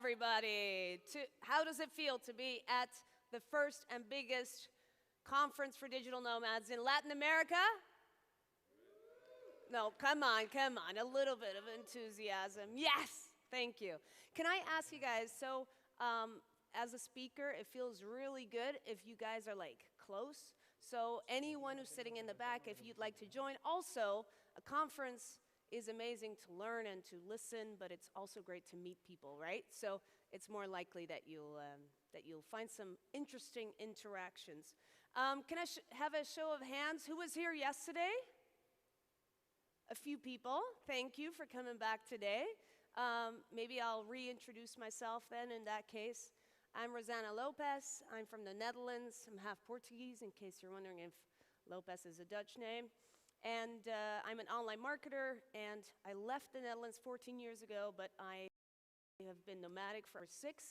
Everybody. How does it feel to be at the first and biggest conference for digital nomads in Latin America? No, come on, a little bit of enthusiasm. Yes, thank you. Can I ask you guys, as a speaker, it feels really good if you guys are like close. So anyone who's sitting in the back, if you'd like to join. Also, a conference is amazing to learn and to listen, but it's also great to meet people, right? So it's more likely that you'll find some interesting interactions. Can I have a show of hands? Who was here yesterday? A few people. Thank you for coming back today. Maybe I'll reintroduce myself then in that case. I'm Rosanna Lopez. I'm from the Netherlands. I'm half Portuguese, in case you're wondering if Lopez is a Dutch name. And I'm an online marketer, and I left the Netherlands 14 years ago, but I have been nomadic for 6.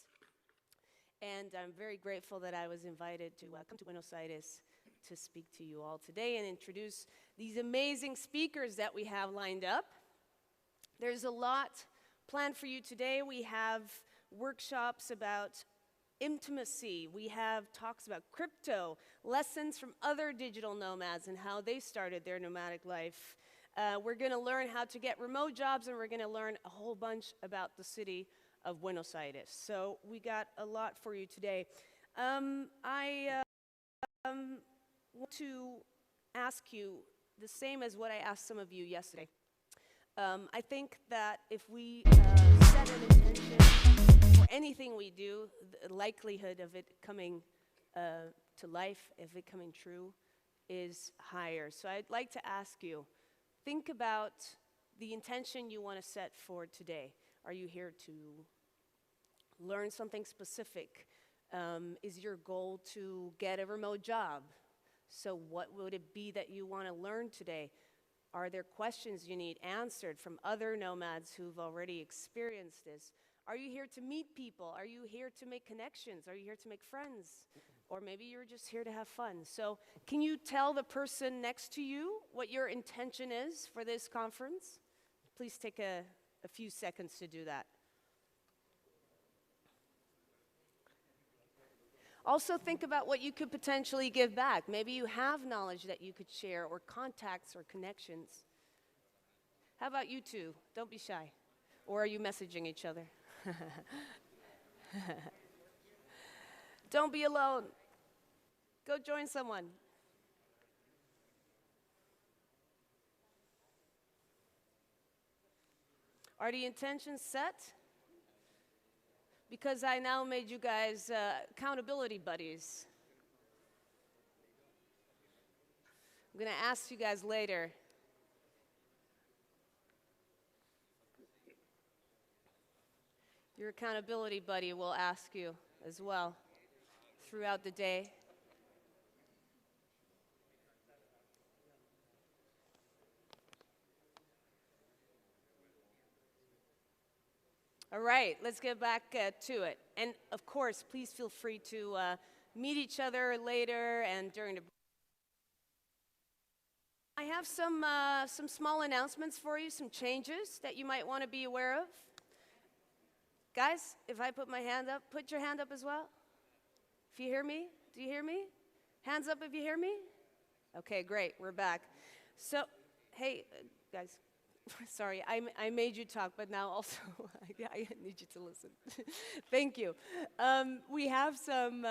And I'm very grateful that I was invited to come to Buenos Aires to speak to you all today and introduce these amazing speakers that we have lined up. There's a lot planned for you today. We have workshops about intimacy. We have talks about crypto, lessons from other digital nomads and how they started their nomadic life. We're going to learn how to get remote jobs, and we're going to learn a whole bunch about the city of Buenos Aires. So we got a lot for you today. I want to ask you the same as what I asked some of you yesterday. I think that if we set an intention for anything we do, the likelihood of it coming to life, if it coming true, is higher. So I'd like to ask you, think about the intention you want to set for today. Are you here to learn something specific? Is your goal to get a remote job? So what would it be that you want to learn today? Are there questions you need answered from other nomads who've already experienced this? Are you here to meet people? Are you here to make connections? Are you here to make friends? Or maybe you're just here to have fun. So can you tell the person next to you what your intention is for this conference? Please take a few seconds to do that. Also think about what you could potentially give back. Maybe you have knowledge that you could share, or contacts or connections. How about you two? Don't be shy. Or are you messaging each other? Don't be alone. Go join someone. Are the intentions set? Because I now made you guys accountability buddies. I'm going to ask you guys later. Your accountability buddy will ask you as well throughout the day. All right, let's get back to it. And of course, please feel free to meet each other later and during the break. I have some small announcements for you, some changes that you might want to be aware of. Guys, if I put my hand up, put your hand up as well. If you hear me, do you hear me? Hands up if you hear me. Okay, great, we're back. So, hey, guys. Sorry, I made you talk, but now also I need you to listen. Thank you. We have some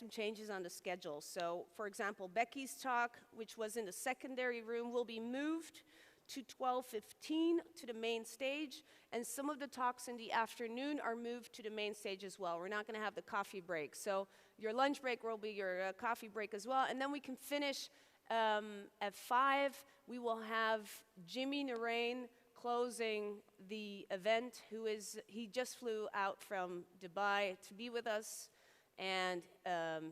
changes on the schedule. So, for example, Becky's talk, which was in the secondary room, will be moved to 12:15 to the main stage, and some of the talks in the afternoon are moved to the main stage as well. We're not going to have the coffee break, so your lunch break will be your coffee break as well, and then we can finish at 5. We will have Jimmy Narain closing the event. He just flew out from Dubai to be with us, and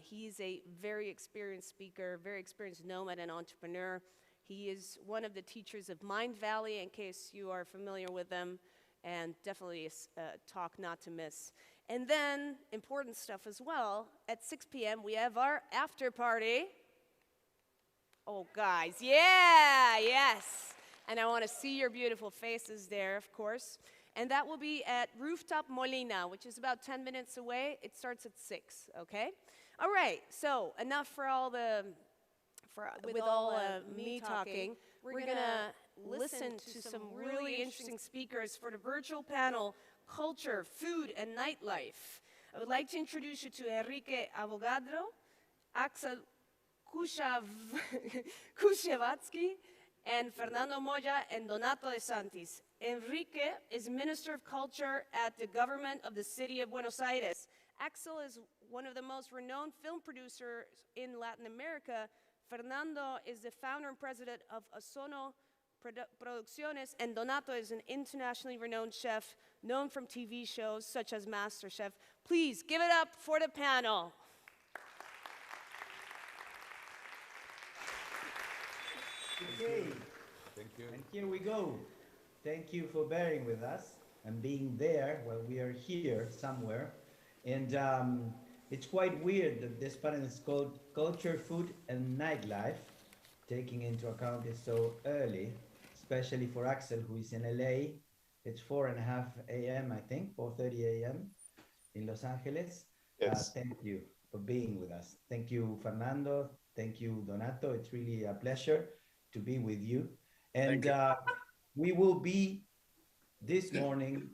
he's a very experienced speaker, very experienced nomad and entrepreneur. He is one of the teachers of Mind Valley, in case you are familiar with them, and definitely a talk not to miss. And then, important stuff as well, at 6 p.m. we have our after party. Oh, guys, yeah, yes. And I want to see your beautiful faces there, of course. And that will be at Rooftop Molina, which is about 10 minutes away. It starts at 6, okay? All right, so enough for all the, with all me talking. We're gonna listen to some really interesting speakers for the virtual panel, Culture, Food, and Nightlife. I would like to introduce you to Enrique Avogadro, Axel Kushevatsky, and Fernando Moya and Donato de Santis. Enrique is Minister of Culture at the government of the city of Buenos Aires. Axel is one of the most renowned film producers in Latin America. Fernando is the founder and president of Ozono Producciones, and Donato is an internationally renowned chef known from TV shows such as MasterChef. Please give it up for the panel. Okay. Thank you. And here we go. Thank you for bearing with us and being there while we are here somewhere. And it's quite weird that this panel is called Culture, Food, and Nightlife, taking into account it's so early, especially for Axel, who is in LA. It's 4:30 a.m., I think, 4:30 a.m. in Los Angeles. Yes. Thank you for being with us. Thank you, Fernando. Thank you, Donato. It's really a pleasure to be with you. And we will be this morning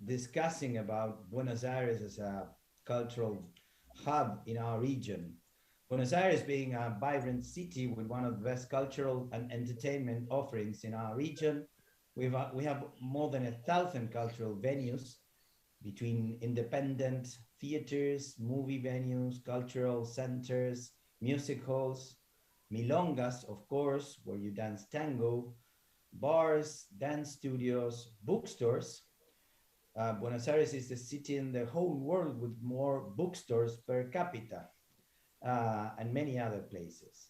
discussing about Buenos Aires as a cultural hub in our region. Buenos Aires being a vibrant city with one of the best cultural and entertainment offerings in our region. We have more than 1,000 cultural venues between independent theaters, movie venues, cultural centers, music halls, milongas, of course, where you dance tango, bars, dance studios, bookstores. Buenos Aires is the city in the whole world with more bookstores per capita, and many other places.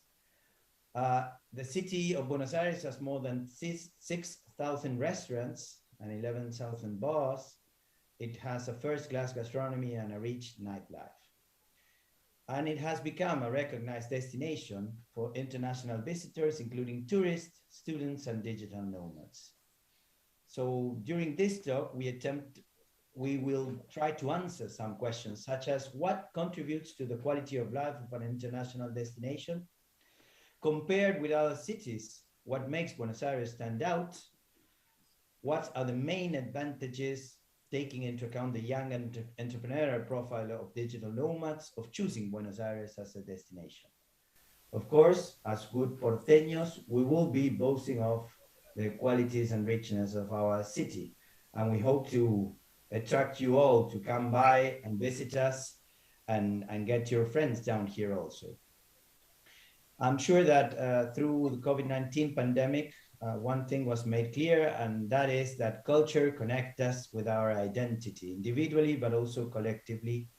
The city of Buenos Aires has more than 6,000 restaurants and 11,000 bars. It has a first-class gastronomy and a rich nightlife. And it has become a recognized destination for international visitors, including tourists, students, and digital nomads. So during this talk, we will try to answer some questions, such as what contributes to the quality of life of an international destination? Compared with other cities, what makes Buenos Aires stand out? What are the main advantages, taking into account the young entrepreneurial profile of digital nomads, of choosing Buenos Aires as a destination? Of course, as good porteños, we will be boasting of the qualities and richness of our city. And we hope to attract you all to come by and visit us and get your friends down here also. I'm sure that through the COVID-19 pandemic, one thing was made clear, and that is that culture connects us with our identity, individually, but also collectively.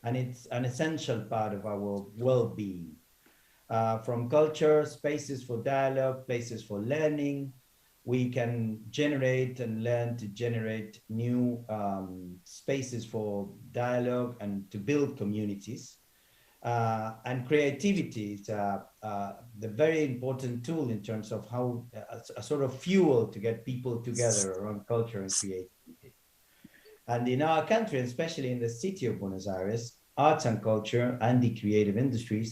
And it's an essential part of our well-being. From culture, spaces for dialogue, places for learning, we can generate and learn to generate new spaces for dialogue and to build communities. And creativity is the very important tool in terms of how a sort of fuel to get people together around culture and creativity. And in our country, especially in the city of Buenos Aires, arts and culture and the creative industries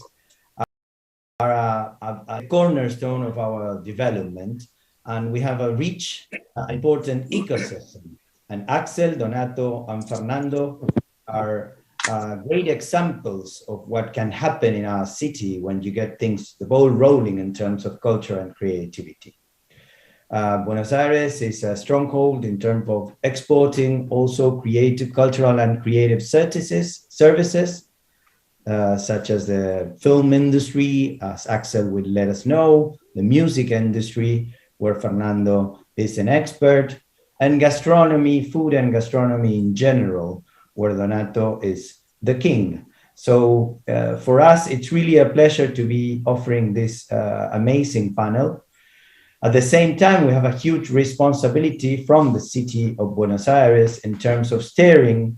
are a cornerstone of our development. And we have a rich, important ecosystem. And Axel, Donato, and Fernando are great examples of what can happen in our city when you get things, the ball rolling in terms of culture and creativity. Buenos Aires is a stronghold in terms of exporting also creative, cultural and creative services, such as the film industry, as Axel would let us know, the music industry, where Fernando is an expert, and gastronomy, food and gastronomy in general, where Donato is the king. So for us, it's really a pleasure to be offering this amazing panel. At the same time, we have a huge responsibility from the city of Buenos Aires in terms of steering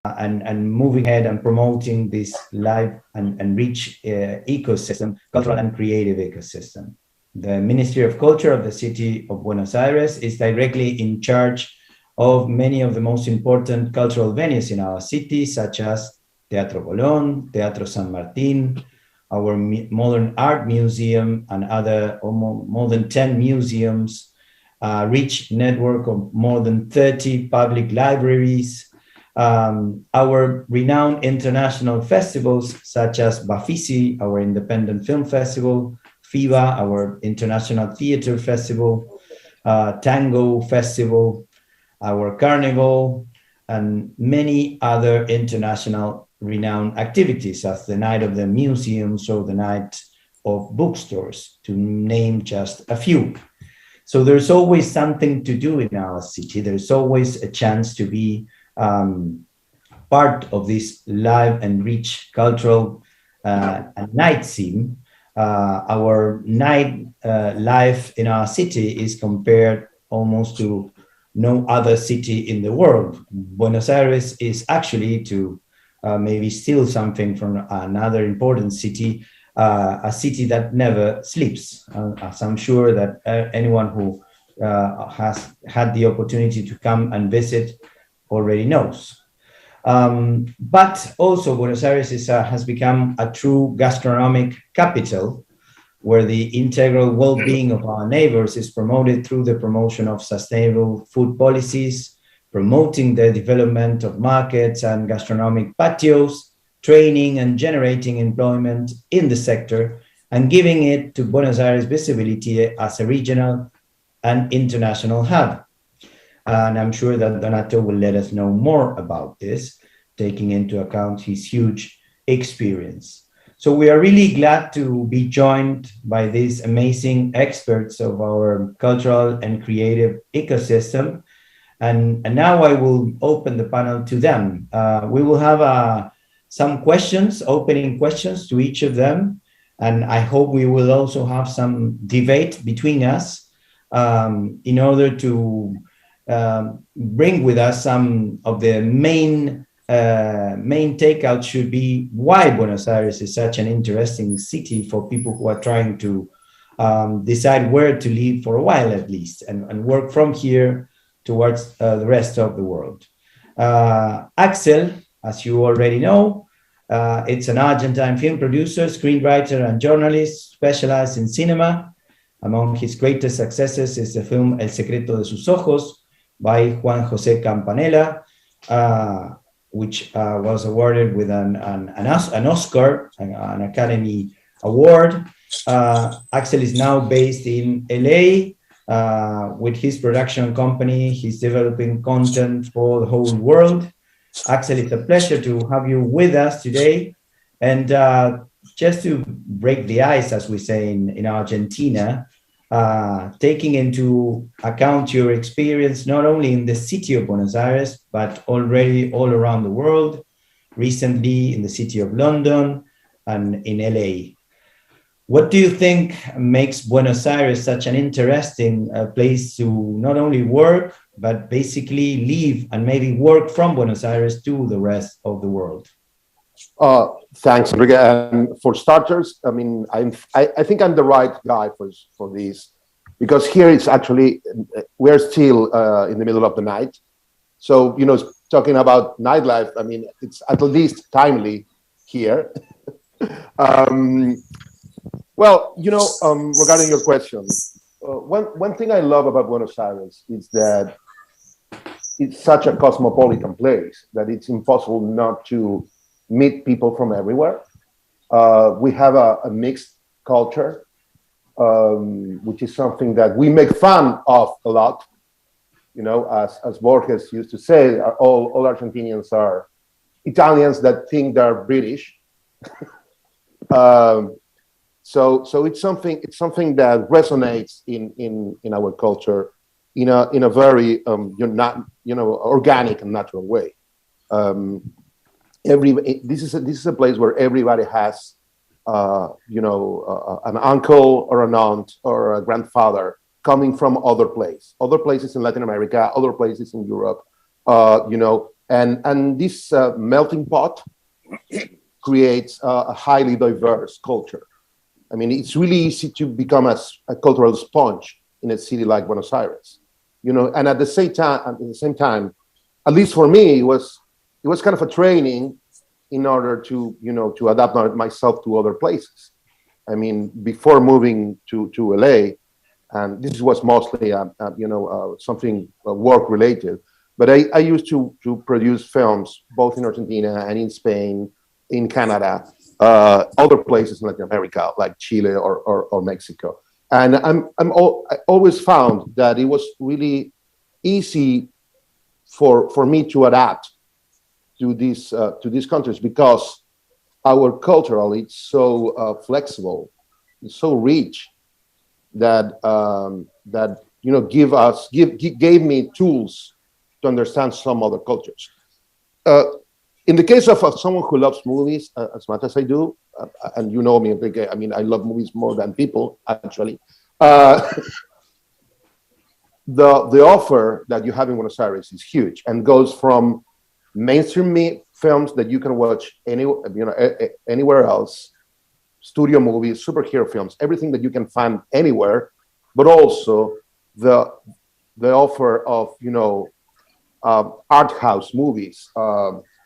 and moving ahead and promoting this live and rich ecosystem, cultural and creative ecosystem. the Ministry of Culture of the city of Buenos Aires is directly in charge of many of the most important cultural venues in our city, such as Teatro Colón, Teatro San Martín, our modern art museum, and other more than 10 museums, a rich network of more than 30 public libraries, our renowned international festivals such as Bafisi, our independent film festival, FIBA, our international theater festival, Tango Festival, our carnival, and many other international renowned activities as the Night of the Museums or the Night of Bookstores, to name just a few. So there's always something to do in our city. There's always a chance to be part of this live and rich cultural and night scene. Our night life in our city is compared almost to no other city in the world. Buenos Aires is actually, to maybe steal something from another important city, a city that never sleeps, as I'm sure that anyone who has had the opportunity to come and visit already knows. But also Buenos Aires has become a true gastronomic capital, where the integral well-being of our neighbors is promoted through the promotion of sustainable food policies, promoting the development of markets and gastronomic patios, training and generating employment in the sector, and giving it to Buenos Aires visibility as a regional and international hub. And I'm sure that Donato will let us know more about this, taking into account his huge experience. So we are really glad to be joined by these amazing experts of our cultural and creative ecosystem. And now I will open the panel to them. We will have some questions, opening questions to each of them. And I hope we will also have some debate between us in order to bring with us some of the main takeout should be why Buenos Aires is such an interesting city for people who are trying to decide where to live for a while at least, and work from here towards the rest of the world. Axel, as you already know, it's an Argentine film producer, screenwriter, and journalist specialized in cinema. Among his greatest successes is the film El secreto de sus ojos by Juan José Campanella, which was awarded with an Oscar, an Academy Award. Axel is now based in LA with his production company. He's developing content for the whole world. Axel, it's a pleasure to have you with us today. And just to break the ice, as we say in Argentina, taking into account your experience not only in the city of Buenos Aires, but already all around the world, recently in the city of London and in LA. What do you think makes Buenos Aires such an interesting place to not only work, but basically live and maybe work from Buenos Aires to the rest of the world? Thanks, Enrique. For starters, I mean, I think I'm the right guy for this, because here it's actually, we're still in the middle of the night. So, you know, talking about nightlife, I mean, it's at least timely here. Well, you know, regarding your question, one thing I love about Buenos Aires is that it's such a cosmopolitan place that it's impossible not to meet people from everywhere. We have a mixed culture, which is something that we make fun of a lot. You know, as Borges used to say, all Argentinians are Italians that think they're British. So it's something that resonates in our culture in a very organic and natural way. This is a place where everybody has an uncle or an aunt or a grandfather coming from other places in Latin America, other places in Europe, and this melting pot creates a highly diverse culture. I mean, it's really easy to become a cultural sponge in a city like Buenos Aires, you know. And at the same time, at least for me, it was kind of a training in order to, you know, to adapt myself to other places. I mean, before moving to LA, and this was mostly, something work related. But I used to produce films both in Argentina and in Spain, in Canada, other places in Latin America like Chile or Mexico. And I always found that it was really easy for me to adapt to these countries because our cultural it's so flexible, it's so rich that you know gave me tools to understand some other cultures. Uh, in the case of someone who loves movies as much as I do, and you know me, Enrique, I mean I love movies more than people actually. Uh, the offer that you have in Buenos Aires is huge and goes from mainstream films that you can watch anywhere else, studio movies, superhero films, everything that you can find anywhere, but also the offer of art house movies,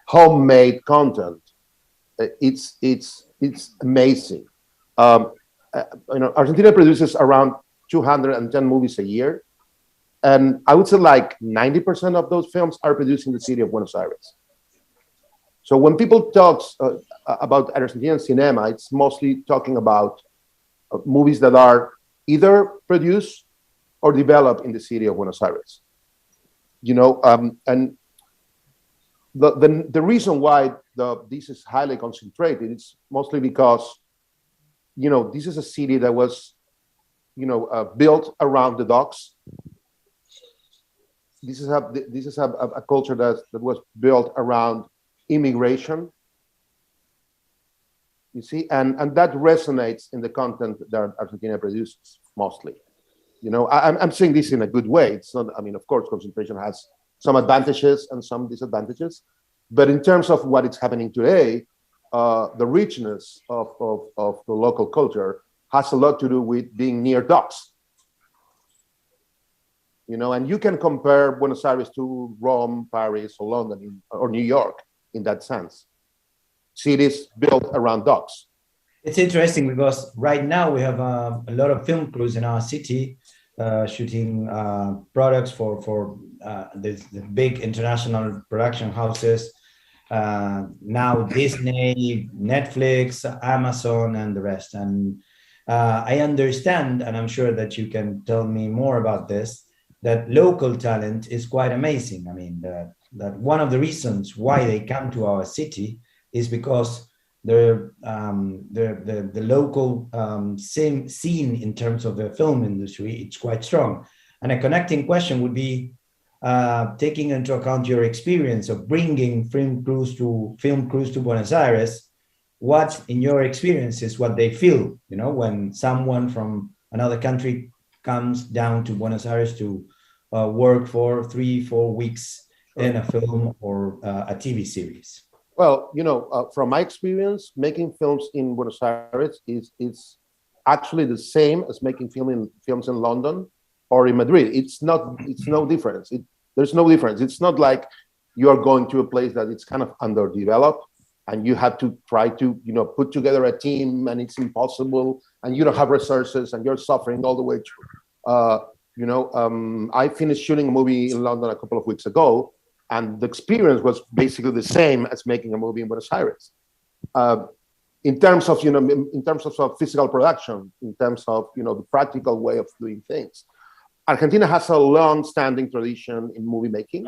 homemade content. It's amazing. Um, Argentina produces around 210 movies a year, and I would say like 90% of those films are produced in the city of Buenos Aires. So when people talk about Argentinian cinema, it's mostly talking about movies that are either produced or developed in the city of Buenos Aires. And the reason why this is highly concentrated is mostly because this is a city that was built around the docks. This is a culture that was built around immigration. You see, and that resonates in the content that Argentina produces mostly. I'm saying this in a good way. It's not. I mean, of course, concentration has some advantages and some disadvantages, but in terms of what is happening today, the richness of the local culture has a lot to do with being near docks. And you can compare Buenos Aires to Rome, Paris, or London, or New York in that sense. Cities built around docks. It's interesting because right now we have a lot of film crews in our city shooting products for the big international production houses. Now Disney, Netflix, Amazon, and the rest. And I understand, and I'm sure that you can tell me more about this, that local talent is quite amazing. I mean, that one of the reasons why they come to our city is because the local scene in terms of the film industry, it's quite strong. And a connecting question would be, taking into account your experience of bringing film crews to Buenos Aires, what in your experience is what they feel, when someone from another country comes down to Buenos Aires to work for 3-4 weeks in a film or a TV series? Well, from my experience, making films in Buenos Aires is actually the same as making films in London or in Madrid. It's no difference. There's no difference. It's not like you are going to a place that it's kind of underdeveloped and you have to try to, put together a team and it's impossible and you don't have resources and you're suffering all the way through. I finished shooting a movie in London a couple of weeks ago, and the experience was basically the same as making a movie in Buenos Aires. In terms of physical production, in terms of the practical way of doing things, Argentina has a long-standing tradition in movie making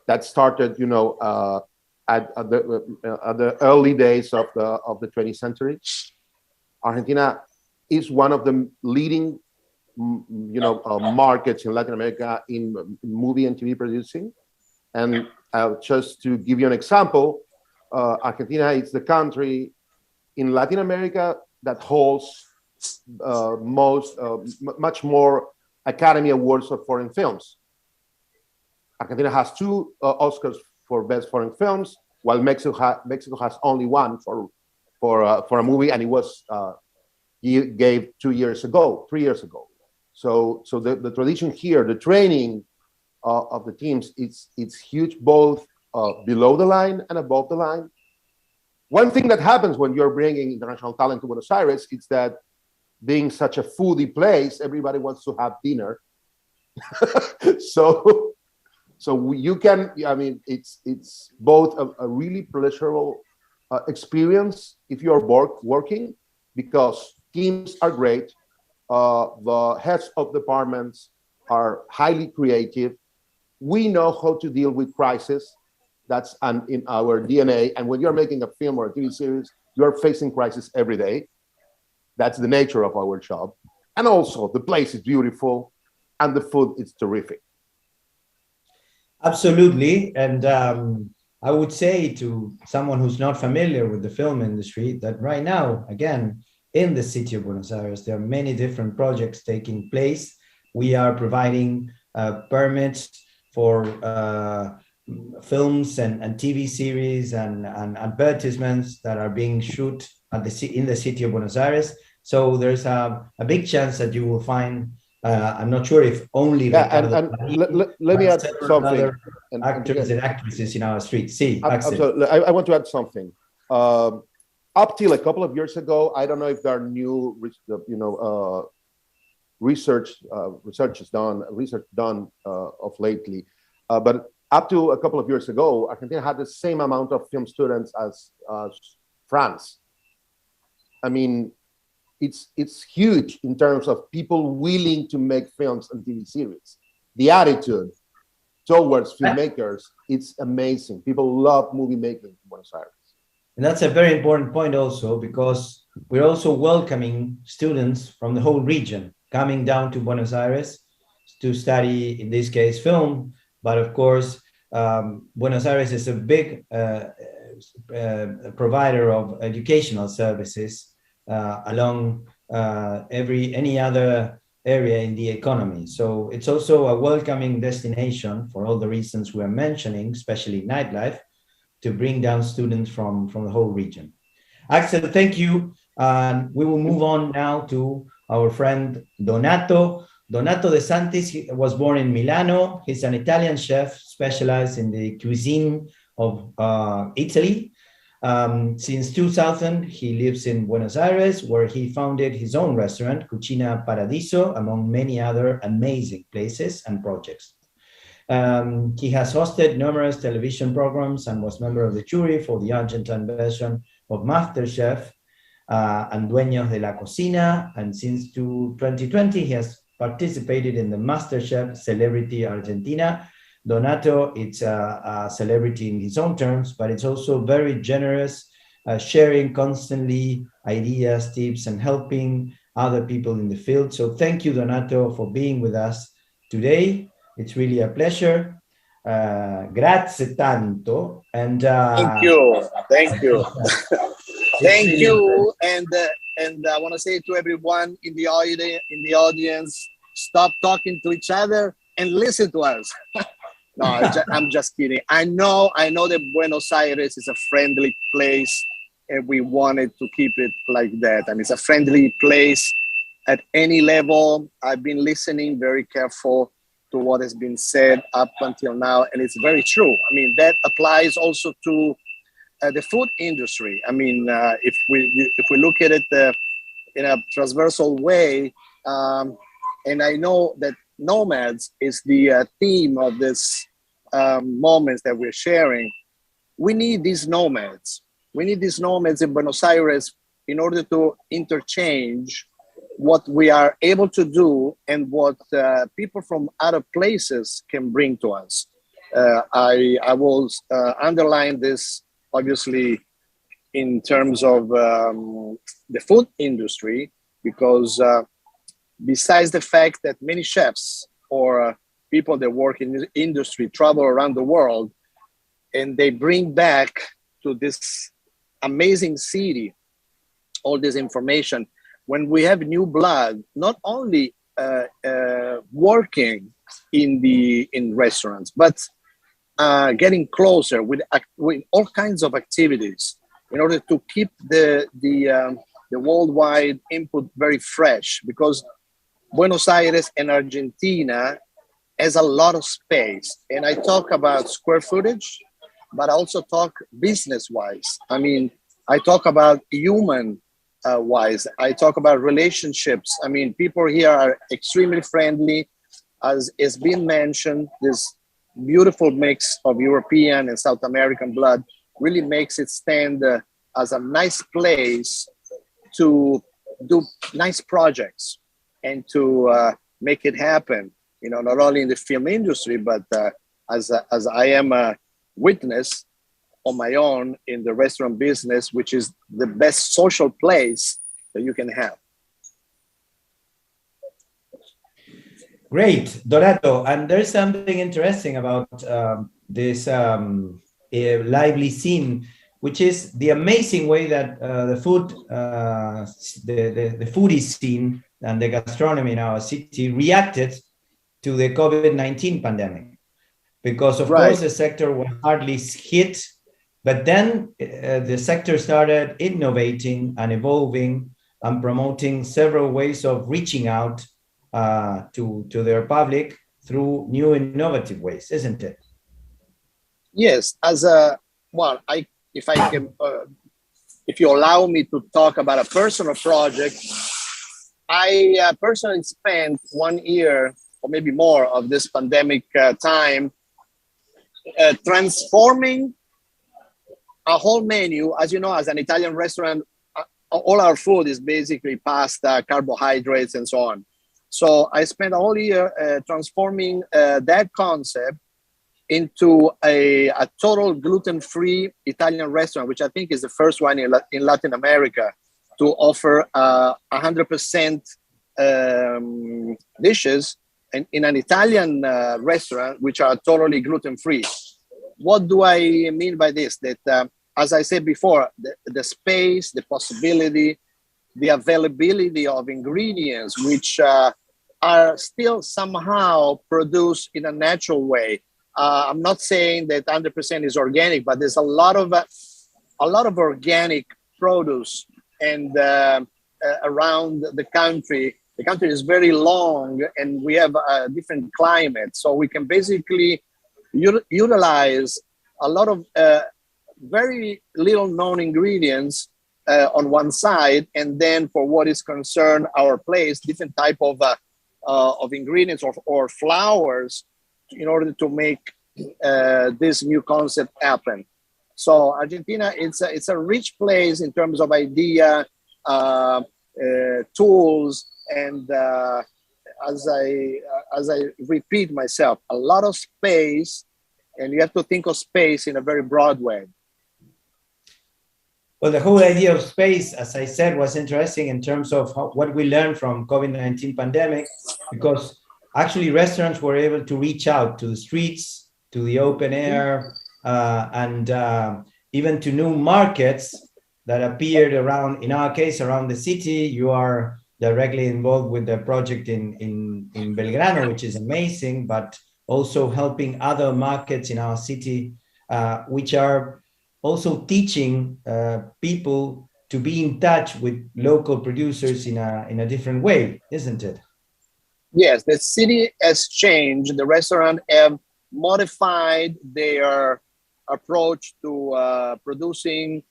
that started, at the early days of the 20th century. Argentina is one of the leading markets in Latin America in movie and TV producing. And just to give you an example, Argentina is the country in Latin America that holds much more Academy Awards for foreign films. Argentina has 2 Oscars for best foreign films, while Mexico has only one for a movie, and it was gave 2 years ago, 3 years ago. So the tradition here, the training of the teams, it's huge, both below the line and above the line. One thing that happens when you're bringing international talent to Buenos Aires is that being such a foodie place, everybody wants to have dinner. so you can, I mean, it's both a really pleasurable experience if you're working, because teams are great. The heads of departments are highly creative. We know how to deal with crisis. That's in our DNA. And when you're making a film or a TV series, you're facing crisis every day. That's the nature of our job. And also, the place is beautiful and the food is terrific. Absolutely. And I would say to someone who's not familiar with the film industry that right now, again, in the city of Buenos Aires, there are many different projects taking place. We are providing permits for films and TV series and advertisements that are being shot in the city of Buenos Aires. So there's a big chance that you will find, I'm not sure if only and let me add something. Other actors and actresses in our street. See, absolutely. I want to add something. Up till a couple of years ago, I don't know if there are new, research done of lately, but up to a couple of years ago, Argentina had the same amount of film students as France. I mean, it's huge in terms of people willing to make films and TV series. The attitude towards filmmakers, it's amazing. People love movie making in Buenos Aires. And that's a very important point also, because we're also welcoming students from the whole region coming down to Buenos Aires to study, in this case, film. But of course, Buenos Aires is a big provider of educational services along any other area in the economy. So it's also a welcoming destination for all the reasons we're mentioning, especially nightlife, to bring down students from the whole region. Axel, thank you. We will move on now to our friend Donato. Donato De Santis was born in Milano. He's an Italian chef specialized in the cuisine of Italy. Since 2000, he lives in Buenos Aires, where he founded his own restaurant, Cucina Paradiso, among many other amazing places and projects. He has hosted numerous television programs and was member of the jury for the Argentine version of MasterChef and Dueños de la Cocina. And since 2020, he has participated in the MasterChef Celebrity Argentina. Donato, it's a celebrity in his own terms, but it's also very generous, sharing constantly ideas, tips, and helping other people in the field. So thank you, Donato, for being with us today. It's really a pleasure. Grazie tanto. And thank you. Thank you. Thank you. And I want to say to everyone in the audience, stop talking to each other and listen to us. No, I'm just kidding. I know that Buenos Aires is a friendly place, and we wanted to keep it like that. And it's a friendly place at any level. I've been listening very careful to what has been said up until now, and it's very true. I mean, that applies also to the food industry. I mean, if we look at it in a transversal way, and I know that Nomads is the theme of this moments that we're sharing. We need these nomads. We need these nomads in Buenos Aires in order to interchange what we are able to do and what people from other places can bring to us. I will underline this, obviously, in terms of the food industry, because besides the fact that many chefs or people that work in the industry travel around the world, and they bring back to this amazing city all this information. When we have new blood, not only working in restaurants, but getting closer with all kinds of activities in order to keep the the worldwide input very fresh, because Buenos Aires and Argentina has a lot of space. And I talk about square footage, but I also talk business-wise. I mean, I talk about human wise. I talk about relationships. I mean, people here are extremely friendly. As it's been mentioned, this beautiful mix of European and South American blood really makes it stand as a nice place to do nice projects and to make it happen. You know, not only in the film industry, but as I am a witness on my own in the restaurant business, which is the best social place that you can have. Great, Donato. And there's something interesting about this lively scene, which is the amazing way that the foodie scene and the gastronomy in our city reacted to the COVID-19 pandemic. Because of course the sector was hardly hit, but then the sector started innovating and evolving and promoting several ways of reaching out to their public through new innovative ways, isn't it? Yes, as a well, if I can, if you allow me to talk about a personal project, I personally spent 1 year or maybe more of this pandemic time transforming a whole menu. As you know, as an Italian restaurant, all our food is basically pasta, carbohydrates, and so on. So I spent a whole year transforming that concept into a total gluten-free Italian restaurant, which I think is the first one in Latin America to offer 100% dishes in an Italian restaurant, which are totally gluten-free. What do I mean by this? That, as I said before, the space, the possibility, the availability of ingredients, which are still somehow produced in a natural way. I'm not saying that 100% is organic, but there's a lot of organic produce and around the country. The country is very long and we have a different climate. So we can basically utilize a lot of very little known ingredients on one side. And then for what is concerned our place, different type of ingredients or flours in order to make this new concept happen. So Argentina, it's a rich place in terms of idea, tools, and as I repeat myself, a lot of space, and you have to think of space in a very broad way. Well, the whole idea of space, as I said, was interesting in terms of what we learned from COVID-19 pandemic, because actually restaurants were able to reach out to the streets, to the open air, and even to new markets that appeared around, in our case, around the city. You are directly involved with the project in Belgrano, which is amazing, but also helping other markets in our city, which are also teaching people to be in touch with local producers in a different way, isn't it? Yes, the city has changed. The restaurant have modified their approach to producing,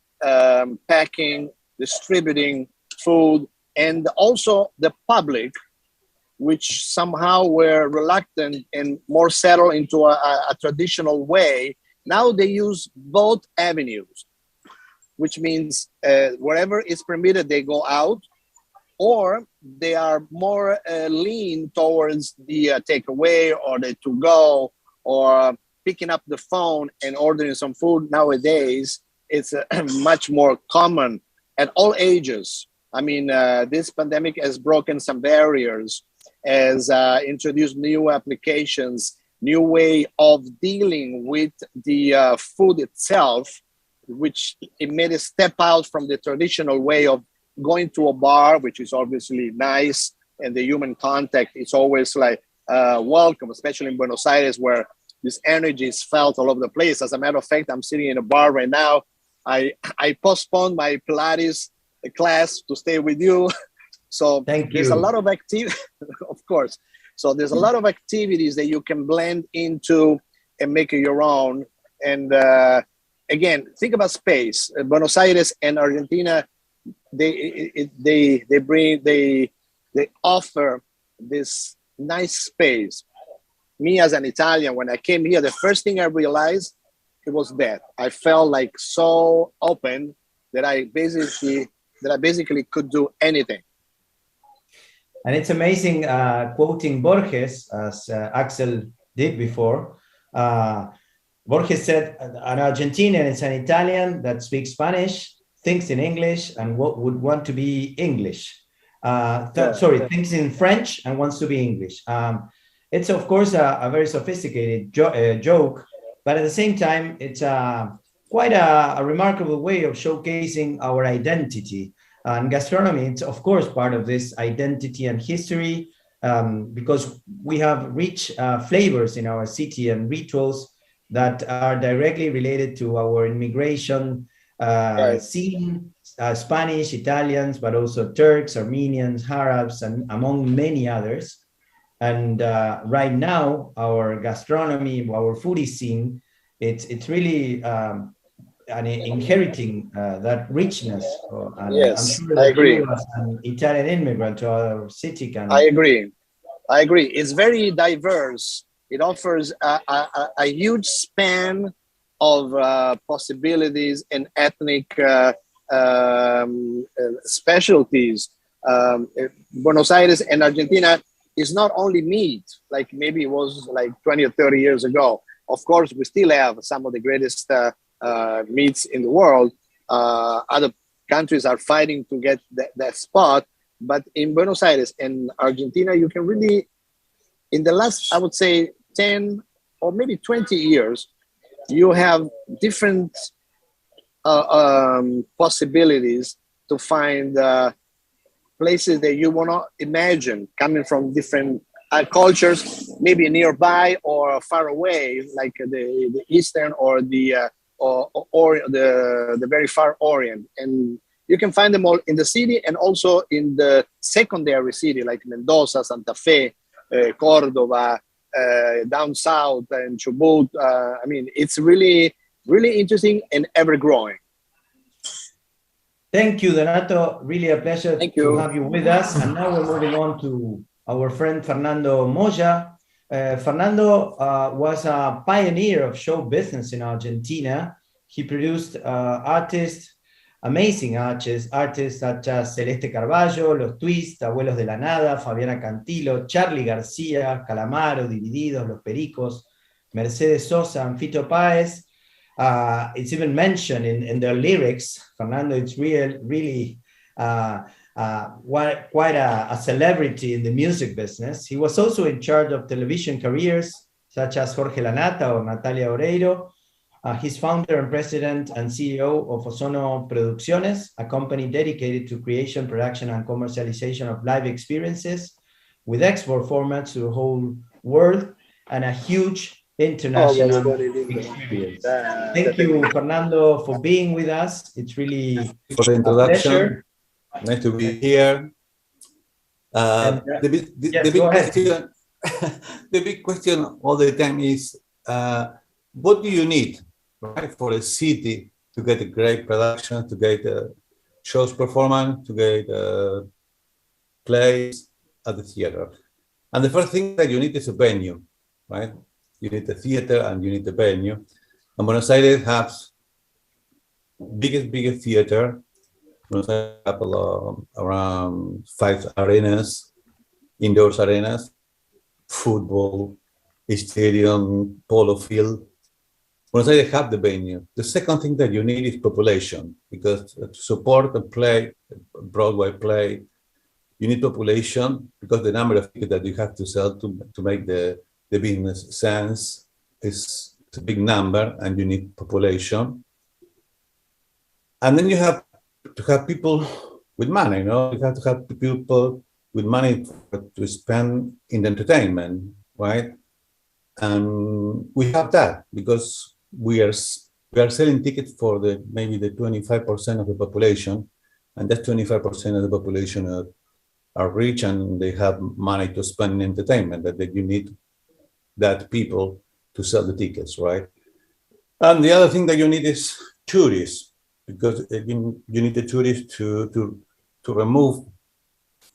packing, distributing food, and also the public, which somehow were reluctant and more settled into a traditional way. Now they use both avenues, which means wherever it's permitted, they go out, or they are more lean towards the takeaway or the to-go, or picking up the phone and ordering some food. Nowadays, it's much more common at all ages. I mean, this pandemic has broken some barriers, has introduced new applications, new way of dealing with the food itself, which it made a step out from the traditional way of going to a bar, which is obviously nice, and the human contact is always like welcome, especially in Buenos Aires, where this energy is felt all over the place. As a matter of fact, I'm sitting in a bar right now. I postponed my Pilates class to stay with you. So Thank there's a you. lot of activity, of course. So there's a lot of activities that you can blend into and make it your own. And again, think about space. Buenos Aires and Argentina, they offer this nice space. Me as an Italian, when I came here, the first thing I realized it was that I felt like so open that I basically could do anything. And it's amazing, quoting Borges, as Axel did before. Borges said, an Argentinian is an Italian that speaks Spanish, thinks in English, and would want to be English. Thinks in French and wants to be English. It's, of course, a very sophisticated joke, but at the same time, it's quite a remarkable way of showcasing our identity. And gastronomy, it's of course part of this identity and history, because we have rich flavors in our city and rituals that are directly related to our immigration scene, Spanish, Italians, but also Turks, Armenians, Arabs, and among many others. And right now, our gastronomy, our foodie scene, it's really inheriting that richness. And yes, I'm sure I agree. you, as an Italian immigrant to our city, can. I agree. It's very diverse. It offers a huge span of possibilities and ethnic specialties. Buenos Aires and Argentina is not only meat, like maybe it was like 20 or 30 years ago. Of course, we still have some of the greatest meats in the world. Other countries are fighting to get that spot. But in Buenos Aires and Argentina, you can really, in the last, I would say, 10 or maybe 20 years, you have different possibilities to find places that you want to imagine coming from different cultures, maybe nearby or far away, like the Eastern or the very far Orient. And you can find them all in the city and also in the secondary city, like Mendoza, Santa Fe, Cordova, down south, and Chubut. I mean, it's really, really interesting and ever growing. Thank you, Donato. Really a pleasure to have you with us. And now we're moving on to our friend Fernando Moya. Fernando was a pioneer of show business in Argentina. He produced amazing artists such as Celeste Carballo, Los Twist, Abuelos de la Nada, Fabiana Cantilo, Charly García, Calamaro, Divididos, Los Pericos, Mercedes Sosa, and Fito Páez. It's even mentioned in their lyrics. Fernando is really quite a celebrity in the music business. He was also in charge of television careers such as Jorge Lanata or Natalia Oreiro. He's founder and president and CEO of Ozono Producciones, a company dedicated to creation, production, and commercialization of live experiences with export formats to the whole world and a huge international experience. Thank you, Fernando, for being with us. It's really for the introduction. A pleasure. Nice to be here. The big question all the time is, what do you need, right, for a city to get a great production, to get shows performance, to get plays at the theater? And the first thing that you need is a venue, right? You need a theater and you need a venue. And Buenos Aires has biggest theater. Buenos Aires has around 5 arenas, indoors arenas, football, stadium, polo field. Buenos Aires have the venue. The second thing that you need is population, because to support a play, a Broadway play, you need population, because the number of tickets that you have to sell to make the business sense is a big number, and you need population. And then you have to have people with money, you know? You have to have people with money to spend in entertainment, right? And we have that because we are selling tickets for maybe the 25% of the population, and that 25% of the population are rich and they have money to spend in entertainment, that you need that people to sell the tickets, right? And the other thing that you need is tourists, because you need the tourists to remove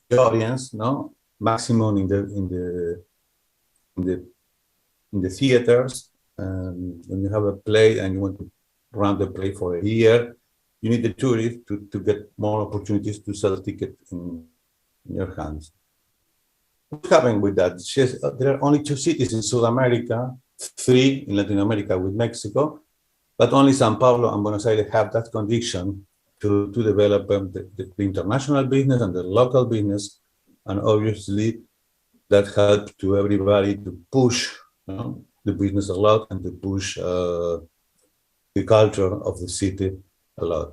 the audience, no, maximum in the theaters. When you have a play and you want to run the play for a year, you need the tourists to get more opportunities to sell tickets in your hands. What's happening with that? There are only 2 cities in South America, 3 in Latin America with Mexico, but only Sao Paulo and Buenos Aires have that condition to develop the international business and the local business. And obviously that helps to everybody to push, you know, the business a lot and to push the culture of the city a lot.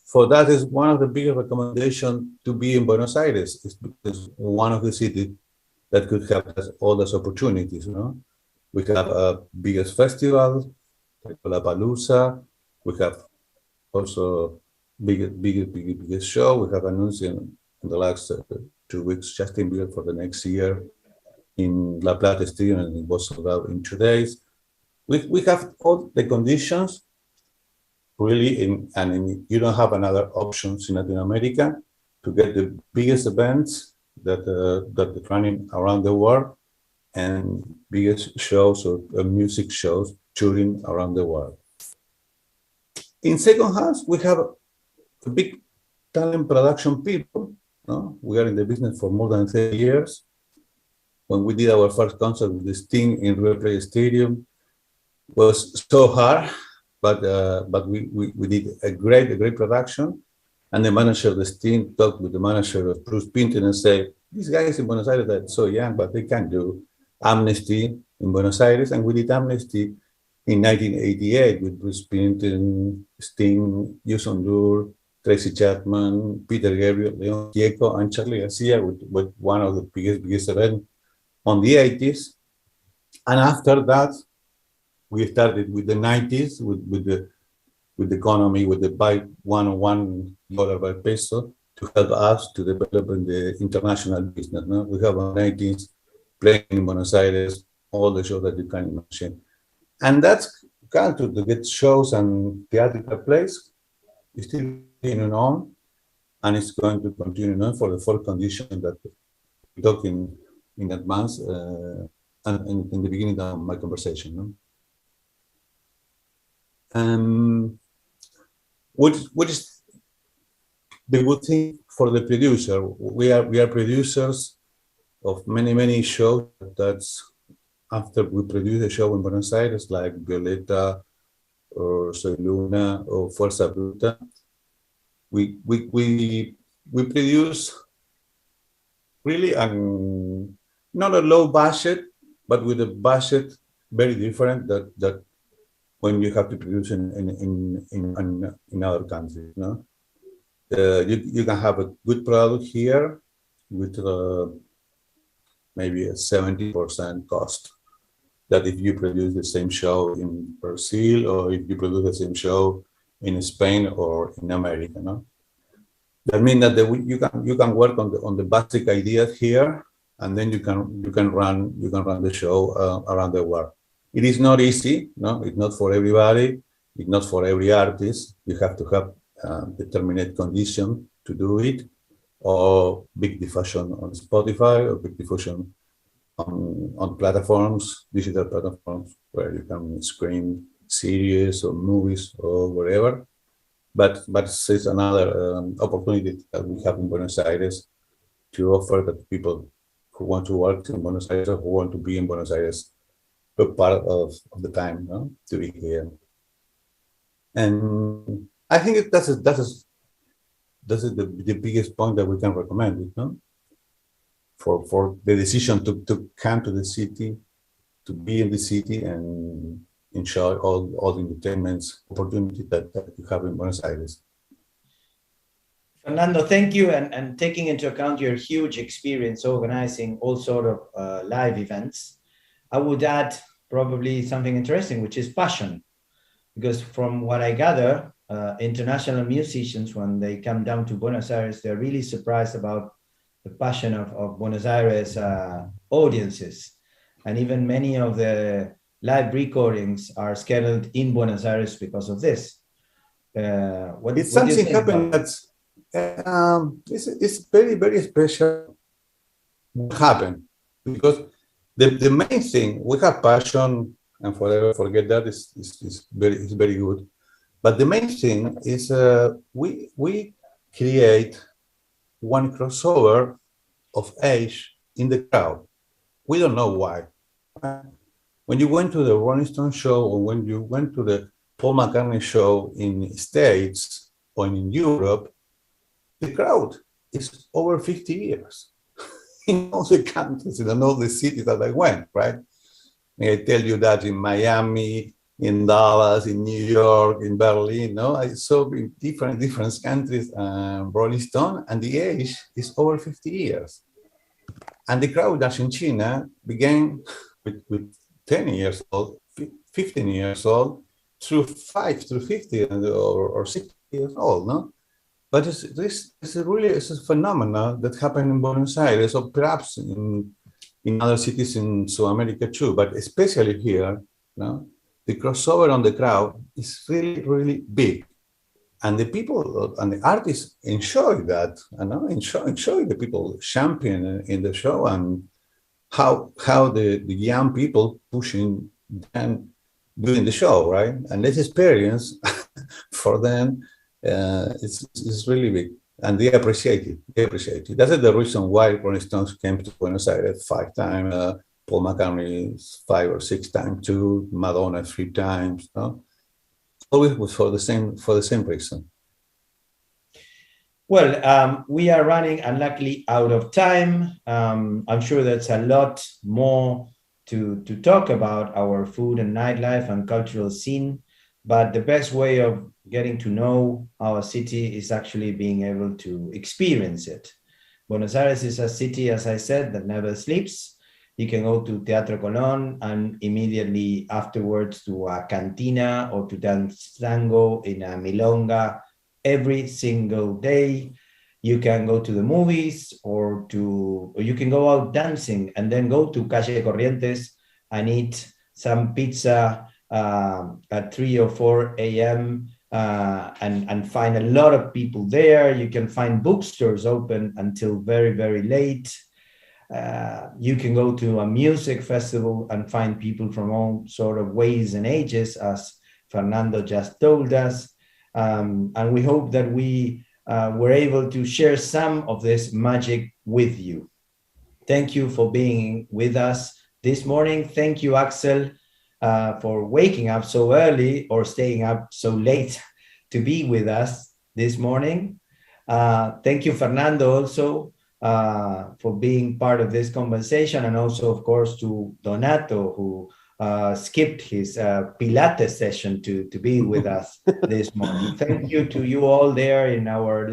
For that is one of the biggest recommendations to be in Buenos Aires, is because one of the cities that could have all those opportunities. You know, we have a biggest festival, Lollapalooza. We have also biggest show. We have announced in the last 2 weeks Justin Bieber for the next year in La Plata Stadium, and it was sold out in 2 days. We have all the conditions really, you don't have another options in Latin America to get the biggest events that are running around the world and biggest shows or music shows touring around the world. In second house, we have a big talent production people. No? We are in the business for more than 30 years. When we did our first concert with the Sting in River Plate Stadium, was so hard. But we did a great production, and the manager of the Sting talked with the manager of Bruce Pinton and said, these guys in Buenos Aires are so young, but they can do Amnesty in Buenos Aires, and we did Amnesty in 1988 with Bruce Pinton, Sting, Yuson Dur, Tracy Chapman, Peter Gabriel, Leon Gieco, and Charlie Garcia with one of the biggest events on the 80s. And after that, we started with the 90s with the economy, with the buy $1 by peso to help us to develop in the international business. No? We have a 90s playing in Buenos Aires, all the shows that you can imagine. And that's culture to get shows and theatrical plays. It's still continuing on, and it's going to continue on for the 4 conditions that we talked in advance and in the beginning of my conversation. No? What is the good thing for the producer? We are producers of many shows. That's after we produce a show in Buenos Aires, like Violeta or Soy Luna or Fuerza Bruta. We produce really not a low budget, but with a budget very different that when you have to produce in other countries. No? You can have a good product here with maybe a 70% cost. That if you produce the same show in Brazil, or if you produce the same show in Spain or in America. No? That means that you can work on the basic ideas here, and then you can run the show around the world. It is not easy, no, it's not for everybody, it's not for every artist. You have to have determinate condition to do it, or big diffusion on Spotify, or big diffusion on platforms, digital platforms, where you can screen series or movies or whatever. But it's another opportunity that we have in Buenos Aires to offer that people who want to work in Buenos Aires or who want to be in Buenos Aires a part of the time, no? To be here. And I think that's the biggest point that we can recommend, no? For the decision to come to the city, to be in the city and enjoy all the entertainment opportunities that you have in Buenos Aires. Fernando, thank you. And taking into account your huge experience organizing all sort of live events, I would add probably something interesting, which is passion. Because from what I gather, international musicians, when they come down to Buenos Aires, they're really surprised about the passion of Buenos Aires audiences. And even many of the live recordings are scheduled in Buenos Aires because of this. What It's do you something think happened that's it's very, very special what happened. Because the main thing, we have passion and forever forget that is very good. But the main thing is we create one crossover of age in the crowd. We don't know why. When you went to the Rolling Stone show, or when you went to the Paul McCartney show in the States or in Europe, the crowd is over 50 years in all the countries, in all the cities that I went, right? May I tell you that in Miami, in Dallas, in New York, in Berlin, no? I saw in different countries Rolling Stone, and the age is over 50 years. And the crowd, as in China, began with 10 years old, 15 years old, through 50 or 60 years old, no? But this is a phenomenon that happened in Buenos Aires, or perhaps in other cities in South America too, but especially here, no? The crossover on the crowd is really, really big. And the people and the artists enjoy that, and enjoy the people champion in the show, and how the young people pushing them doing the show, right? And this experience for them it's really big, and they appreciate it. That's the reason why Rolling Stones came to Buenos Aires 5 times, Paul McCartney 5 or 6 times too, Madonna 3 times, no? Always was for the same reason. Well, we are running unluckily out of time. I'm sure there's a lot more to talk about our food and nightlife and cultural scene, but the best way of getting to know our city is actually being able to experience it. Buenos Aires is a city, as I said, that never sleeps. You can go to Teatro Colón and immediately afterwards to a cantina or to dance tango in a milonga every single day. You can go to the movies or you can go out dancing and then go to Calle Corrientes and eat some pizza at 3 or 4 a.m. And find a lot of people there. You can find bookstores open until very, very late. You can go to a music festival and find people from all sort of ways and ages, as Fernando just told us. And we hope that we were able to share some of this magic with you. Thank you for being with us this morning. Thank you, Axel, for waking up so early or staying up so late to be with us this morning. Thank you, Fernando, also for being part of this conversation, and also, of course, to Donato, who skipped his Pilates session to be with us this morning. Thank you to you all there in our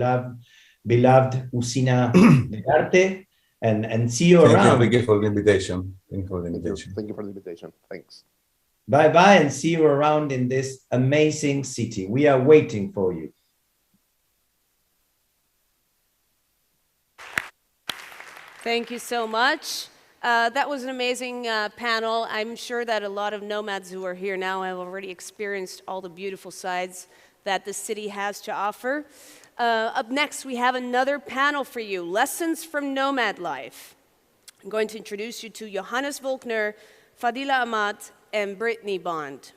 beloved Usina de Arte, and see you around. Thank you for the invitation. Thank you for the invitation. Thanks. Bye-bye, and see you around in this amazing city. We are waiting for you. Thank you so much. That was an amazing panel. I'm sure that a lot of nomads who are here now have already experienced all the beautiful sides that the city has to offer. Up next, we have another panel for you, Lessons from Nomad Life. I'm going to introduce you to Johannes Volkner, Fadila Amat, and Brittany Bond.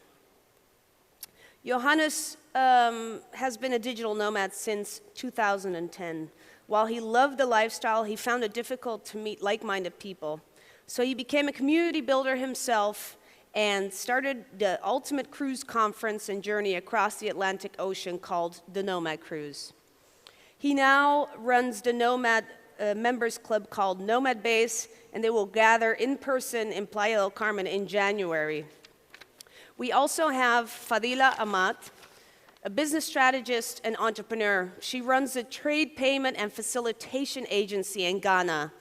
Johannes has been a digital nomad since 2010. While he loved the lifestyle, he found it difficult to meet like-minded people. So he became a community builder himself and started the ultimate cruise conference and journey across the Atlantic Ocean called the Nomad Cruise. He now runs the Nomad members club called Nomad BA, and they will gather in person in Playa del Carmen in January. We also have Fadila Amat, a business strategist and entrepreneur. She runs a trade payment and facilitation agency in Ghana.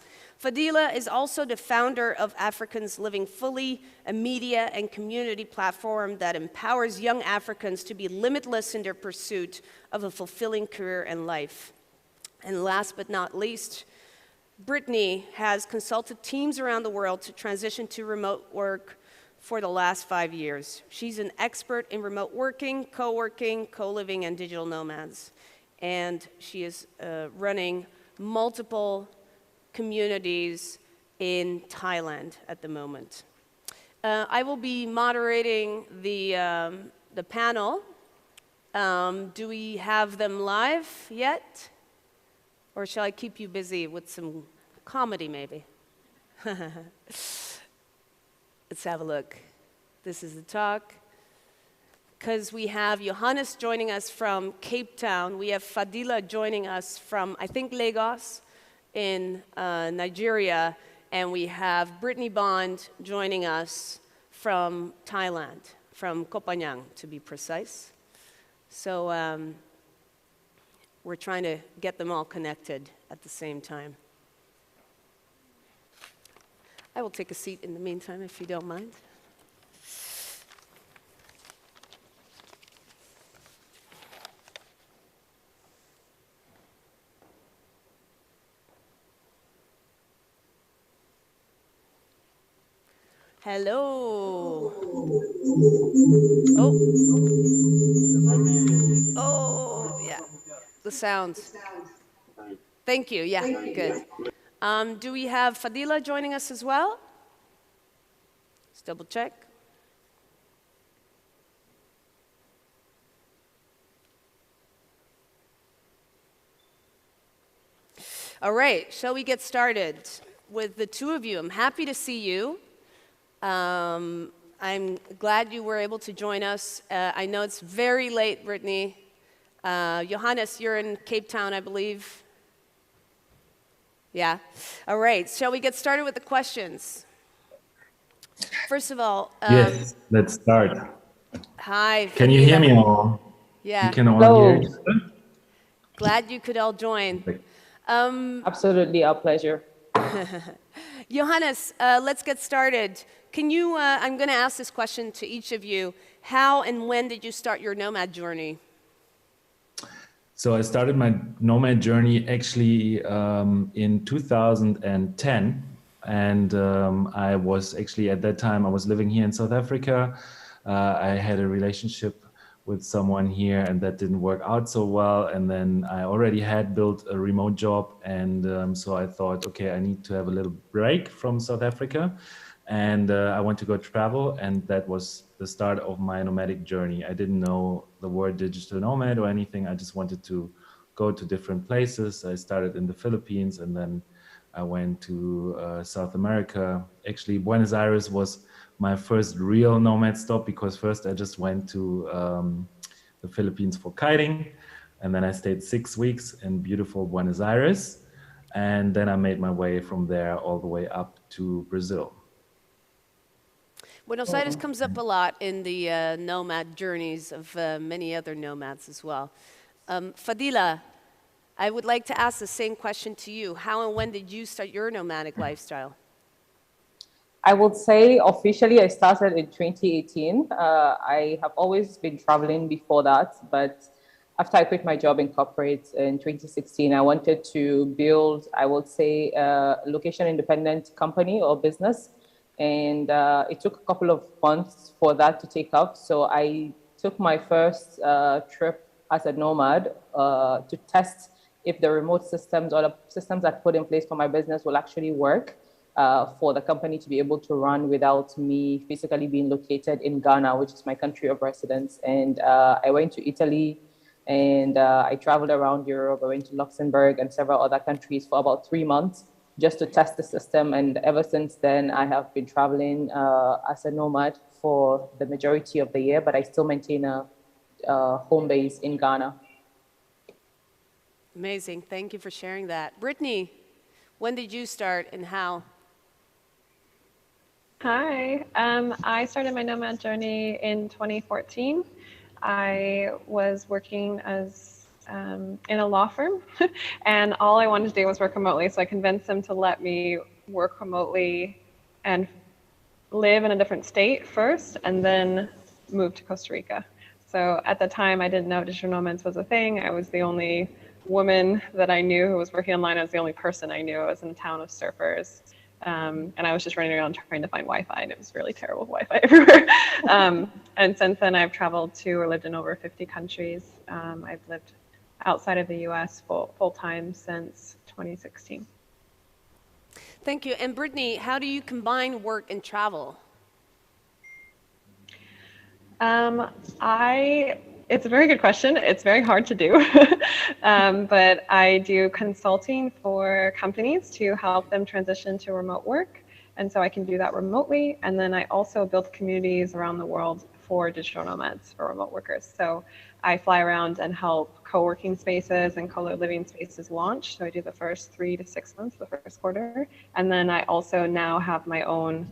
Fadila is also the founder of Africans Living Fully, a media and community platform that empowers young Africans to be limitless in their pursuit of a fulfilling career and life. And last but not least, Brittany has consulted teams around the world to transition to remote work for the last 5 years. She's an expert in remote working, co-living, and digital nomads. And she is running multiple communities in Thailand at the moment. I will be moderating the panel. Do we have them live yet? Or shall I keep you busy with some comedy, maybe? Let's have a look. This is the talk. Because we have Johannes joining us from Cape Town. We have Fadila joining us from, I think, Lagos in Nigeria. And we have Brittany Bond joining us from Thailand, from Koh Phangan, to be precise. So we're trying to get them all connected at the same time. I will take a seat in the meantime, if you don't mind. Hello. Oh, yeah. The sounds. Thank you. Yeah, good. Do we have Fadila joining us as well? Let's double check. All right, shall we get started with the two of you? I'm happy to see you. I'm glad you were able to join us. I know it's very late, Brittany. Johannes, you're in Cape Town, I believe. Yeah. All right. Shall we get started with the questions? First of all, yes, let's start. Hi. Can you hear me all? Yeah. You can all hear each other? Glad you could all join. Absolutely, our pleasure. Johannes, let's get started. Can you, I'm going to ask this question to each of you. How and when did you start your nomad journey? So I started my nomad journey actually in 2010. And I was actually, at that time, I was living here in South Africa. I had a relationship with someone here and that didn't work out so well. And then I already had built a remote job. And so I thought, okay, I need to have a little break from South Africa. And I went to go travel, and that was the start of my nomadic journey. I didn't know the word digital nomad or anything. I just wanted to go to different places. I started in the Philippines, and then I went to South America. Actually, Buenos Aires was my first real nomad stop, because first I just went to the Philippines for kiting, and then I stayed 6 weeks in beautiful Buenos Aires, and then I made my way from there all the way up to Brazil. Buenos Aires comes up a lot in the nomad journeys of many other nomads as well. Fadila, I would like to ask the same question to you. How and when did you start your nomadic lifestyle? I would say officially I started in 2018. I have always been traveling before that, but after I quit my job in corporate in 2016, I wanted to build, I would say, a location independent company or business. And it took a couple of months for that to take off. So I took my first trip as a nomad to test if the remote systems or the systems I put in place for my business will actually work for the company to be able to run without me physically being located in Ghana, which is my country of residence. And I went to Italy, and I traveled around Europe. I went to Luxembourg and several other countries for about 3 months, just to test the system. And ever since then, I have been traveling as a nomad for the majority of the year, but I still maintain a home base in Ghana. Amazing. Thank you for sharing that. Brittany, when did you start and how? Hi. I started my nomad journey in 2014. I was working as in a law firm, and all I wanted to do was work remotely. So I convinced them to let me work remotely and live in a different state first, and then move to Costa Rica. So at the time, I didn't know digital nomads was a thing. I was the only woman that I knew who was working online. I was the only person I knew. I was in a town of surfers. And I was just running around trying to find Wi-Fi, and it was really terrible Wi-Fi everywhere. And since then, I've traveled to or lived in over 50 countries. I've lived outside of the US full time since 2016. Thank you. And Brittany, how do you combine work and travel? It's a very good question. It's very hard to do. But I do consulting for companies to help them transition to remote work. And so I can do that remotely. And then I also build communities around the world for digital nomads, for remote workers. So I fly around and help co-working spaces and co-living spaces launch. So I do the first 3 to 6 months, the first quarter. And then I also now have my own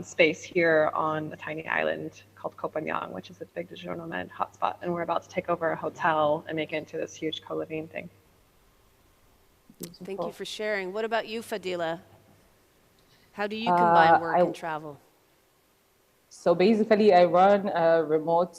space here on a tiny island called Koh Phangan, which is a big digital nomad hotspot. And we're about to take over a hotel and make it into this huge co-living thing. Thank you for sharing. What about you, Fadila? How do you combine work and travel? So basically, I run a remote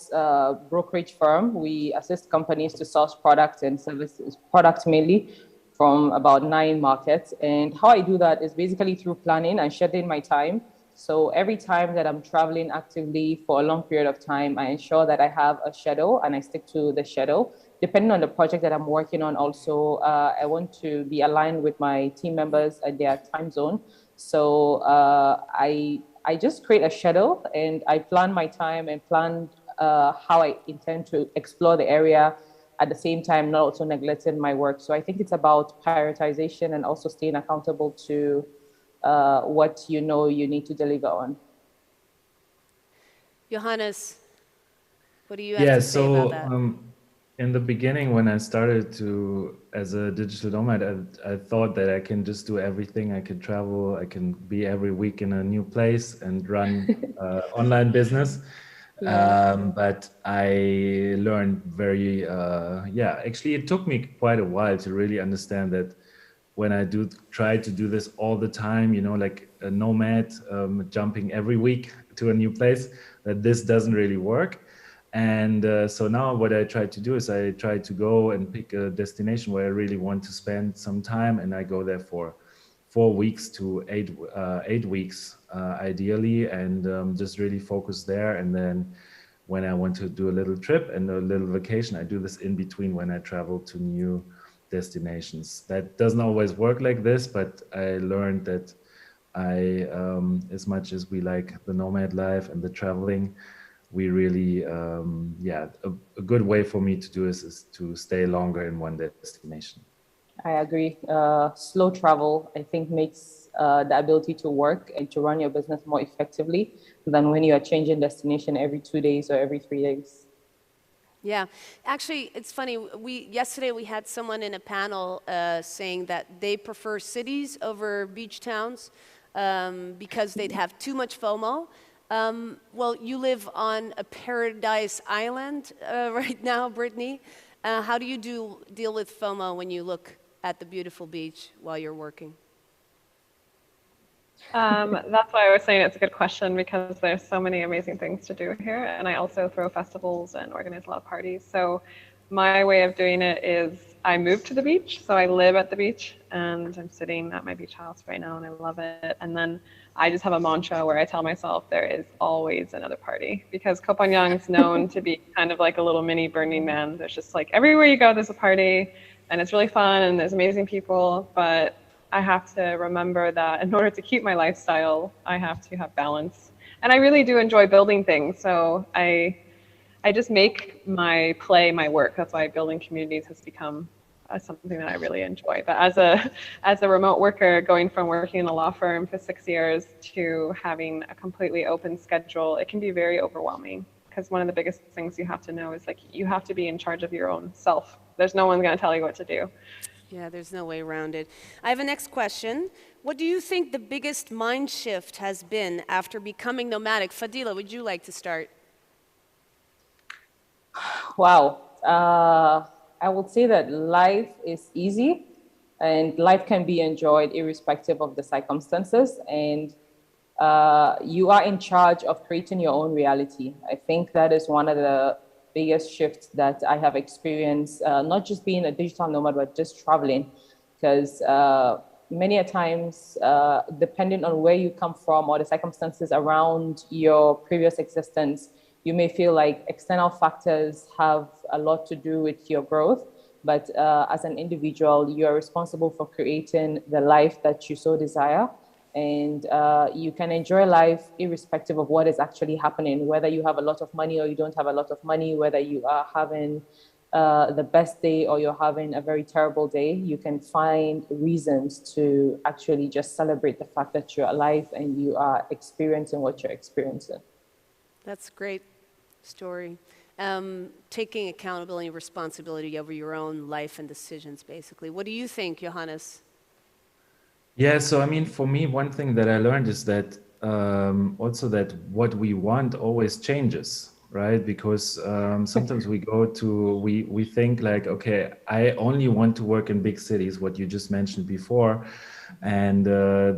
brokerage firm. We assist companies to source products and services, products mainly, from about 9 markets. And how I do that is basically through planning and scheduling my time. So every time that I'm traveling actively for a long period of time, I ensure that I have a schedule and I stick to the schedule. Depending on the project that I'm working on also, I want to be aligned with my team members at their time zone. So I just create a schedule and I plan my time and plan how I intend to explore the area, at the same time not also neglecting my work. So I think it's about prioritization and also staying accountable to what you know you need to deliver on. Johannes, what do you have to say about that? In the beginning, when I started as a digital nomad, I thought that I can just do everything. I can travel, I can be every week in a new place and run online business. Yeah. But I learned actually it took me quite a while to really understand that when I try to do this all the time, like a nomad, jumping every week to a new place, that this doesn't really work. And so now what I try to do is I try to go and pick a destination where I really want to spend some time, and I go there for 4 weeks to 8 weeks ideally, and just really focus there. And then when I want to do a little trip and a little vacation, I do this in between when I travel to new destinations. That doesn't always work like this, but I learned that as much as we like the nomad life and the traveling, we really, a good way for me to do this is to stay longer in one destination. I agree. Slow travel, I think, makes the ability to work and to run your business more effectively than when you are changing destination every 2 days or every 3 days. Yeah, actually, it's funny. Yesterday we had someone in a panel saying that they prefer cities over beach towns because they'd have too much FOMO. Well, you live on a paradise island right now, Brittany. How do you deal with FOMO when you look at the beautiful beach while you're working? That's why I was saying it's a good question, because there's so many amazing things to do here. And I also throw festivals and organize a lot of parties. So my way of doing it is I moved to the beach. So I live at the beach, and I'm sitting at my beach house right now, and I love it. And then I just have a mantra where I tell myself there is always another party, because Koh Phangan is known to be kind of like a little mini Burning Man. There's just like everywhere you go, there's a party, and it's really fun, and there's amazing people. But I have to remember that in order to keep my lifestyle, I have to have balance. And I really do enjoy building things. So I just make my play my work. That's why building communities has become something that I really enjoy. But as a remote worker, going from working in a law firm for 6 years to having a completely open schedule, it can be very overwhelming. Because one of the biggest things you have to know is like you have to be in charge of your own self. There's no one going to tell you what to do. Yeah, there's no way around it. I have a next question. What do you think the biggest mind shift has been after becoming nomadic? Fadila, would you like to start? Wow. I would say that life is easy and life can be enjoyed irrespective of the circumstances. And you are in charge of creating your own reality. I think that is one of the biggest shifts that I have experienced, not just being a digital nomad, but just traveling. Because many a times, depending on where you come from or the circumstances around your previous existence, you may feel like external factors have a lot to do with your growth. But as an individual, you are responsible for creating the life that you so desire. And you can enjoy life irrespective of what is actually happening, whether you have a lot of money or you don't have a lot of money, whether you are having the best day or you're having a very terrible day. You can find reasons to actually just celebrate the fact that you're alive and you are experiencing what you're experiencing. That's a great story. Taking accountability and responsibility over your own life and decisions, basically. What do you think, Johannes? Yeah, so I mean, for me, one thing that I learned is that also that what we want always changes, right? Because sometimes we think like, okay, I only want to work in big cities, what you just mentioned before. And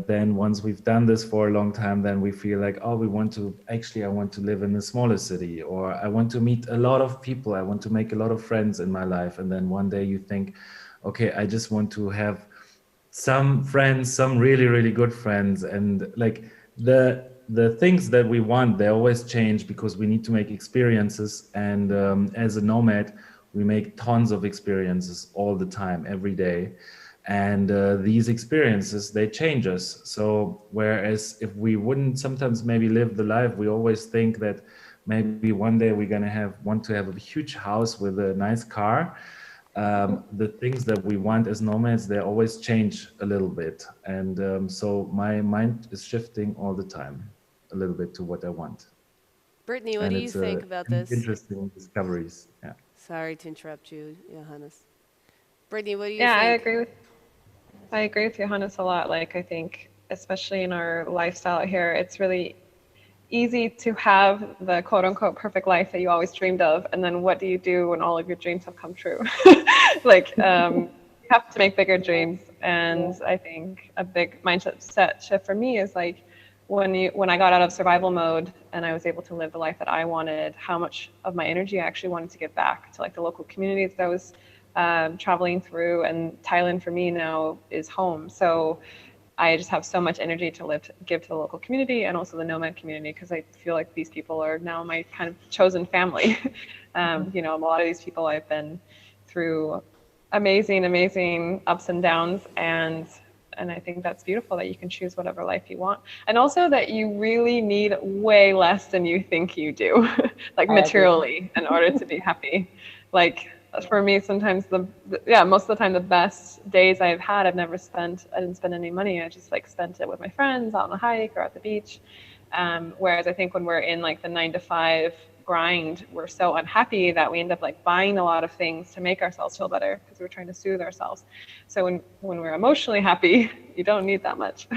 then once we've done this for a long time, then we feel like, oh, I want to live in a smaller city, or I want to meet a lot of people. I want to make a lot of friends in my life. And then one day you think, okay, I just want to have some friends, some really, really good friends. And like the things that we want, they always change because we need to make experiences. And as a nomad, we make tons of experiences all the time, every day. And these experiences, they change us. So whereas if we wouldn't sometimes maybe live the life, we always think that maybe one day we're going to want to have a huge house with a nice car. The things that we want as nomads, they always change a little bit. And so my mind is shifting all the time a little bit to what I want. Brittany, what do you think about this? Interesting discoveries. Yeah. Sorry to interrupt you, Johannes. Brittany, what do you think? Yeah, I agree with Johannes a lot. Like, I think, especially in our lifestyle here, it's really easy to have the quote unquote perfect life that you always dreamed of. And then what do you do when all of your dreams have come true? Like, you have to make bigger dreams. And I think a big mindset shift for me is like, when I got out of survival mode and I was able to live the life that I wanted, how much of my energy I actually wanted to give back to like the local communities that I was traveling through. And Thailand for me now is home. So I just have so much energy to give to the local community and also the nomad community, because I feel like these people are now my kind of chosen family. You know, a lot of these people I've been through amazing ups and downs, and I think that's beautiful that you can choose whatever life you want, and also that you really need way less than you think you do, like materially, in order to be happy. Like, for me, sometimes most of the time, the best days I've had, I didn't spend any money. I just like spent it with my friends out on a hike or at the beach. Whereas I think when we're in like the 9-to-5 grind, we're so unhappy that we end up like buying a lot of things to make ourselves feel better because we're trying to soothe ourselves. So when we're emotionally happy, you don't need that much.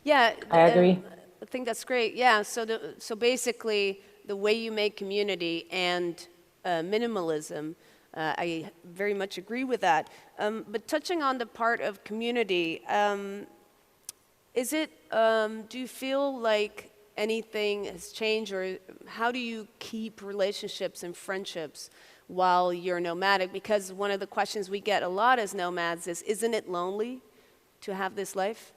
Yeah, I agree. I think that's great. Yeah, so basically the way you make community and minimalism, I very much agree with that. But touching on the part of community, do you feel like anything has changed, or how do you keep relationships and friendships while you're nomadic? Because one of the questions we get a lot as nomads is, isn't it lonely to have this life?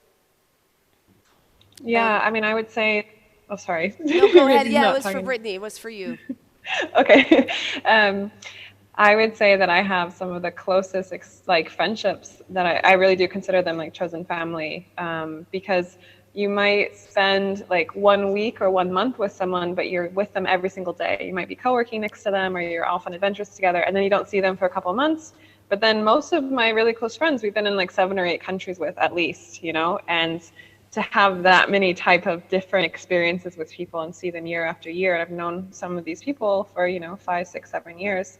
Yeah, I mean, I would say, oh, sorry. No, go ahead. Yeah, it was for Brittany. It was for you. Okay. I would say that I have some of the closest friendships that I really do consider them like chosen family, because you might spend like 1 week or 1 month with someone, but you're with them every single day. You might be co-working next to them, or you're off on adventures together, and then you don't see them for a couple of months. But then most of my really close friends, we've been in like 7 or 8 countries with at least, you know, and to have that many type of different experiences with people and see them year after year. And I've known some of these people for, 5, 6, 7 years.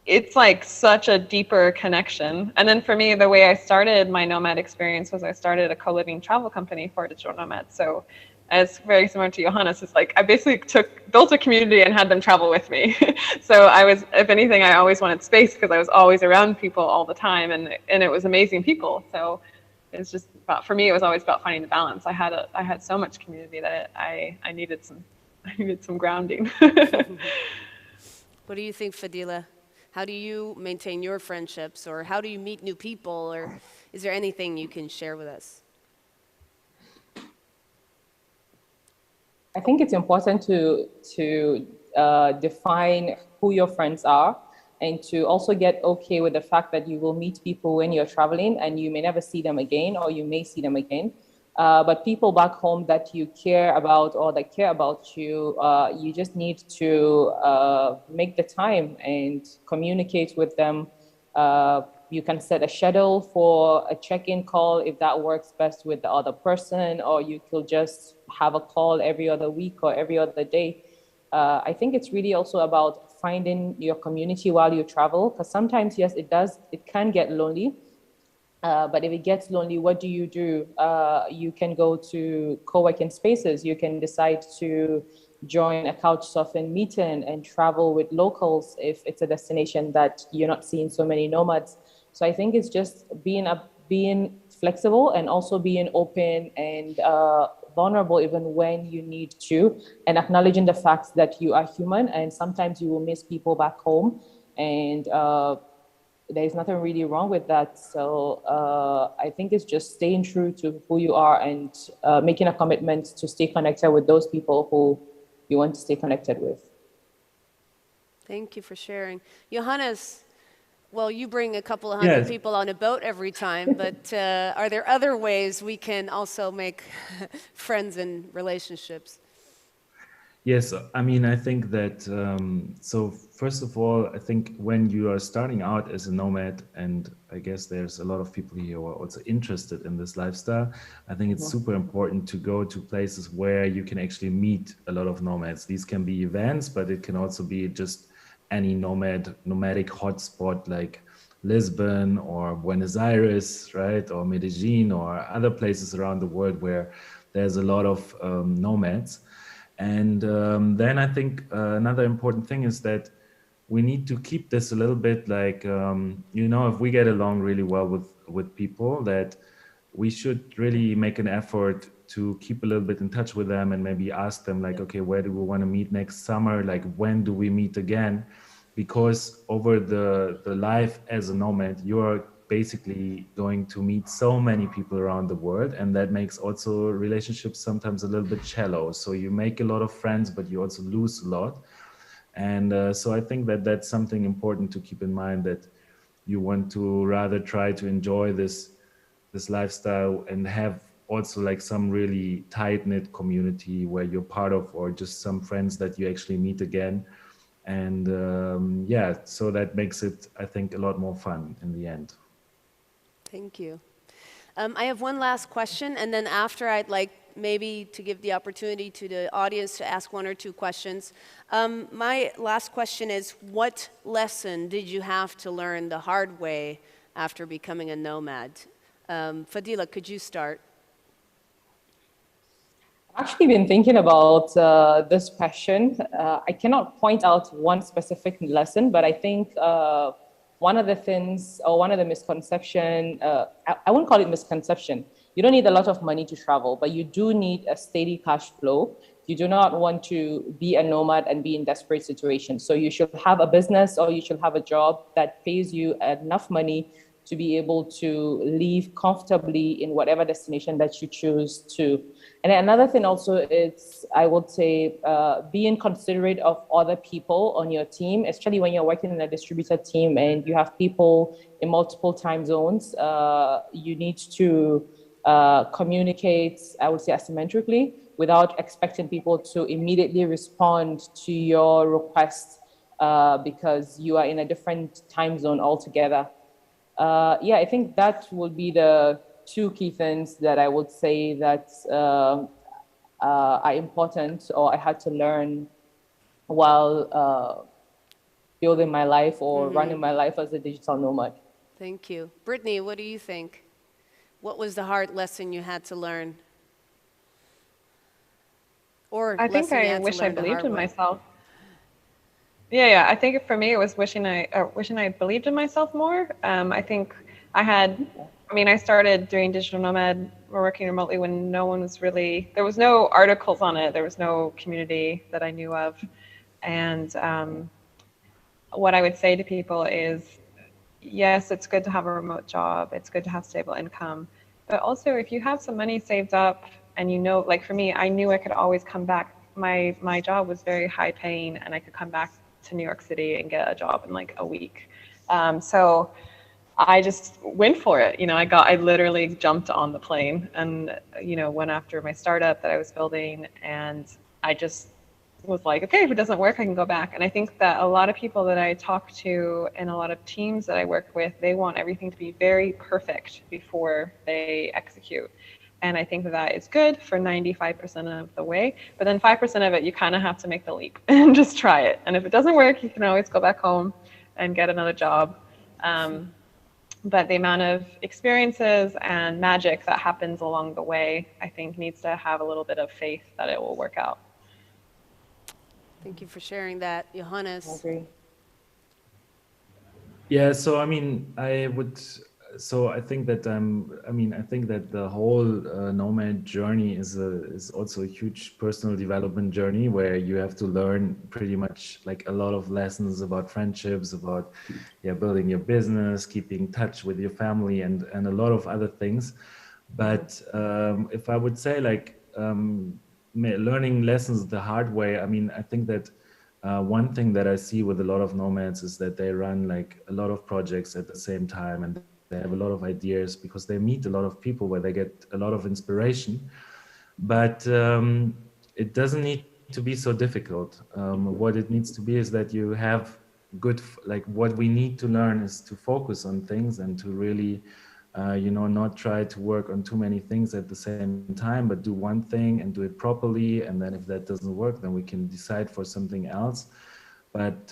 It's like such a deeper connection. And then for me, the way I started my nomad experience was I started a co-living travel company for digital nomads. So as very similar to Johannes, it's like I basically built a community and had them travel with me. So I was, if anything, I always wanted space because I was always around people all the time, and it was amazing people. So it's just about, for me, it was always about finding the balance. I had so much community that I needed some grounding. What do you think, Fadila? How do you maintain your friendships, or how do you meet new people, or is there anything you can share with us? I think it's important to define who your friends are, and to also get okay with the fact that you will meet people when you're traveling and you may never see them again, or you may see them again. But people back home that you care about or that care about you, you just need to make the time and communicate with them. You can set a schedule for a check-in call if that works best with the other person, or you could just have a call every other week or every other day. I think it's really also about finding your community while you travel, because sometimes, yes, it can get lonely. But if it gets lonely, what do? You can go to co-working spaces. You can decide to join a couch surfing meeting and travel with locals if it's a destination that you're not seeing so many nomads. So I think it's just being flexible, and also being open and vulnerable even when you need to, and acknowledging the fact that you are human and sometimes you will miss people back home, and there's nothing really wrong with that. So I think it's just staying true to who you are, and making a commitment to stay connected with those people who you want to stay connected with. Thank you for sharing. Johannes, well, you bring a couple of hundred Yes. people on a boat every time, but are there other ways we can also make friends and relationships? Yes, I mean, I think that, so first of all, I think when you are starting out as a nomad, and I guess there's a lot of people here who are also interested in this lifestyle, I think it's super important to go to places where you can actually meet a lot of nomads. These can be events, but it can also be just any nomadic hotspot like Lisbon or Buenos Aires, right? Or Medellin, or other places around the world where there's a lot of nomads. And then I think another important thing is that we need to keep this a little bit like, if we get along really well with people, that we should really make an effort to keep a little bit in touch with them, and maybe ask them like, okay, where do we want to meet next summer? Like, when do we meet again? Because over the life as a nomad, you're basically going to meet so many people around the world, and that makes also relationships sometimes a little bit shallow. So you make a lot of friends, but you also lose a lot. And so I think that that's something important to keep in mind, that you want to rather try to enjoy this lifestyle and have also like some really tight-knit community where you're part of, or just some friends that you actually meet again. And so that makes it, I think, a lot more fun in the end. Thank you. I have one last question, and then after I'd like maybe to give the opportunity to the audience to ask one or two questions. My last question is, what lesson did you have to learn the hard way after becoming a nomad? Fadila, could you start? I've actually been thinking about this question. I cannot point out one specific lesson, but I think one of the things, or one of the misconception, I wouldn't call it misconception. You don't need a lot of money to travel, but you do need a steady cash flow. You do not want to be a nomad and be in desperate situations. So you should have a business, or you should have a job that pays you enough money to be able to live comfortably in whatever destination that you choose to. And another thing also is, I would say, being considerate of other people on your team, especially when you're working in a distributed team and you have people in multiple time zones. You need to communicate, I would say, asymmetrically, without expecting people to immediately respond to your request because you are in a different time zone altogether. I think that would be the two key things that I would say that are important, or I had to learn while building my life or running my life as a digital nomad. Thank you. Brittany, what do you think? What was the hard lesson you had to learn? Or I think lesson you I had to wish I learn the believed hard in way? myself. Yeah. I think for me, it was wishing I believed in myself more. I think I started doing digital nomad or working remotely when no one was really, there was no articles on it. There was no community that I knew of. And what I would say to people is, yes, it's good to have a remote job. It's good to have stable income. But also, if you have some money saved up and like for me, I knew I could always come back. My job was very high paying and I could come back to New York City and get a job in like a week. So I just went for it. I literally jumped on the plane and, went after my startup that I was building, and I just was like, okay, if it doesn't work, I can go back. And I think that a lot of people that I talk to and a lot of teams that I work with, they want everything to be very perfect before they execute. And I think that is good for 95% of the way, but then 5% of it, you kind of have to make the leap and just try it. And if it doesn't work, you can always go back home and get another job. But the amount of experiences and magic that happens along the way, I think needs to have a little bit of faith that it will work out. Thank you for sharing that, Johannes. I agree. Yeah, so I think that the whole nomad journey is also a huge personal development journey where you have to learn pretty much like a lot of lessons about friendships, about building your business, keeping in touch with your family, and a lot of other things. But if I would say learning lessons the hard way, I think that one thing that I see with a lot of nomads is that they run like a lot of projects at the same time, and they have a lot of ideas because they meet a lot of people where they get a lot of inspiration. But it doesn't need to be so difficult. What it needs to be is that you have what we need to learn is to focus on things and to really not try to work on too many things at the same time, but do one thing and do it properly. And then if that doesn't work, then we can decide for something else. But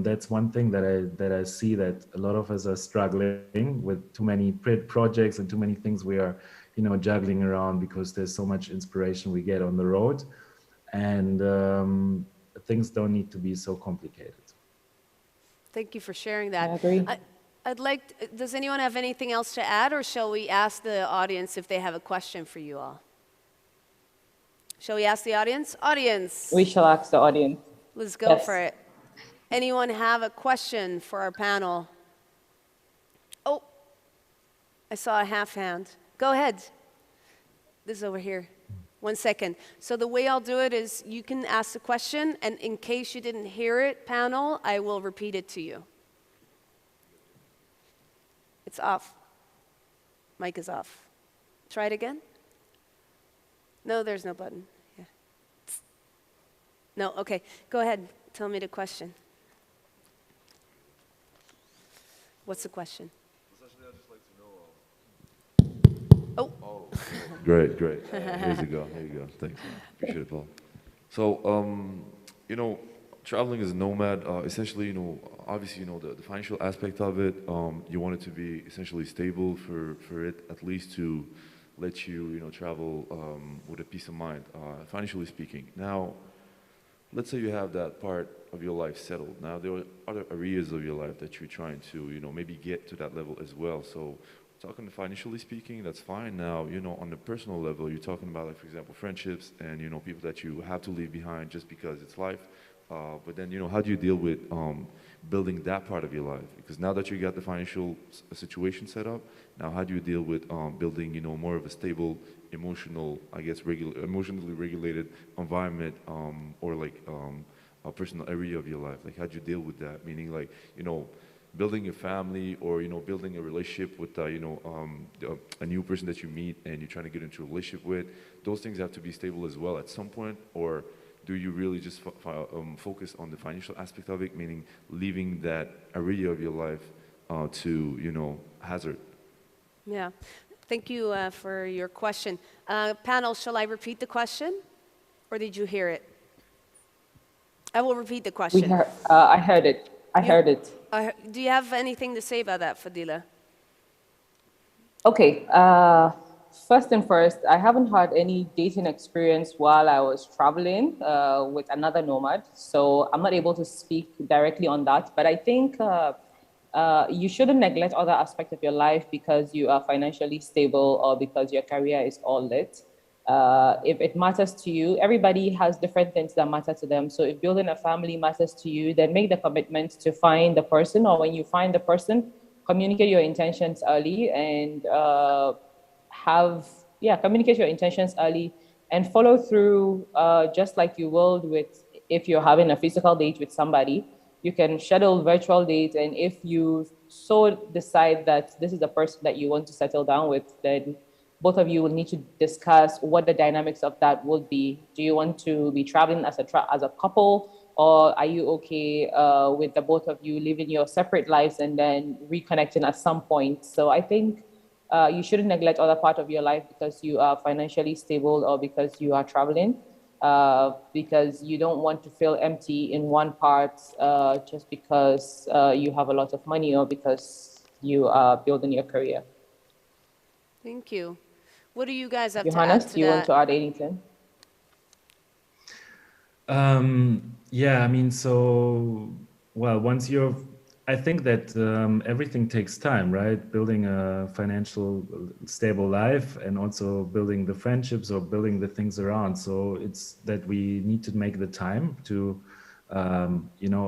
that's one thing that I see that a lot of us are struggling with too many projects and too many things we are, juggling around because there's so much inspiration we get on the road, and things don't need to be so complicated. Thank you for sharing that. I agree. Does anyone have anything else to add, or shall we ask the audience if they have a question for you all? Shall we ask the audience? Audience. We shall ask the audience. Let's go for it. Anyone have a question for our panel? Oh, I saw a half hand. Go ahead. This is over here. 1 second. So the way I'll do it is you can ask the question, and in case you didn't hear it, panel, I will repeat it to you. It's off. Mic is off. Try it again. No, there's no button. Yeah. No, okay. Go ahead. Tell me the question. What's the question? Essentially, I'd just like to know. Oh. Great. Here you go. Thanks. Appreciate it, Paul. So, traveling as a nomad, essentially, obviously, the financial aspect of it, you want it to be essentially stable for it at least to let you, travel with a peace of mind, financially speaking. Now, let's say you have that part of your life settled. Now, there are other areas of your life that you're trying to, maybe get to that level as well. So, talking financially speaking, that's fine. Now, on the personal level, you're talking about, like, for example, friendships and, people that you have to leave behind just because it's life. But then, how do you deal with building that part of your life? Because now that you got the financial situation set up, now how do you deal with building, more of a stable, emotional, I guess, emotionally regulated environment, or like a personal area of your life? Like, how do you deal with that? Meaning, like, building a family or, building a relationship with, a new person that you meet and you're trying to get into a relationship with. Those things have to be stable as well at some point, or do you really just focus on the financial aspect of it, meaning leaving that area of your life to, hazard? Yeah. Thank you for your question. Panel, shall I repeat the question? Or did you hear it? I will repeat the question. I heard it. I heard it. Do you have anything to say about that, Fadila? Okay. First and first, I haven't had any dating experience while I was traveling with another nomad, so I'm not able to speak directly on that. But I think you shouldn't neglect other aspects of your life because you are financially stable or because your career is all lit. If it matters to you, everybody has different things that matter to them. So if building a family matters to you, then make the commitment to find the person, or when you find the person, communicate your intentions early and communicate your intentions early and follow through just like you will with if you're having a physical date with somebody. You can schedule virtual dates, and if you so decide that this is the person that you want to settle down with, then both of you will need to discuss what the dynamics of that would be. Do you want to be traveling as a couple, or are you okay with the both of you living your separate lives and then reconnecting at some point? So I think you shouldn't neglect other part of your life because you are financially stable or because you are traveling, because you don't want to feel empty in one part just because you have a lot of money or because you are building your career. Thank you. What do you guys have to add Johannes, to do you want that? to add anything? Yeah, I mean, so, well, I think that everything takes time, right? Building a financial stable life and also building the friendships or building the things around. So it's that we need to make the time to,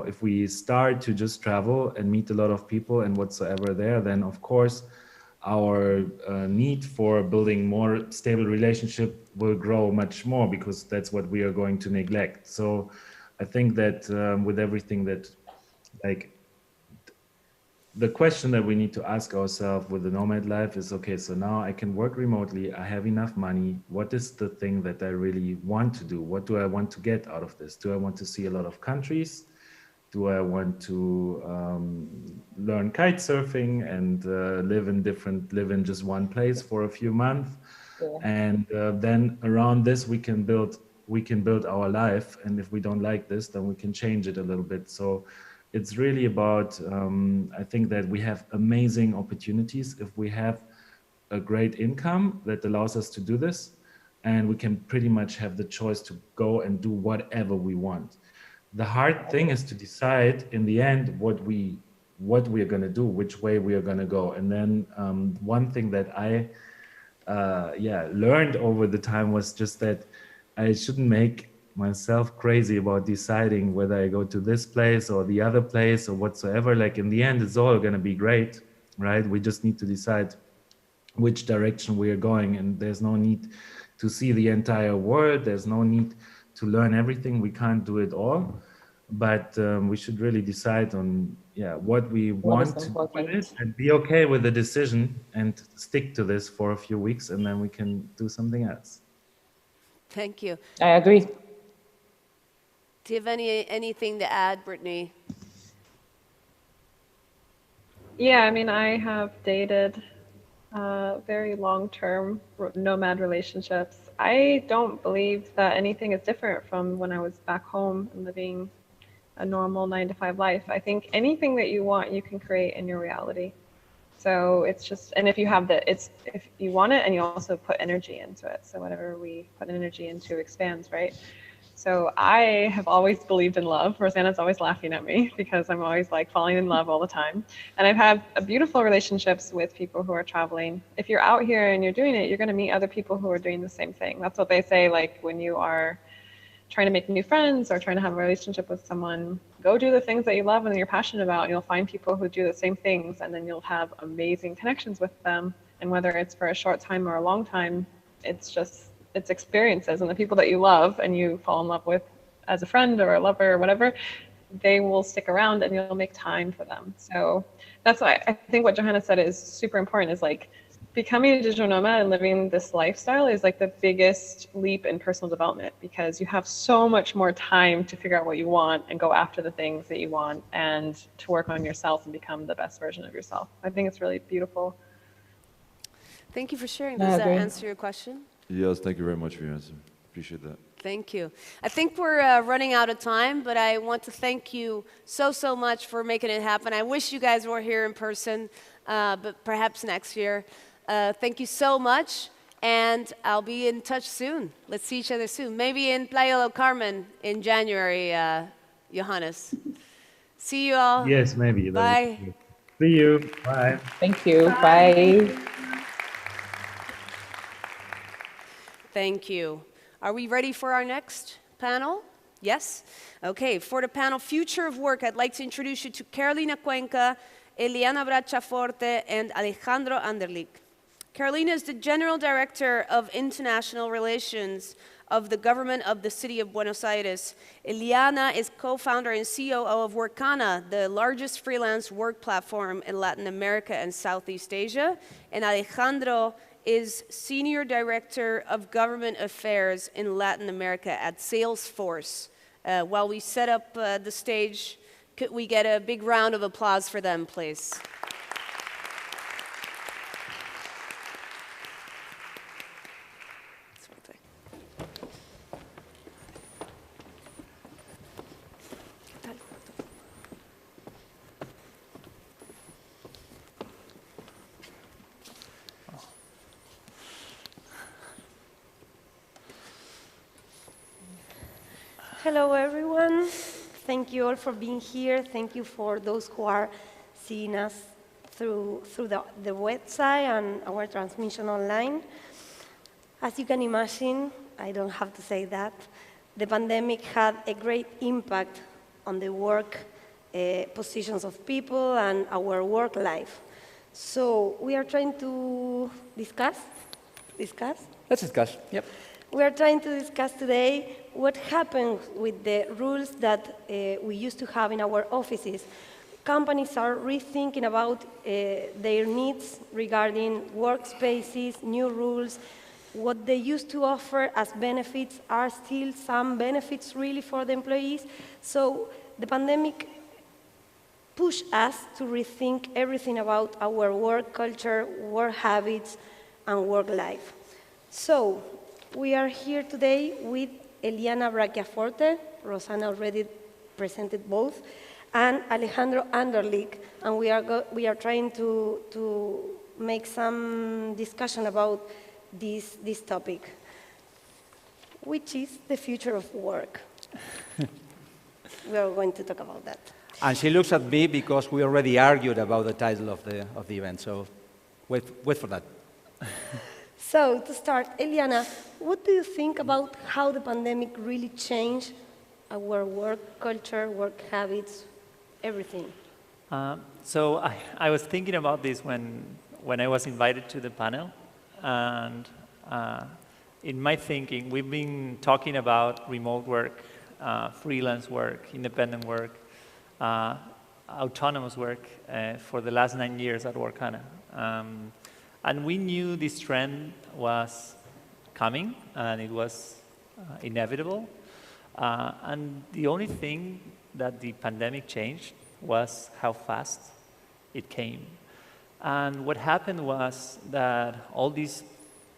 if we start to just travel and meet a lot of people and whatsoever there, then of course, our need for building more stable relationship will grow much more because that's what we are going to neglect. So I think that with everything that, like, the question that we need to ask ourselves with the nomad life is, okay, so now I can work remotely, I have enough money. What is the thing that I really want to do? What do I want to get out of this? Do I want to see a lot of countries? Do I want to learn kite surfing and live in just one place for a few months? Yeah. And then around this we can build our life. And if we don't like this, then we can change it a little bit. So it's really about I think that we have amazing opportunities if we have a great income that allows us to do this, and we can pretty much have the choice to go and do whatever we want. The hard thing is to decide in the end what we are going to do, which way we are going to go. And then one thing that I learned over the time was just that I shouldn't make myself crazy about deciding whether I go to this place or the other place or whatsoever. Like, in the end, it's all going to be great, right? We just need to decide which direction we are going, and there's no need to see the entire world. There's no need to learn everything. We can't do it all, but we should really decide on what we want to do with it and be okay with the decision and stick to this for a few weeks, and then we can do something else. Thank you. I agree. Do you have anything to add, Brittany? Yeah, I mean, I have dated very long-term nomad relationships. I don't believe that anything is different from when I was back home and living a normal 9-to-5 life. I think anything that you want, you can create in your reality. So it's just, and if you have if you want it and you also put energy into it. So whatever we put energy into expands, right? So I have always believed in love. Rosanna's always laughing at me because I'm always like falling in love all the time. And I've had beautiful relationships with people who are traveling. If you're out here and you're doing it, you're going to meet other people who are doing the same thing. That's what they say, like when you are trying to make new friends or trying to have a relationship with someone, go do the things that you love and you're passionate about, and you'll find people who do the same things, and then you'll have amazing connections with them. And whether it's for a short time or a long time, it's experiences, and the people that you love and you fall in love with as a friend or a lover or whatever, they will stick around and you'll make time for them. So that's why I think what Johanna said is super important, is like becoming a digital nomad and living this lifestyle is like the biggest leap in personal development, because you have so much more time to figure out what you want and go after the things that you want and to work on yourself and become the best version of yourself. I think it's really beautiful. Thank you for sharing. Does that answer your question? Yes, thank you very much for your answer. Appreciate that. Thank you. I think we're running out of time, but I want to thank you so much for making it happen. I wish you guys were here in person, but perhaps next year. Thank you so much. And I'll be in touch soon. Let's see each other soon. Maybe in Playa del Carmen in January, Johannes. See you all. Yes, maybe. Bye. See you. Bye. Thank you. Bye. Thank you. Are we ready for our next panel? Yes? Okay, for the panel Future of Work, I'd like to introduce you to Carolina Cuenca, Eliana Brachaforte, and Alejandro Anderlich. Carolina is the General Director of International Relations of the Government of the City of Buenos Aires. Eliana is co-founder and COO of Workana, the largest freelance work platform in Latin America and Southeast Asia. And Alejandro is Senior Director of Government Affairs in Latin America at Salesforce. While we set up the stage, could we get a big round of applause for them, please? Hello, everyone. Thank you all for being here. Thank you for those who are seeing us through the website and our transmission online. As you can imagine, I don't have to say that, the pandemic had a great impact on the work positions of people and our work life. So we are trying to discuss? Let's discuss, yep. We are trying to discuss today what happened with the rules that we used to have in our offices. Companies are rethinking about their needs regarding workspaces, new rules. What they used to offer as benefits are still some benefits really for the employees. So the pandemic pushed us to rethink everything about our work culture, work habits, and work life. So we are here today with Eliana Brachaforte, Rosanna already presented both, and Alejandro Anderlich, and we are trying to make some discussion about this topic, which is the future of work. We are going to talk about that. And she looks at me because we already argued about the title of the event, so wait for that. So to start, Eliana, what do you think about how the pandemic really changed our work culture, work habits, everything? So I was thinking about this when I was invited to the panel, and in my thinking, we've been talking about remote work, freelance work, independent work, autonomous work for the last 9 years at Workana. And we knew this trend was coming, and it was inevitable. And the only thing that the pandemic changed was how fast it came. And what happened was that all these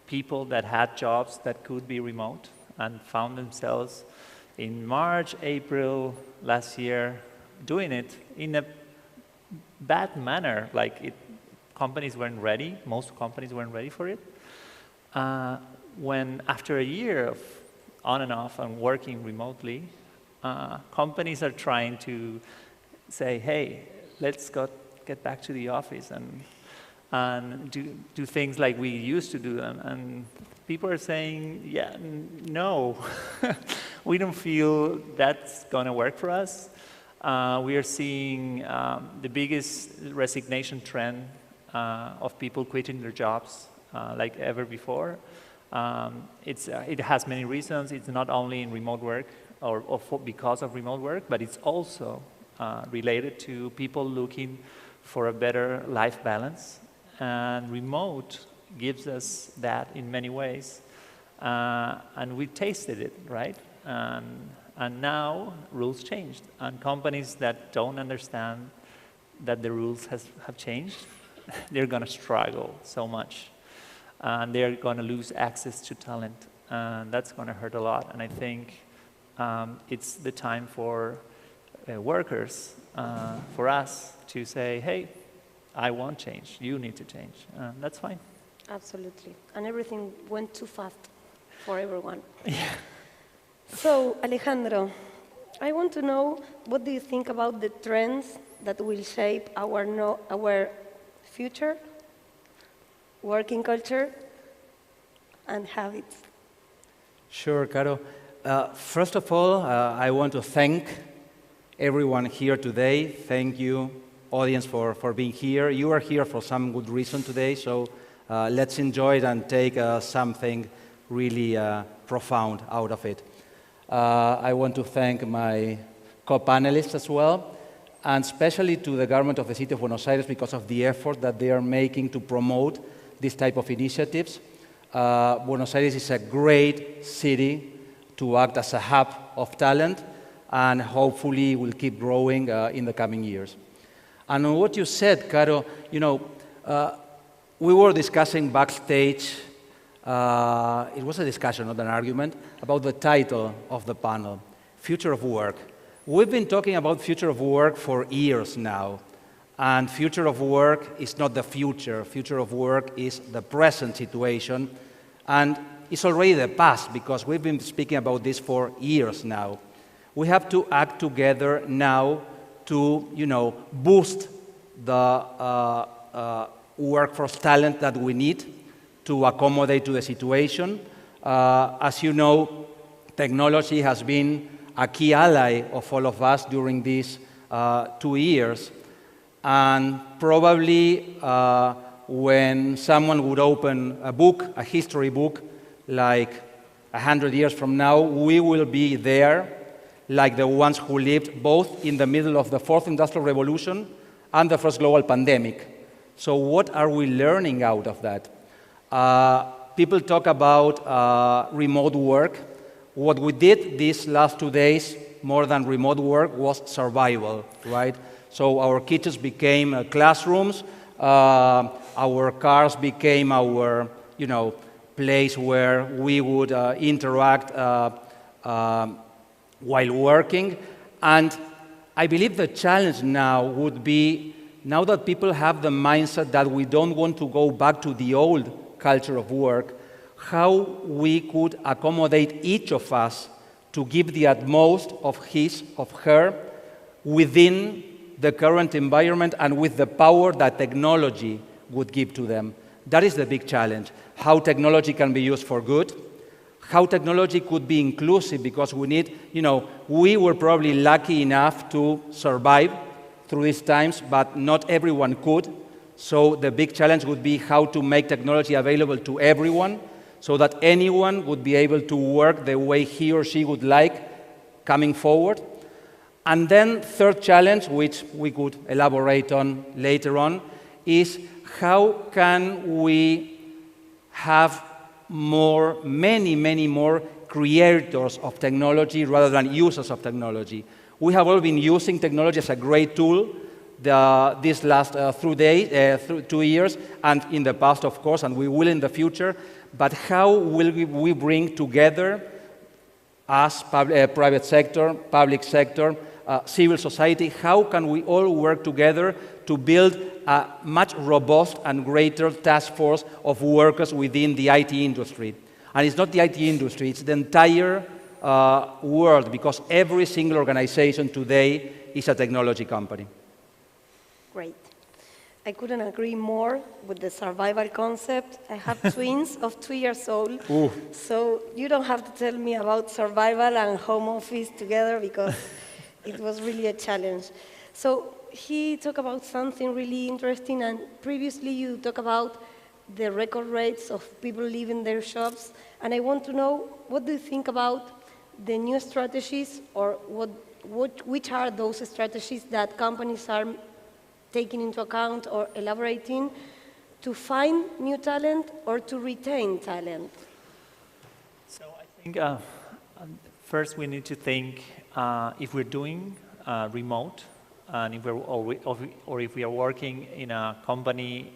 people that had jobs that could be remote and found themselves in March, April last year doing it in a bad manner, like companies weren't ready, most companies weren't ready for it. When after a year of on and off and working remotely, companies are trying to say, hey, let's get back to the office and do things like we used to do them. And people are saying, yeah, no, we don't feel that's gonna work for us. We are seeing the biggest resignation trend of people quitting their jobs like ever before. It has many reasons. It's not only in remote work or because of remote work, but it's also related to people looking for a better life balance. And remote gives us that in many ways. And we tasted it, right? And now rules changed. And companies that don't understand that the rules have changed, they're going to struggle so much. And they're going to lose access to talent. And that's going to hurt a lot. And I think it's the time for workers, for us, to say, hey, I want change. You need to change. That's fine. Absolutely. And everything went too fast for everyone. Yeah. So, Alejandro, I want to know, what do you think about the trends that will shape our future, working culture, and habits? Sure, Caro. First of all, I want to thank everyone here today. Thank you, audience, for being here. You are here for some good reason today, so let's enjoy it and take something really profound out of it. I want to thank my co-panelists as well, and especially to the government of the city of Buenos Aires because of the effort that they are making to promote this type of initiatives. Buenos Aires is a great city to act as a hub of talent, and hopefully will keep growing in the coming years. And on what you said, Caro, you know, we were discussing backstage, it was a discussion, not an argument, about the title of the panel, Future of Work. We've been talking about future of work for years now, and future of work is not the future. Future of work is the present situation, and it's already the past because we've been speaking about this for years now. We have to act together now to, you know, boost the workforce talent that we need to accommodate to the situation. As you know, technology has been a key ally of all of us during these 2 years. And probably when someone would open a book, a history book, like 100 years from now, we will be there like the ones who lived both in the middle of the fourth industrial revolution and the first global pandemic. So what are we learning out of that? People talk about remote work. What we did these last 2 days, more than remote work, was survival, right? So our kitchens became classrooms, our cars became our, you know, place where we would interact while working. And I believe the challenge now would be, now that people have the mindset that we don't want to go back to the old culture of work, how we could accommodate each of us to give the utmost of his, of her, within the current environment and with the power that technology would give to them. That is the big challenge. How technology can be used for good, how technology could be inclusive, because we need, you know, we were probably lucky enough to survive through these times, but not everyone could. So the big challenge would be how to make technology available to everyone so that anyone would be able to work the way he or she would like coming forward. And then third challenge, which we could elaborate on later on, is how can we have many more creators of technology rather than users of technology. We have all been using technology as a great tool these last 2 years, and in the past, of course, and we will in the future. But how will we bring together us, private sector, public sector, civil society, how can we all work together to build a much robust and greater task force of workers within the IT industry? And it's not the IT industry, it's the entire world, because every single organization today is a technology company. Great. I couldn't agree more with the survival concept. I have twins of 2 years old, so you don't have to tell me about survival and home office together, because it was really a challenge. So he talked about something really interesting, and previously you talked about the record rates of people leaving their jobs, and I want to know, what do you think about the new strategies, or which are those strategies that companies are taking into account or elaborating to find new talent or to retain talent? So I think first we need to think if we're doing remote, and if if we are working in a company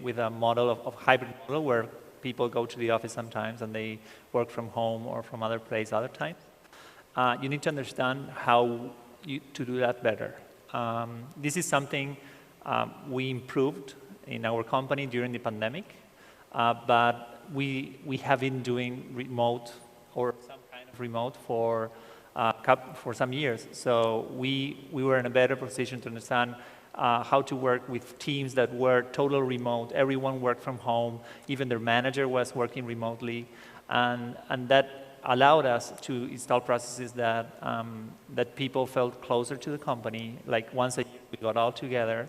with a model of hybrid model where people go to the office sometimes and they work from home or from other place other times, you need to understand how to do that better. This is something we improved in our company during the pandemic. but we have been doing remote or some kind of remote for some years. So we were in a better position to understand how to work with teams that were total remote. Everyone worked from home. Even their manager was working remotely. And that allowed us to install processes that, that people felt closer to the company. Like once a year, we got all together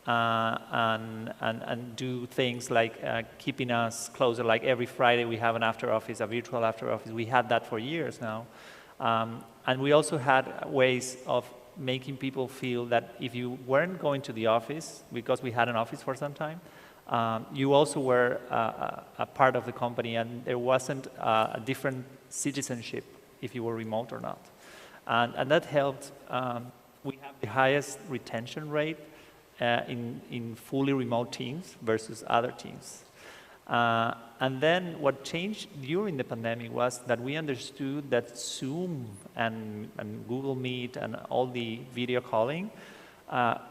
and do things like keeping us closer. Like every Friday, we have an after office, a virtual after office. We had that for years now. And we also had ways of making people feel that if you weren't going to the office, because we had an office for some time, you also were a part of the company, and there wasn't a different citizenship if you were remote or not. And that helped. We have the highest retention rate in fully remote teams versus other teams. And then what changed during the pandemic was that we understood that Zoom and Google Meet and all the video calling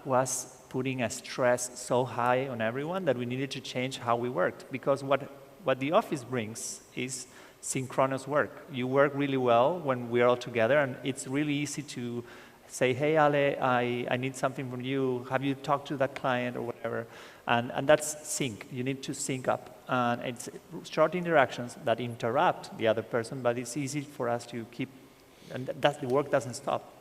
was putting a stress so high on everyone that we needed to change how we worked. Because what the office brings is synchronous work. You work really well when we're all together, and it's really easy to say, hey, Ale, I need something from you. Have you talked to that client or whatever? And that's sync. You need to sync up. And it's short interactions that interrupt the other person, but it's easy for us to keep, and the work doesn't stop.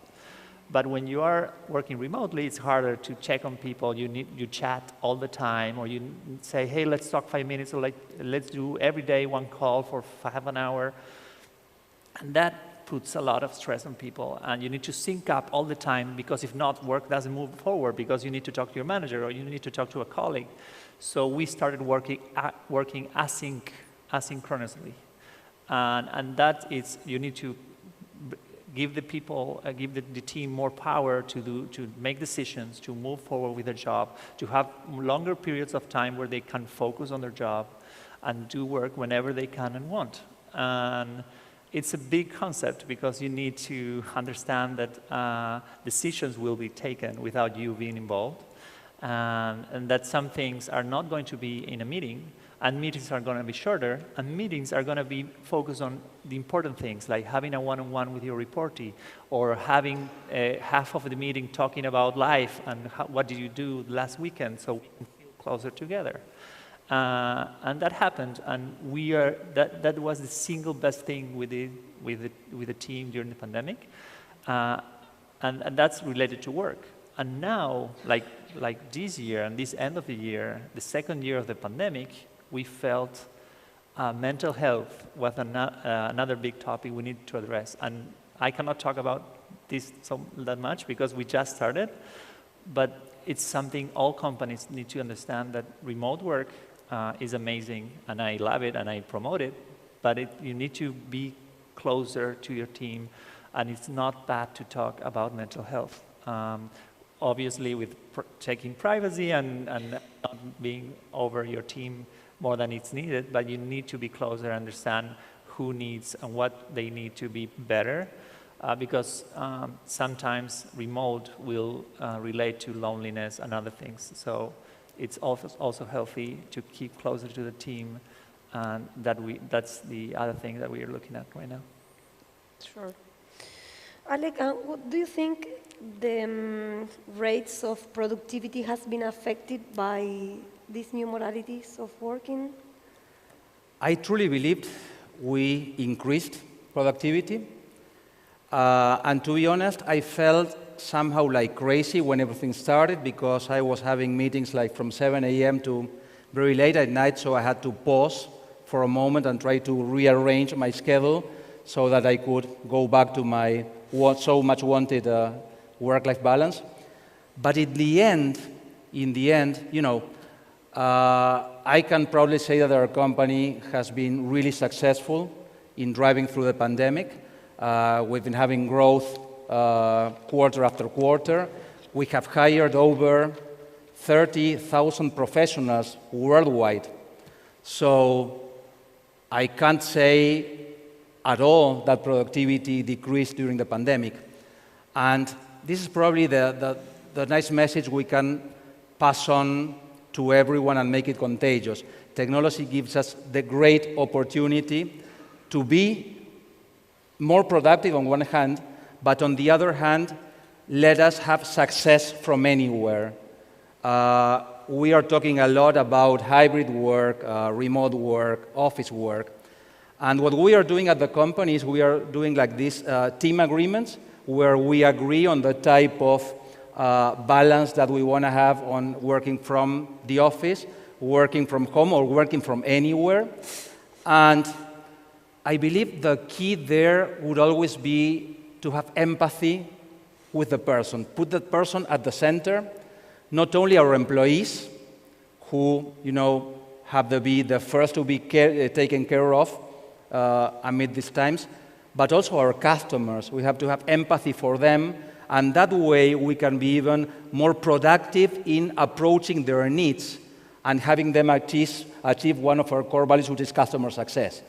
But when you are working remotely, it's harder to check on people. You chat all the time, or you say, hey, let's talk 5 minutes, or let's do every day one call for half an hour. And that puts a lot of stress on people, and you need to sync up all the time, because if not, work doesn't move forward, because you need to talk to your manager or you need to talk to a colleague. So we started working asynchronously, and that is, you need to give the people, give the team more power to make decisions, to move forward with their job, to have longer periods of time where they can focus on their job and do work whenever they can and want. And it's a big concept, because you need to understand that decisions will be taken without you being involved, and that some things are not going to be in a meeting, and meetings are going to be shorter, and meetings are going to be focused on the important things, like having a one-on-one with your reportee, or having half of the meeting talking about life and what did you do last weekend, so we can feel closer together. And that happened, and that was the single best thing we did with the team during the pandemic, and that's related to work. And now, like this year and this end of the year, the second year of the pandemic, we felt mental health was another big topic we need to address. And I cannot talk about this that much because we just started, but it's something all companies need to understand, that remote work is amazing, and I love it and I promote it, but you need to be closer to your team, and it's not bad to talk about mental health. Obviously with checking privacy and not being over your team more than it's needed, but you need to be closer, understand who needs and what they need to be better, because sometimes remote will relate to loneliness and other things. So it's also healthy to keep closer to the team, and that's the other thing that we are looking at right now. Sure. Alec, what do you think the rates of productivity has been affected by these new modalities of working? I truly believed we increased productivity. And to be honest, I felt somehow like crazy when everything started, because I was having meetings like from 7 a.m. to very late at night, so I had to pause for a moment and try to rearrange my schedule so that I could go back to my so much wanted work-life balance. But in the end, you know, I can probably say that our company has been really successful in driving through the pandemic. We've been having growth quarter after quarter. We have hired over 30,000 professionals worldwide. So I can't say at all that productivity decreased during the pandemic. And this is probably the nice message we can pass on to everyone and make it contagious. Technology gives us the great opportunity to be more productive on one hand, but on the other hand, let us have success from anywhere. We are talking a lot about hybrid work, remote work, office work. And what we are doing at the company is we are doing like these team agreements where we agree on the type of balance that we want to have on working from the office, working from home, or working from anywhere. And I believe the key there would always be to have empathy with the person, put the person at the center, not only our employees, who have to be the first to be taken care of amid these times, but also our customers. We have to have empathy for them, and that way we can be even more productive in approaching their needs and having them achieve one of our core values, which is customer success.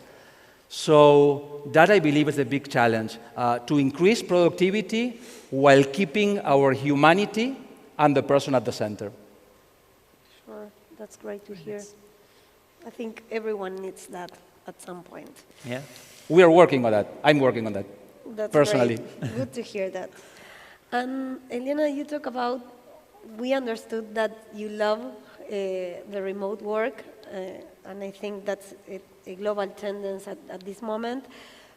So that, I believe, is a big challenge, to increase productivity while keeping our humanity and the person at the center. Sure, that's great to hear. I think everyone needs that at some point. Yeah, we are working on that. I'm working on that. That's personally. Great. Good to hear that. And Eliana, you talk about, we understood that you love the remote work, and I think that's a global tendency at this moment.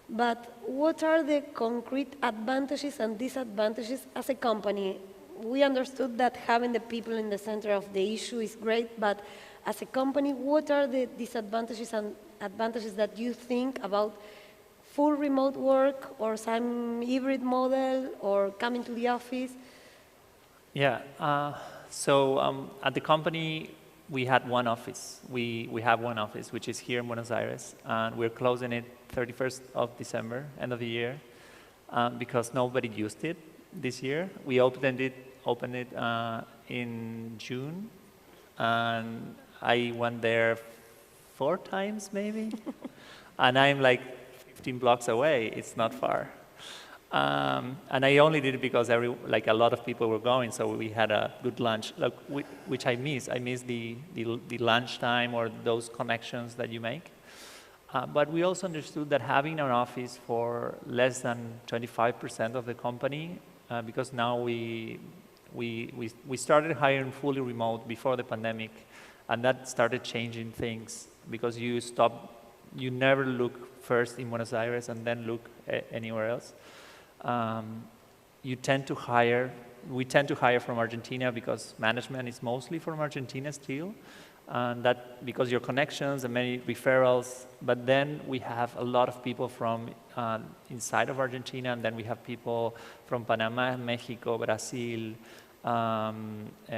But what are the concrete advantages and disadvantages as a company? We understood that having the people in the center of the issue is great, but as a company, what are the disadvantages and advantages that you think about full remote work or some hybrid model or coming to the office? Yeah, so at the company, we had one office. We have one office, which is here in Buenos Aires, and we're closing it 31st of December, end of the year, because nobody used it this year. We opened it in June, and I went there 4 times maybe, and I'm like 15 blocks away. It's not far. And I only did it because a lot of people were going, so we had a good lunch, which I miss. I miss the lunchtime or those connections that you make. But we also understood that having an office for less than 25% of the company, because now we started hiring fully remote before the pandemic, and that started changing things because you never look first in Buenos Aires and then look anywhere else. We tend to hire from Argentina because management is mostly from Argentina still, and that because your connections and many referrals, but then we have a lot of people from inside of Argentina, and then we have people from Panama, Mexico, Brazil,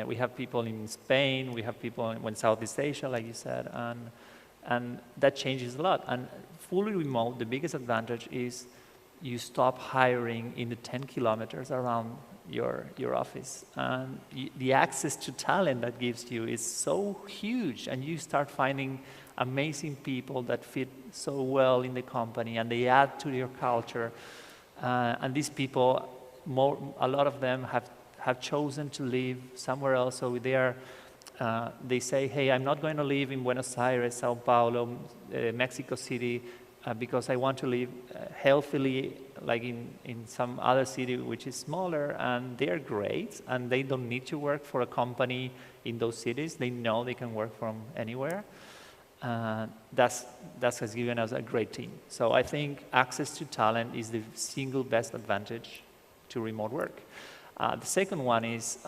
we have people in Spain, we have people in Southeast Asia, like you said, and that changes a lot. And fully remote, the biggest advantage is you stop hiring in the 10 kilometers around your office. And the access to talent that gives you is so huge, and you start finding amazing people that fit so well in the company, and they add to your culture. And these people, a lot of them have chosen to live somewhere else, so they say, hey, I'm not going to live in Buenos Aires, Sao Paulo, Mexico City, because I want to live healthily, like in some other city which is smaller, and they're great, and they don't need to work for a company in those cities. They know they can work from anywhere. That has given us a great team. So I think access to talent is the single best advantage to remote work. The second one is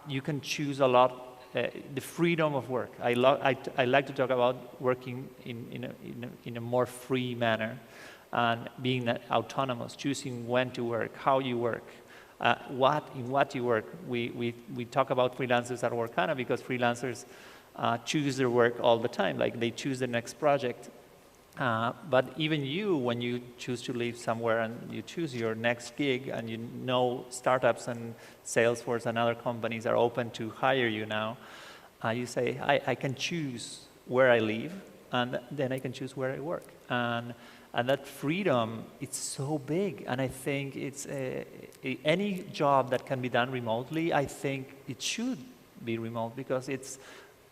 you can choose a lot. The freedom of work. I like to talk about working in a more free manner, and being autonomous, choosing when to work, how you work, what you work. We talk about freelancers at Workana because freelancers choose their work all the time. Like they choose the next project. But even you, when you choose to live somewhere and you choose your next gig, and you know startups and Salesforce and other companies are open to hire you now, you say, I can choose where I live, and then I can choose where I work. And that freedom, it's so big. And I think it's any job that can be done remotely, I think it should be remote because it's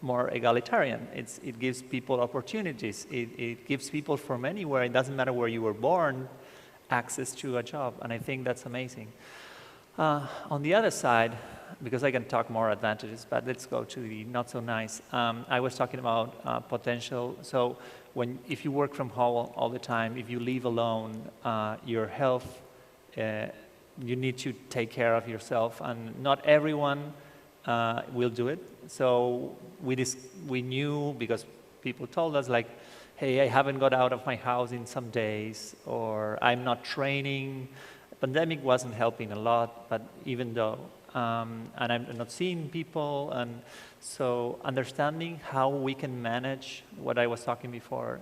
more egalitarian. It gives people opportunities. It gives people from anywhere, it doesn't matter where you were born, access to a job, and I think that's amazing. On the other side, because I can talk more advantages, but let's go to the not so nice. I was talking about potential. So if you work from home all the time, if you live alone, your health, you need to take care of yourself, and not everyone will do it. So we knew, because people told us, like, hey, I haven't got out of my house in some days, or I'm not training. Pandemic wasn't helping a lot, but even though, and I'm not seeing people, and so understanding how we can manage what I was talking before,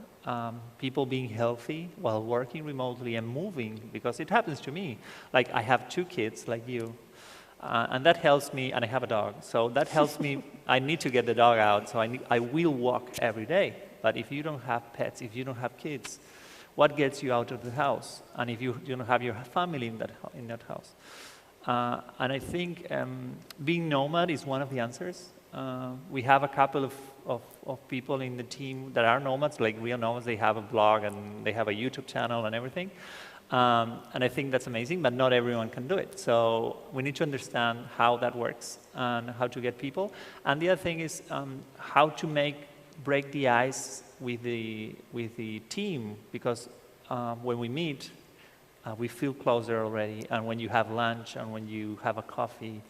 people being healthy while working remotely and moving, because it happens to me. Like, I have 2 kids like you, and that helps me, and I have a dog, so that helps me. I need to get the dog out, so I will walk every day. But if you don't have pets, if you don't have kids, what gets you out of the house? And if you don't have your family in that house. And I think being nomad is one of the answers. We have a couple of people in the team that are nomads, like real nomads. They have a blog and they have a YouTube channel and everything. And I think that's amazing, but not everyone can do it. So we need to understand how that works and how to get people. And the other thing is how to break the ice with the team, because when we meet, we feel closer already, and when you have lunch and when you have a coffee.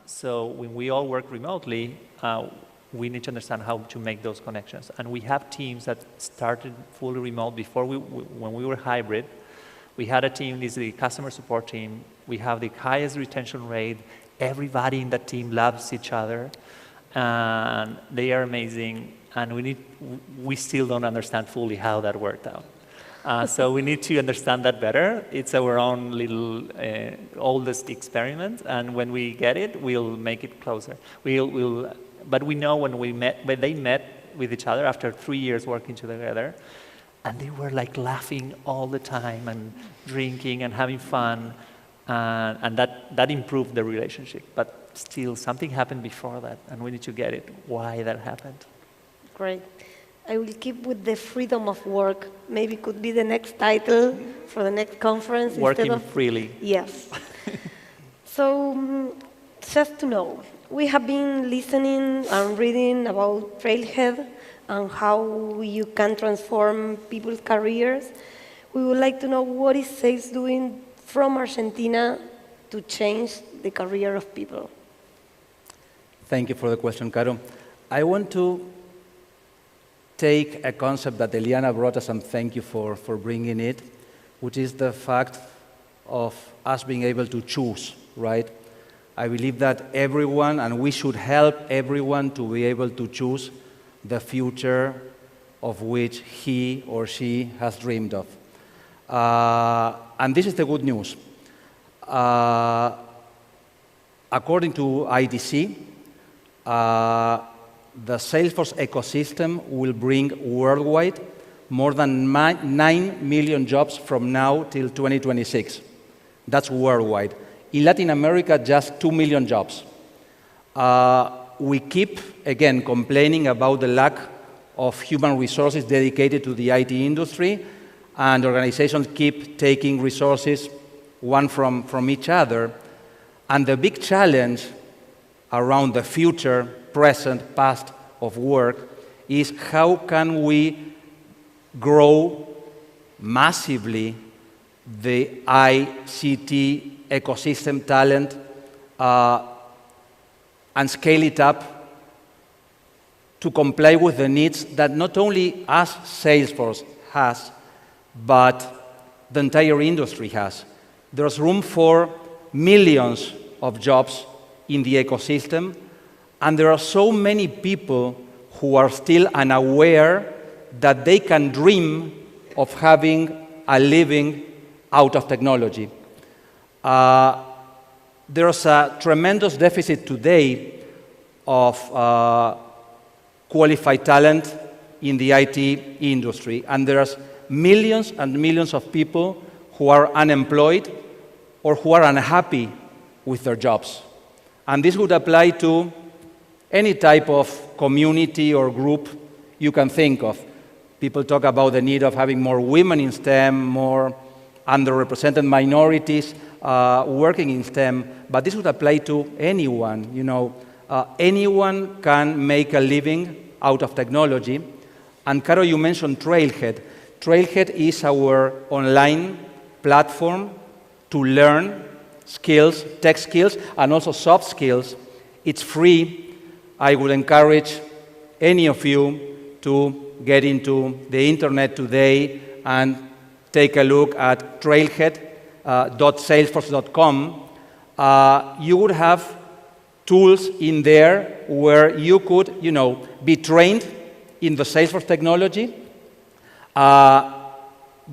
So when we all work remotely, we need to understand how to make those connections. And we have teams that started fully remote before when we were hybrid. We had a team, this is the customer support team. We have the highest retention rate. Everybody in that team loves each other, and they are amazing. And we still don't understand fully how that worked out. So we need to understand that better. It's our own little oldest experiment, and when we get it, we'll make it closer. But we know when they met with each other after 3 years working together, and they were like laughing all the time and drinking and having fun, and that improved the relationship. But still, something happened before that, and we need to get it, why that happened. Great. I will keep with the freedom of work. Maybe could be the next title for the next conference. Working freely. Yes. So, just to know, we have been listening and reading about Trailhead and how you can transform people's careers. We would like to know, what is sales doing from Argentina to change the career of people? Thank you for the question, Caro. I want to take a concept that Eliana brought us, and thank you for bringing it, which is the fact of us being able to choose, right? I believe that everyone, and we should help everyone to be able to choose the future of which he or she has dreamed of. And this is the good news. According to IDC, the Salesforce ecosystem will bring worldwide more than 9 million jobs from now till 2026. That's worldwide. In Latin America, just 2 million jobs. We keep, again, complaining about the lack of human resources dedicated to the IT industry, and organizations keep taking resources one from each other. And the big challenge around the future, present, past of work is how can we grow massively the ICT ecosystem talent and scale it up to comply with the needs that not only us, Salesforce, has, but the entire industry has. There's room for millions of jobs in the ecosystem, and there are so many people who are still unaware that they can dream of having a living out of technology. There's a tremendous deficit today of qualified talent in the IT industry, and there's millions and millions of people who are unemployed or who are unhappy with their jobs. And this would apply to any type of community or group you can think of. People talk about the need of having more women in STEM, more underrepresented minorities working in STEM, but this would apply to anyone. Anyone can make a living out of technology. And Caro, you mentioned Trailhead. Trailhead is our online platform to learn skills, tech skills, and also soft skills. It's free. I would encourage any of you to get into the internet today and take a look at trailhead.salesforce.com. You would have tools in there where you could, be trained in the Salesforce technology,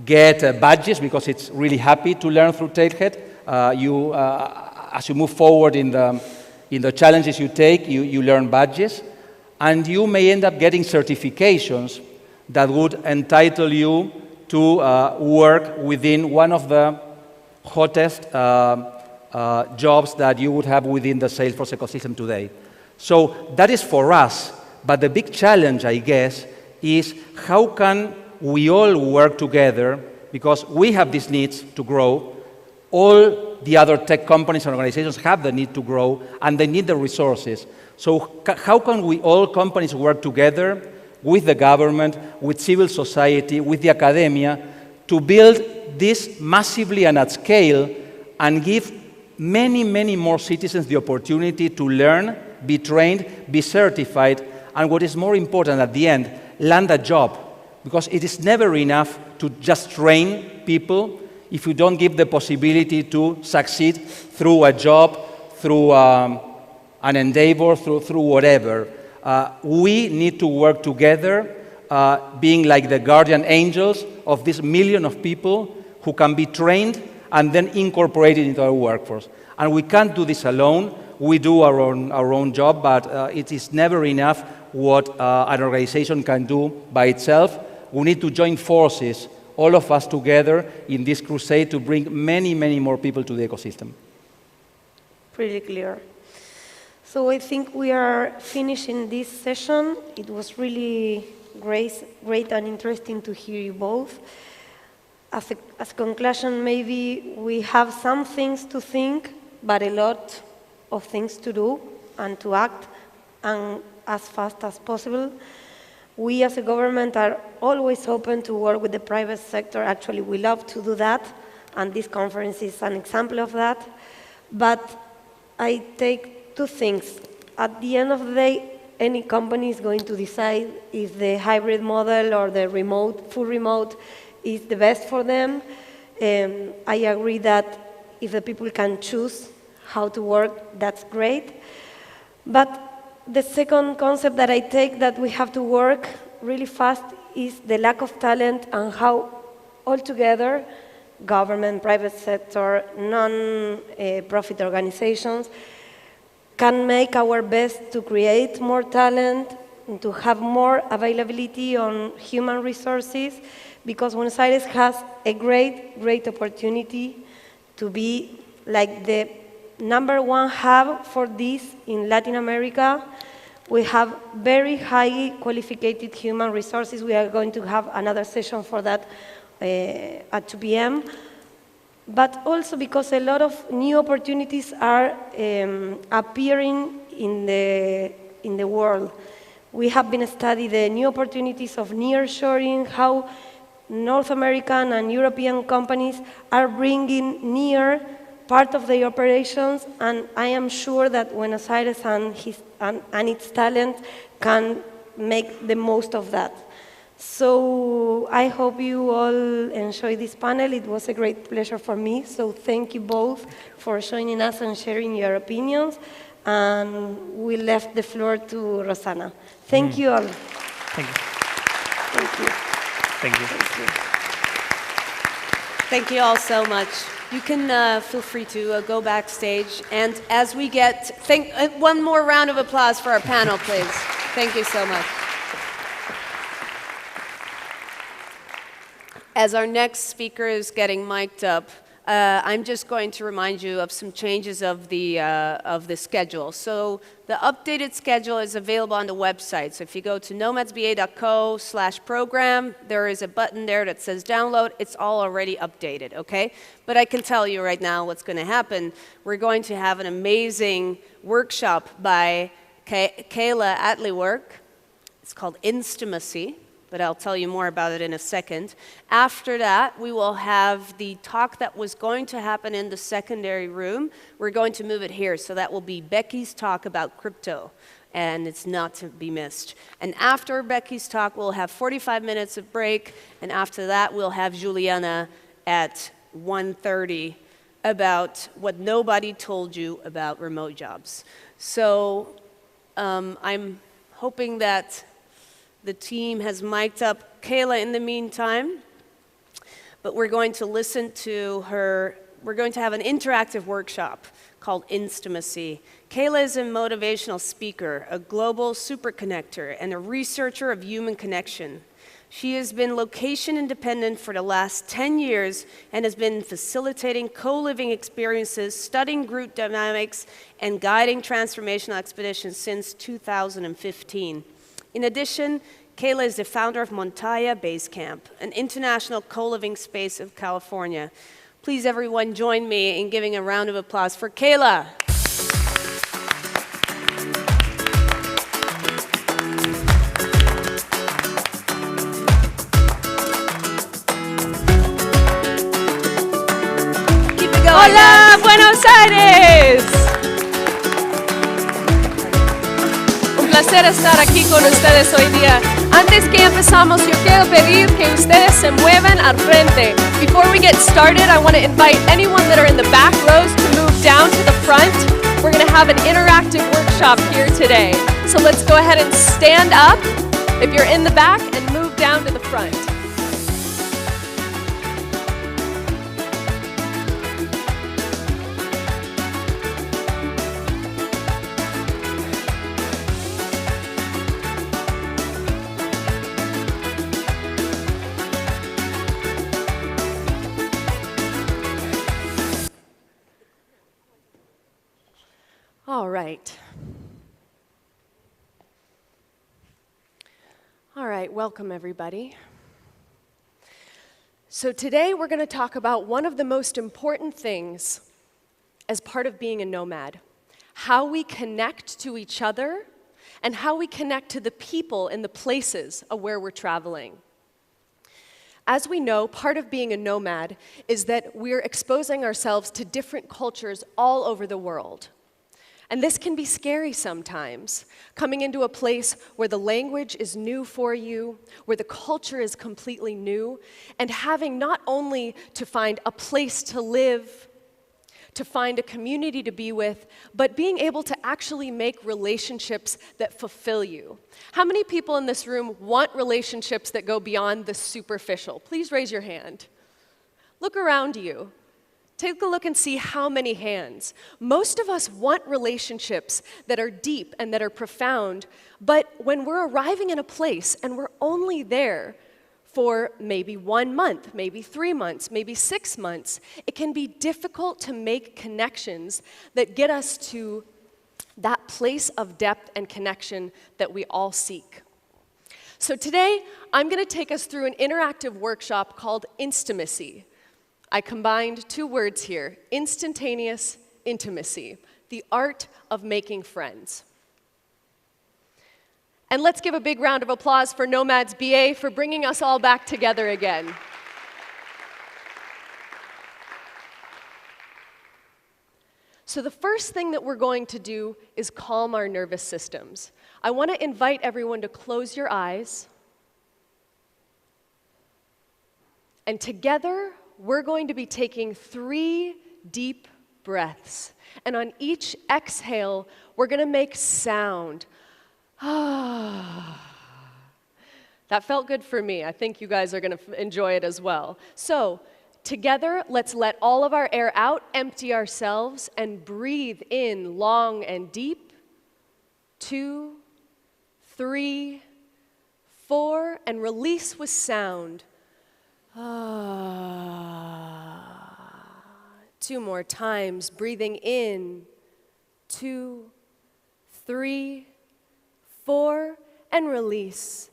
get badges because it's really happy to learn through Trailhead. As you move forward in the challenges you take, you learn badges, and you may end up getting certifications that would entitle you to work within one of the hottest jobs that you would have within the Salesforce ecosystem today. So that is for us, but the big challenge, I guess, is how can we all work together, because we have these needs to grow. All the other tech companies and organizations have the need to grow, and they need the resources. So how can we all companies work together with the government, with civil society, with the academia, to build this massively and at scale and give many, many more citizens the opportunity to learn, be trained, be certified, and what is more important at the end, land a job. Because it is never enough to just train people if you don't give the possibility to succeed through a job, through an endeavor, through whatever. We need to work together, being like the guardian angels of this million of people who can be trained and then incorporated into our workforce. And we can't do this alone. We do our own job, but it is never enough what an organization can do by itself. We need to join forces, all of us together, in this crusade to bring many, many more people to the ecosystem. Pretty clear. So I think we are finishing this session. It was really great and interesting to hear you both. As a conclusion, maybe we have some things to think, but a lot of things to do and to act, and as fast as possible. We as a government are always open to work with the private sector. Actually, we love to do that, and this conference is an example of that. But I take two things. At the end of the day, any company is going to decide if the hybrid model or the full remote is the best for them. I agree that if the people can choose how to work, that's great. But the second concept that I take that we have to work really fast is the lack of talent and how altogether government, private sector, non-profit organizations can make our best to create more talent, and to have more availability on human resources, because Buenos Aires has a great opportunity to be like the #1 hub for this in Latin America. We have very highly qualified human resources. We are going to have another session for that at 2 p.m. But also because a lot of new opportunities are appearing in the world. We have been studying the new opportunities of nearshoring, how North American and European companies are bringing near part of their operations, and I am sure that Buenos Aires and its talent can make the most of that. So I hope you all enjoyed this panel. It was a great pleasure for me. So thank you both for joining us and sharing your opinions. And we left the floor to Rosanna. Thank you all. Thank you. Thank you. Thank you. Thank you. Thank you all so much. You can feel free to go backstage. And as we one more round of applause for our panel, please. Thank you so much. As our next speaker is getting mic'd up, I'm just going to remind you of some changes of the schedule. So the updated schedule is available on the website. So if you go to nomadsba.co/program, there is a button there that says download. It's all already updated, okay? But I can tell you right now what's going to happen. We're going to have an amazing workshop by Kayla Atliwork. It's called Instimacy, but I'll tell you more about it in a second. After that, we will have the talk that was going to happen in the secondary room. We're going to move it here, so that will be Becky's talk about crypto, and it's not to be missed. And after Becky's talk, we'll have 45 minutes of break, and after that, we'll have Juliana at 1:30 about what nobody told you about remote jobs. So I'm hoping that the team has mic'd up Kayla in the meantime, but we're going to listen to her. We're going to have an interactive workshop called Instimacy. Kayla is a motivational speaker, a global super connector, and a researcher of human connection. She has been location independent for the last 10 years and has been facilitating co-living experiences, studying group dynamics, and guiding transformational expeditions since 2015. In addition, Kayla is the founder of Montaya Base Camp, an international co-living space of California. Please, everyone, join me in giving a round of applause for Kayla. Keep it going. Hola, Buenos Aires. Placer estar aquí con ustedes hoy día. Antes que empezamos, yo quiero pedir que ustedes se muevan al frente. Before we get started, I want to invite anyone that are in the back rows to move down to the front. We're going to have an interactive workshop here today. So let's go ahead and stand up if you're in the back and move down to the front. All right, welcome everybody. So today we're going to talk about one of the most important things as part of being a nomad, how we connect to each other and how we connect to the people and the places of where we're traveling. As we know, part of being a nomad is that we're exposing ourselves to different cultures all over the world. And this can be scary sometimes, coming into a place where the language is new for you, where the culture is completely new, and having not only to find a place to live, to find a community to be with, but being able to actually make relationships that fulfill you. How many people in this room want relationships that go beyond the superficial? Please raise your hand. Look around you. Take a look and see how many hands. Most of us want relationships that are deep and that are profound, but when we're arriving in a place and we're only there for maybe 1 month, maybe 3 months, maybe 6 months, it can be difficult to make connections that get us to that place of depth and connection that we all seek. So today, I'm going to take us through an interactive workshop called Instimacy. I combined 2 words here, instantaneous intimacy, the art of making friends. And let's give a big round of applause for Nomads BA for bringing us all back together again. So the first thing that we're going to do is calm our nervous systems. I want to invite everyone to close your eyes. And together, we're going to be taking 3 deep breaths. And on each exhale, we're going to make sound. That felt good for me. I think you guys are going to enjoy it as well. So together, let's let all of our air out, empty ourselves, and breathe in long and deep. 2, 3, 4, and release with sound. 2 more times. Breathing in, 2, 3, 4, and release.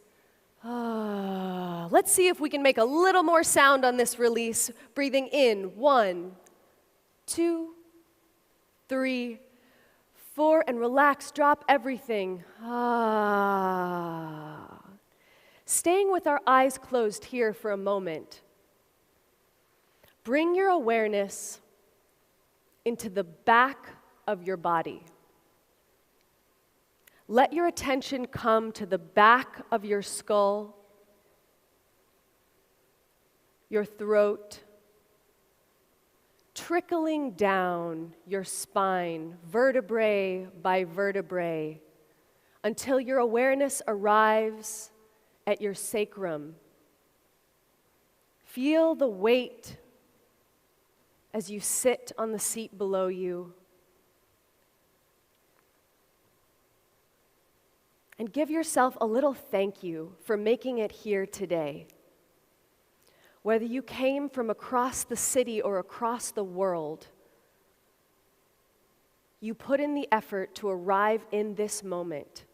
Let's see if we can make a little more sound on this release. Breathing in, 1, 2, 3, 4, and relax, drop everything. Staying with our eyes closed here for a moment. Bring your awareness into the back of your body. Let your attention come to the back of your skull, your throat, trickling down your spine, vertebrae by vertebrae, until your awareness arrives at your sacrum. Feel the weight as you sit on the seat below you. And give yourself a little thank you for making it here today. Whether you came from across the city or across the world, you put in the effort to arrive in this moment.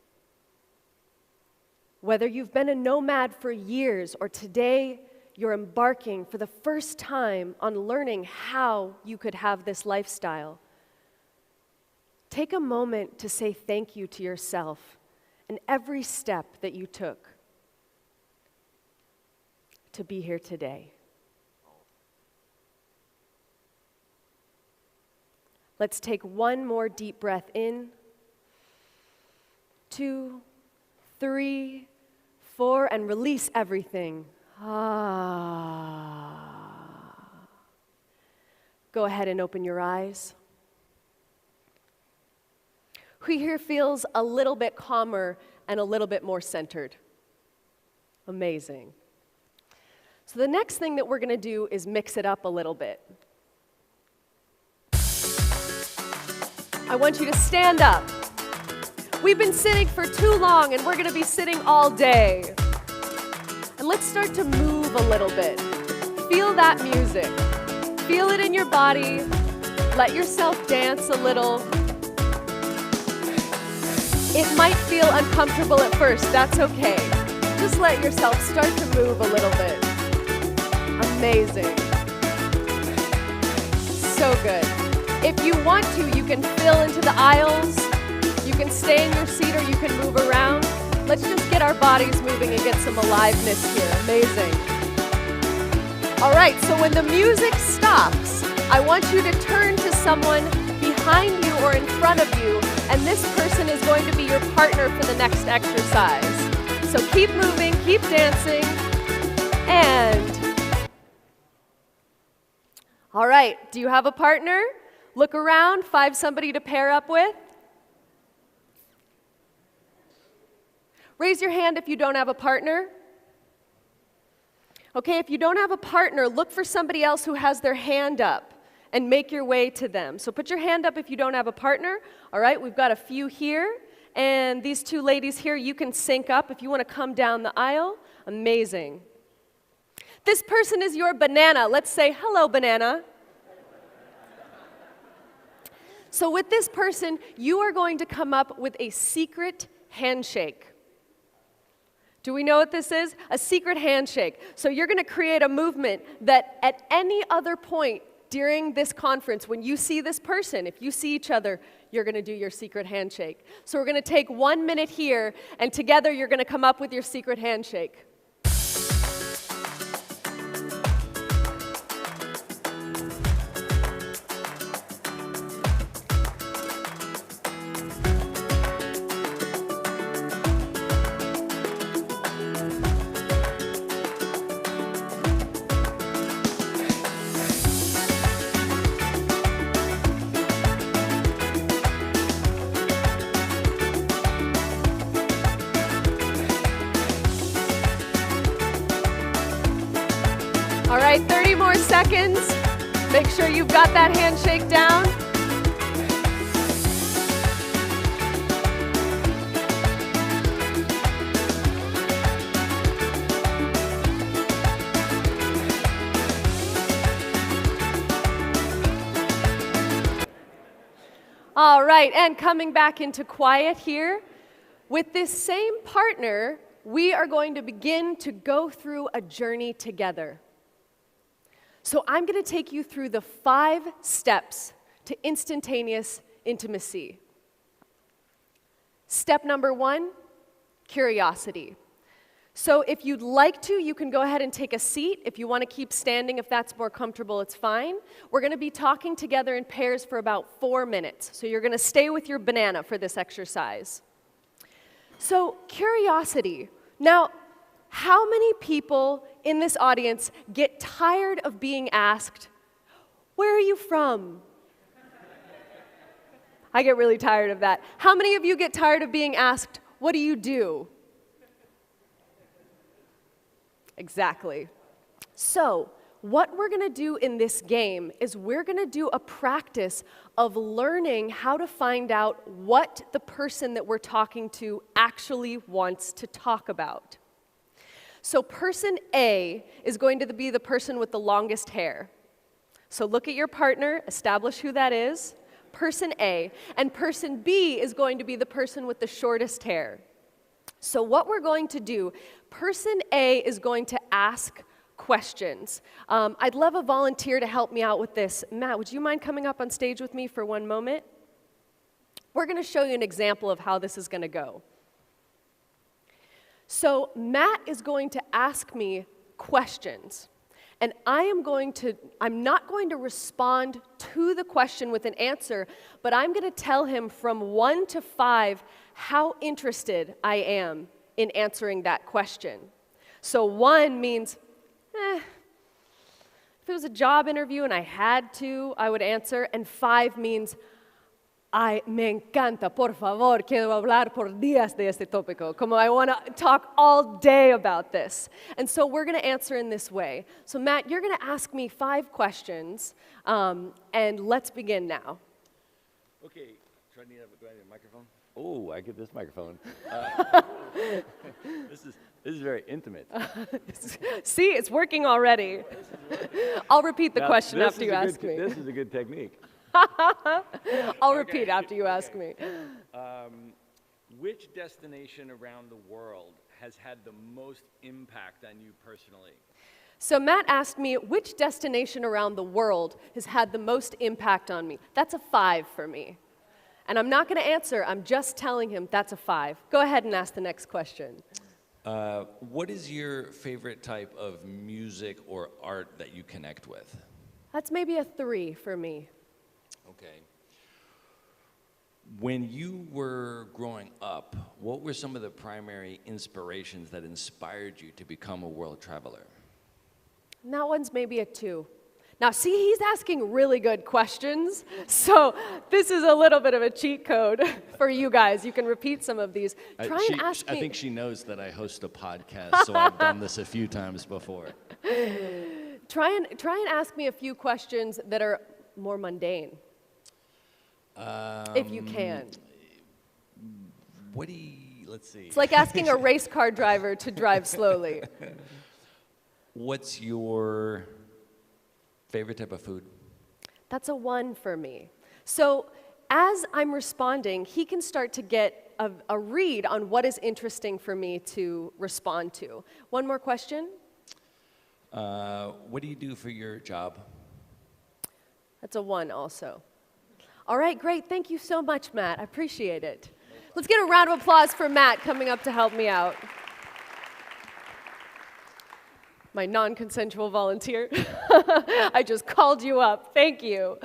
Whether you've been a nomad for years or today you're embarking for the first time on learning how you could have this lifestyle, take a moment to say thank you to yourself and every step that you took to be here today. Let's take one more deep breath in. 2, 3, 4, and release everything. Go ahead and open your eyes. Who here feels a little bit calmer and a little bit more centered? Amazing. So the next thing that we're going to do is mix it up a little bit. I want you to stand up. We've been sitting for too long and we're going to be sitting all day. And let's start to move a little bit. Feel that music. Feel it in your body. Let yourself dance a little. It might feel uncomfortable at first, that's okay. Just let yourself start to move a little bit. Amazing. So good. If you want to, you can fill into the aisles, you can stay in your seat, or you can move around. Let's just get our bodies moving and get some aliveness here. Amazing. All right, so when the music stops, I want you to turn to someone behind you or in front of you, and this person is going to be your partner for the next exercise. So keep moving, keep dancing, and all right, do you have a partner? Look around, find somebody to pair up with. Raise your hand if you don't have a partner. Okay, if you don't have a partner, look for somebody else who has their hand up and make your way to them. So put your hand up if you don't have a partner. All right, we've got a few here. And these two ladies here, you can sync up if you want to come down the aisle. Amazing. This person is your banana. Let's say, hello, banana. So with this person, you are going to come up with a secret handshake. Do we know what this is? A secret handshake. So you're going to create a movement that at any other point during this conference, when you see this person, if you see each other, you're going to do your secret handshake. So we're going to take 1 minute here, and together you're going to come up with your secret handshake. All right, 30 more seconds. Make sure you've got that handshake down. All right, and coming back into quiet here, with this same partner, we are going to begin to go through a journey together. So I'm going to take you through the 5 steps to instantaneous intimacy. Step number 1, curiosity. So if you'd like to, you can go ahead and take a seat. If you want to keep standing, if that's more comfortable, it's fine. We're going to be talking together in pairs for about 4 minutes. So you're going to stay with your banana for this exercise. So curiosity. Now, how many people in this audience get tired of being asked, "Where are you from?" I get really tired of that. How many of you get tired of being asked, "What do you do?" Exactly. So, what we're going to do in this game is we're going to do a practice of learning how to find out what the person that we're talking to actually wants to talk about. So, person A is going to be the person with the longest hair. So, look at your partner, establish who that is, person A, and person B is going to be the person with the shortest hair. So what we're going to do, person A is going to ask questions. I'd love a volunteer to help me out with this. Matt, would you mind coming up on stage with me for 1 moment? We're going to show you an example of how this is going to go. So Matt is going to ask me questions. And I'm not going to respond to the question with an answer, but I'm going to tell him from 1 to 5 how interested I am in answering that question. So 1 means, if it was a job interview and I had to, I would answer. And 5 means, me encanta, por favor, quiero hablar por días de este tópico. Como I want to talk all day about this. And so we're going to answer in this way. So Matt, you're going to ask me 5 questions, and let's begin now. Okay, do I need a microphone? Oh, I get this microphone. This is very intimate. See, it's working already. I'll repeat the question after you ask me. This is a good technique. I'll repeat after you ask me. Which destination around the world has had the most impact on you personally? So Matt asked me, which destination around the world has had the most impact on me? That's a 5 for me. And I'm not going to answer, I'm just telling him that's a 5. Go ahead and ask the next question. What is your favorite type of music or art that you connect with? That's maybe a 3 for me. Okay. When you were growing up, what were some of the primary inspirations that inspired you to become a world traveler? And that one's maybe a 2. Now, see, he's asking really good questions, so this is a little bit of a cheat code for you guys. You can repeat some of these. Try and ask me. I think she knows that I host a podcast, so I've done this a few times before. Try and ask me a few questions that are more mundane, if you can. Let's see. It's like asking a race car driver to drive slowly. What's your favorite type of food? That's a 1 for me. So as I'm responding, he can start to get a read on what is interesting for me to respond to. One more question. What do you do for your job? That's a 1 also. All right, great. Thank you so much, Matt. I appreciate it. Let's get a round of applause for Matt coming up to help me out. My non-consensual volunteer. I just called you up. Thank you.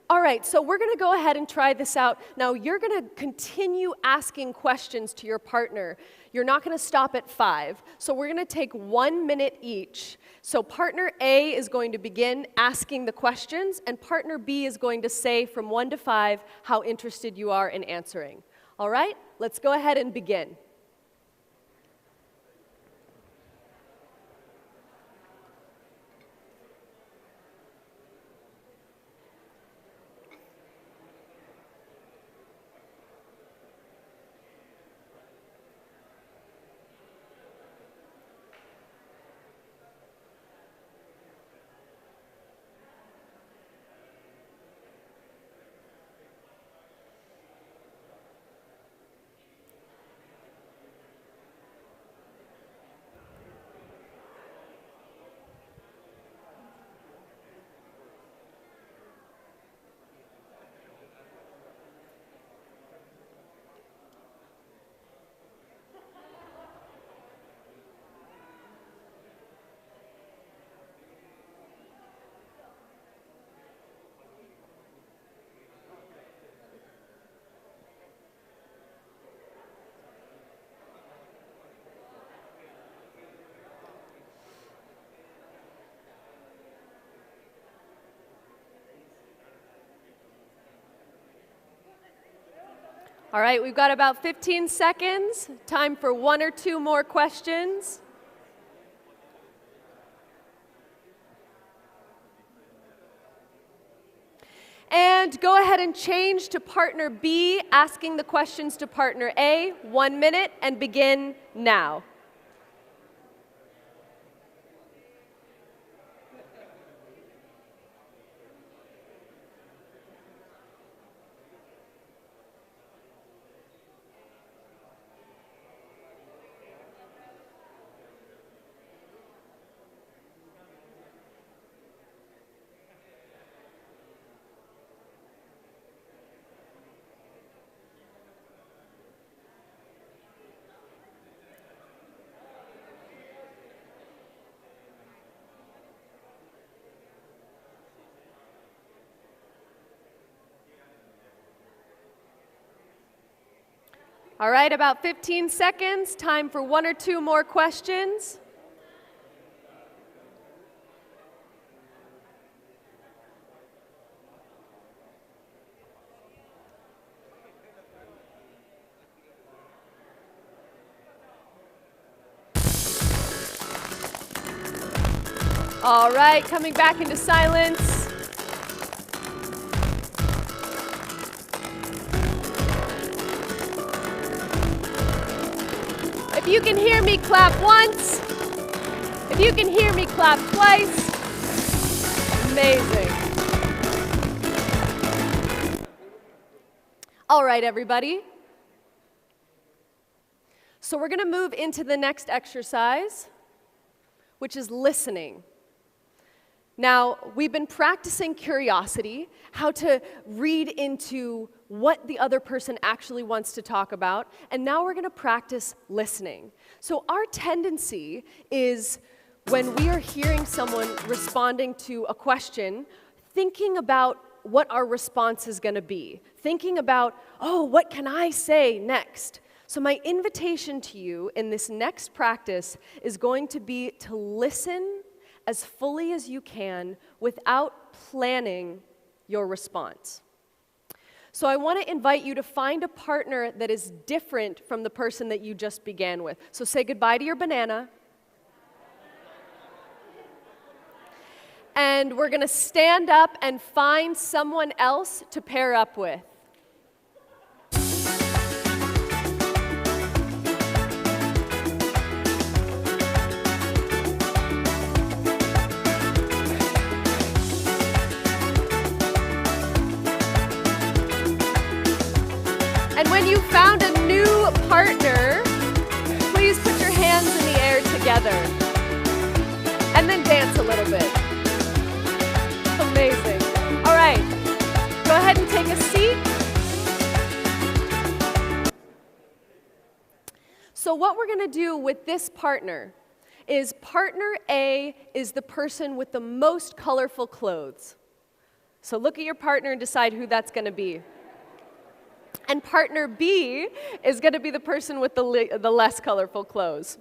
All right, so we're going to go ahead and try this out. Now, you're going to continue asking questions to your partner. You're not going to stop at 5. So we're going to take 1 minute each. So partner A is going to begin asking the questions, and partner B is going to say from 1 to 5 how interested you are in answering. All right, let's go ahead and begin. All right, we've got about 15 seconds. Time for one or two more questions. And go ahead and change to partner B, asking the questions to partner A. 1 minute, and begin now. All right, about 15 seconds. Time for one or two more questions. All right, coming back into silence. If you can hear me, clap once. If you can hear me, clap twice. Amazing. All right, everybody. So we're going to move into the next exercise, which is listening. Now, we've been practicing curiosity, how to read into what the other person actually wants to talk about, and now we're going to practice listening. So our tendency is, when we are hearing someone responding to a question, thinking about what our response is going to be, thinking about, oh, what can I say next? So my invitation to you in this next practice is going to be to listen as fully as you can without planning your response. So I want to invite you to find a partner that is different from the person that you just began with. So say goodbye to your banana. And we're going to stand up and find someone else to pair up with. And when you found a new partner, please put your hands in the air together. And then dance a little bit. Amazing. All right, go ahead and take a seat. So what we're going to do with this partner is partner A is the person with the most colorful clothes. So look at your partner and decide who that's going to be. And partner B is going to be the person with the less colorful clothes.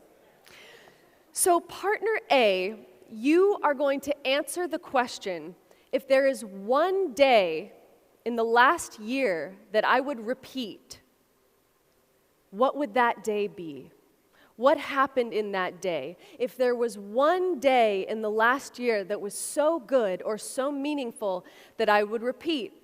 So partner A, you are going to answer the question, if there is one day in the last year that I would repeat, what would that day be? What happened in that day? If there was one day in the last year that was so good or so meaningful that I would repeat,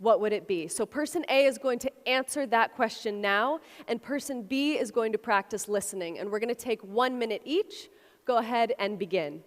what would it be? So person A is going to answer that question now, and person B is going to practice listening. And we're going to take 1 minute each. Go ahead and begin.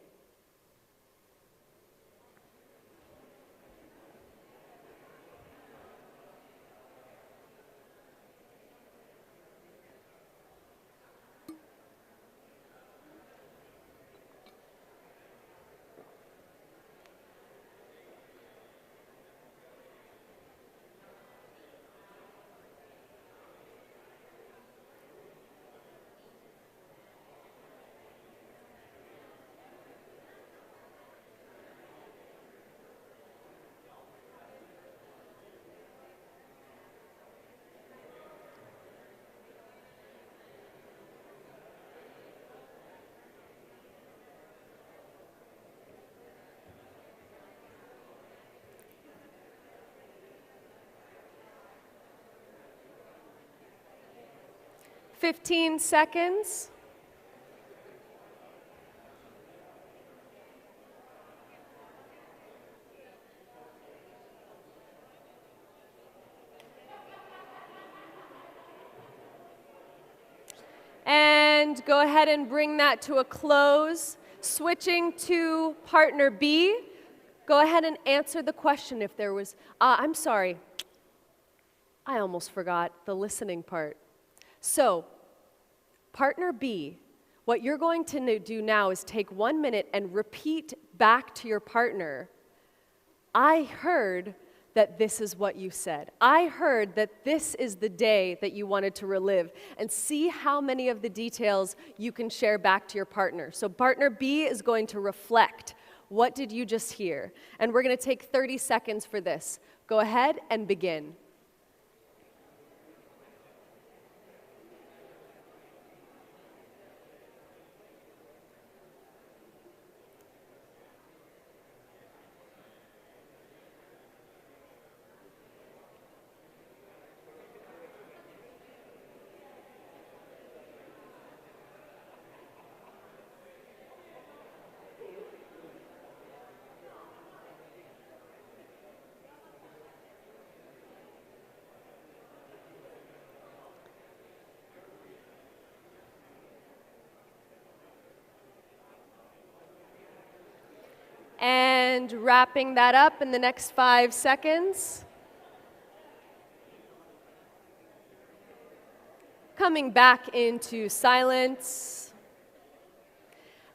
15 seconds. And go ahead and bring that to a close. Switching to partner B, go ahead and answer the question if there was, I'm sorry, I almost forgot the listening part. So, partner B, what you're going to do now is take 1 minute and repeat back to your partner, I heard that this is what you said. I heard that this is the day that you wanted to relive, and see how many of the details you can share back to your partner. So partner B is going to reflect. What did you just hear? And we're going to take 30 seconds for this. Go ahead and begin. And wrapping that up in the next 5 seconds. Coming back into silence.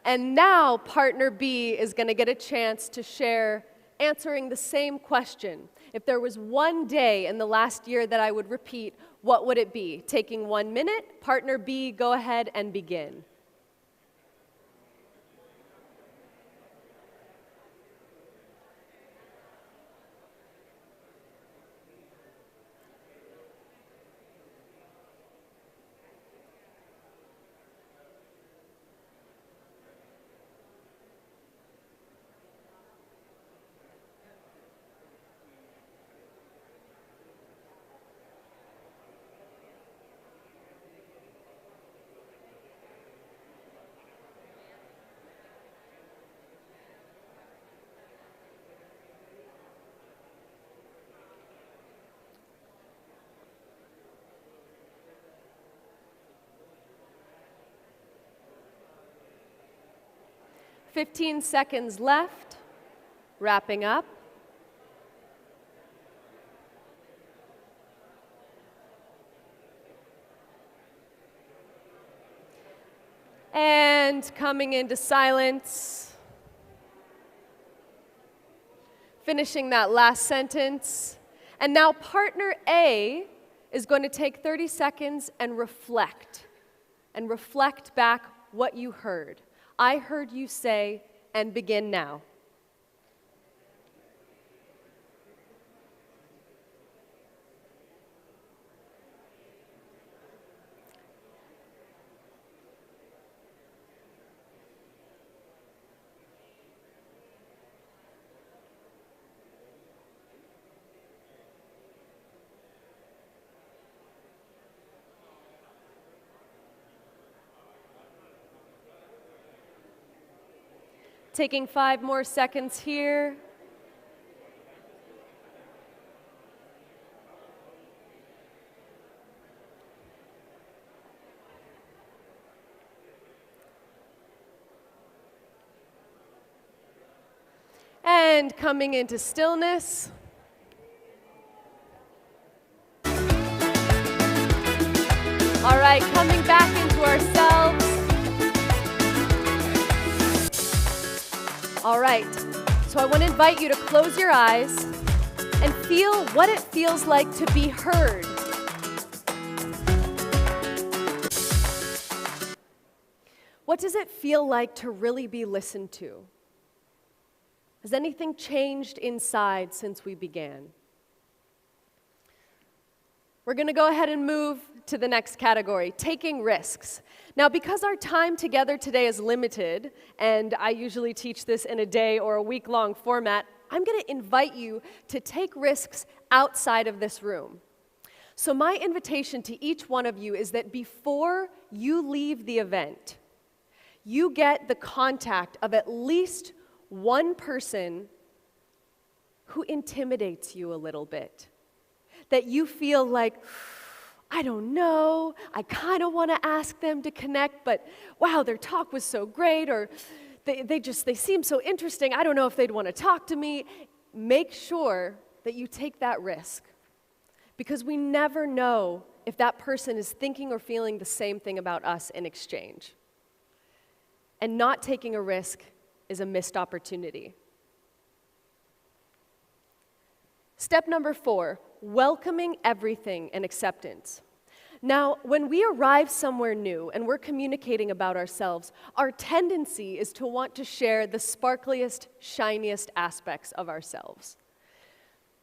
And now partner B is going to get a chance to share answering the same question. If there was one day in the last year that I would repeat, what would it be? Taking 1 minute, partner B, go ahead and begin. "15 seconds left, wrapping up. And coming into silence, finishing that last sentence. And now partner A is going to take 30 seconds and reflect back what you heard. I heard you say, and begin now. Taking 5 more seconds here. And coming into stillness. All right, coming back into ourselves. All right, so I want to invite you to close your eyes and feel what it feels like to be heard. What does it feel like to really be listened to? Has anything changed inside since we began? We're going to go ahead and move to the next category, taking risks. Now, because our time together today is limited, and I usually teach this in a day or a week-long format, I'm going to invite you to take risks outside of this room. So my invitation to each one of you is that before you leave the event, you get the contact of at least one person who intimidates you a little bit. That you feel like, I don't know, I kind of want to ask them to connect, but wow, their talk was so great, or they seem so interesting, I don't know if they'd want to talk to me. Make sure that you take that risk. Because we never know if that person is thinking or feeling the same thing about us in exchange. And not taking a risk is a missed opportunity. Step number 4, welcoming everything and acceptance. Now, when we arrive somewhere new and we're communicating about ourselves, our tendency is to want to share the sparkliest, shiniest aspects of ourselves.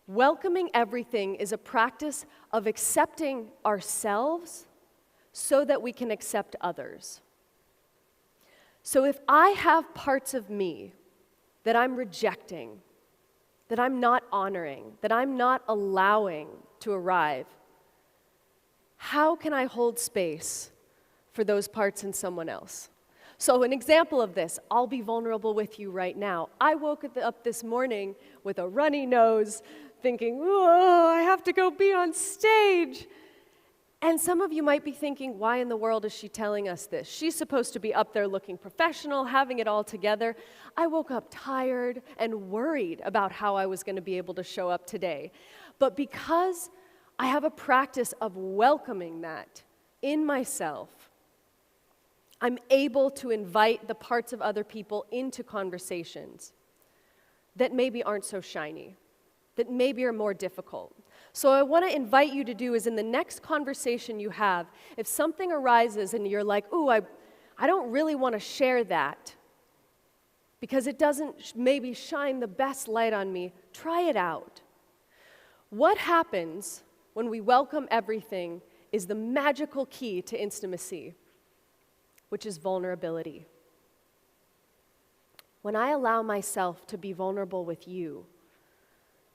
Welcoming everything is a practice of accepting ourselves so that we can accept others. So if I have parts of me that I'm rejecting, that I'm not honoring, that I'm not allowing to arrive, how can I hold space for those parts in someone else? So an example of this, I'll be vulnerable with you right now. I woke up this morning with a runny nose, thinking, oh, I have to go be on stage. And some of you might be thinking, why in the world is she telling us this? She's supposed to be up there looking professional, having it all together. I woke up tired and worried about how I was going to be able to show up today. But because I have a practice of welcoming that in myself, I'm able to invite the parts of other people into conversations that maybe aren't so shiny, that maybe are more difficult. So what I want to invite you to do is in the next conversation you have, if something arises and you're like, ooh, I don't really want to share that because it doesn't maybe shine the best light on me, try it out. What happens when we welcome everything is the magical key to Instimacy, which is vulnerability. When I allow myself to be vulnerable with you,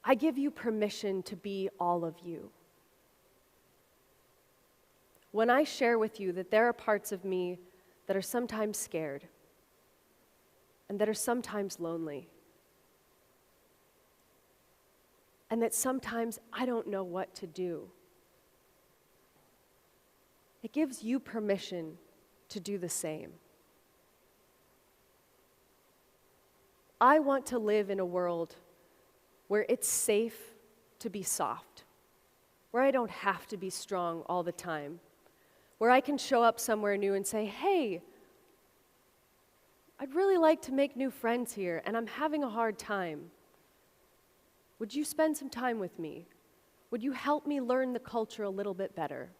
I give you permission to be all of you. When I share with you that there are parts of me that are sometimes scared and that are sometimes lonely and that sometimes I don't know what to do, it gives you permission to do the same. I want to live in a world where it's safe to be soft, where I don't have to be strong all the time, where I can show up somewhere new and say, hey, I'd really like to make new friends here, and I'm having a hard time. Would you spend some time with me? Would you help me learn the culture a little bit better?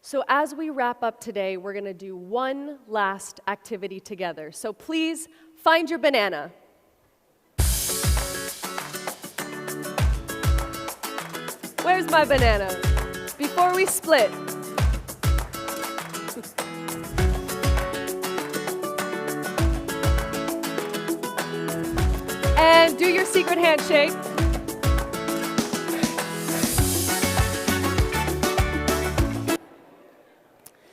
So as we wrap up today, we're going to do one last activity together. So please find your banana. Where's my banana? Before we split. And do your secret handshake.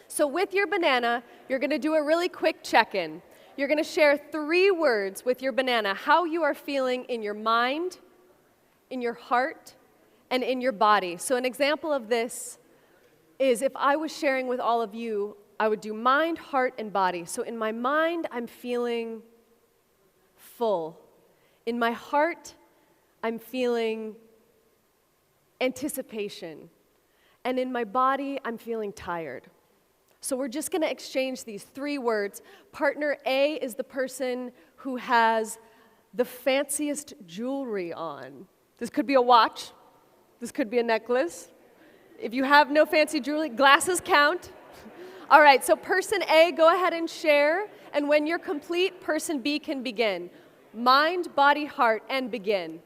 So with your banana, you're going to do a really quick check-in. You're going to share 3 words with your banana, how you are feeling in your mind, in your heart, and in your body. So an example of this is if I was sharing with all of you, I would do mind, heart, and body. So in my mind, I'm feeling full. In my heart, I'm feeling anticipation. And in my body, I'm feeling tired. So we're just going to exchange these 3 words. Partner A is the person who has the fanciest jewelry on. This could be a watch. This could be a necklace. If you have no fancy jewelry, glasses count. All right, so person A, go ahead and share. And when you're complete, person B can begin. Mind, body, heart, and begin.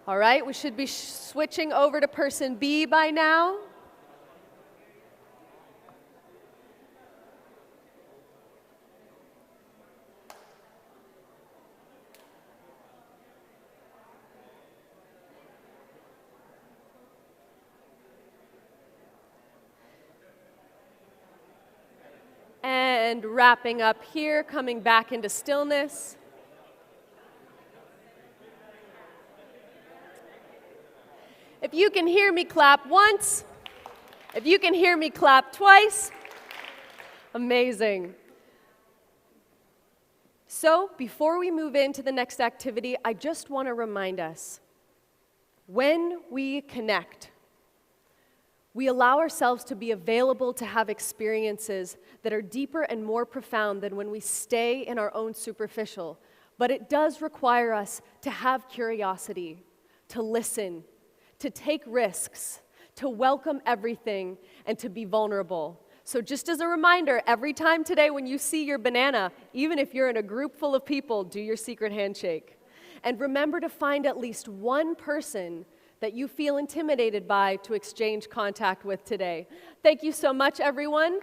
All right, we should be switching over to person B by now. And wrapping up here, coming back into stillness. If you can hear me, clap once. If you can hear me, clap twice. Amazing. So, before we move into the next activity, I just want to remind us, when we connect, we allow ourselves to be available to have experiences that are deeper and more profound than when we stay in our own superficial. But it does require us to have curiosity, to listen, to take risks, to welcome everything, and to be vulnerable. So just as a reminder, every time today when you see your banana, even if you're in a group full of people, do your secret handshake. And remember to find at least one person that you feel intimidated by to exchange contact with today. Thank you so much, everyone.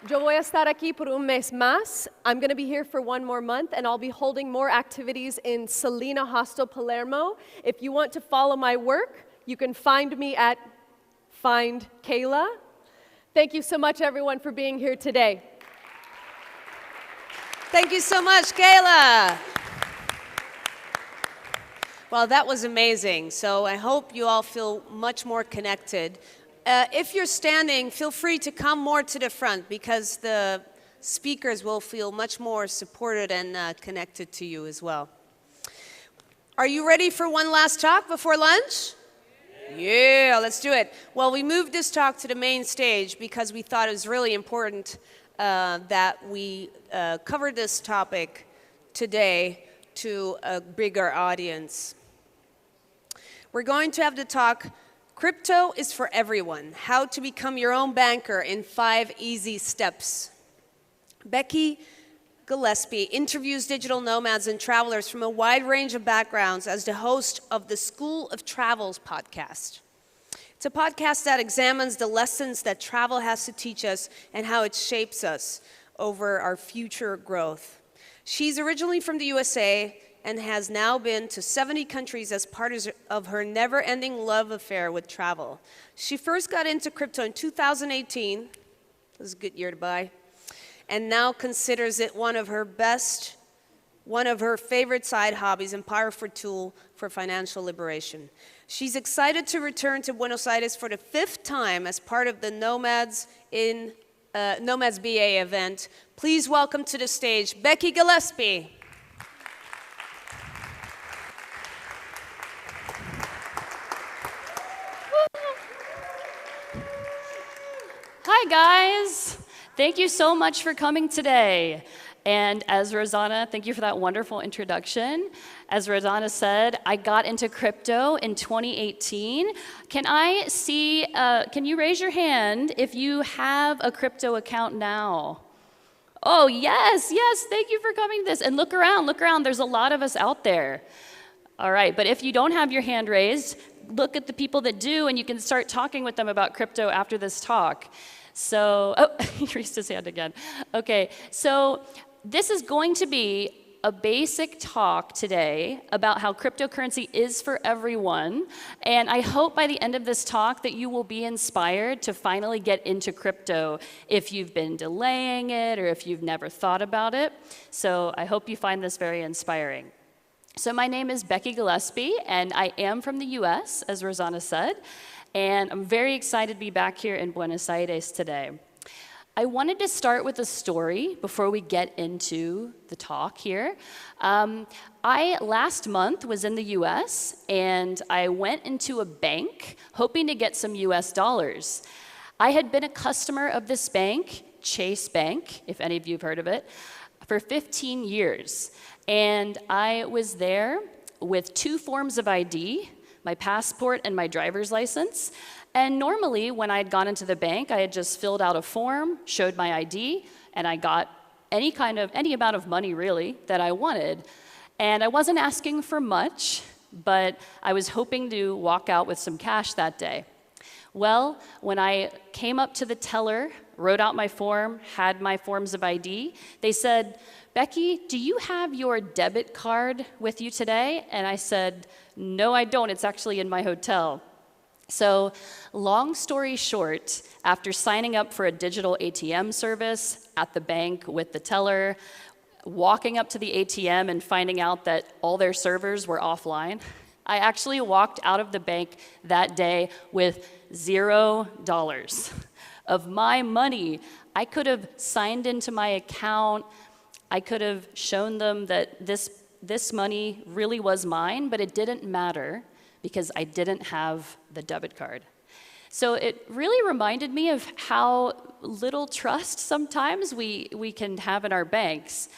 Yo voy a estar aquí por un mes más. I'm going to be here for one more month, and I'll be holding more activities in Salina Hostel, Palermo. If you want to follow my work, you can find me at Find Kayla. Thank you so much, everyone, for being here today. Thank you so much, Kayla. Well, that was amazing. So I hope you all feel much more connected. If you're standing, feel free to come more to the front because the speakers will feel much more supported and connected to you as well. Are you ready for one last talk before lunch? Yeah, let's do it. Well, we moved this talk to the main stage because we thought it was really important that we cover this topic today to a bigger audience. We're going to have the talk, Crypto is for Everyone, How to Become Your Own Banker in 5 Easy Steps. Becky Gillespie interviews digital nomads and travelers from a wide range of backgrounds as the host of the School of Travels podcast. It's a podcast that examines the lessons that travel has to teach us and how it shapes us over our future growth. She's originally from the USA and has now been to 70 countries as part of her never-ending love affair with travel. She first got into crypto in 2018. It was a good year to buy. And now considers it one of her favorite side hobbies and powerful tool for financial liberation. She's excited to return to Buenos Aires for the 5th time as part of the Nomads BA event. Please welcome to the stage, Becky Gillespie. Hi, guys. Thank you so much for coming today. And as Rosanna, thank you for that wonderful introduction. As Rosanna said, I got into crypto in 2018. Can you raise your hand if you have a crypto account now? Oh, yes, thank you for coming to this. And look around, there's a lot of us out there. All right, but if you don't have your hand raised, look at the people that do, and you can start talking with them about crypto after this talk. So, he raised his hand again. Okay, so this is going to be a basic talk today about how cryptocurrency is for everyone. And I hope by the end of this talk that you will be inspired to finally get into crypto if you've been delaying it or if you've never thought about it. So I hope you find this very inspiring. So my name is Becky Gillespie, and I am from the US, as Rosanna said. And I'm very excited to be back here in Buenos Aires today. I wanted to start with a story before we get into the talk here. I last month was in the US, and I went into a bank hoping to get some US dollars. I had been a customer of this bank, Chase Bank, if any of you have heard of it, for 15 years. And I was there with 2 forms of ID, my passport and my driver's license. And normally, when I had gone into the bank, I had just filled out a form, showed my ID, and I got any amount of money, really, that I wanted. And I wasn't asking for much, but I was hoping to walk out with some cash that day. Well, when I came up to the teller, wrote out my form, had my forms of ID, they said, "Becky, do you have your debit card with you today?" And I said, "No, I don't. It's actually in my hotel." So, long story short, after signing up for a digital ATM service at the bank with the teller, walking up to the ATM and finding out that all their servers were offline, I actually walked out of the bank that day with $0 of my money. I could have signed into my account. I could have shown them that this money really was mine, but it didn't matter because I didn't have the debit card. So it really reminded me of how little trust sometimes we can have in our banks.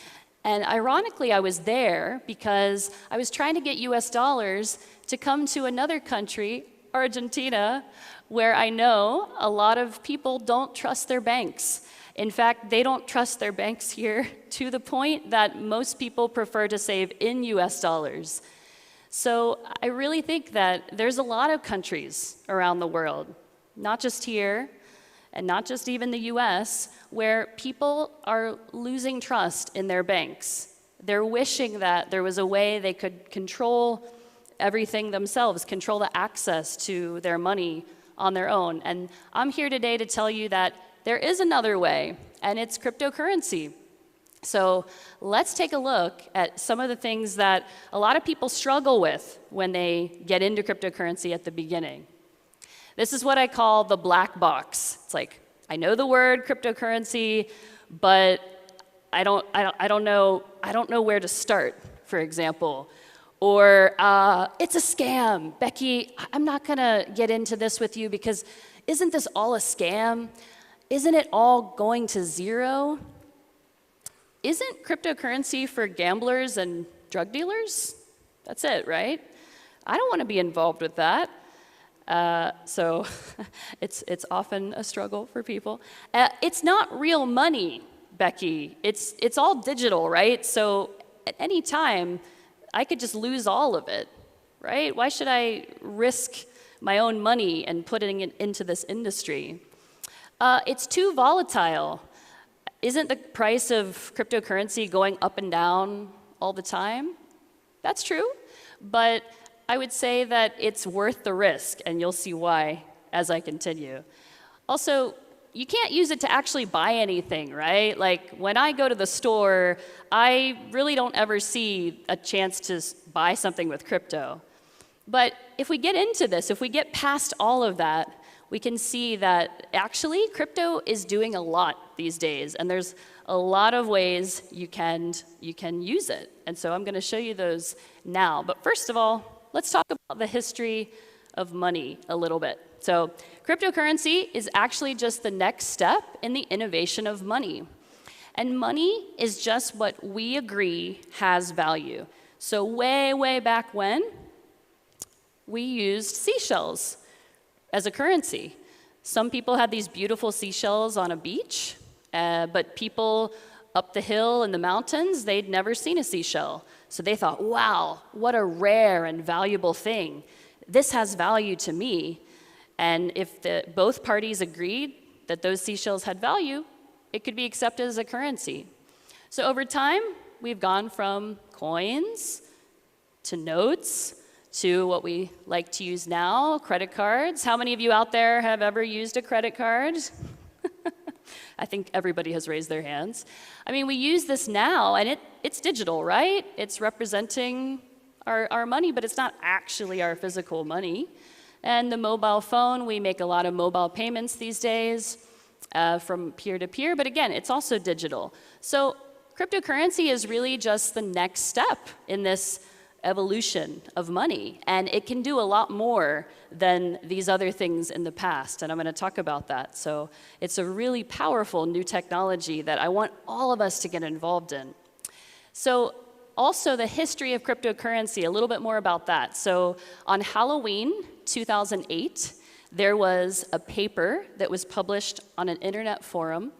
And ironically, I was there because I was trying to get US dollars to come to another country, Argentina, where I know a lot of people don't trust their banks. In fact, they don't trust their banks here to the point that most people prefer to save in US dollars. So I really think that there's a lot of countries around the world, not just here, and not just even the US, where people are losing trust in their banks. They're wishing that there was a way they could control everything themselves, control the access to their money on their own. And I'm here today to tell you that there is another way, and it's cryptocurrency. So let's take a look at some of the things that a lot of people struggle with when they get into cryptocurrency at the beginning. This is what I call the black box. It's like, I know the word cryptocurrency, but I don't know where to start, for example. Or it's a scam. Becky, I'm not gonna get into this with you because isn't this all a scam? Isn't it all going to zero? Isn't cryptocurrency for gamblers and drug dealers? That's it, right? I don't want to be involved with that. So it's often a struggle for people. It's not real money, Becky. It's all digital, right? So at any time, I could just lose all of it, right? Why should I risk my own money and putting it into this industry? It's too volatile. Isn't the price of cryptocurrency going up and down all the time? That's true, but I would say that it's worth the risk, and you'll see why as I continue. Also, you can't use it to actually buy anything, right? Like when I go to the store, I really don't ever see a chance to buy something with crypto. But if we get into this, if we get past all of that, we can see that actually crypto is doing a lot these days, and there's a lot of ways you can use it. And so I'm going to show you those now. But first of all, let's talk about the history of money a little bit. So cryptocurrency is actually just the next step in the innovation of money. And money is just what we agree has value. So way, way back when, we used seashells as a currency. Some people had these beautiful seashells on a beach, but people up the hill in the mountains, they'd never seen a seashell. So they thought, wow, what a rare and valuable thing. This has value to me. And if both parties agreed that those seashells had value, it could be accepted as a currency. So over time, we've gone from coins to notes to what we like to use now, credit cards. How many of you out there have ever used a credit card? I think everybody has raised their hands. I mean, we use this now, and it's digital, right? It's representing our money, but it's not actually our physical money. And the mobile phone, we make a lot of mobile payments these days from peer to peer, but again, it's also digital. So cryptocurrency is really just the next step in this evolution of money, and it can do a lot more than these other things in the past, and I'm going to talk about that. So it's a really powerful new technology that I want all of us to get involved in. So also the history of cryptocurrency, a little bit more about that. So on Halloween 2008, there was a paper that was published on an internet forum.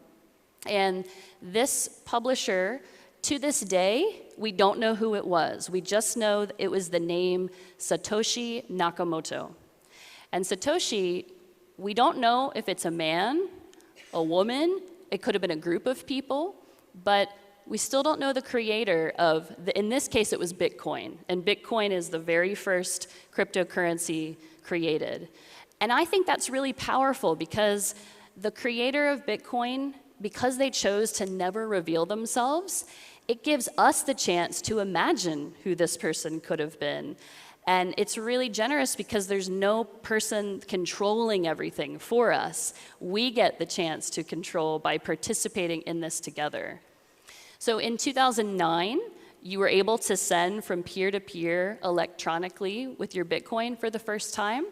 And this publisher, to this day, we don't know who it was. We just know it was the name Satoshi Nakamoto. And Satoshi, we don't know if it's a man, a woman, it could have been a group of people, but we still don't know the creator of, in this case it was Bitcoin, and Bitcoin is the very first cryptocurrency created. And I think that's really powerful because the creator of Bitcoin, because they chose to never reveal themselves, it gives us the chance to imagine who this person could have been. And it's really generous because there's no person controlling everything for us. We get the chance to control by participating in this together. So in 2009, you were able to send from peer-to-peer electronically with your Bitcoin for the first time.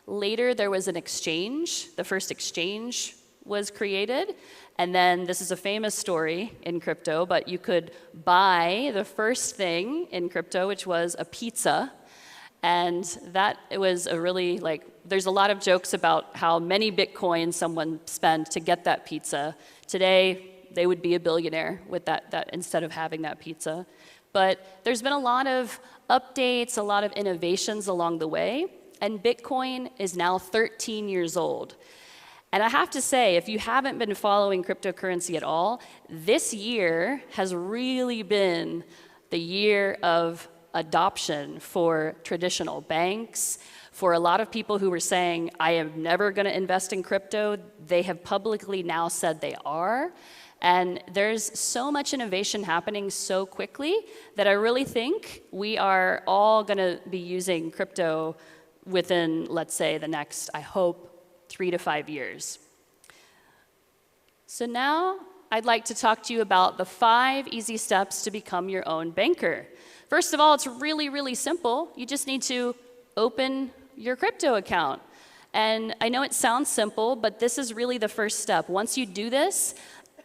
Later, there was an exchange. The first exchange was created. And then this is a famous story in crypto, but you could buy the first thing in crypto, which was a pizza. And that it was a really, like, there's a lot of jokes about how many Bitcoins someone spent to get that pizza. Today, they would be a billionaire with that instead of having that pizza. But there's been a lot of updates, a lot of innovations along the way, and Bitcoin is now 13 years old. And I have to say, if you haven't been following cryptocurrency at all, this year has really been the year of adoption for traditional banks. For a lot of people who were saying, I am never going to invest in crypto, they have publicly now said they are. And there's so much innovation happening so quickly that I really think we are all going to be using crypto within, let's say, the next, I hope, 3 to 5 years. So now I'd like to talk to you about the 5 easy steps to become your own banker. First of all, it's really, really simple. You just need to open your crypto account. And I know it sounds simple, but this is really the first step. Once you do this,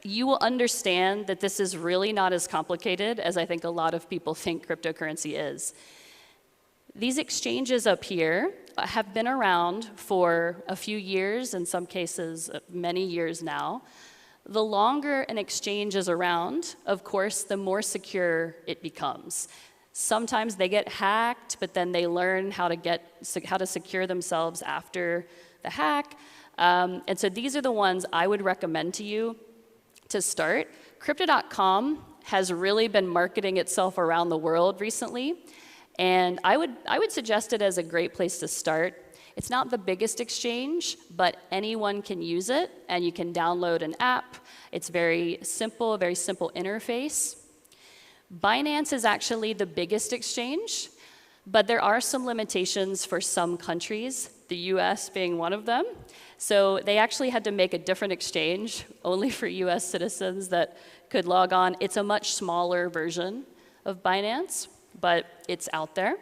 you will understand that this is really not as complicated as I think a lot of people think cryptocurrency is. These exchanges up here have been around for a few years, in some cases many years now. The longer an exchange is around, of course, the more secure it becomes. Sometimes they get hacked, but then they learn how to secure themselves after the hack. And so these are the ones I would recommend to you to start. Crypto.com has really been marketing itself around the world recently, and I would suggest it as a great place to start. It's not the biggest exchange, but anyone can use it, and you can download an app. It's very simple, a very simple interface. Binance is actually the biggest exchange, but there are some limitations for some countries, the US being one of them. So they actually had to make a different exchange only for US citizens that could log on. It's a much smaller version of Binance, but it's out there.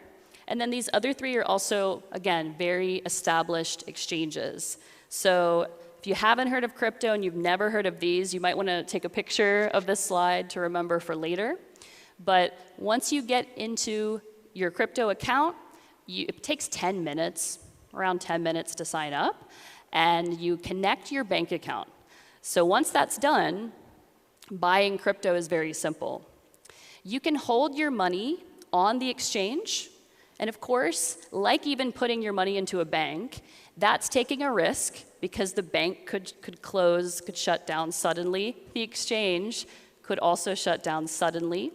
And then these other 3 are also, again, very established exchanges. So if you haven't heard of crypto and you've never heard of these, you might want to take a picture of this slide to remember for later. But once you get into your crypto account, it takes 10 minutes, around 10 minutes to sign up, and you connect your bank account. So once that's done, buying crypto is very simple. You can hold your money on the exchange, and of course, like even putting your money into a bank, that's taking a risk because the bank could close, could shut down suddenly. The exchange could also shut down suddenly.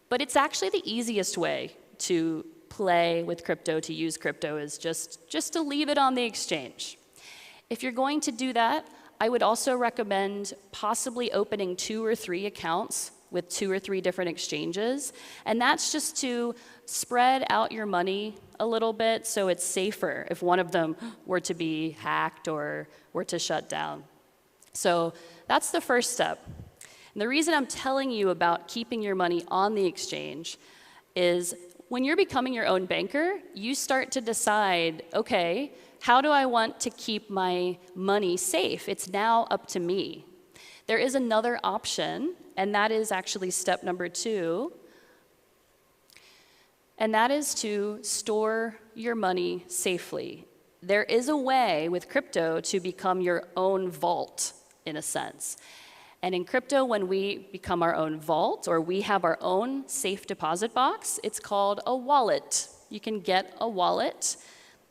But it's actually the easiest way to play with crypto, to use crypto, is just to leave it on the exchange. If you're going to do that, I would also recommend possibly opening 2 or 3 accounts with 2 or 3 different exchanges. And that's just to spread out your money a little bit so it's safer if one of them were to be hacked or were to shut down. So that's the first step. And the reason I'm telling you about keeping your money on the exchange is when you're becoming your own banker, you start to decide, okay, how do I want to keep my money safe? It's now up to me. There is another option, and that is actually step number 2. and that is to store your money safely. There is a way with crypto to become your own vault, in a sense. And in crypto, when we become our own vault, or we have our own safe deposit box, it's called a wallet. You can get a wallet.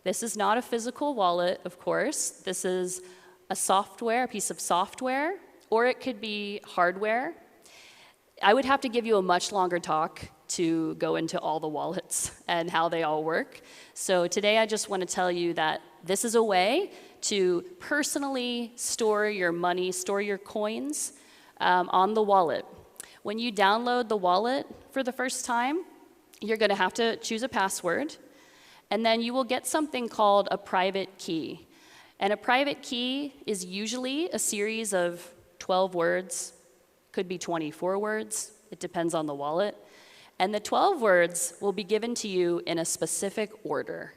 This is not a physical wallet, of course. This is a software, a piece of software, or it could be hardware. I would have to give you a much longer talk to go into all the wallets and how they all work. So today I just want to tell you that this is a way to personally store your money, store your coins on the wallet. When you download the wallet for the first time, you're going to have to choose a password, and then you will get something called a private key. And a private key is usually a series of 12 words, could be 24 words, it depends on the wallet. And the 12 words will be given to you in a specific order.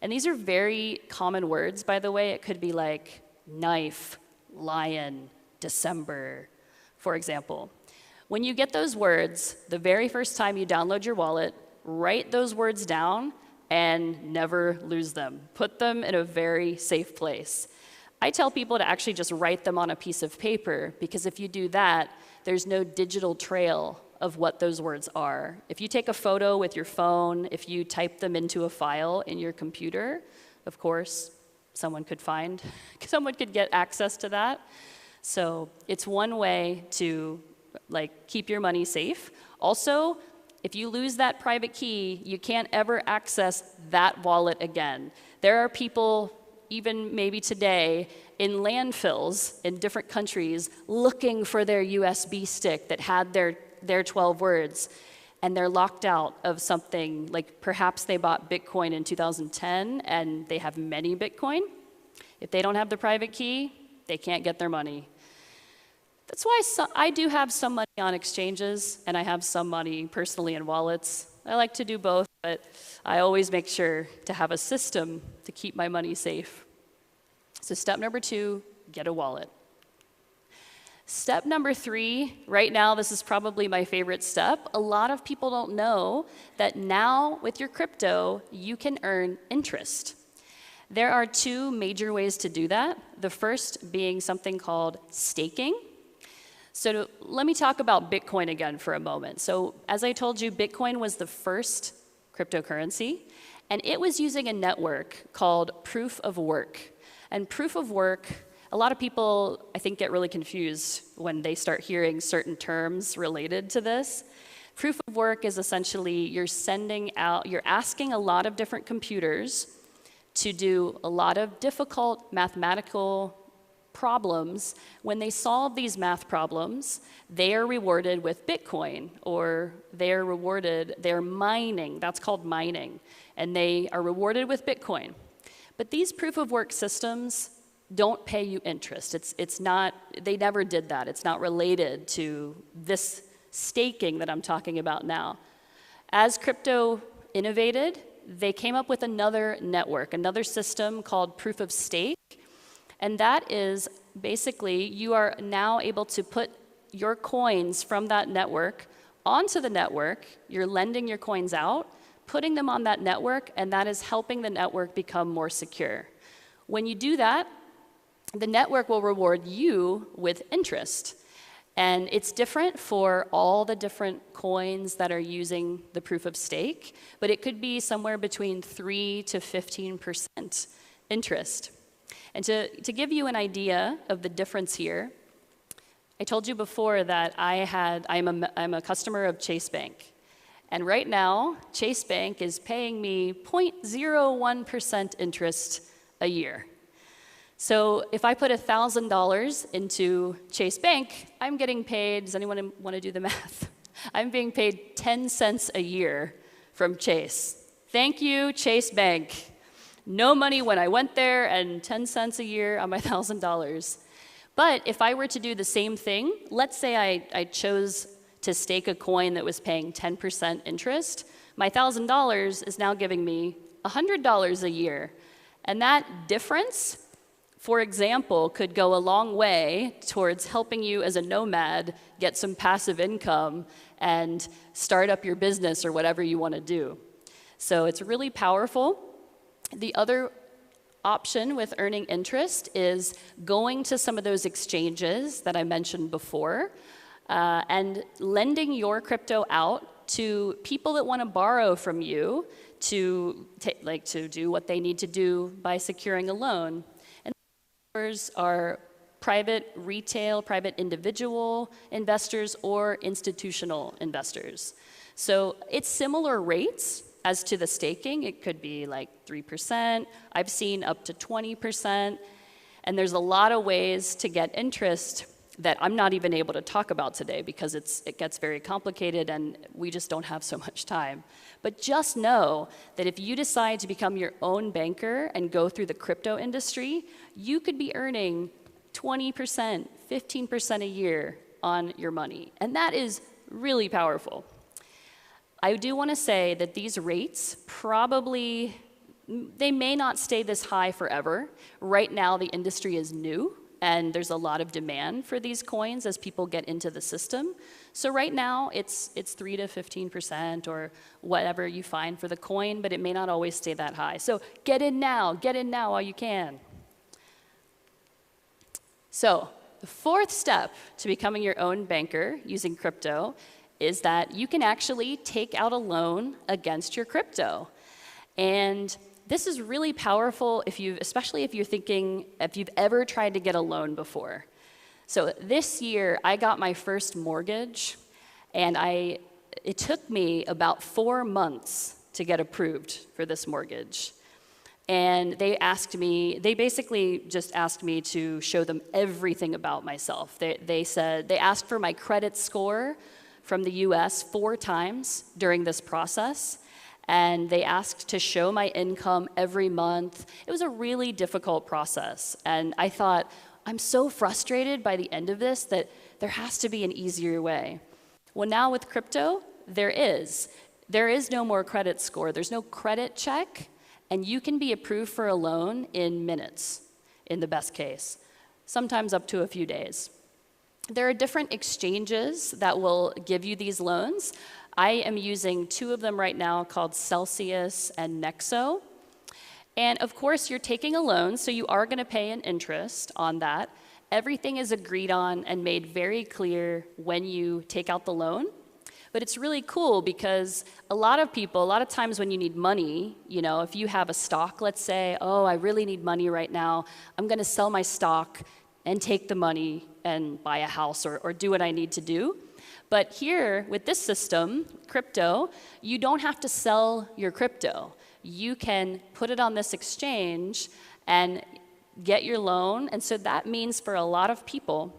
And these are very common words, by the way. It could be like knife, lion, December, for example. When you get those words, the very first time you download your wallet, write those words down and never lose them. Put them in a very safe place. I tell people to actually just write them on a piece of paper, because if you do that, there's no digital trail of what those words are. If you take a photo with your phone, if you type them into a file in your computer, of course, someone could get access to that. So it's one way to keep your money safe. Also, if you lose that private key, you can't ever access that wallet again. There are people, even maybe today, in landfills in different countries looking for their USB stick that had their 12 words, and they're locked out of something, like perhaps they bought Bitcoin in 2010 and they have many Bitcoin. If they don't have the private key, they can't get their money. That's why I do have some money on exchanges, and I have some money personally in wallets. I like to do both, but I always make sure to have a system to keep my money safe. So step number 2, get a wallet. Step number 3, right now, this is probably my favorite step. A lot of people don't know that now with your crypto, you can earn interest. There are 2 major ways to do that. The first being something called staking. So let me talk about Bitcoin again for a moment. So as I told you, Bitcoin was the first cryptocurrency, and it was using a network called proof of work. And proof of work, a lot of people, I think, get really confused when they start hearing certain terms related to this. Proof of work is essentially you're asking a lot of different computers to do a lot of difficult mathematical problems. When they solve these math problems, they are rewarded with Bitcoin, or they're mining. That's called mining. And they are rewarded with Bitcoin. But these proof of work systems don't pay you interest. It's not, they never did that. It's not related to this staking that I'm talking about now. As crypto innovated, they came up with another network, another system called proof of stake. And that is basically, you are now able to put your coins from that network onto the network. You're lending your coins out, putting them on that network, and that is helping the network become more secure. When you do that, the network will reward you with interest. And it's different for all the different coins that are using the proof of stake, but it could be somewhere between 3 to 15% interest. And to give you an idea of the difference here, I told you before that I'm a customer of Chase Bank. And right now, Chase Bank is paying me 0.01% interest a year. So if I put $1,000 into Chase Bank, I'm getting paid, does anyone want to do the math? I'm being paid 10 cents a year from Chase. Thank you, Chase Bank. No money when I went there, and 10 cents a year on my $1,000. But if I were to do the same thing, let's say I chose to stake a coin that was paying 10% interest, my $1,000 is now giving me $100 a year. And that difference, for example, could go a long way towards helping you as a nomad get some passive income and start up your business or whatever you want to do. So it's really powerful. The other option with earning interest is going to some of those exchanges that I mentioned before and lending your crypto out to people that want to borrow from you to do what they need to do by securing a loan. And those are private retail, private individual investors, or institutional investors. So it's similar rates as to the staking. It could be like 3%. I've seen up to 20%. And there's a lot of ways to get interest that I'm not even able to talk about today because it gets very complicated and we just don't have so much time. But just know that if you decide to become your own banker and go through the crypto industry, you could be earning 20%, 15% a year on your money. And that is really powerful. I do want to say that these rates probably, they may not stay this high forever. Right now, the industry is new, and there's a lot of demand for these coins as people get into the system. So right now, it's 3 to 15% or whatever you find for the coin, but it may not always stay that high. So get in now while you can. So the fourth step to becoming your own banker using crypto is that you can actually take out a loan against your crypto. And this is really powerful especially if you've ever tried to get a loan before. So this year, I got my first mortgage, and it took me about 4 months to get approved for this mortgage. And they basically just asked me to show them everything about myself. They asked for my credit score from the US 4 times during this process. And they asked to show my income every month. It was a really difficult process. And I thought, I'm so frustrated by the end of this that there has to be an easier way. Well, now with crypto, there is. There is no more credit score. There's no credit check. And you can be approved for a loan in minutes, in the best case, sometimes up to a few days. There are different exchanges that will give you these loans. I am using 2 of them right now called Celsius and Nexo. And of course, you're taking a loan, so you are going to pay an interest on that. Everything is agreed on and made very clear when you take out the loan. But it's really cool because a lot of times when you need money, if you have a stock, let's say, oh, I really need money right now, I'm going to sell my stock and take the money and buy a house or do what I need to do. But here, with this system, crypto, you don't have to sell your crypto. You can put it on this exchange and get your loan. And so that means for a lot of people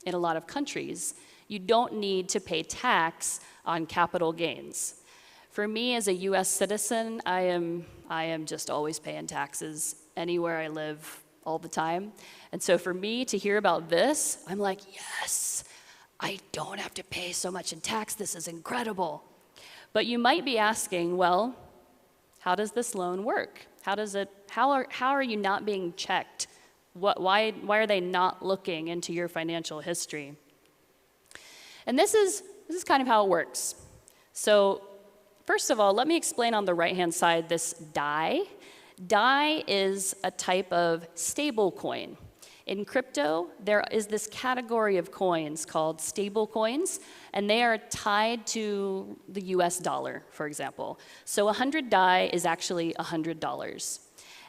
in a lot of countries, you don't need to pay tax on capital gains. For me as a US citizen, I am just always paying taxes anywhere I live all the time. And so for me to hear about this, I'm like, yes, I don't have to pay so much in tax. This is incredible. But you might be asking, well, how does this loan work? How are you not being checked? Why are they not looking into your financial history? And this is kind of how it works. So first of all, let me explain on the right-hand side this DAI. DAI is a type of stable coin. In crypto, there is this category of coins called stable coins, and they are tied to the US dollar, for example. So 100 DAI is actually $100.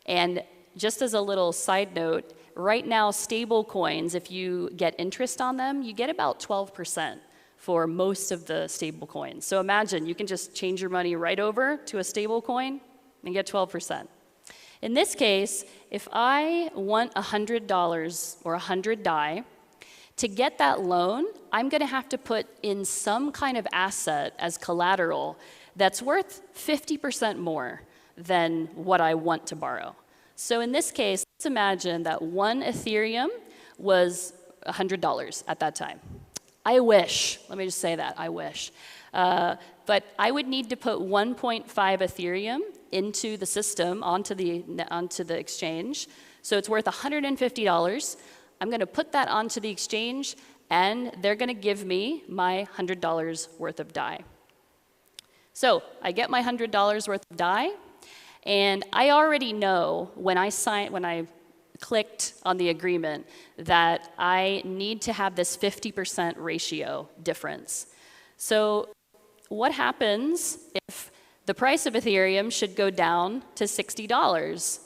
And just as a little side note, right now, stable coins, if you get interest on them, you get about 12% for most of the stable coins. So imagine you can just change your money right over to a stable coin and get 12%. In this case, if I want $100 or 100 DAI, to get that loan, I'm going to have to put in some kind of asset as collateral that's worth 50% more than what I want to borrow. So in this case, let's imagine that 1 Ethereum was $100 at that time. I wish, let me just say that, I wish. But I would need to put 1.5 Ethereum into the system, onto the exchange. So it's worth $150. I'm going to put that onto the exchange, and they're going to give me my $100 worth of DAI. So I get my $100 worth of Dai, and I already know when I clicked on the agreement that I need to have this 50% ratio difference. So what happens if the price of Ethereum should go down to $60?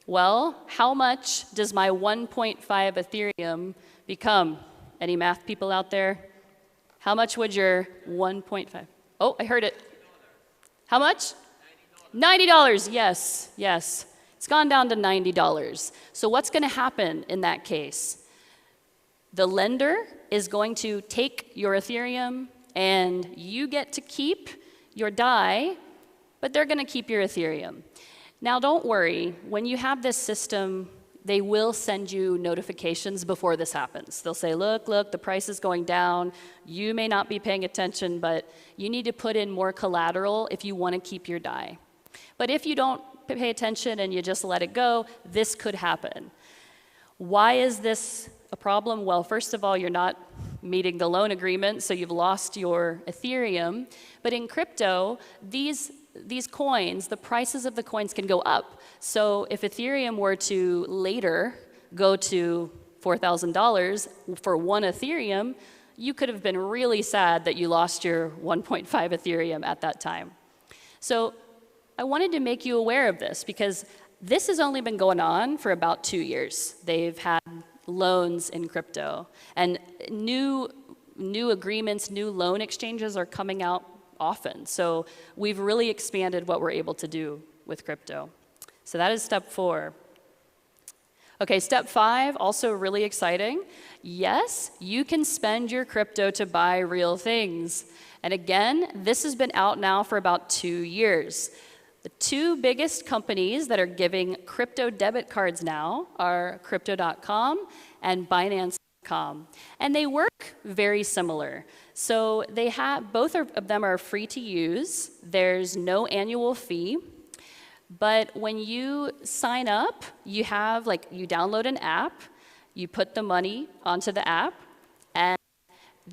Well, how much does my 1.5 Ethereum become? Any math people out there? How much would your 1.5? Oh, I heard it. How much? $90. Yes, yes. It's gone down to $90. So what's going to happen in that case? The lender is going to take your Ethereum, and you get to keep your Dai, but they're going to keep your Ethereum. Now, don't worry. When you have this system, they will send you notifications before this happens. They'll say, look, the price is going down. You may not be paying attention, but you need to put in more collateral if you want to keep your Dai. But if you don't pay attention and you just let it go, this could happen. Why is this a problem? Well, first of all, you're not meeting the loan agreement, so you've lost your Ethereum. But in crypto, these coins, the prices of the coins can go up. So if Ethereum were to later go to $4,000 for one Ethereum, you could have been really sad that you lost your 1.5 Ethereum at that time. So I wanted to make you aware of this because this has only been going on for about 2 years. They've had loans in crypto, and new agreements, new loan exchanges are coming out often. So we've really expanded what we're able to do with crypto. So that is step 4. Okay, step 5, also really exciting. Yes, you can spend your crypto to buy real things. And again, this has been out now for about 2 years. The 2 biggest companies that are giving crypto debit cards now are Crypto.com and Binance.com. And they work very similar. So they have, both of them are free to use. There's no annual fee. But when you sign up, you download an app, you put the money onto the app, and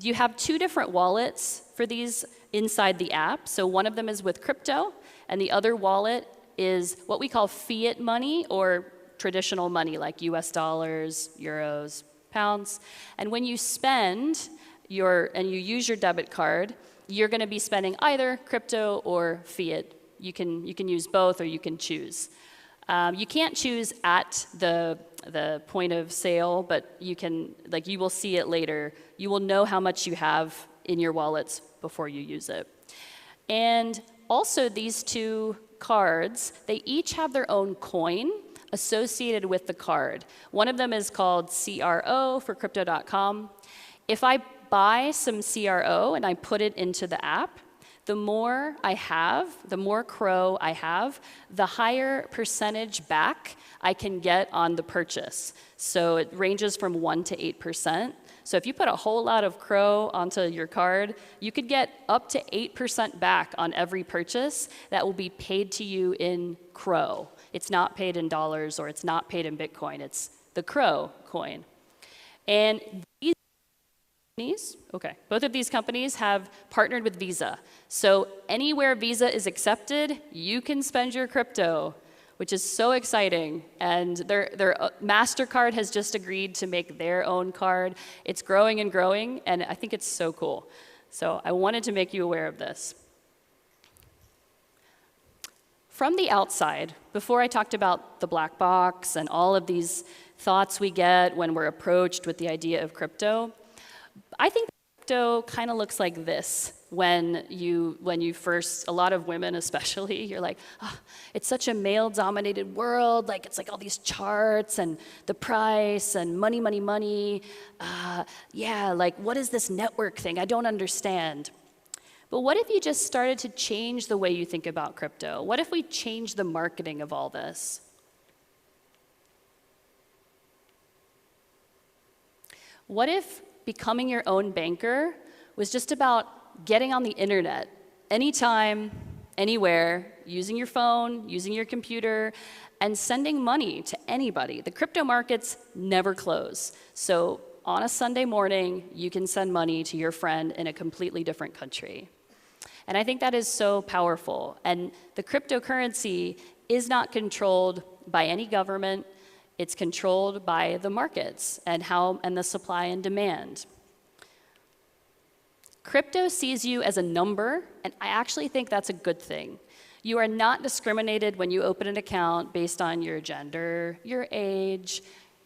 you have 2 different wallets for these inside the app. So one of them is with crypto, and the other wallet is what we call fiat money or traditional money like US dollars, euros, pounds. And when you spend and you use your debit card, you're going to be spending either crypto or fiat. You can use both, or you can choose. You can't choose at the point of sale, but you will see it later. You will know how much you have in your wallets before you use it. And also, these 2 cards, they each have their own coin associated with the card. One of them is called CRO for Crypto.com. If I buy some CRO and I put it into the app, the more I have, the more CRO I have, the higher percentage back I can get on the purchase. So it ranges from 1 to 8%. So if you put a whole lot of CRO onto your card, you could get up to 8% back on every purchase that will be paid to you in CRO. It's not paid in dollars or it's not paid in Bitcoin. It's the CRO coin. And both of these companies have partnered with Visa. So anywhere Visa is accepted, you can spend your crypto, which is so exciting. And their MasterCard has just agreed to make their own card. It's growing and growing, and I think it's so cool. So I wanted to make you aware of this. From the outside, before I talked about the black box and all of these thoughts we get when we're approached with the idea of crypto, I think crypto kind of looks like this when you first, a lot of women especially, you're like, oh, it's such a male-dominated world, it's like all these charts and the price and money, money, money. What is this network thing? I don't understand. But what if you just started to change the way you think about crypto? What if we changed the marketing of all this? What if becoming your own banker was just about getting on the internet anytime, anywhere, using your phone, using your computer, and sending money to anybody? The crypto markets never close. So on a Sunday morning, you can send money to your friend in a completely different country. And I think that is so powerful. And the cryptocurrency is not controlled by any government. It's controlled by the markets and the supply and demand. Crypto sees you as a number, and I actually think that's a good thing. You are not discriminated when you open an account based on your gender, your age,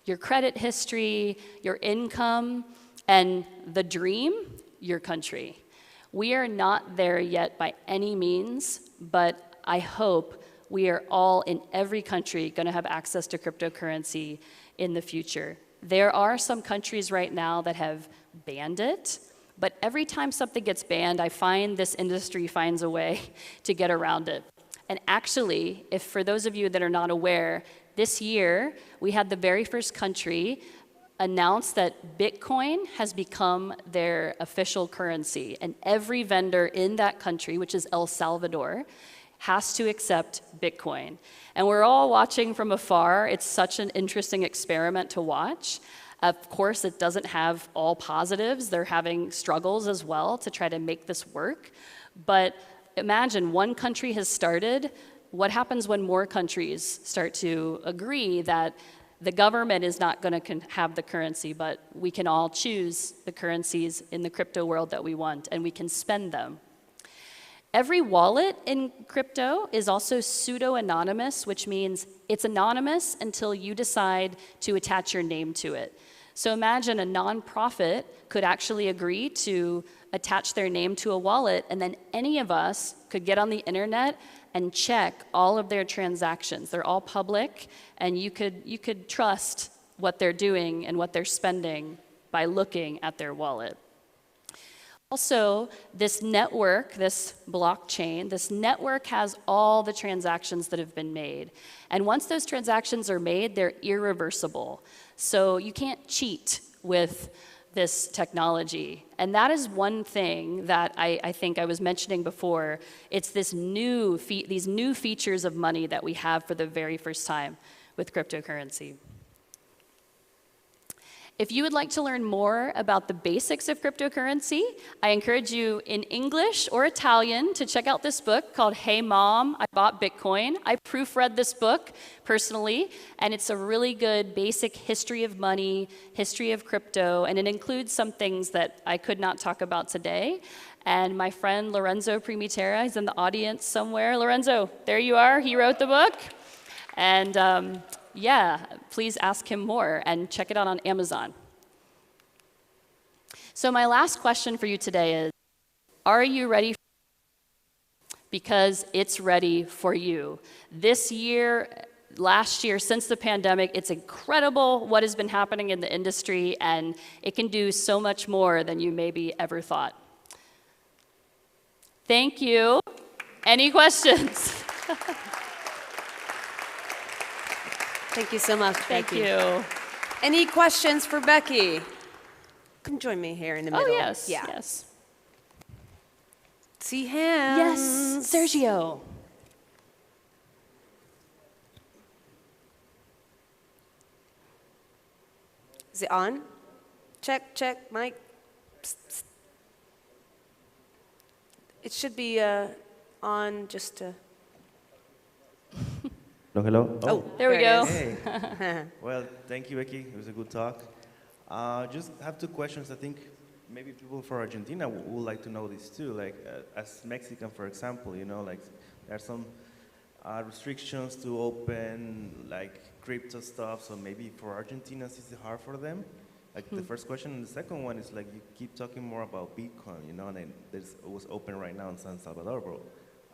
your credit history, your income, and the dream, your country. We are not there yet by any means, but I hope we are all in every country going to have access to cryptocurrency in the future. There are some countries right now that have banned it, but every time something gets banned, I find this industry finds a way to get around it. And actually, if for those of you that are not aware, this year we had the very first country announce that Bitcoin has become their official currency, and every vendor in that country, which is El Salvador, has to accept Bitcoin. And we're all watching from afar. It's such an interesting experiment to watch. Of course, it doesn't have all positives. They're having struggles as well to try to make this work. But imagine one country has started. What happens when more countries start to agree that the government is not going to have the currency, but we can all choose the currencies in the crypto world that we want, and we can spend them? Every wallet in crypto is also pseudo-anonymous, which means it's anonymous until you decide to attach your name to it. So imagine a nonprofit could actually agree to attach their name to a wallet, and then any of us could get on the internet and check all of their transactions. They're all public, and you could trust what they're doing and what they're spending by looking at their wallet. Also, this network, this blockchain, this network has all the transactions that have been made. And once those transactions are made, they're irreversible. So you can't cheat with this technology. And that is one thing that I think I was mentioning before. It's these new features of money that we have for the very first time with cryptocurrency. If you would like to learn more about the basics of cryptocurrency, I encourage you in English or Italian to check out this book called Hey Mom, I Bought Bitcoin. I proofread this book personally, and it's a really good basic history of money, history of crypto, and it includes some things that I could not talk about today. And my friend Lorenzo Primitera is in the audience somewhere. Lorenzo, there you are. He wrote the book. And yeah, please ask him more and check it out on Amazon. So my last question for you today is, are you ready? Because it's ready for you. This year, last year, since the pandemic, it's incredible what has been happening in the industry, and it can do so much more than you maybe ever thought. Thank you. Any questions? Thank you so much, Becky. Thank you. Any questions for Becky? Come join me here in the middle. Oh, yes. Yeah. Yes. See hands. Yes, Sergio. Is it on? Check, check, mic. Psst, psst. It should be on just to... Hello. Oh, there we go. Hey. Well, thank you, Becky. It was a good talk. Just have two questions. I think maybe people from Argentina would like to know this too. Like, as Mexican, for example, you know, like there are some restrictions to open like crypto stuff. So maybe for Argentinians, is it hard for them? Like the first question, and the second one is like you keep talking more about Bitcoin, you know, and it was open right now in San Salvador, bro.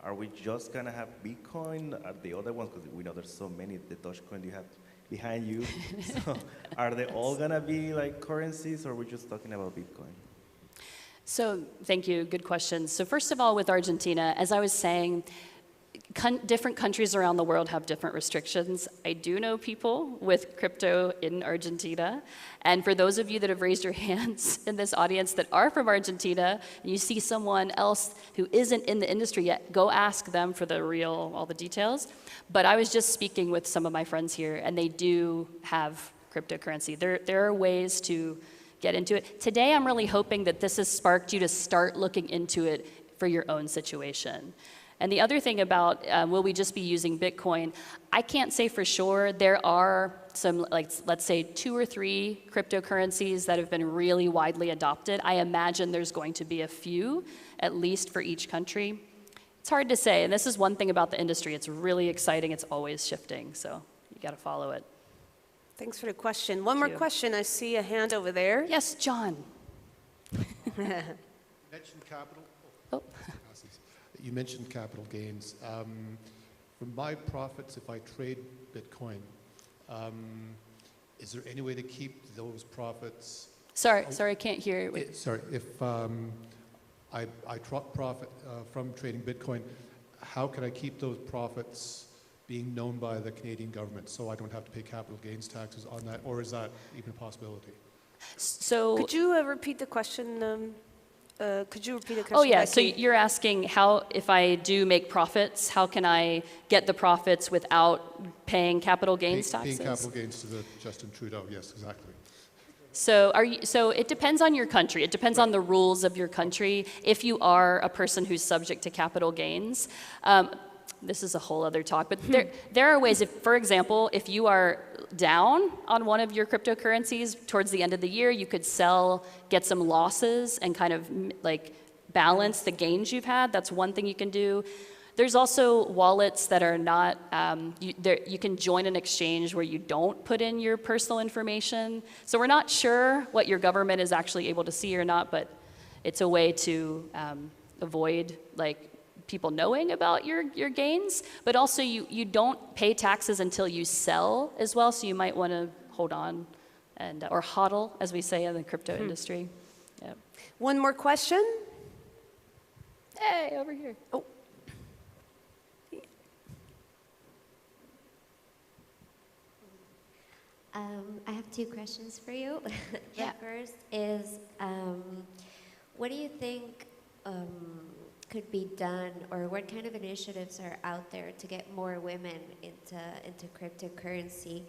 Are we just gonna have Bitcoin? Are the other ones, because we know there's so many, the Dogecoin you have behind you. So are they all gonna be like currencies, or are we just talking about Bitcoin? So thank you, good questions. So first of all, with Argentina, as I was saying, different countries around the world have different restrictions. I do know people with crypto in Argentina. And for those of you that have raised your hands in this audience that are from Argentina, and you see someone else who isn't in the industry yet, go ask them for all the details. But I was just speaking with some of my friends here, and they do have cryptocurrency. There are ways to get into it. Today, I'm really hoping that this has sparked you to start looking into it for your own situation. And the other thing about will we just be using Bitcoin, I can't say for sure. There are some, like, let's say 2 or 3 cryptocurrencies that have been really widely adopted. I imagine there's going to be a few, at least for each country. It's hard to say, and this is one thing about the industry. It's really exciting. It's always shifting, so you got to follow it. Thanks for the question. One more question. I see a hand over there. Yes, John. You mentioned capital. Oh. You mentioned capital gains. From my profits, if I trade Bitcoin, is there any way to keep those profits? Sorry, I can't hear. Sorry, if I profit from trading Bitcoin, how can I keep those profits being known by the Canadian government so I don't have to pay capital gains taxes on that, or is that even a possibility? So could you repeat the question? Could you repeat the question? Oh yeah, so you're asking how, if I do make profits, how can I get the profits without paying capital gains taxes? Paying capital gains to the Justin Trudeau, yes, exactly. So so it depends on your country. It depends on the rules of your country. If you are a person who's subject to capital gains, this is a whole other talk, but there are ways. If, for example, if you are down on one of your cryptocurrencies towards the end of the year, you could sell, get some losses, and kind of like balance the gains you've had. That's one thing you can do. There's also wallets that are not, you can join an exchange where you don't put in your personal information. So we're not sure what your government is actually able to see or not, but it's a way to avoid like people knowing about your gains. But also you don't pay taxes until you sell as well, so you might want to hold on and or hodl, as we say in the crypto industry. Yeah. One more question. Hey, over here. Oh. I have 2 questions for you. Yeah. The first is, what do you think could be done, or what kind of initiatives are out there to get more women into cryptocurrency,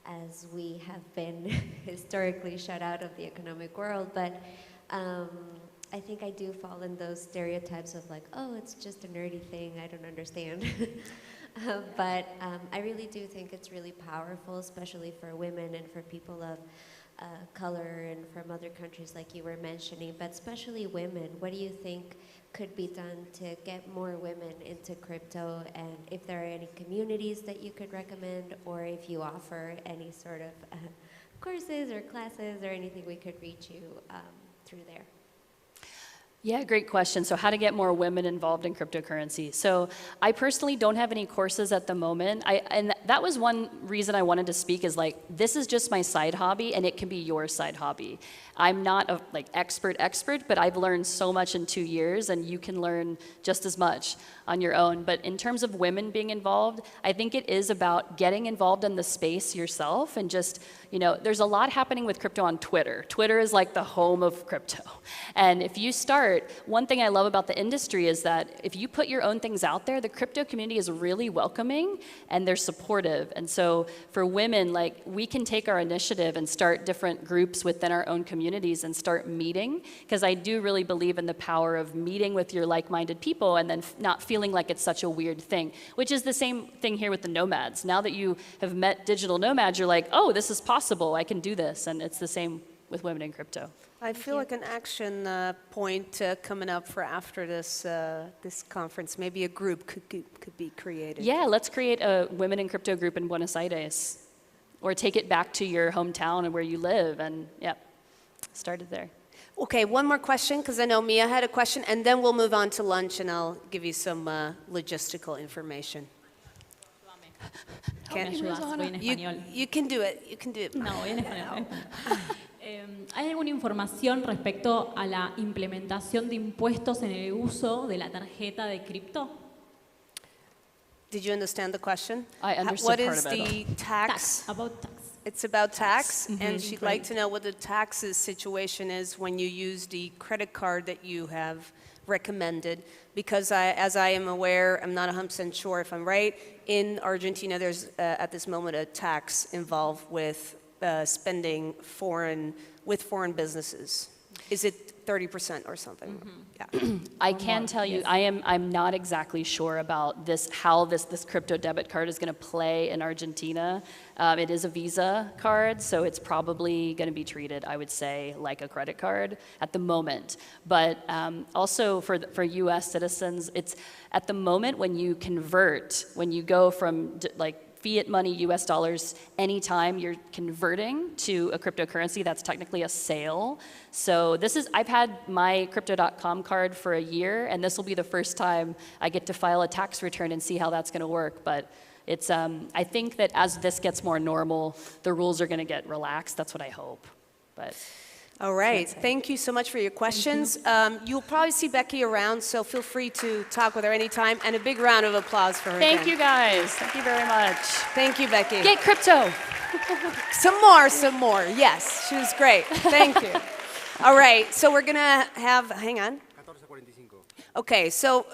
as we have been historically shut out of the economic world? But I think I do fall in those stereotypes of like, oh, it's just a nerdy thing, I don't understand. But I really do think it's really powerful, especially for women and for people of color and from other countries like you were mentioning, but especially women. What do you think could be done to get more women into crypto, and if there are any communities that you could recommend, or if you offer any sort of courses or classes or anything we could reach you through there? Yeah, great question. So how to get more women involved in cryptocurrency. So I personally don't have any courses at the moment. And that was one reason I wanted to speak, is like, this is just my side hobby, and it can be your side hobby. I'm not a like expert, but I've learned so much in 2 years, and you can learn just as much on your own. But in terms of women being involved, I think it is about getting involved in the space yourself, and just, you know, there's a lot happening with crypto on Twitter. Twitter is like the home of crypto. And if you start, one thing I love about the industry is that if you put your own things out there, the crypto community is really welcoming and they're supportive. And so for women, like, we can take our initiative and start different groups within our own communities and start meeting, because I do really believe in the power of meeting with your like-minded people and then not feeling like it's such a weird thing, which is the same thing here with the Nomads. Now that you have met digital nomads, you're like, oh, this is possible, I can do this. And it's the same with women in crypto. I feel like an action point coming up for after this this conference. Maybe a group could be created. Yeah, let's create a women in crypto group in Buenos Aires, or take it back to your hometown and where you live, and yeah, started there. Okay, one more question, because I know Mia had a question, and then we'll move on to lunch, and I'll give you some logistical information. ¿Me ayudas? Voy en español. You can do it. You can do it. No, voy en español. ¿Hay alguna información respecto a la implementación de impuestos en el uso de la tarjeta de cripto? Did you understand the question? I understood what part is of it. the tax? About tax. It's about tax, and she'd correct. like to know what the taxes situation is when you use the credit card that you have recommended. Because as I am aware, I'm not 100% sure if I'm right, in Argentina there's at this moment a tax involved with spending with foreign businesses. Is it 30% or something. Yeah. I can tell you, I'm not exactly sure about this, how this crypto debit card is going to play in Argentina. It is a Visa card, so it's probably going to be treated, I would say, like a credit card at the moment. But also for U.S. citizens, it's at the moment when you convert, when you go from like fiat money, US dollars, anytime you're converting to a cryptocurrency, that's technically a sale. So I've had my Crypto.com card for a year, and this will be the first time I get to file a tax return and see how that's gonna work. But it's, I think that as this gets more normal, the rules are gonna get relaxed. That's what I hope. But. All right, thank you so much for your questions. You'll probably see Becky around, so feel free to talk with her anytime. And a big round of applause for her. Thank you guys. Thank you very much. Thank you, Becky. Get crypto. Some more. Yes, she was great. Thank you. All right, so we're gonna have, hang on. Okay, so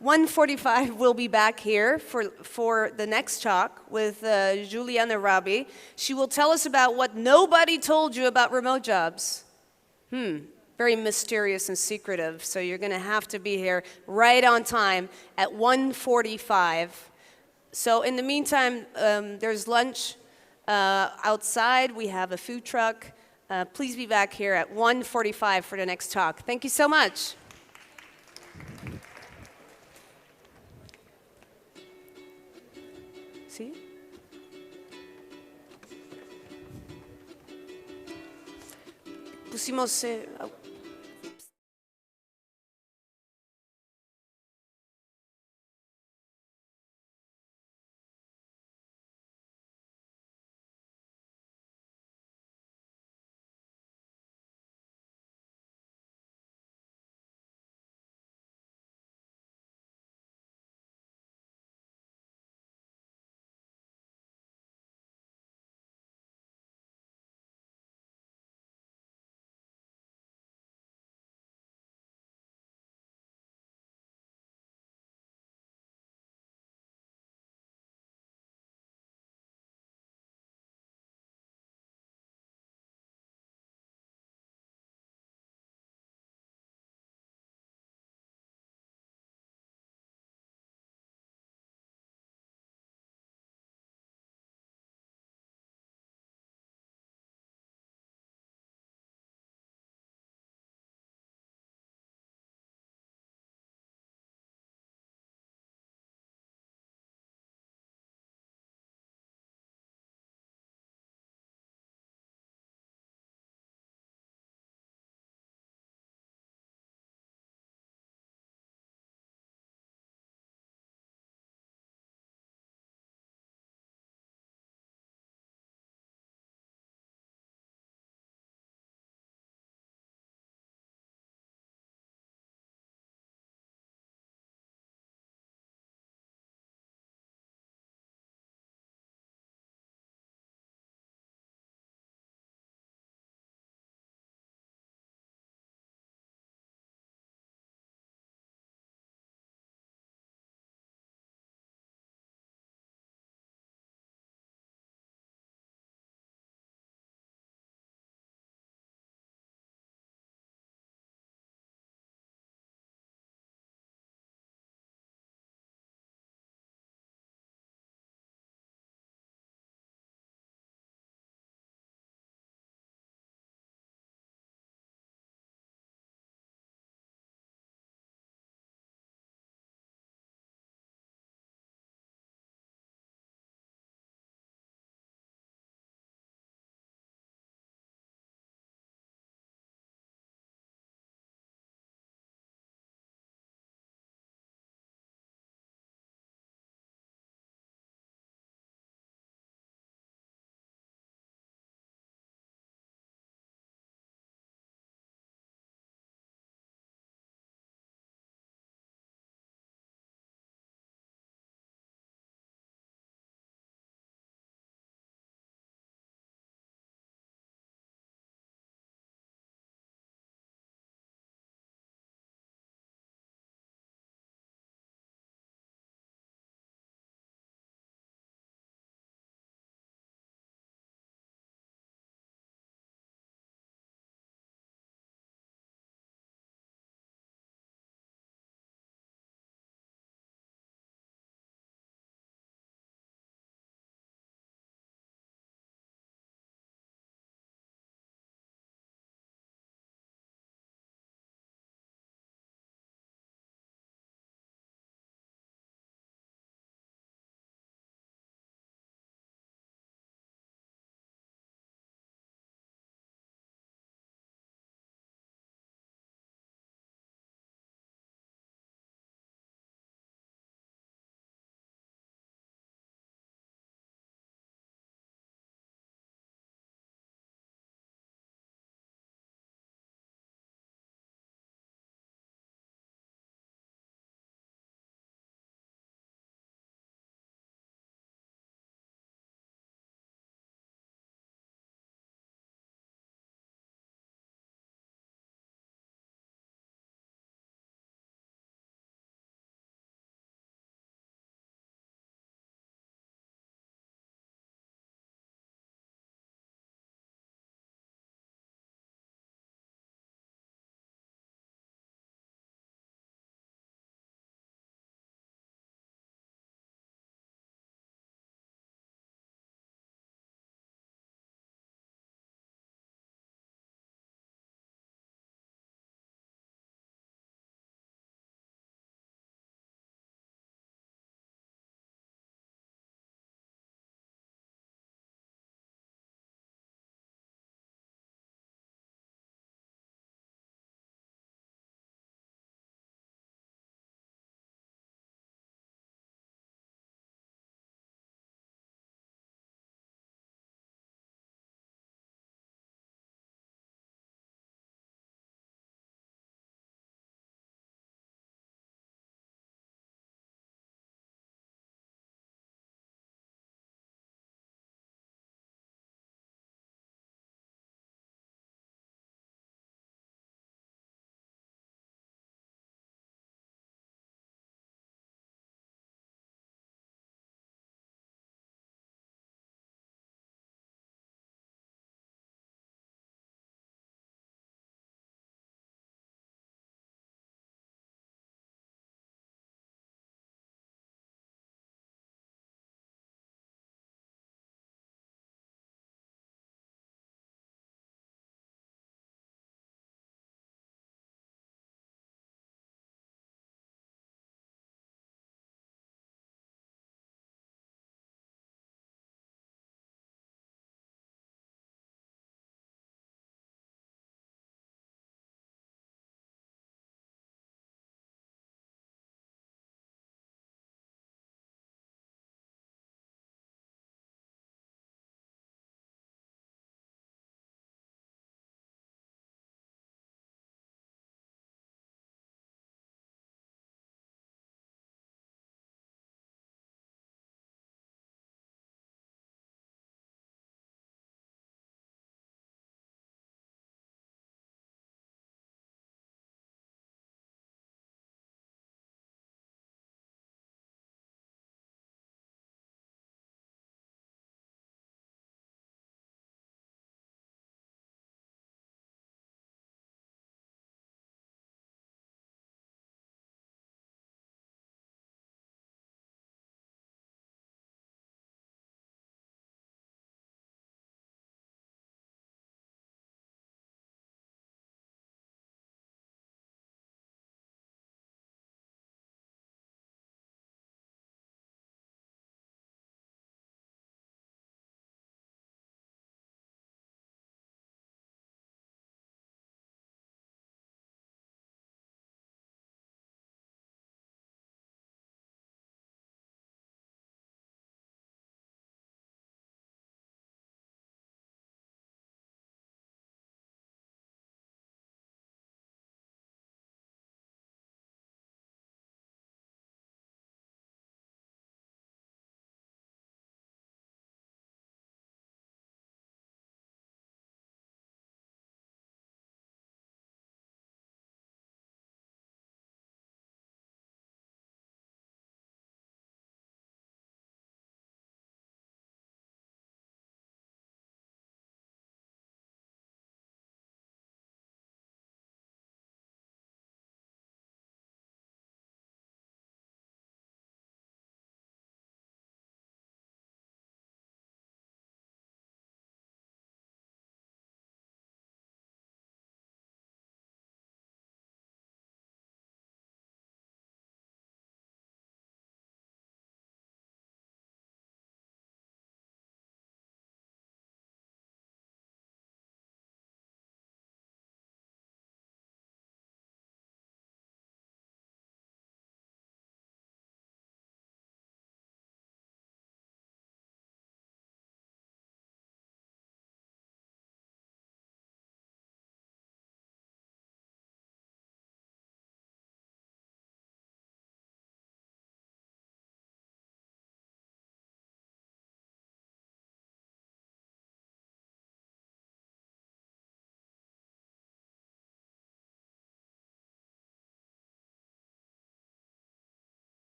1:45 we'll be back here for the next talk with Juliana Rabi. She will tell us about what nobody told you about remote jobs. Very mysterious and secretive, so you're gonna have to be here right on time at 1:45. So in the meantime, there's lunch outside. We have a food truck. Please be back here at 1:45 for the next talk. Thank you so much. ¿Sí? Pusimos...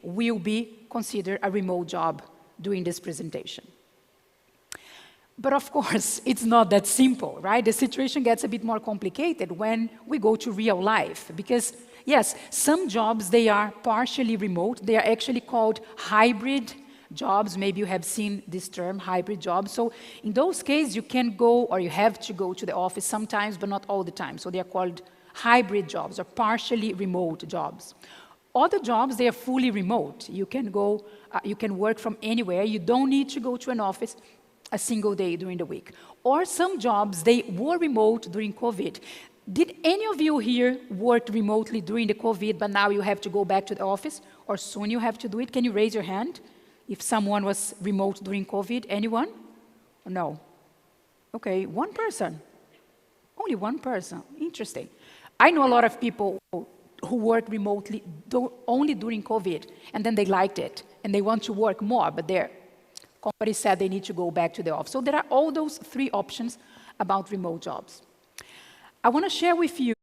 will be considered a remote job during this presentation. But of course, it's not that simple, right? The situation gets a bit more complicated when we go to real life, because yes, some jobs, they are partially remote. They are actually called hybrid jobs. Maybe you have seen this term, hybrid jobs. So in those cases, you can go, or you have to go to the office sometimes, but not all the time. So they are called hybrid jobs or partially remote jobs. Other jobs, they are fully remote. You can go, you can work from anywhere. You don't need to go to an office a single day during the week. Or some jobs, they were remote during COVID. Did any of you here work remotely during the COVID, but now you have to go back to the office, or soon you have to do it? Can you raise your hand if someone was remote during COVID? Anyone? No. Okay, one person. Only one person. Interesting. I know a lot of people who work remotely only during COVID, and then they liked it, and they want to work more, but their company said they need to go back to the office. So there are all those three options about remote jobs. I want to share with you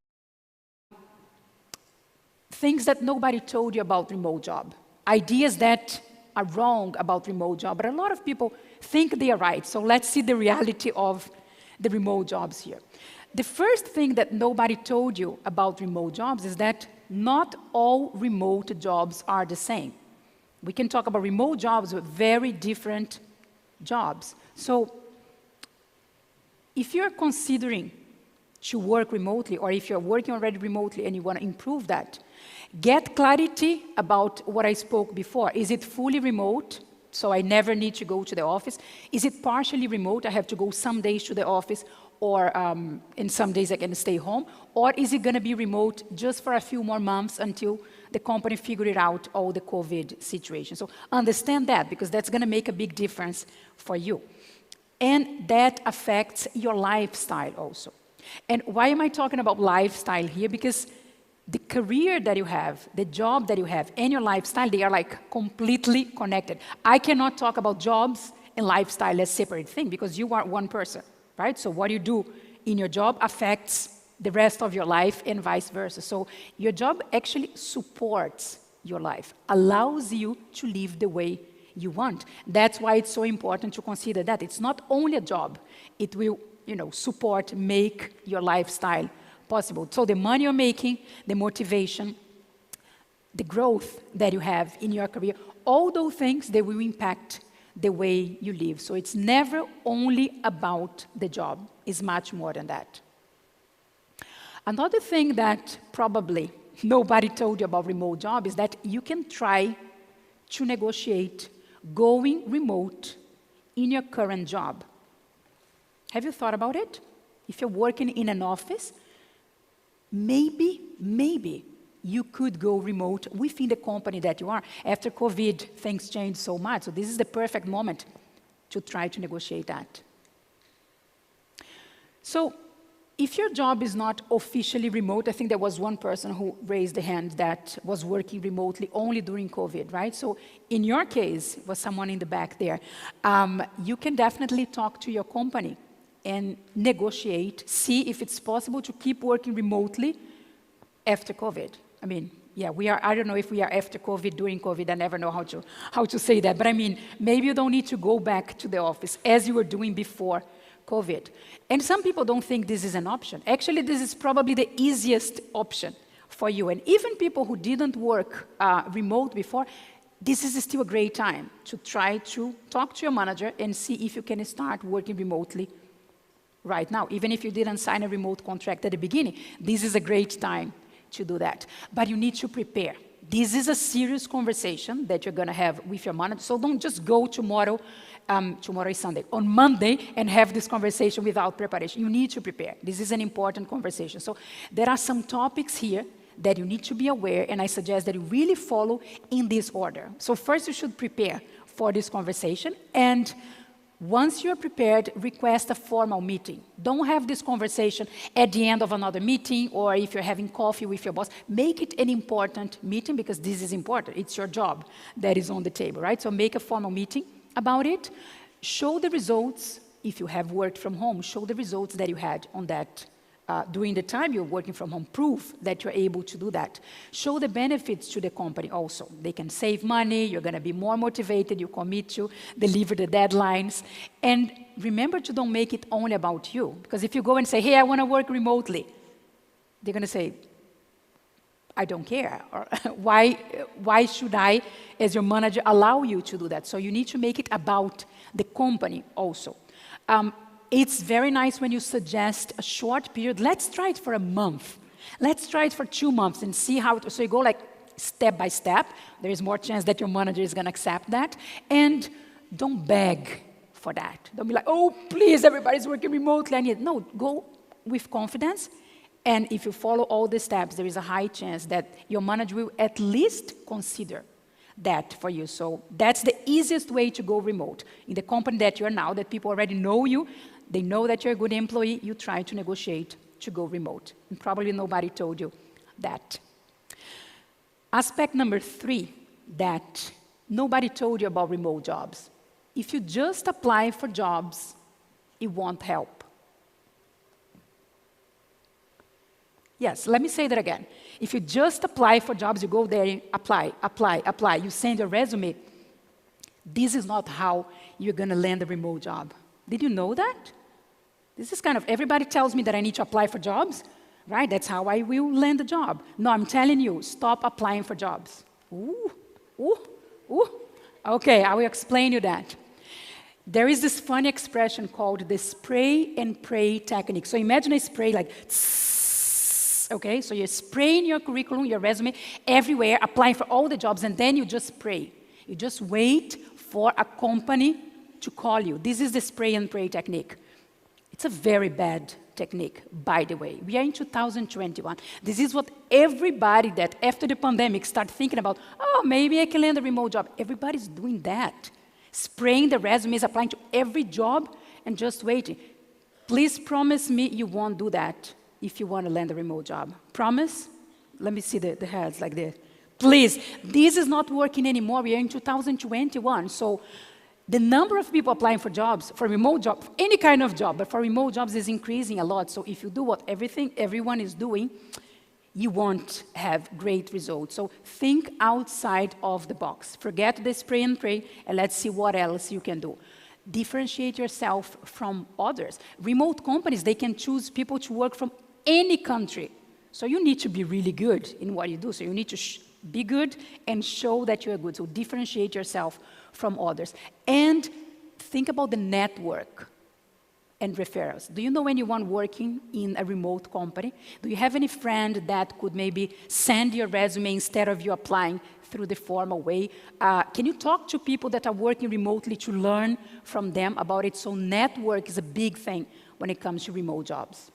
things that nobody told you about remote job, ideas that are wrong about remote job, but a lot of people think they are right. So let's see the reality of the remote jobs here. The first thing that nobody told you about remote jobs is that not all remote jobs are the same. We can talk about remote jobs with very different jobs. So if you're considering to work remotely, or if you're working already remotely and you want to improve that, get clarity about what I spoke before. Is it fully remote, so I never need to go to the office? Is it partially remote? I have to go some days to the office, or in some days I can stay home? Or is it going to be remote just for a few more months until the company figured out all the COVID situation? So understand that, because that's going to make a big difference for you. And that affects your lifestyle also. And why am I talking about lifestyle here? Because the career that you have, the job that you have, and your lifestyle, they are like completely connected. I cannot talk about jobs and lifestyle as separate thing, because you are one person, right? So what you do in your job affects the rest of your life and vice versa. So your job actually supports your life, allows you to live the way you want. That's why it's so important to consider that. It's not only a job. It will, support, make your lifestyle possible. So the money you're making, the motivation, the growth that you have in your career, all those things, they will impact the way you live. So it's never only about the job. It's much more than that. Another thing that probably nobody told you about remote job is that you can try to negotiate going remote in your current job. Have you thought about it? If you're working in an office, maybe you could go remote within the company that you are. After COVID, things changed so much. So this is the perfect moment to try to negotiate that. So if your job is not officially remote, I think there was one person who raised the hand that was working remotely only during COVID, right? So in your case, was someone in the back there, you can definitely talk to your company and negotiate, see if it's possible to keep working remotely after COVID. I mean, yeah, I don't know if we are after COVID, during COVID, I never know how to say that, but I mean, maybe you don't need to go back to the office as you were doing before COVID. And some people don't think this is an option. Actually, this is probably the easiest option for you. And even people who didn't work remote before, this is still a great time to try to talk to your manager and see if you can start working remotely right now. Even if you didn't sign a remote contract at the beginning, this is a great time to do that. But you need to prepare. This is a serious conversation that you're going to have with your manager. So don't just go tomorrow. Tomorrow is Sunday. On Monday, and have this conversation without preparation. You need to prepare. This is an important conversation. So there are some topics here that you need to be aware, and I suggest that you really follow in this order. So first, you should prepare for this conversation, and once you're prepared, request a formal meeting. Don't have this conversation at the end of another meeting, or if you're having coffee with your boss. Make it an important meeting, because this is important. It's your job that is on the table, right? So make a formal meeting about it. Show the results. If you have worked from home, show the results that you had on that during the time you're working from home. Prove that you're able to do that. Show the benefits to the company also. They can save money, you're going to be more motivated, you commit to deliver the deadlines. And remember to don't make it only about you. Because if you go and say, hey, I want to work remotely, they're going to say, I don't care. Or why should I, as your manager, allow you to do that? So you need to make it about the company also. It's very nice when you suggest a short period. Let's try it for a month. Let's try it for 2 months and see how it, so you go like step by step. There is more chance that your manager is going to accept that. And don't beg for that. Don't be like, oh, please, everybody's working remotely. I need. No, go with confidence. And if you follow all the steps, there is a high chance that your manager will at least consider that for you. So that's the easiest way to go remote. In the company that you're now, that people already know you, they know that you're a good employee, you try to negotiate to go remote. And probably nobody told you that. Aspect number 3 that nobody told you about remote jobs. If you just apply for jobs, it won't help. Yes, let me say that again. If you just apply for jobs, you go there and apply, you send your resume, this is not how you're going to land a remote job. Did you know that? This is kind of, everybody tells me that I need to apply for jobs, right? That's how I will land a job. No, I'm telling you, stop applying for jobs. Ooh, ooh, ooh. Okay, I will explain you that. There is this funny expression called the spray and pray technique. So imagine a spray like, tss, okay? So you're spraying your curriculum, your resume, everywhere, applying for all the jobs, and then you just spray. You just wait for a company to call you. This is the spray and pray technique. It's a very bad technique, by the way. We are in 2021. This is what everybody that after the pandemic start thinking about, oh, maybe I can land a remote job. Everybody's doing that. Spraying the resumes, applying to every job, and just waiting. Please promise me you won't do that if you want to land a remote job. Promise? Let me see the heads like this. Please, this is not working anymore. We are in 2021. So the number of people applying for jobs, for remote jobs, any kind of job, but for remote jobs is increasing a lot. So if you do what everyone is doing, you won't have great results. So think outside of the box. Forget the spray and pray, and let's see what else you can do. Differentiate yourself from others. Remote companies, they can choose people to work from any country. So you need to be really good in what you do. So you need to be good and show that you're good. So differentiate yourself from others. And think about the network and referrals. Do you know anyone working in a remote company? Do you have any friend that could maybe send your resume instead of you applying through the formal way? Can you talk to people that are working remotely to learn from them about it? So network is a big thing when it comes to remote jobs.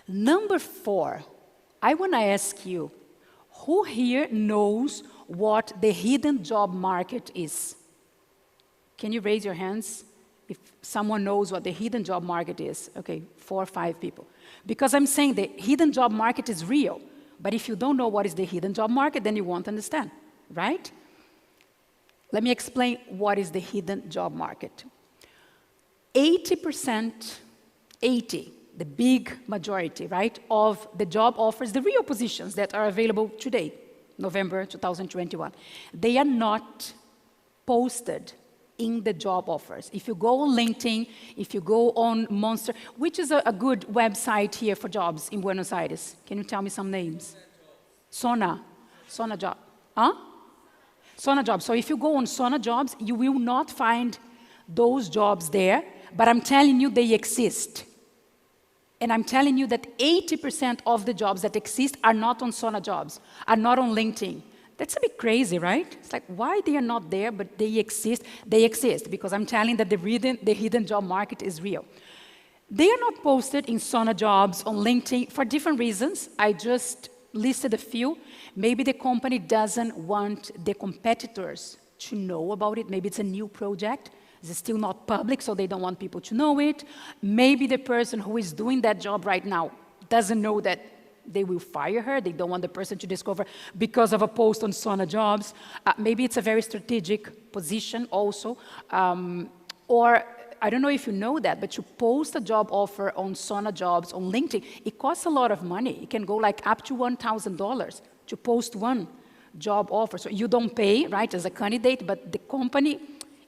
Number 4, I want to ask you, who here knows what the hidden job market is? Can you raise your hands if someone knows what the hidden job market is? Okay, 4 or 5 people. Because I'm saying the hidden job market is real, but if you don't know what is the hidden job market, then you won't understand, right? Let me explain what is the hidden job market. 80%, the big majority, right, of the job offers, the real positions that are available today, November 2021, they are not posted in the job offers. If you go on LinkedIn, if you go on Monster, which is a good website here for jobs in Buenos Aires? Can you tell me some names? Sona Job. Huh? Sona Jobs. So if you go on Sona Jobs, you will not find those jobs there, but I'm telling you they exist. And I'm telling you that 80% of the jobs that exist are not on Sona Jobs, are not on LinkedIn. That's a bit crazy, right? It's like, why they are not there, but they exist? They exist because I'm telling that the hidden job market is real. They are not posted in Sona Jobs, on LinkedIn, for different reasons. I just listed a few. Maybe the company doesn't want the competitors to know about it. Maybe it's a new project. It's still not public, so they don't want people to know it. Maybe the person who is doing that job right now doesn't know that they will fire her. They don't want the person to discover because of a post on Sona Jobs. Maybe it's a very strategic position also. Or I don't know if you know that, but to post a job offer on Sona Jobs, on LinkedIn, it costs a lot of money. It can go like up to $1,000 to post one job offer. So you don't pay, right, as a candidate, but the company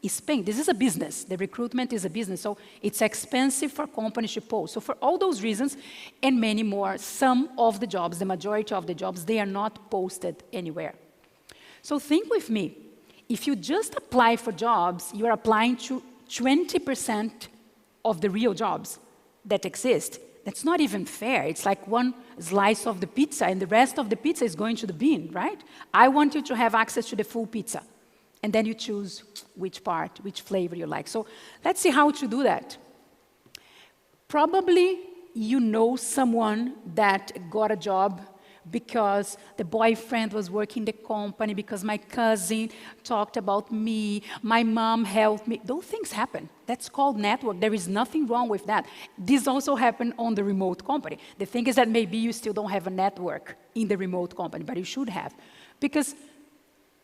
is paying. This is a business. The recruitment is a business. So it's expensive for companies to post. So for all those reasons and many more, some of the jobs, the majority of the jobs, they are not posted anywhere. So think with me. If you just apply for jobs, you are applying to 20% of the real jobs that exist. That's not even fair. It's like one slice of the pizza, and the rest of the pizza is going to the bin, right? I want you to have access to the full pizza. And then you choose which part, which flavor you like. So let's see how to do that. Probably you know someone that got a job because the boyfriend was working the company, because my cousin talked about me, my mom helped me. Those things happen. That's called network. There is nothing wrong with that. This also happened on the remote company. The thing is that maybe you still don't have a network in the remote company, but you should have. Because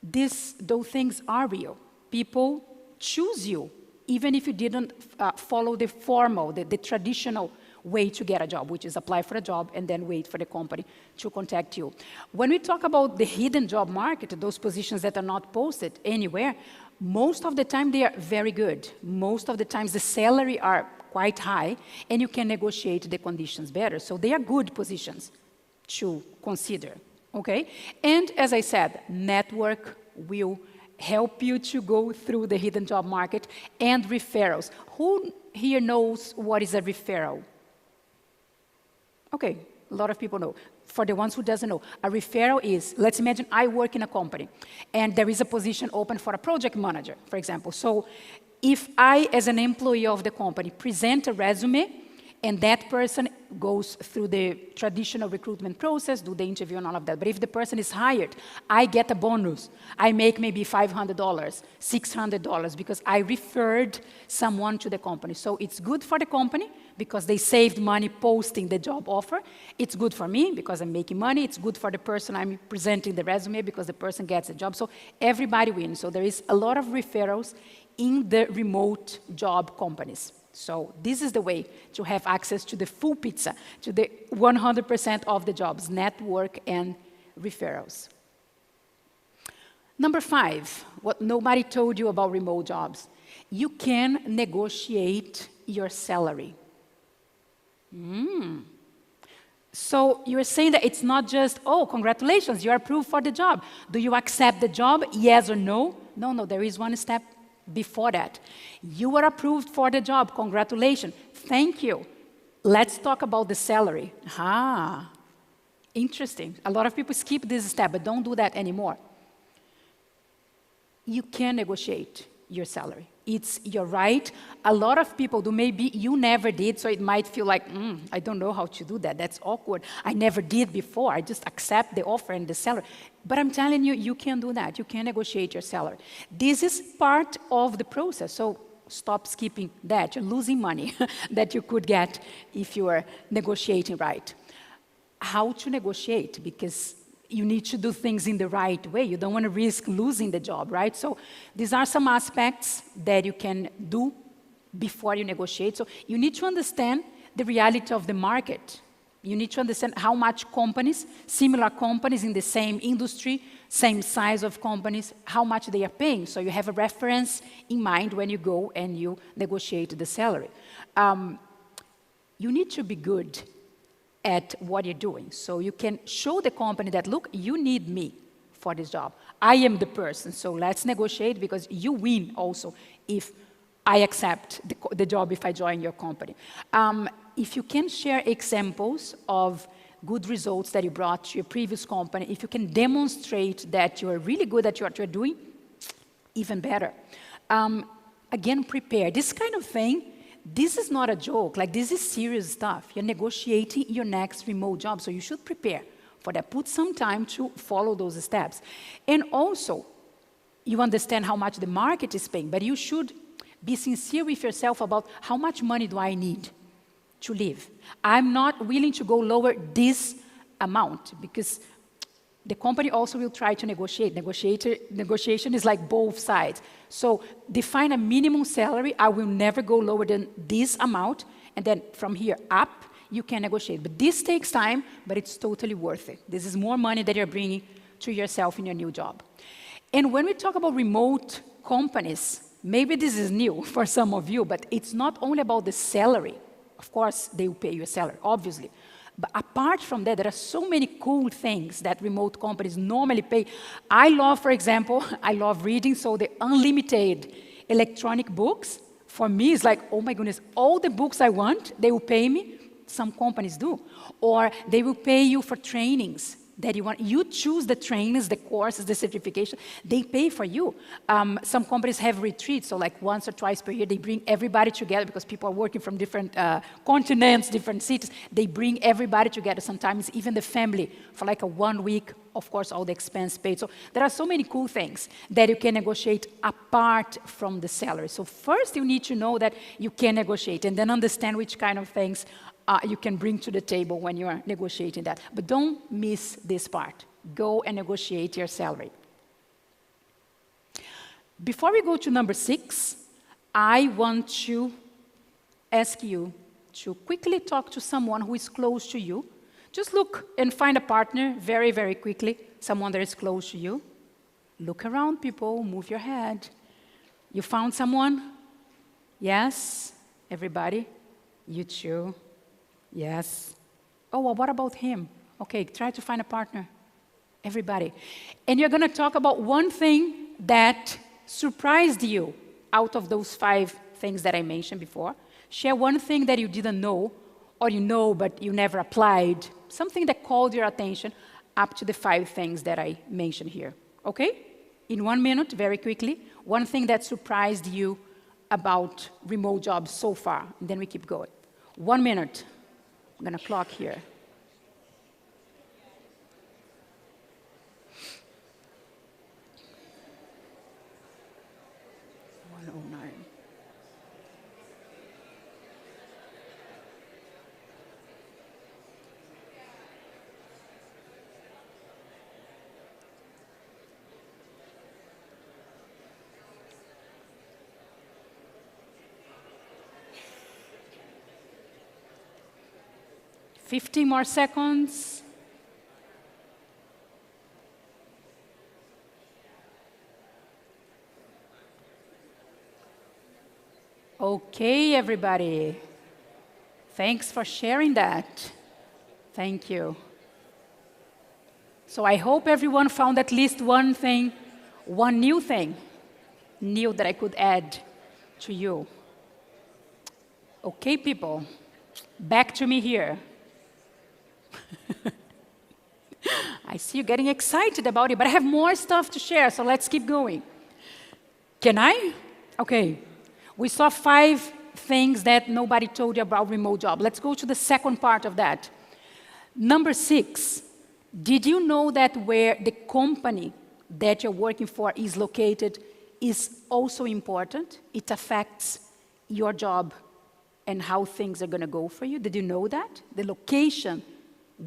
those things are real. People choose you, even if you didn't follow the formal, the traditional way to get a job, which is apply for a job and then wait for the company to contact you. When we talk about the hidden job market, those positions that are not posted anywhere, most of the time they are very good. Most of the times the salary are quite high, and you can negotiate the conditions better. So they are good positions to consider, okay? And as I said, network will help you to go through the hidden job market, and referrals. Who here knows what is a referral? Okay, a lot of people know. For the ones who doesn't know, a referral is, let's imagine I work in a company and there is a position open for a project manager, for example. So if I, as an employee of the company, present a resume and that person goes through the traditional recruitment process, do the interview and all of that. But if the person is hired, I get a bonus. I make maybe $500, $600 because I referred someone to the company. So it's good for the company because they saved money posting the job offer. It's good for me because I'm making money. It's good for the person I'm presenting the resume because the person gets a job. So everybody wins. So there is a lot of referrals in the remote job companies. So this is the way to have access to the full pizza, to the 100% of the jobs, network and referrals. Number 5, what nobody told you about remote jobs. You can negotiate your salary. So you're saying that it's not just, oh, congratulations, you're approved for the job. Do you accept the job, yes or no? No, there is one step before that. You were approved for the job, congratulations, thank you. Let's talk about the salary. Interesting. A lot of people skip this step, but don't do that anymore. You can negotiate your salary. It's your right. A lot of people do, maybe you never did, so it might feel like, I don't know how to do that. That's awkward. I never did before. I just accept the offer and the salary. But I'm telling you, you can do that. You can negotiate your salary. This is part of the process, so stop skipping that. You're losing money that you could get if you are negotiating right. How to negotiate? Because you need to do things in the right way. You don't want to risk losing the job, right? So these are some aspects that you can do before you negotiate. So you need to understand the reality of the market. You need to understand how much companies, similar companies in the same industry, same size of companies, how much they are paying. So you have a reference in mind when you go and you negotiate the salary. You need to be good at what you're doing. So you can show the company that, look, you need me for this job. I am the person, so let's negotiate because you win also if I accept the job if I join your company. If you can share examples of good results that you brought to your previous company, if you can demonstrate that you are really good at what you're doing, even better. Again, prepare. This kind of thing, this is not a joke, like this is serious stuff. You're negotiating your next remote job, so you should prepare for that. Put some time to follow those steps. And also, you understand how much the market is paying, but you should be sincere with yourself about how much money do I need to live. I'm not willing to go lower this amount because the company also will try to negotiate. Negotiation is like both sides. So define a minimum salary. I will never go lower than this amount. And then from here up, you can negotiate. But this takes time, but it's totally worth it. This is more money that you're bringing to yourself in your new job. And when we talk about remote companies, maybe this is new for some of you, but it's not only about the salary. Of course, they will pay you a salary, obviously. But apart from that, there are so many cool things that remote companies normally pay. I love, for example, I love reading, so the unlimited electronic books, for me, is like, oh my goodness, all the books I want, they will pay me. Some companies do. Or they will pay you for trainings that you want. You choose the trainings, the courses, the certification. They pay for you. Some companies have retreats, so like once or twice per year, they bring everybody together because people are working from different continents, different cities. They bring everybody together, sometimes even the family, for like a 1 week, of course, all the expense paid. So there are so many cool things that you can negotiate apart from the salary. So first, you need to know that you can negotiate, and then understand which kind of things you can bring to the table when you are negotiating that. But don't miss this part. Go and negotiate your salary. Before we go to number 6, I want to ask you to quickly talk to someone who is close to you. Just look and find a partner very, very quickly, someone that is close to you. Look around, people, move your head. You found someone? Yes? Everybody? You too? Yes. Oh, well, what about him? Okay, try to find a partner. Everybody. And you're going to talk about one thing that surprised you out of those 5 things that I mentioned before. Share one thing that you didn't know, or you know but you never applied, something that called your attention up to the 5 things that I mentioned here. Okay? In 1 minute, very quickly, one thing that surprised you about remote jobs so far, and then we keep going. 1 minute. I'm going to clock here. $50 more seconds. Okay, everybody. Thanks for sharing that. Thank you. So I hope everyone found at least one thing, one new thing, new that I could add to you. Okay, people, back to me here. I see you getting excited about it, but I have more stuff to share, so let's keep going. Can I? Okay. We saw 5 things that nobody told you about remote job. Let's go to the second part of that. Number 6, did you know that where the company that you're working for is located is also important? It affects your job and how things are going to go for you. Did you know that? The location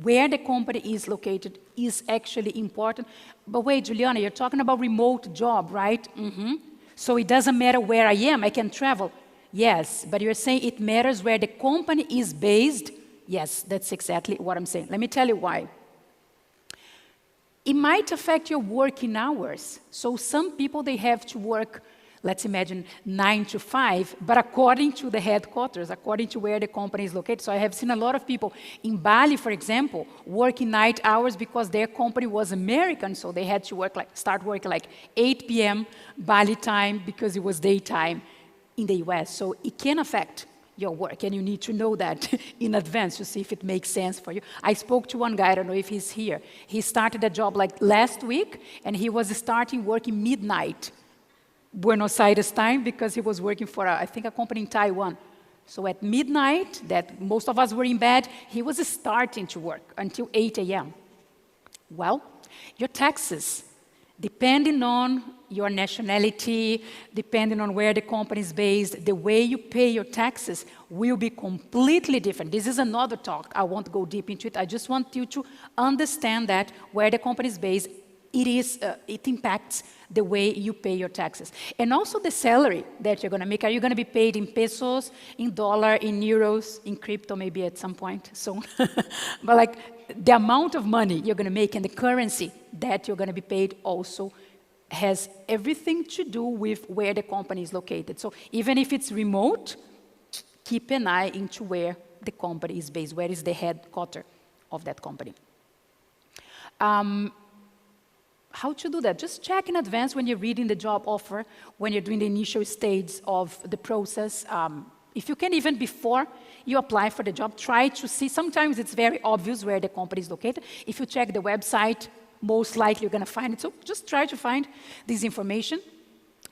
where the company is located is actually important. But wait, Juliana, you're talking about remote job, right? Mm-hmm. So it doesn't matter where I am, I can travel. Yes, but you're saying it matters where the company is based? Yes, that's exactly what I'm saying. Let me tell you why. It might affect your working hours. So some people, they have to work, let's imagine 9 to 5, but according to the headquarters, according to where the company is located. So I have seen a lot of people in Bali, for example, working night hours because their company was American, so they had to work start working like 8 p.m. Bali time because it was daytime in the US. So it can affect your work, and you need to know that in advance to see if it makes sense for you. I spoke to one guy, I don't know if he's here. He started a job like last week, and he was starting working midnight Buenos Aires time because he was working for, I think, a company in Taiwan. So at midnight, that most of us were in bed, he was starting to work until 8 a.m. Well, your taxes, Depending on your nationality, depending on where the company is based, the way you pay your taxes will be completely different. This is another talk. I won't go deep into it. I just want you to understand that where the company is based, it impacts the way you pay your taxes. And also the salary that you're going to make. Are you going to be paid in pesos, in dollar, in euros, in crypto maybe at some point soon? But like the amount of money you're going to make and the currency that you're going to be paid also has everything to do with where the company is located. So even if it's remote, keep an eye into where the company is based, where is the headquarters of that company. How to do that? Just check in advance when you're reading the job offer, when you're doing the initial stage of the process. If you can, even before you apply for the job, try to see. Sometimes it's very obvious where the company is located. If you check the website, most likely you're going to find it. So just try to find this information.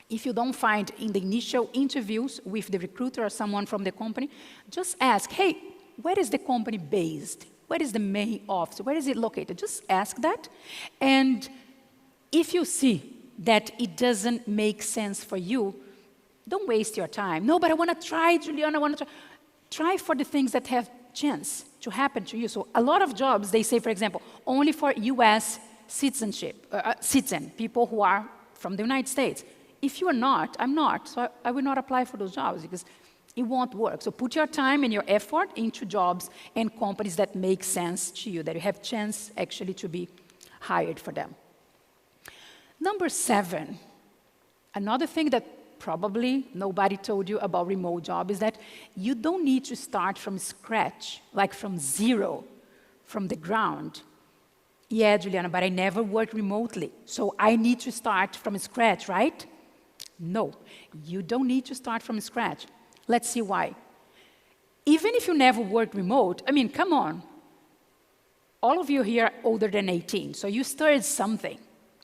If you don't find in the initial interviews with the recruiter or someone from the company, just ask, hey, where is the company based? Where is the main office? Where is it located? Just ask that. And if you see that it doesn't make sense for you, don't waste your time. No, but I want to try, Juliana, I want to try. Try for the things that have chance to happen to you. So a lot of jobs, they say, for example, only for US citizenship, citizen, people who are from the United States. If you are not, I'm not, so I will not apply for those jobs because it won't work. So put your time and your effort into jobs and companies that make sense to you, that you have chance actually to be hired for them. Number 7, another thing that probably nobody told you about remote job is that you don't need to start from scratch, like from zero, from the ground. Yeah, Juliana, but I never worked remotely, so I need to start from scratch, right? No, you don't need to start from scratch. Let's see why. Even if you never worked remote, I mean, come on. All of you here are older than 18, so you started something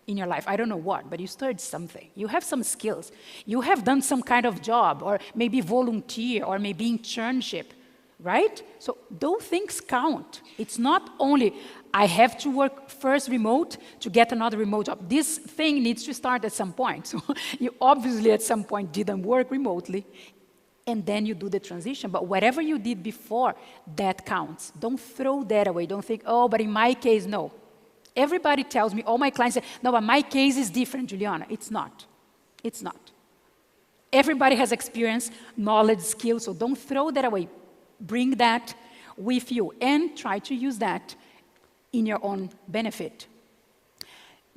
in your life. I don't know what, but you started something. You have some skills. You have done some kind of job, or maybe volunteer, or maybe internship, right? So those things count. It's not only, I have to work first remote to get another remote job. This thing needs to start at some point. So you obviously at some point didn't work remotely, and then you do the transition. But whatever you did before, that counts. Don't throw that away. Don't think, oh, but in my case, no. Everybody tells me, all my clients say, no, but my case is different, Juliana. It's not. It's not. Everybody has experience, knowledge, skills, so don't throw that away. Bring that with you and try to use that in your own benefit.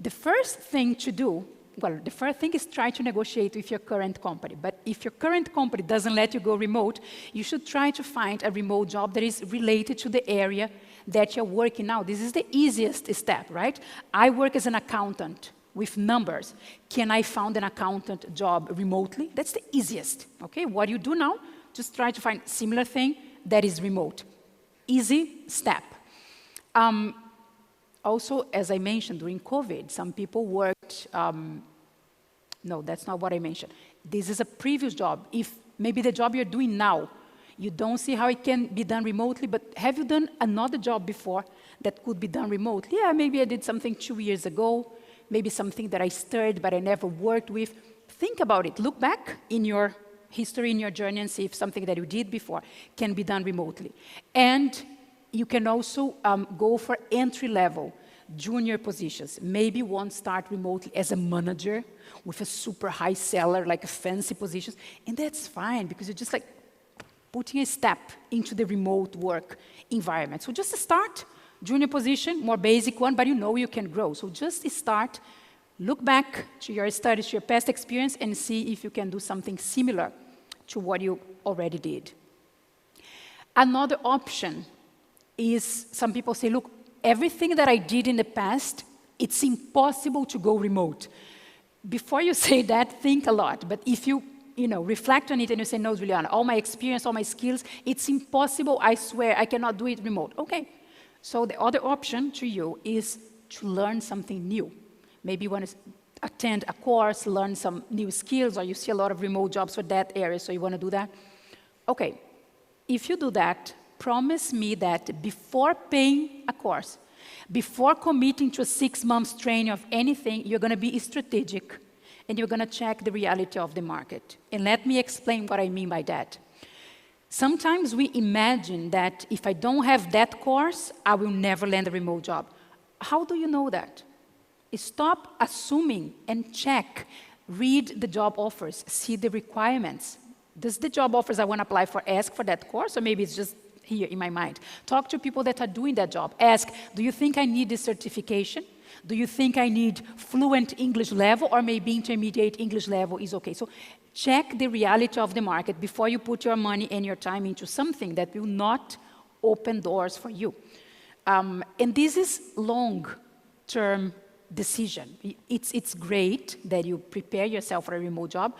The first thing to do, well, the first thing is try to negotiate with your current company. But if your current company doesn't let you go remote, you should try to find a remote job that is related to the area that you're working now. This is the easiest step, right? I work as an accountant with numbers. Can I find an accountant job remotely? That's the easiest, okay? What you do now, just try to find a similar thing that is remote. Easy step. Also, as I mentioned, during COVID, some people worked, no, that's not what I mentioned. This is a previous job. If maybe the job you're doing now, you don't see how it can be done remotely, but have you done another job before that could be done remotely? Yeah, maybe I did something 2 years ago, maybe something that I started but I never worked with. Think about it. Look back in your history, in your journey, and see if something that you did before can be done remotely. And you can also go for entry-level, junior positions. Maybe you won't start remotely as a manager with a super high salary, like a fancy position, and that's fine because you're just like putting a step into the remote work environment. So just start, junior position, more basic one, but you know you can grow. So just start, look back to your studies, to your past experience, and see if you can do something similar to what you already did. Another option is some people say, look, everything that I did in the past, it's impossible to go remote. Before you say that, think a lot. But if you reflect on it and you say, no, Juliana, all my experience, all my skills, it's impossible, I swear, I cannot do it remote. Okay, so the other option to you is to learn something new. Maybe you want to attend a course, learn some new skills, or you see a lot of remote jobs for that area, so you want to do that. Okay, if you do that, promise me that before paying a course, Before committing to a 6 months training of anything, you're going to be strategic and you're going to check the reality of the market. And let me explain what I mean by that. Sometimes we imagine that if I don't have that course, I will never land a remote job. How do you know that? Stop assuming and check. Read the job offers, see the requirements. Does the job offers I want to apply for ask for that course, or maybe it's just here in my mind? Talk to people that are doing that job. Ask, do you think I need this certification? Do you think I need fluent English level, or maybe intermediate English level is okay? So check the reality of the market before you put your money and your time into something that will not open doors for you. And this is long-term decision. It's great that you prepare yourself for a remote job,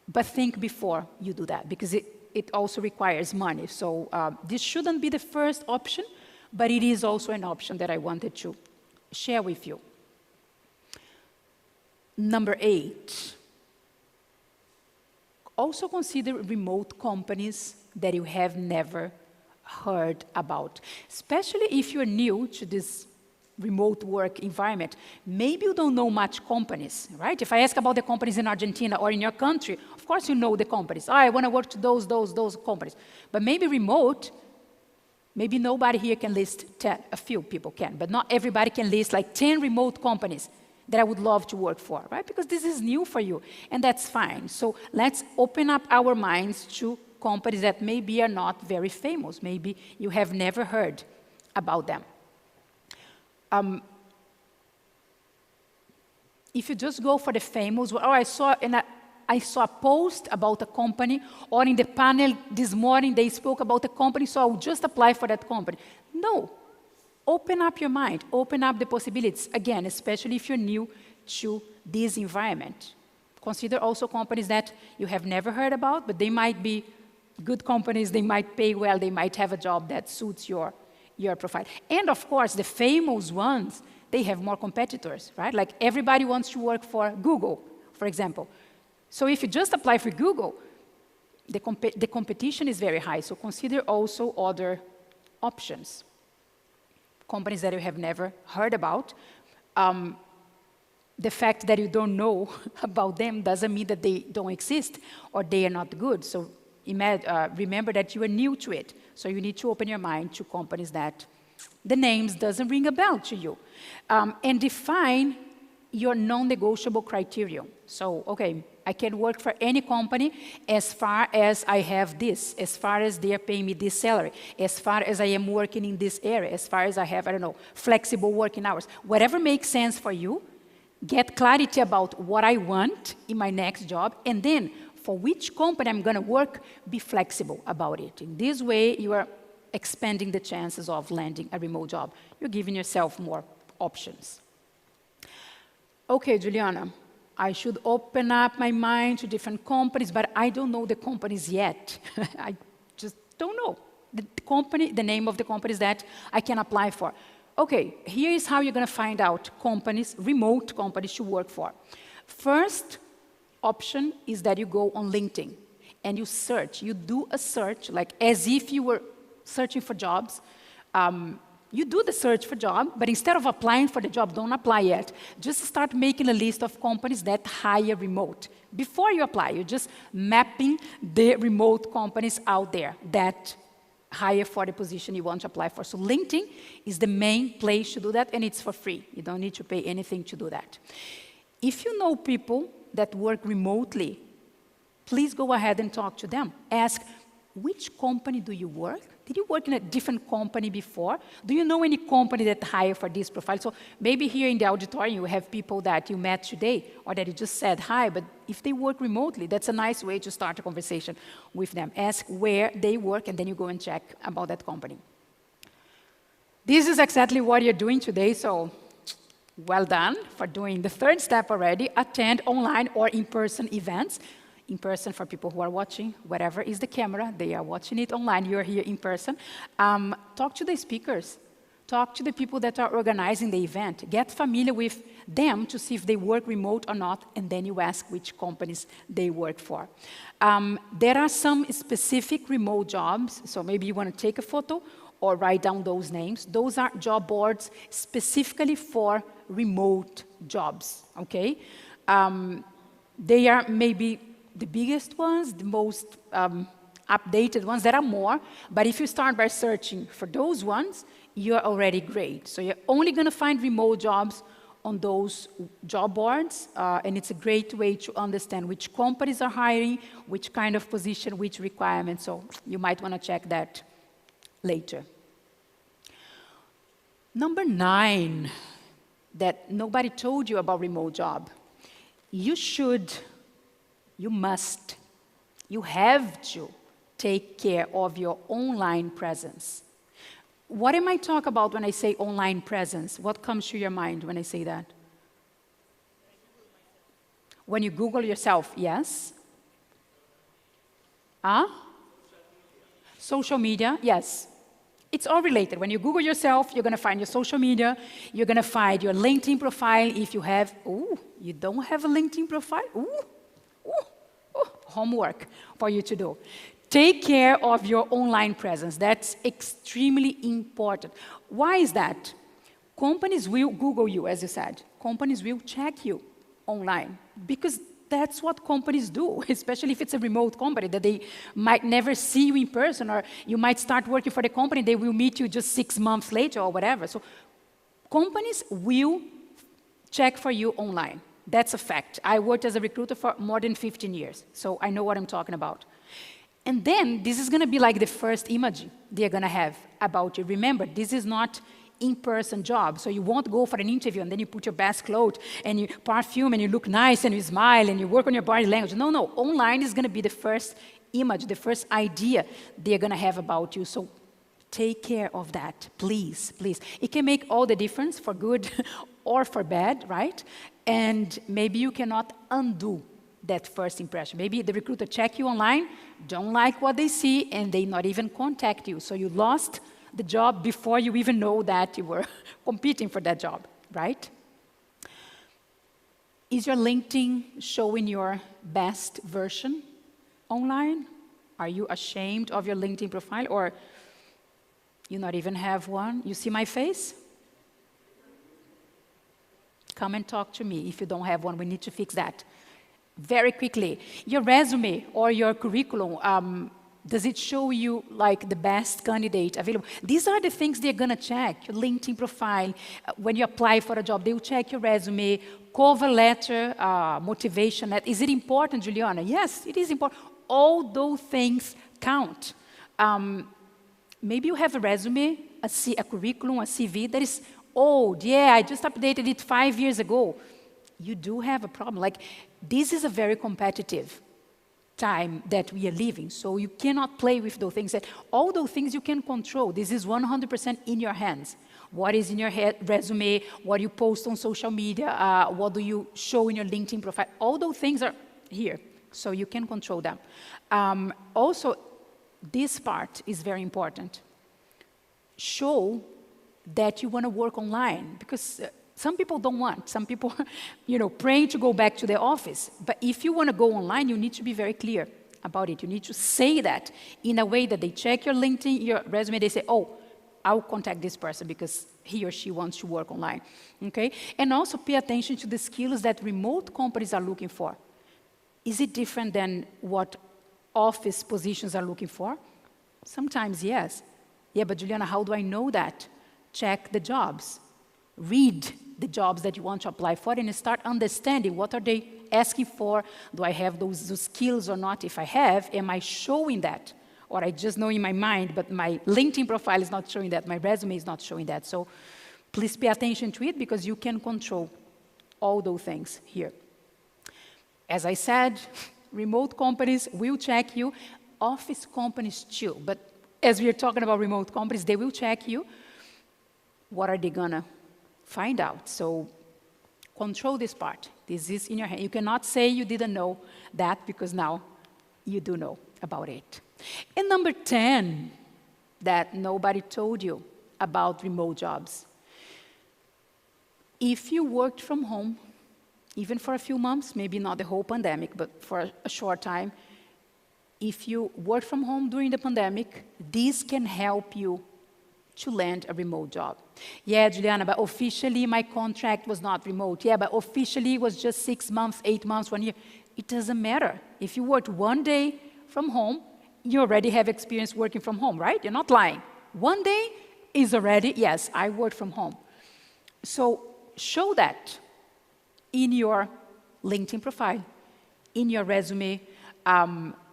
but think before you do that, because it also requires money. So this shouldn't be the first option, but it is also an option that I wanted to share with you. Number 8, also consider remote companies that you have never heard about, especially if you're new to this remote work environment. Maybe you don't know much companies, right? If I ask about the companies in Argentina or in your country, of course you know the companies. Oh, I want to work to those companies. But maybe remote, maybe nobody here can list 10, a few people can, but not everybody can list like 10 remote companies that I would love to work for, right? Because this is new for you, and that's fine. So let's open up our minds to companies that maybe are not very famous. Maybe you have never heard about them. If you just go for the famous, or I saw a post about a company, or in the panel this morning they spoke about a company, so I'll just apply for that company. No. Open up your mind. Open up the possibilities. Again, especially if you're new to this environment. Consider also companies that you have never heard about, but they might be good companies, they might pay well, they might have a job that suits your profile. And of course, the famous ones, they have more competitors, right? Like everybody wants to work for Google, for example. So if you just apply for Google, the competition is very high. So consider also other options. Companies that you have never heard about. The fact that you don't know about them doesn't mean that they don't exist or they are not good. So remember that you are new to it. So you need to open your mind to companies that the names doesn't ring a bell to you. And define your non-negotiable criteria. So, okay, I can work for any company as far as I have this, as far as they are paying me this salary, as far as I am working in this area, as far as I have, I don't know, flexible working hours. Whatever makes sense for you, get clarity about what I want in my next job, and then for which company I'm going to work, be flexible about it. In this way, you are expanding the chances of landing a remote job. You're giving yourself more options. Okay, Juliana, I should open up my mind to different companies, but I don't know the companies yet. I just don't know the name of the companies that I can apply for. Okay, here is how you're going to find out companies, remote companies to work for. First option is that you go on LinkedIn and you search. You do a search, like as if you were searching for jobs. You do the search for job, but instead of applying for the job, don't apply yet. Just start making a list of companies that hire remote. Before you apply, you're just mapping the remote companies out there that hire for the position you want to apply for. So LinkedIn is the main place to do that, and it's for free. You don't need to pay anything to do that. If you know people that work remotely, please go ahead and talk to them. Ask, which company do you work? Did you work in a different company before? Do you know any company that hire for this profile? So maybe here in the auditorium you have people that you met today or that you just said hi, but if they work remotely, that's a nice way to start a conversation with them. Ask where they work, and then you go and check about that company. This is exactly what you're doing today, so well done for doing the third step already. Attend online or in-person events. In person for people who are watching, whatever is the camera, they are watching it online, you're here in person. Talk to the speakers. Talk to the people that are organizing the event. Get familiar with them to see if they work remote or not, and then you ask which companies they work for. There are some specific remote jobs, so maybe you want to take a photo or write down those names. Those are job boards specifically for remote jobs, okay? They are maybe the biggest ones, the most updated ones. There are more, but if you start by searching for those ones, you're already great. So you're only gonna find remote jobs on those job boards, and it's a great way to understand which companies are hiring, which kind of position, which requirements, so you might wanna check that later. Number 9, that nobody told you about remote job. You should, you must, you have to take care of your online presence. What am I talking about when I say online presence? What comes to your mind when I say that? When you Google yourself, yes? Social media, yes. It's all related. When you Google yourself, you're gonna find your social media, you're gonna find your LinkedIn profile if you have, you don't have a LinkedIn profile? Homework for you to do. Take care of your online presence. That's extremely important. Why is that? Companies will Google you, as you said. Companies will check you online because that's what companies do, especially if it's a remote company that they might never see you in person, or you might start working for the company, they will meet you just 6 months later or whatever. So companies will check for you online. That's a fact. I worked as a recruiter for more than 15 years, so I know what I'm talking about. And then this is gonna be like the first image they're gonna have about you. Remember, this is not in-person job, so you won't go for an interview and then you put your best clothes and you perfume and you look nice and you smile and you work on your body language. No, no, online is gonna be the first image, the first idea they're gonna have about you. So take care of that, please, please. It can make all the difference for good or for bad, right? And maybe you cannot undo that first impression. Maybe the recruiter check you online, don't like what they see, and they not even contact you. So you lost the job before you even know that you were competing for that job, right? Is your LinkedIn showing your best version online? Are you ashamed of your LinkedIn profile, or you not even have one? You see my face? Come and talk to me if you don't have one. We need to fix that. Very quickly, your resume or your curriculum, does it show you like the best candidate available? These are the things they're gonna check, your LinkedIn profile. When you apply for a job, they will check your resume, cover letter, motivation. Is it important, Juliana? Yes, it is important. All those things count. Maybe you have a resume, a curriculum, a CV that is old. Yeah, I just updated it 5 years ago. You do have a problem. Like, this is a very competitive time that we are living, so you cannot play with those things. All those things you can control. This is 100% in your hands. What is in your resume, what you post on social media, what do you show in your LinkedIn profile, all those things are here, so you can control them. Also, this part is very important. Show that you want to work online, because some people don't want. Some people, praying to go back to the office. But if you want to go online, you need to be very clear about it. You need to say that in a way that they check your LinkedIn, your resume, they say, oh, I'll contact this person because he or she wants to work online, okay? And also pay attention to the skills that remote companies are looking for. Is it different than what office positions are looking for? Sometimes, yes. Yeah, but Juliana, how do I know that? Check the jobs. Read the jobs that you want to apply for and start understanding what are they asking for. Do I have those skills or not? If I have, am I showing that? Or I just know in my mind, but my LinkedIn profile is not showing that, my resume is not showing that. So please pay attention to it because you can control all those things here. As I said, remote companies will check you, office companies too. But as we are talking about remote companies, they will check you. What are they gonna find out? So control this part. This is in your hand. You cannot say you didn't know that because now you do know about it. And number 10, that nobody told you about remote jobs. If you worked from home, even for a few months, maybe not the whole pandemic, but for a short time, if you worked from home during the pandemic, this can help you to land a remote job. Yeah, Juliana, but officially my contract was not remote. Yeah, but officially it was just 6 months, 8 months, 1 year. It doesn't matter. If you worked 1 day from home, you already have experience working from home, right? You're not lying. 1 day is already, yes, I work from home. So show that in your LinkedIn profile, in your resume,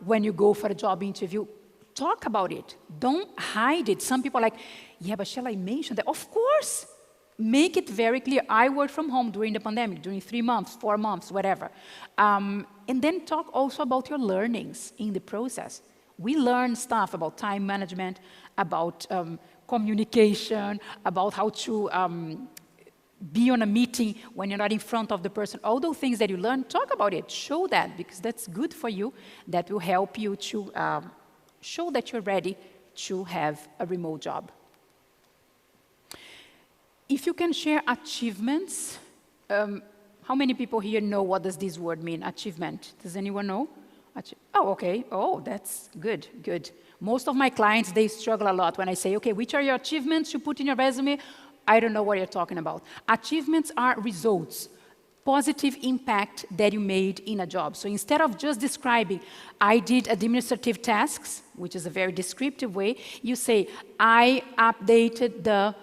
when you go for a job interview. Talk about it. Don't hide it. Some people are like, yeah, but shall I mention that? Of course. Make it very clear. I worked from home during the pandemic, during 3 months, 4 months, whatever. And then talk also about your learnings in the process. We learn stuff about time management, about communication, about how to be on a meeting when you're not in front of the person. All those things that you learn, talk about it. Show that, because that's good for you. That will help you to show that you're ready to have a remote job. If you can share achievements, how many people here know what does this word mean, achievement? Does anyone know? Oh, okay. Oh, that's good, good. Most of my clients, they struggle a lot when I say, okay, which are your achievements you put in your resume? I don't know what you're talking about. Achievements are results, positive impact that you made in a job. So instead of just describing, I did administrative tasks, which is a very descriptive way, you say, I updated the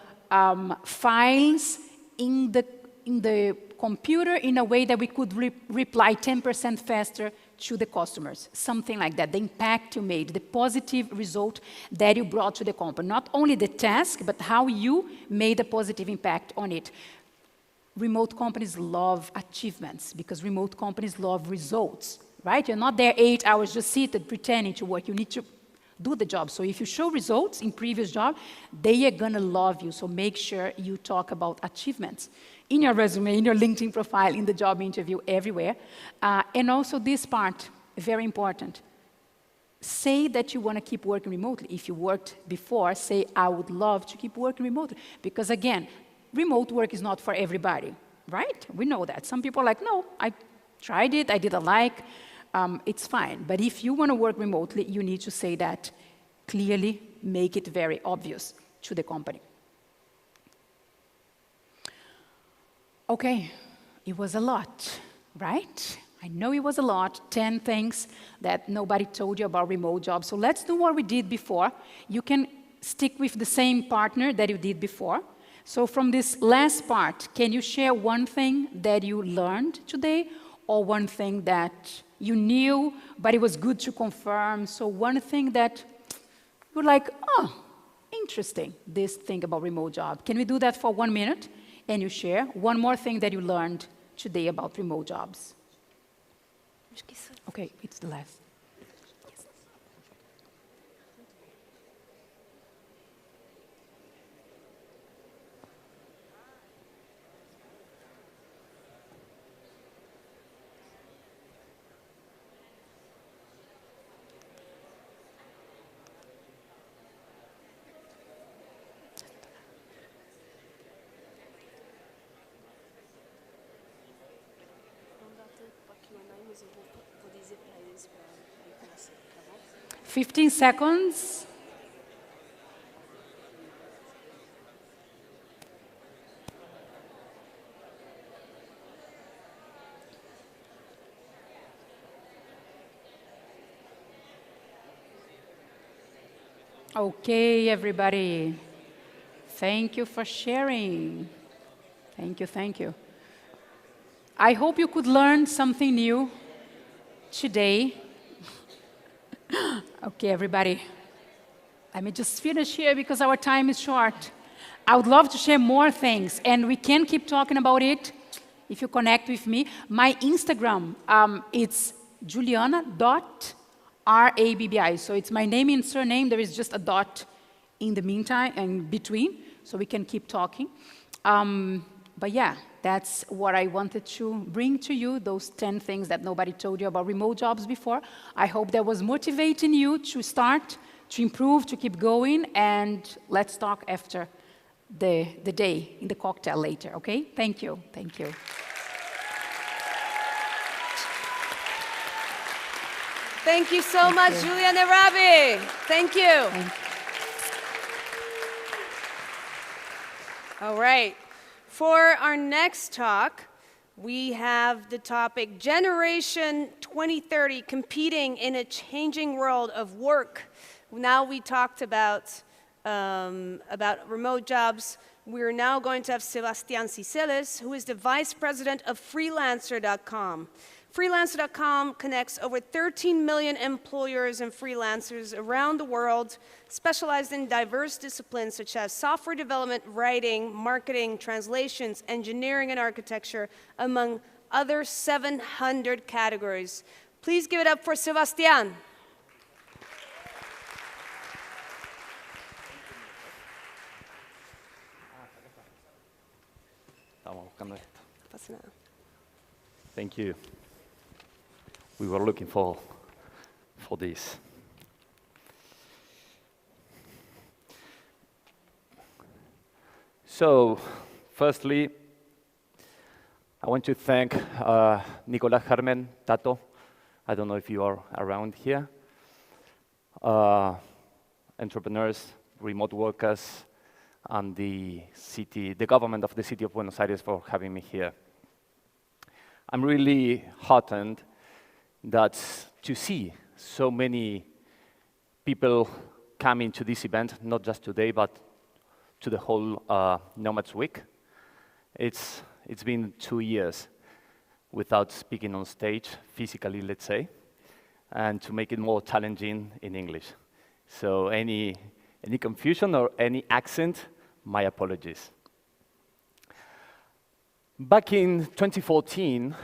files in the computer in a way that we could reply 10% faster to the customers, something like that. The impact you made, the positive result that you brought to the company. Not only the task, but how you made a positive impact on it. Remote companies love achievements because remote companies love results, right? You're not there 8 hours just seated pretending to work. You need to do the job. So if you show results in previous job, they are gonna love you. So make sure you talk about achievements in your resume, in your LinkedIn profile, in the job interview, everywhere. And also this part, very important. Say that you want to keep working remotely. If you worked before, say, I would love to keep working remotely. Because again, remote work is not for everybody, right? We know that. Some people are like, no, I tried it, I didn't like, it's fine. But if you want to work remotely, you need to say that clearly, make it very obvious to the company. Okay, it was a lot, right? I know it was a lot, 10 things that nobody told you about remote jobs. So let's do what we did before. You can stick with the same partner that you did before. So from this last part, can you share one thing that you learned today or one thing that you knew, but it was good to confirm? So one thing that you're like, oh, interesting, this thing about remote job. Can we do that for 1 minute? And you share one more thing that you learned today about remote jobs. Okay, it's the last. Yes. 15 seconds. Okay, everybody. Thank you for sharing. Thank you, thank you. I hope you could learn something new today. Okay, everybody. Let me just finish here because our time is short. I would love to share more things, and we can keep talking about it if you connect with me. My Instagram, it's juliana.rabbi. So it's my name and surname. There is just a dot in the meantime and between, so we can keep talking. But yeah, that's what I wanted to bring to you, those 10 things that nobody told you about remote jobs before. I hope that was motivating you to start, to improve, to keep going, and let's talk after the day in the cocktail later, okay? Thank you, thank you. Thank you so much, Juliana Rabi. Thank you. All right. For our next talk, we have the topic Generation 2030 Competing in a Changing World of Work. Now we talked about remote jobs. We're now going to have Sebastián Ciceles, who is the Vice President of Freelancer.com. Freelancer.com connects over 13 million employers and freelancers around the world, specialized in diverse disciplines such as software development, writing, marketing, translations, engineering, and architecture, among other 700 categories. Please give it up for Sebastián. Thank you. We were looking for this. So, firstly, I want to thank Nicolas, Carmen, Tato. I don't know if you are around here. Entrepreneurs, remote workers, and the government of the city of Buenos Aires for having me here. I'm really heartened to see so many people coming to this event, not just today, but to the whole Nomads Week. It's been 2 years without speaking on stage, physically, let's say, and to make it more challenging in English. So any confusion or any accent, my apologies. Back in 2014,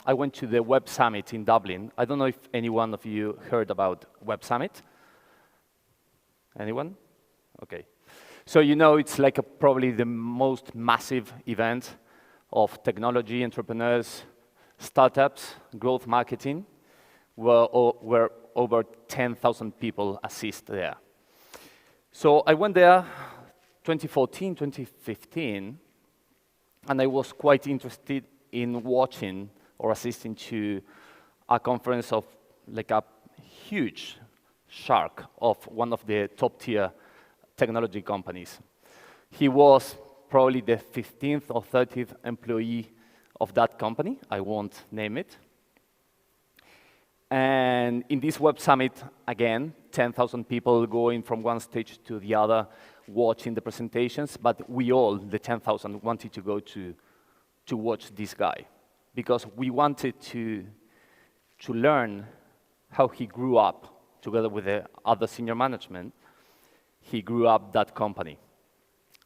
I went to the Web Summit in Dublin. I don't know if any one of you heard about Web Summit. Anyone? Okay. So you know it's like probably the most massive event of technology, entrepreneurs, startups, growth marketing, where over 10,000 people assist there. So I went there 2014, 2015, and I was quite interested in watching or assisting to a conference of like a huge shark of one of the top tier technology companies. He was probably the 15th or 30th employee of that company. I won't name it. And in this Web Summit, again, 10,000 people going from one stage to the other, watching the presentations, but we all, the 10,000, wanted to go to watch this guy because we wanted to learn how he grew up together with the other senior management. He grew up that company.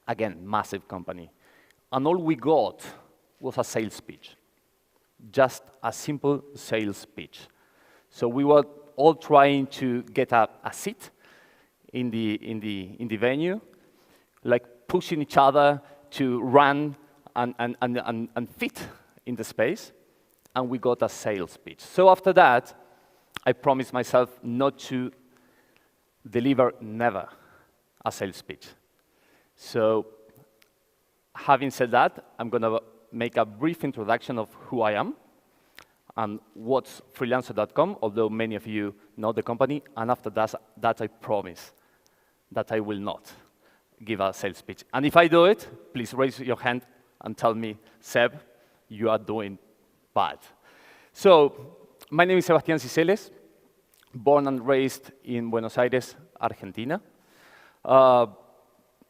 Again, massive company. And all we got was a sales pitch, just a simple sales pitch. So we were all trying to get a seat in the venue, like pushing each other to run and fit in the space, and we got a sales pitch. So after that, I promised myself not to deliver never a sales pitch. So having said that, I'm going to make a brief introduction of who I am and what's Freelancer.com, although many of you know the company, and after that I promise that I will not give a sales pitch. And if I do it, please raise your hand and tell me, Seb, you are doing bad. So my name is Sebastián Ciceles, born and raised in Buenos Aires, Argentina.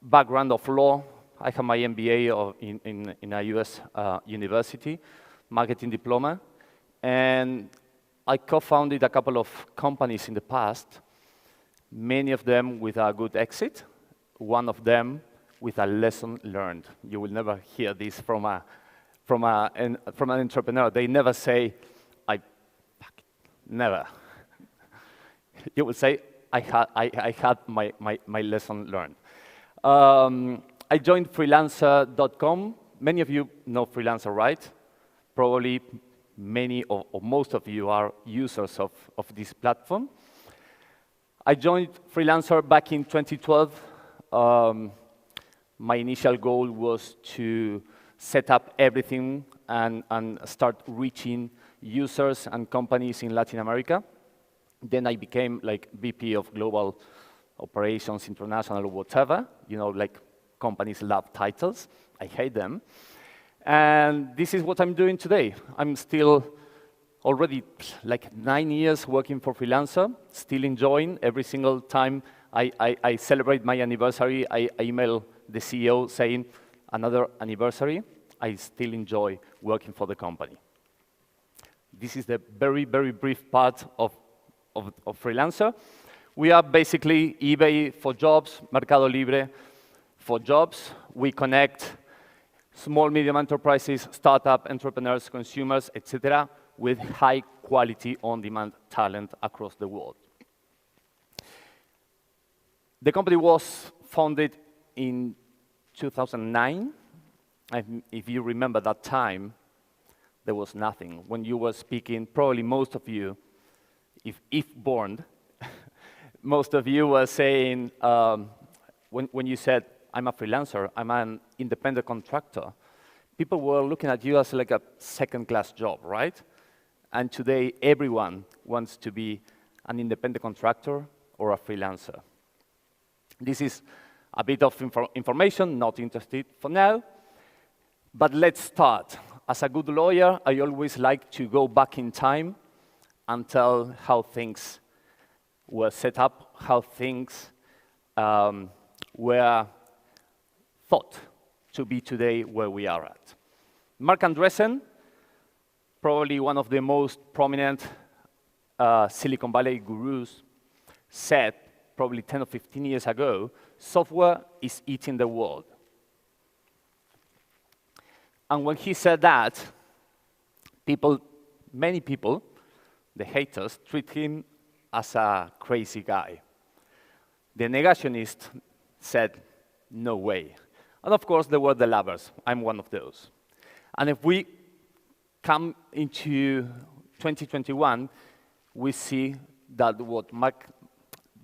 Background of law, I have my MBA in a US university, marketing diploma, and I co-founded a couple of companies in the past, many of them with a good exit, one of them with a lesson learned. You will never hear this from an entrepreneur. They never say, never. You will say, I had my lesson learned. I joined Freelancer.com. Many of you know Freelancer, right? Probably many or most of you are users of this platform. I joined Freelancer back in 2012. My initial goal was to set up everything and start reaching users and companies in Latin America. Then I became like VP of Global Operations, International, or whatever, you know, like companies love titles. I hate them. And this is what I'm doing today. I'm still already like 9 years working for freelancer, still enjoying every single time I celebrate my anniversary, I email the CEO saying, another anniversary. I still enjoy working for the company. This is the very, very brief part of freelancer. We are basically eBay for jobs, Mercado Libre for jobs. We connect small, medium enterprises, startup entrepreneurs, consumers, etc., with high quality on-demand talent across the world. The company was founded in 2009. And if you remember that time, there was nothing. When you were speaking, probably most of you, if born, most of you were saying, when you said, I'm a freelancer, I'm an independent contractor, people were looking at you as like a second-class job, right? And today, everyone wants to be an independent contractor or a freelancer. This is a bit of information, not interested for now, but let's start. As a good lawyer, I always like to go back in time and tell how things were set up, how things were thought to be today where we are at. Mark Andreessen, probably one of the most prominent Silicon Valley gurus, said probably 10 or 15 years ago, software is eating the world. And when he said that, many people, the haters, treat him as a crazy guy. The negationist said, no way. And of course, there were the lovers. I'm one of those. And if we come into 2021, we see that what Mark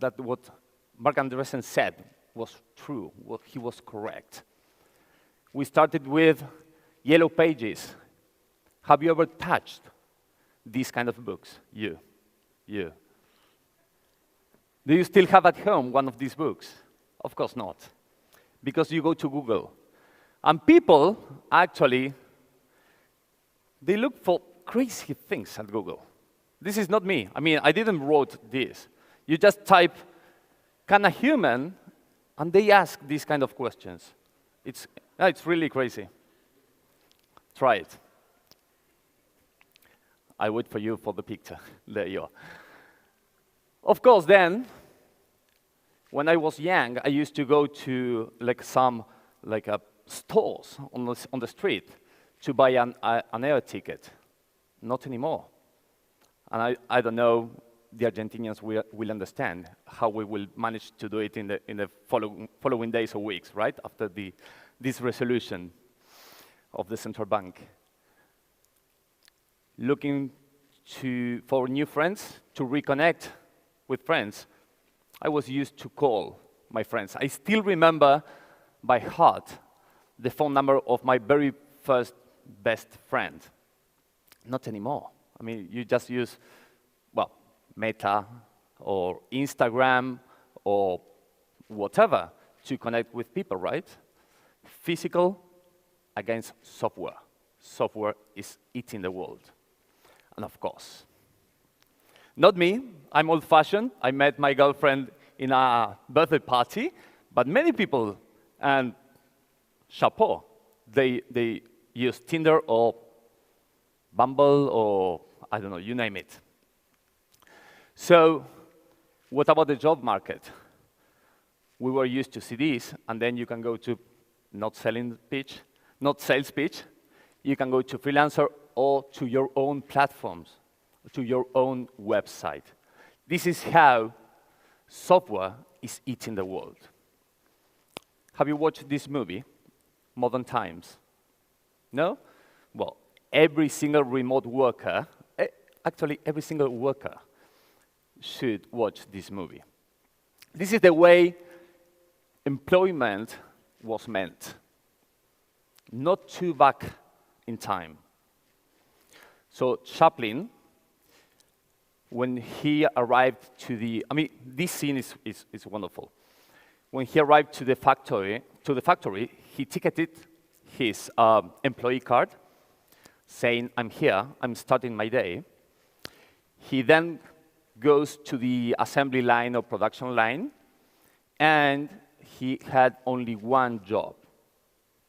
Andreessen said was true, he was correct. We started with Yellow Pages. Have you ever touched these kind of books? You. Do you still have at home one of these books? Of course not, because you go to Google. And people, actually, they look for crazy things at Google. This is not me. I mean, I didn't wrote this. You just type, can a human, and they ask these kind of questions. It's really crazy. Try it. I wait for you for the picture. There you are. Of course, then, when I was young, I used to go to some stores on the street to buy an air ticket. Not anymore. And I don't know, the Argentinians will understand how we will manage to do it in the following days or weeks, right? After this resolution of the central bank. Looking for new friends, to reconnect with friends, I was used to call my friends. I still remember by heart the phone number of my very first best friend. Not anymore. I mean, you just use, well, Meta or Instagram or whatever to connect with people, right? Physical against software. Software is eating the world. And of course, not me. I'm old-fashioned. I met my girlfriend in a birthday party, but many people, and chapeau, they use Tinder or Bumble or, I don't know, you name it. So what about the job market? We were used to CDs, and then you can go to not sales pitch. You can go to freelancer or to your own platforms, to your own website. This is how software is eating the world. Have you watched this movie, Modern Times? No? Well, every single remote worker, actually every single worker should watch this movie. This is the way employment was meant, not too back in time. So Chaplin, when he arrived to this scene is wonderful. when he arrived to the factory, he ticketed his employee card, saying, "I'm here, I'm starting my day." He then goes to the assembly line or production line, and he had only one job.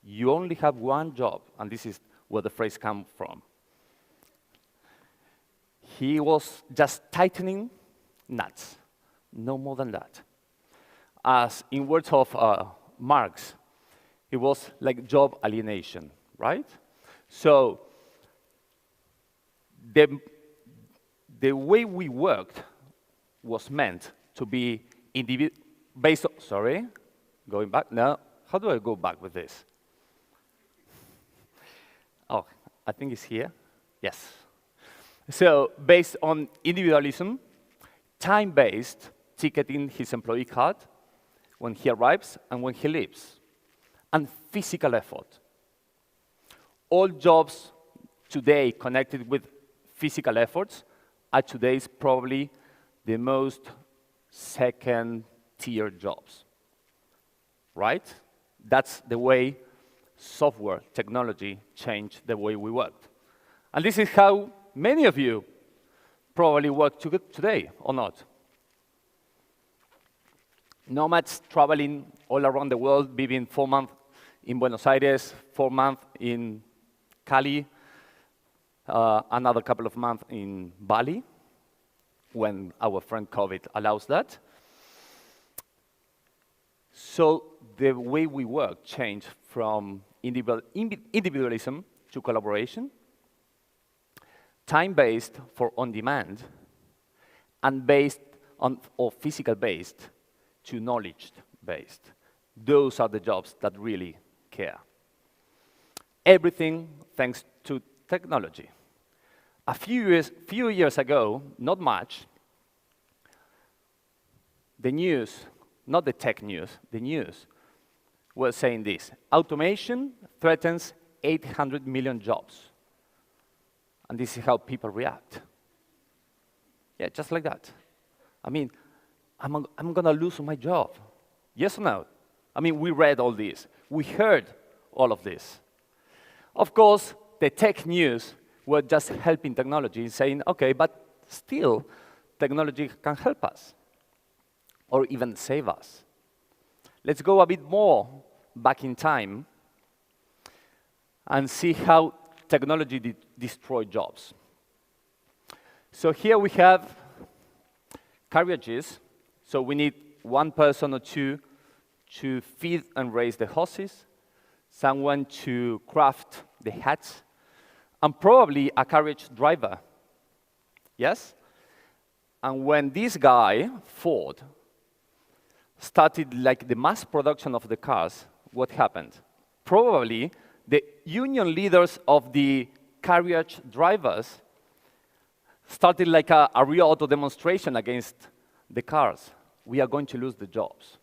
You only have one job, and this is where the phrase comes from. He was just tightening nuts, no more than that. As in words of Marx, it was like job alienation, right? So the way we worked was meant to be based on, sorry, going back, no, how do I go back with this? Oh, I think it's here, yes. So based on individualism, time-based, ticketing his employee card when he arrives and when he leaves, and physical effort. All jobs today connected with physical efforts are today's probably the most second-tier jobs, right? That's the way software technology changed the way we worked. And this is how many of you probably work today, or not. Nomads traveling all around the world, living 4 months in Buenos Aires, 4 months in Cali, another couple of months in Bali, when our friend COVID allows that. So the way we work changed from individualism to collaboration, time-based for on-demand, and based on, or physical-based to knowledge-based. Those are the jobs that really care. Everything thanks to technology. A few years ago, not much, the news, not the tech news, the news was saying this: automation threatens 800 million jobs. And this is how people react. Yeah, just like that. I mean, I'm gonna lose my job. Yes or no? I mean, we read all this. We heard all of this. Of course, the tech news were just helping technology, saying, okay, but still, technology can help us, or even save us. Let's go a bit more back in time and see how technology destroyed jobs. So here we have carriages. So we need one person or two to feed and raise the horses, someone to craft the hats, and probably a carriage driver. Yes? And when this guy, Ford, started like the mass production of the cars, what happened? Probably the union leaders of the carriage drivers started like a real auto demonstration against the cars. We are going to lose the jobs.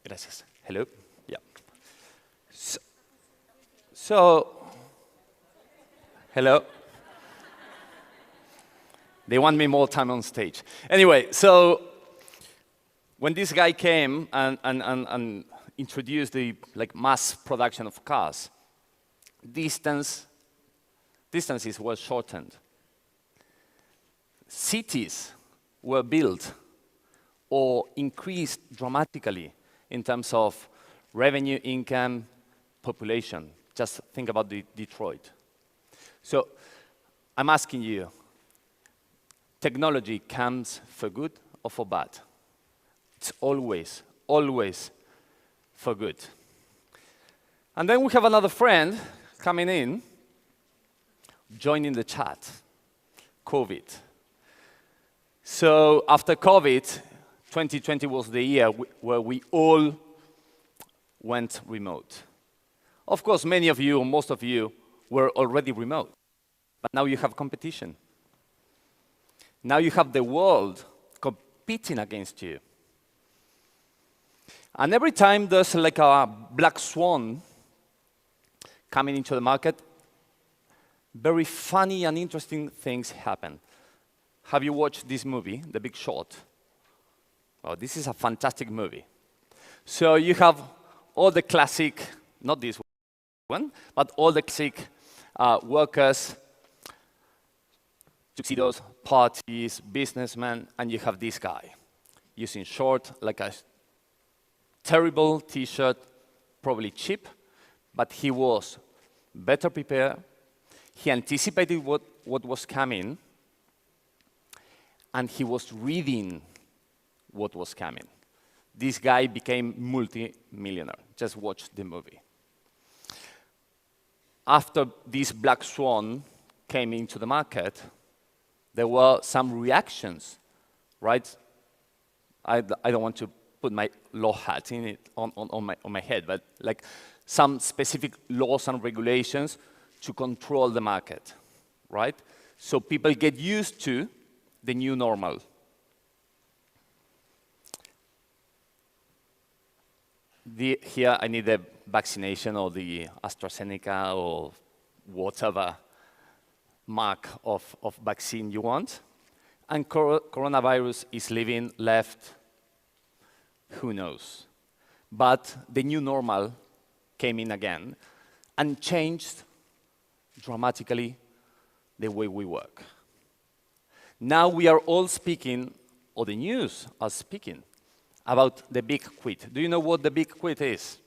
Gracias. Hello? Yeah. So hello? They want me more time on stage. Anyway, so when this guy came and introduced the mass production of cars, distances were shortened. Cities were built or increased dramatically in terms of revenue, income, population. Just think about Detroit. So I'm asking you, technology comes for good or for bad? It's always, always for good. And then we have another friend coming in, joining the chat, COVID. So after COVID, 2020 was the year where we all went remote. Of course, many of you, or most of you, were already remote. But now you have competition. Now you have the world competing against you. And every time there's like a black swan coming into the market, very funny and interesting things happen. Have you watched this movie, The Big Short? Oh, this is a fantastic movie. So you have all the classic, not this one, but all the classic workers, tuxedos, parties, businessmen, and you have this guy using short, like a terrible t-shirt, probably cheap, but he was better prepared. He anticipated what was coming, and he was reading what was coming. This guy became multi-millionaire. Just watch the movie. After this black swan came into the market, there were some reactions, right? I don't want to put my law hat in it on my head, but like some specific laws and regulations to control the market, right? So people get used to the new normal. Here I need the vaccination or the AstraZeneca or whatever mark of vaccine you want. And coronavirus is living left, who knows. But the new normal came in again and changed dramatically the way we work. Now we are all speaking, or the news are speaking, about the big quit. Do you know what the big quit is?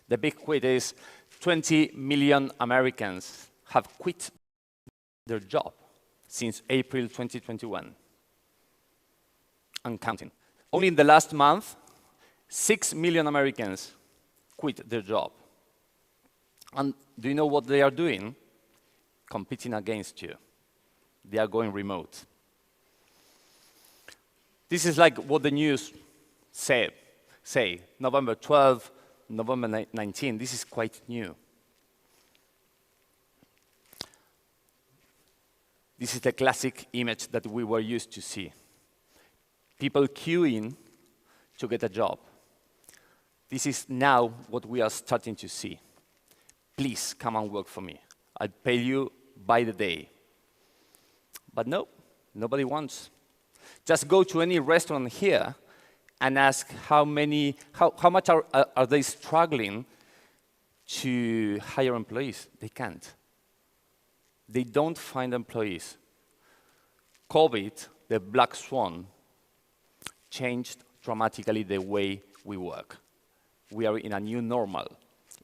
The big quit is 20 million Americans have quit their job since April 2021 and counting. Only in the last month, 6 million Americans quit their job. And do you know what they are doing? Competing against you. They are going remote. This is like what the news say November 12, November 19. This is quite new. This is the classic image that we were used to see. People queuing to get a job. This is now what we are starting to see. Please come and work for me. I'll pay you by the day. But no, nobody wants. Just go to any restaurant here and ask how much are they struggling to hire employees. They can't. They don't find employees. COVID, the black swan, changed dramatically the way we work. We are in a new normal.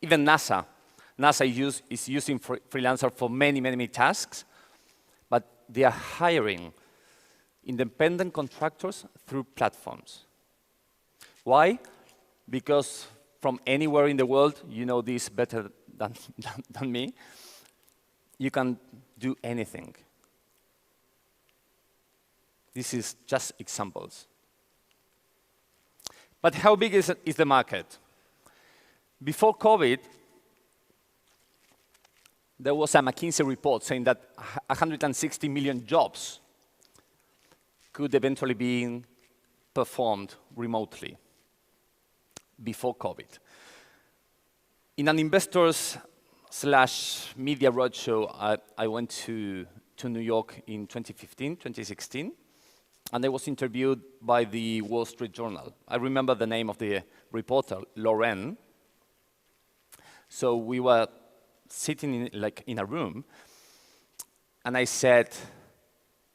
Even NASA is using freelancers for many tasks, but they are hiring independent contractors through platforms. Why? Because from anywhere in the world, you know this better than me, you can do anything. This is just examples. But how big is the market? Before COVID, there was a McKinsey report saying that 160 million jobs could eventually be performed remotely before COVID. In an investors/media roadshow, I went to New York in 2015, 2016, and I was interviewed by the Wall Street Journal. I remember the name of the reporter, Lauren. So we were sitting in a room, and I said,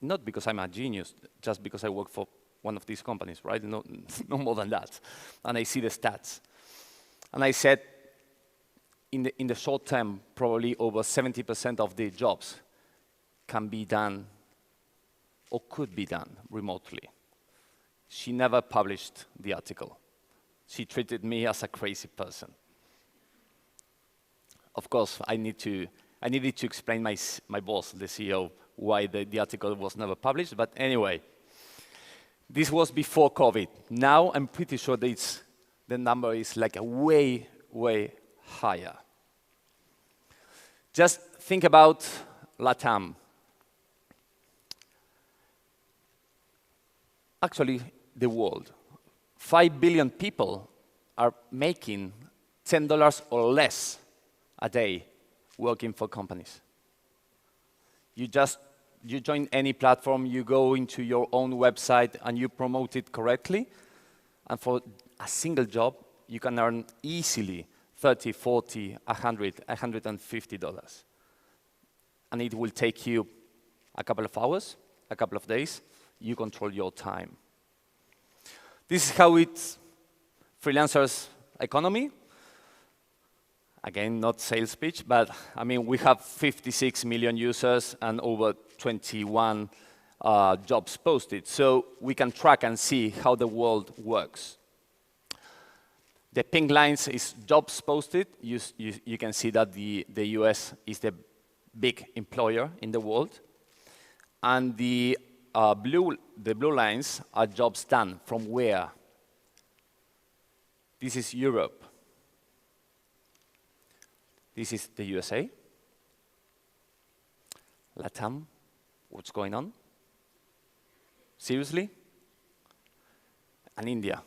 not because I'm a genius, just because I work for one of these companies, right? No, no more than that. And I see the stats. And I said, in the short term, probably over 70% of the jobs can be done or could be done remotely. She never published the article. She treated me as a crazy person. Of course, I needed to explain my boss, the CEO, why the article was never published. But anyway, this was before COVID. Now I'm pretty sure that the number is like a way, way higher. Just think about LATAM. Actually, the world. 5 billion people are making $10 or less a day working for companies. You join any platform, you go into your own website, and you promote it correctly, and for a single job, you can earn easily $30, $40, $100, $150. And it will take you a couple of hours, a couple of days. You control your time. This is how it's freelancers' economy. Again, not sales pitch, but I mean, we have 56 million users and over 21 jobs posted. So we can track and see how the world works. The pink lines is jobs posted. You can see that the US is the big employer in the world. And the blue lines are jobs done from where? This is Europe. This is the USA. LATAM, what's going on? Seriously? And India.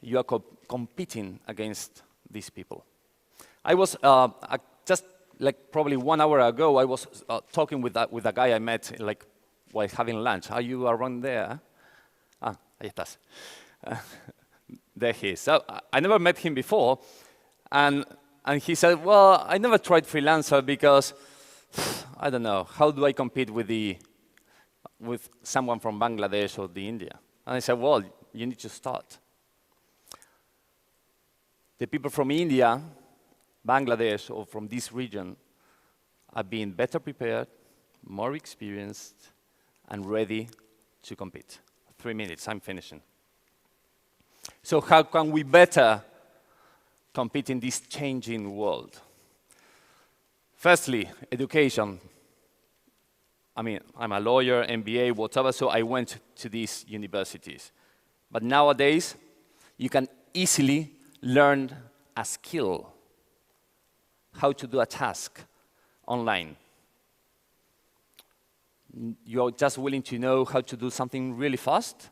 You are competing against these people. I was just like probably 1 hour ago, I was talking with a guy I met like while having lunch. Are you around there? Ah, ahí estás. There he is. So I never met him before, and he said, well, I never tried freelancer because I don't know, how do I compete with someone from Bangladesh or the India? And I said, well, you need to start. The people from India, Bangladesh, or from this region are being better prepared, more experienced, and ready to compete. 3 minutes, I'm finishing. So how can we better compete in this changing world? Firstly, education. I mean, I'm a lawyer, MBA, whatever, so I went to these universities. But nowadays, you can easily learn a skill, how to do a task online. You're just willing to know how to do something really fast?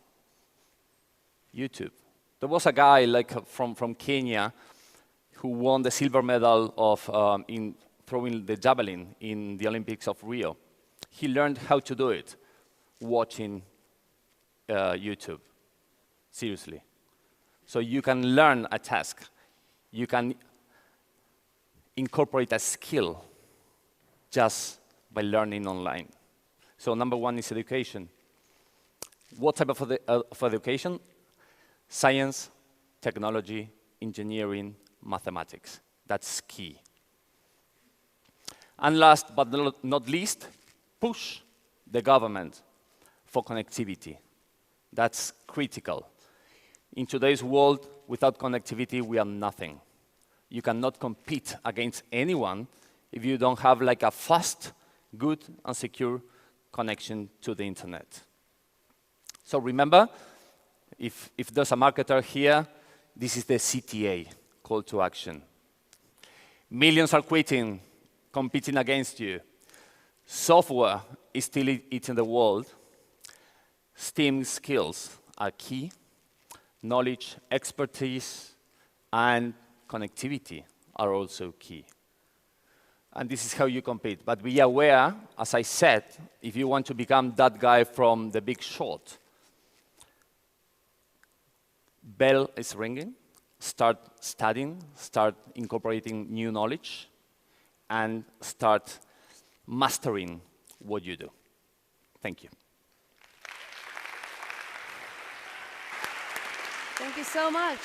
YouTube. There was a guy like from Kenya who won the silver medal of in throwing the javelin in the Olympics of Rio. He learned how to do it watching YouTube. Seriously. So you can learn a task. You can incorporate a skill just by learning online. So number one is education. What type of education? Science, technology, engineering, mathematics. That's key. And last but not least, push the government for connectivity. That's critical. In today's world, without connectivity, we are nothing. You cannot compete against anyone if you don't have like a fast, good, and secure connection to the internet. So remember, if there's a marketer here, this is the CTA, call to action. Millions are quitting, competing against you. Software is still eating the world. STEAM skills are key. Knowledge, expertise, and connectivity are also key. And this is how you compete. But be aware, as I said, if you want to become that guy from The Big Short, bell is ringing. Start studying, start incorporating new knowledge, and start mastering what you do. Thank you. Thank you so much.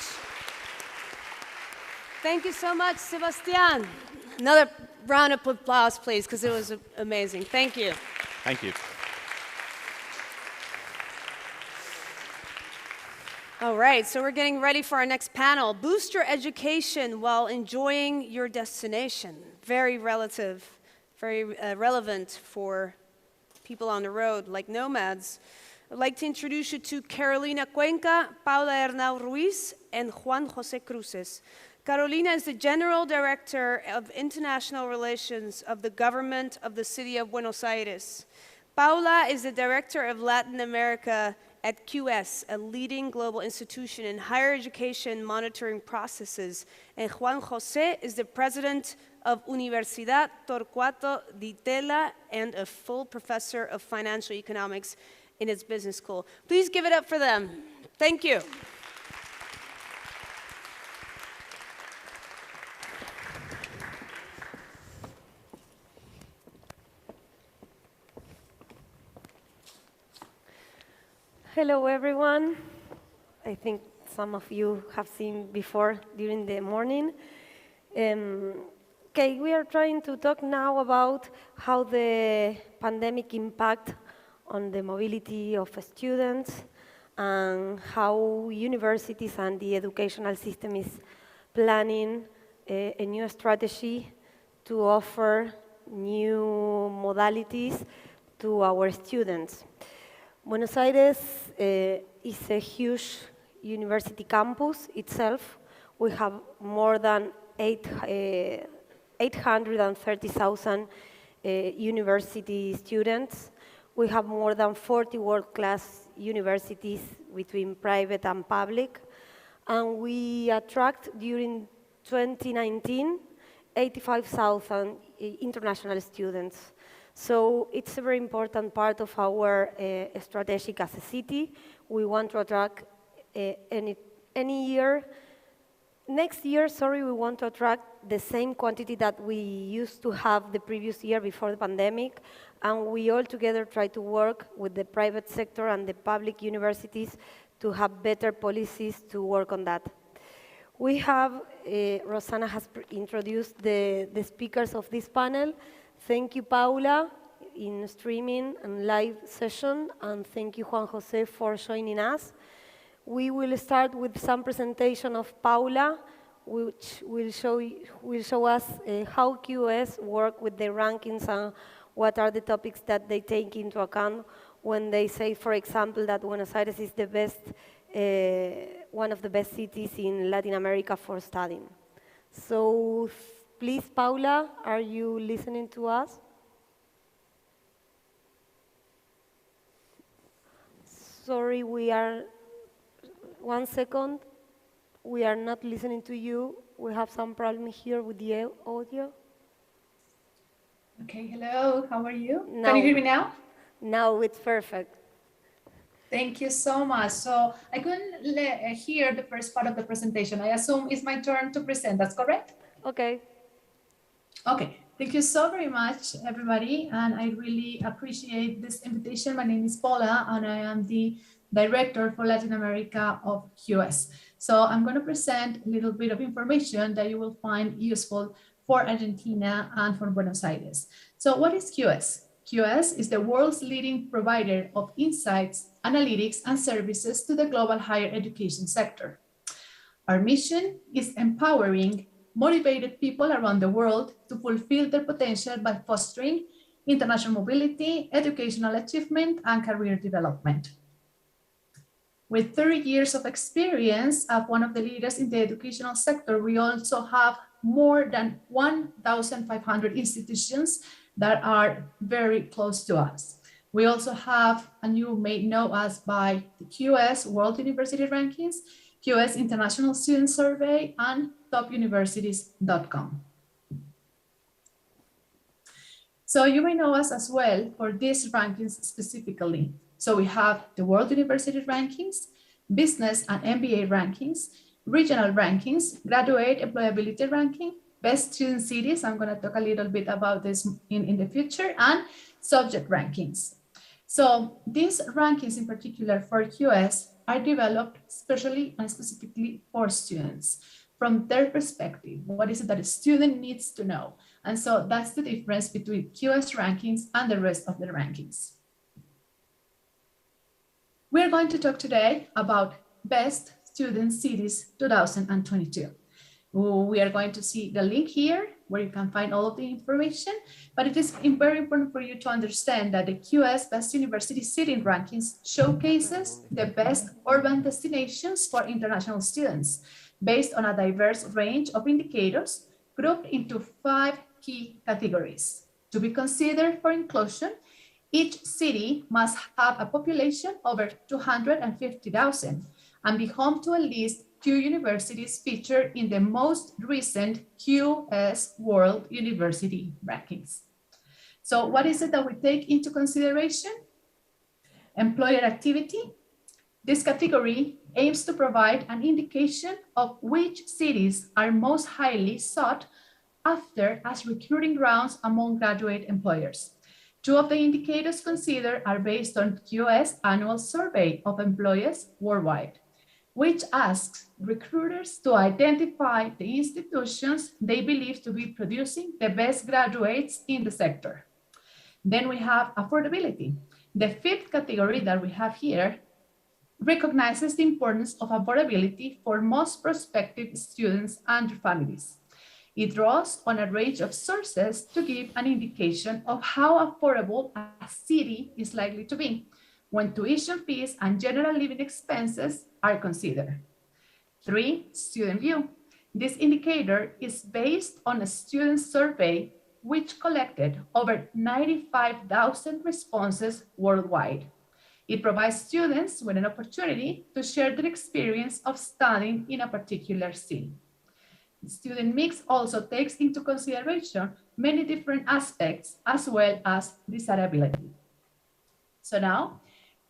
Thank you so much, Sebastian. Another round of applause, please, because it was amazing. Thank you. Thank you. All right, so we're getting ready for our next panel. Boost your education while enjoying your destination. Very relative, very relevant for people on the road like nomads. I'd like to introduce you to Carolina Cuenca, Paula Hernau Ruiz, and Juan Jose Cruces. Carolina is the General Director of International Relations of the Government of the City of Buenos Aires. Paula is the Director of Latin America at QS, a leading global institution in higher education monitoring processes. And Juan Jose is the President of Universidad Torquato Di Tella and a full professor of financial economics in its business school. Please give it up for them. Thank you. Hello, everyone. I think some of you have seen before during the morning. Okay, we are trying to talk now about how the pandemic impact on the mobility of students and how universities and the educational system is planning a new strategy to offer new modalities to our students. Buenos Aires is a huge university campus itself. We have more than 830,000 university students. We have more than 40 world-class universities between private and public. And we attract, during 2019, 85,000 international students. So it's a very important part of our strategic as a city. We want to attract any year. Next year, we want to attract the same quantity that we used to have the previous year before the pandemic. And we all together try to work with the private sector and the public universities to have better policies to work on that. We have, Rosanna has introduced the speakers of this panel. Thank you, Paula, in streaming and live session, and thank you, Juan Jose, for joining us. We will start with some presentation of Paula, which will show us how QS work with the rankings and what are the topics that they take into account when they say, for example, that Buenos Aires is the best, one of the best cities in Latin America for studying. So, please, Paula, are you listening to us? Sorry, one second. We are not listening to you. We have some problem here with the audio. Okay, hello, how are you? Can you hear me now? Now it's perfect. Thank you so much. So I couldn't hear the first part of the presentation. I assume it's my turn to present, that's correct? Okay. Okay, thank you so very much, everybody. And I really appreciate this invitation. My name is Paula, and I am the Director for Latin America of QS. So I'm going to present a little bit of information that you will find useful for Argentina and for Buenos Aires. So what is QS? QS is the world's leading provider of insights, analytics, and services to the global higher education sector. Our mission is empowering motivated people around the world to fulfill their potential by fostering international mobility, educational achievement, and career development. With 30 years of experience as one of the leaders in the educational sector, we also have more than 1,500 institutions that are very close to us. We also have, and you may know us by the QS World University Rankings, QS International Student Survey, and topuniversities.com. So you may know us as well for these rankings specifically. So we have the World University Rankings, Business and MBA Rankings, Regional Rankings, Graduate Employability Ranking, best student cities. I'm going to talk a little bit about this in the future, and subject rankings. So these rankings in particular for QS are developed specially and specifically for students from their perspective. What is it that a student needs to know? And so that's the difference between QS rankings and the rest of the rankings. We're going to talk today about Best Student Cities 2022. We are going to see the link here where you can find all of the information, but it is very important for you to understand that the QS Best University City Rankings showcases the best urban destinations for international students based on a diverse range of indicators grouped into 5 key categories. To be considered for inclusion, each city must have a population over 250,000 and be home to at least 2 universities featured in the most recent QS World University Rankings. So what is it that we take into consideration? Employer activity. This category aims to provide an indication of which cities are most highly sought after as recruiting grounds among graduate employers. 2 of the indicators considered are based on QS annual survey of employees worldwide, which asks recruiters to identify the institutions they believe to be producing the best graduates in the sector. Then we have affordability. The 5th category that we have here recognizes the importance of affordability for most prospective students and their families. It draws on a range of sources to give an indication of how affordable a city is likely to be when tuition fees and general living expenses are considered. 3, student view. This indicator is based on a student survey which collected over 95,000 responses worldwide. It provides students with an opportunity to share their experience of studying in a particular city. The student mix also takes into consideration many different aspects as well as desirability. So now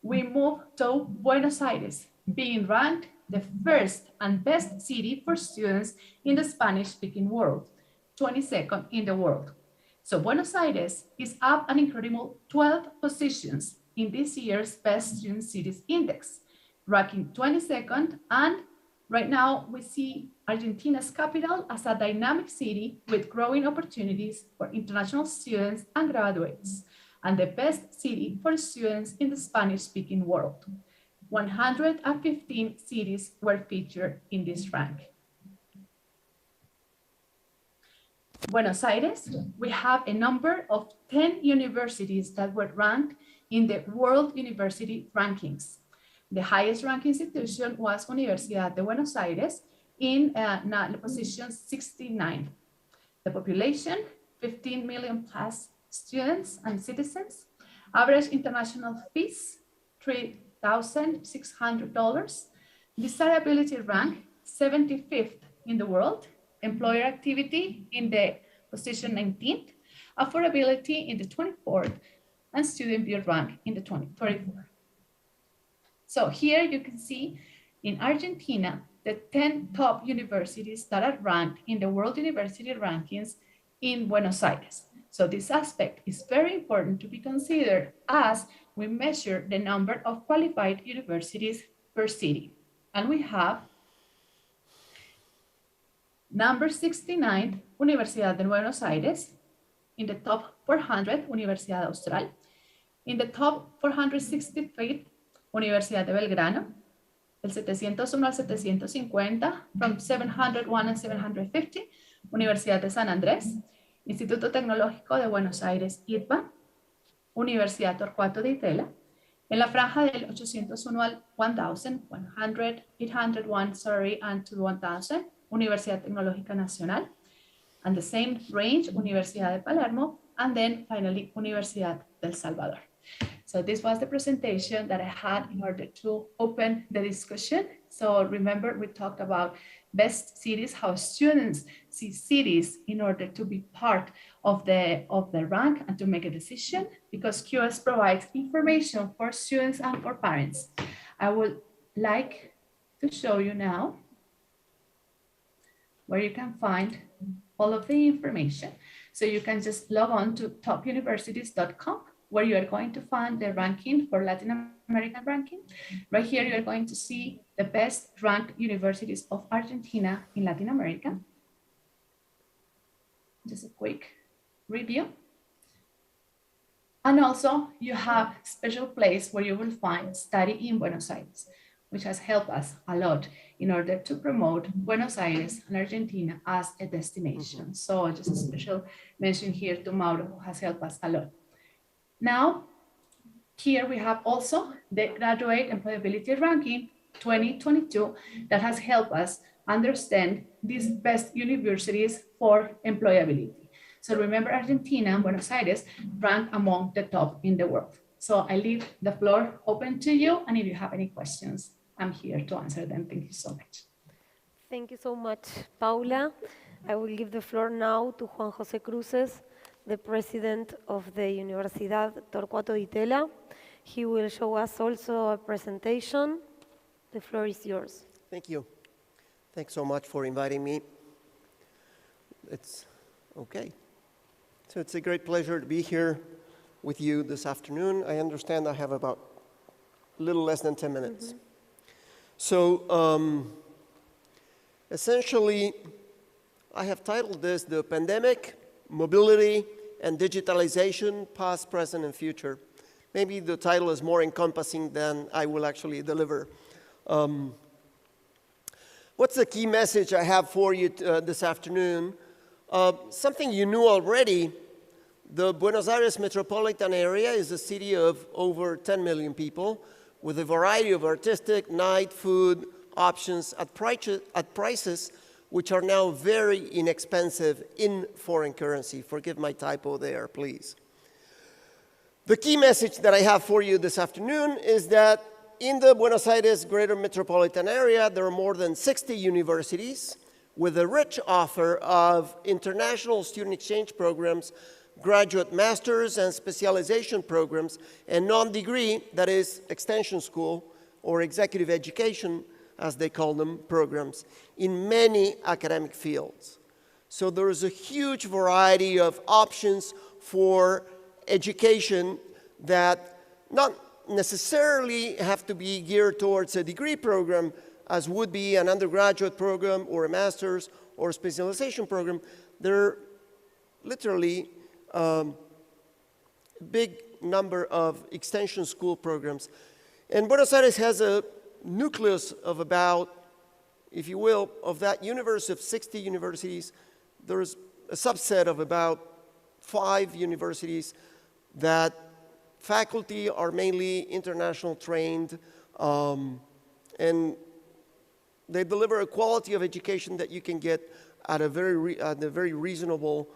we move to Buenos Aires, being ranked the first and best city for students in the Spanish-speaking world, 22nd in the world. So Buenos Aires is up an incredible 12 positions in this year's Best Student Cities Index, ranking 22nd, and right now we see Argentina's capital as a dynamic city with growing opportunities for international students and graduates, and the best city for students in the Spanish-speaking world. 115 cities were featured in this rank. Buenos Aires, we have a number of 10 universities that were ranked in the World University Rankings. The highest ranked institution was Universidad de Buenos Aires in position 69. The population, 15 million plus students and citizens. Average international fees, $3,600. Desirability rank, 75th in the world. Employer activity in the position 19th. Affordability in the 24th. And student view rank in the 34th. So here you can see in Argentina, the 10 top universities that are ranked in the World University Rankings in Buenos Aires. So this aspect is very important to be considered as we measure the number of qualified universities per city. And we have number 69, Universidad de Buenos Aires. In the top 400, Universidad Austral. In the top 463, Universidad de Belgrano. Del 701 al 750, from 701 and 750, Universidad de San Andrés. Instituto Tecnológico de Buenos Aires, ITBA. Universidad Torcuato de Itela. En la franja del 801 al 1000, 801, sorry, and to 1000, Universidad Tecnológica Nacional. And the same range, Universidad de Palermo, and then finally, Universidad del Salvador. So this was the presentation that I had in order to open the discussion. So remember, we talked about best cities, how students see cities in order to be part of the rank and to make a decision, because QS provides information for students and for parents. I would like to show you now where you can find all of the information. So you can just log on to topuniversities.com, where you are going to find the ranking for Latin American ranking. Right here, you are going to see the best ranked universities of Argentina in Latin America. Just a quick review. And also you have a special place where you will find Study in Buenos Aires, which has helped us a lot in order to promote Buenos Aires and Argentina as a destination. So just a special mention here to Mauro, who has helped us a lot. Now, here we have also the Graduate Employability Ranking 2022 that has helped us understand these best universities for employability. So remember, Argentina and Buenos Aires rank among the top in the world. So I leave the floor open to you, and if you have any questions, I'm here to answer them. Thank you so much. Thank you so much, Paula. I will give the floor now to Juan José Cruces, the president of the Universidad Torcuato Di Tella. He will show us also a presentation. The floor is yours. Thank you. Thanks so much for inviting me. It's okay. So it's a great pleasure to be here with you this afternoon. I understand I have about a little less than 10 minutes. So essentially, I have titled this The Pandemic, Mobility, and Digitalization, Past, Present, and Future. Maybe the title is more encompassing than I will actually deliver. What's the key message I have for you this afternoon? Something you knew already. The Buenos Aires metropolitan area is a city of over 10 million people with a variety of artistic, night, food options at prices which are now very inexpensive in foreign currency. Forgive my typo there, please. The key message that I have for you this afternoon is that in the Buenos Aires greater metropolitan area, there are more than 60 universities with a rich offer of international student exchange programs, graduate masters and specialization programs, and non-degree, that is extension school or executive education, as they call them, programs in many academic fields. So there is a huge variety of options for education that not necessarily have to be geared towards a degree program, as would be an undergraduate program or a master's or a specialization program. There are literally a big number of extension school programs. And Buenos Aires has a nucleus of about, if you will, of that universe of 60 universities, there's a subset of about 5 universities that faculty are mainly international trained, and they deliver a quality of education that you can get at a very reasonable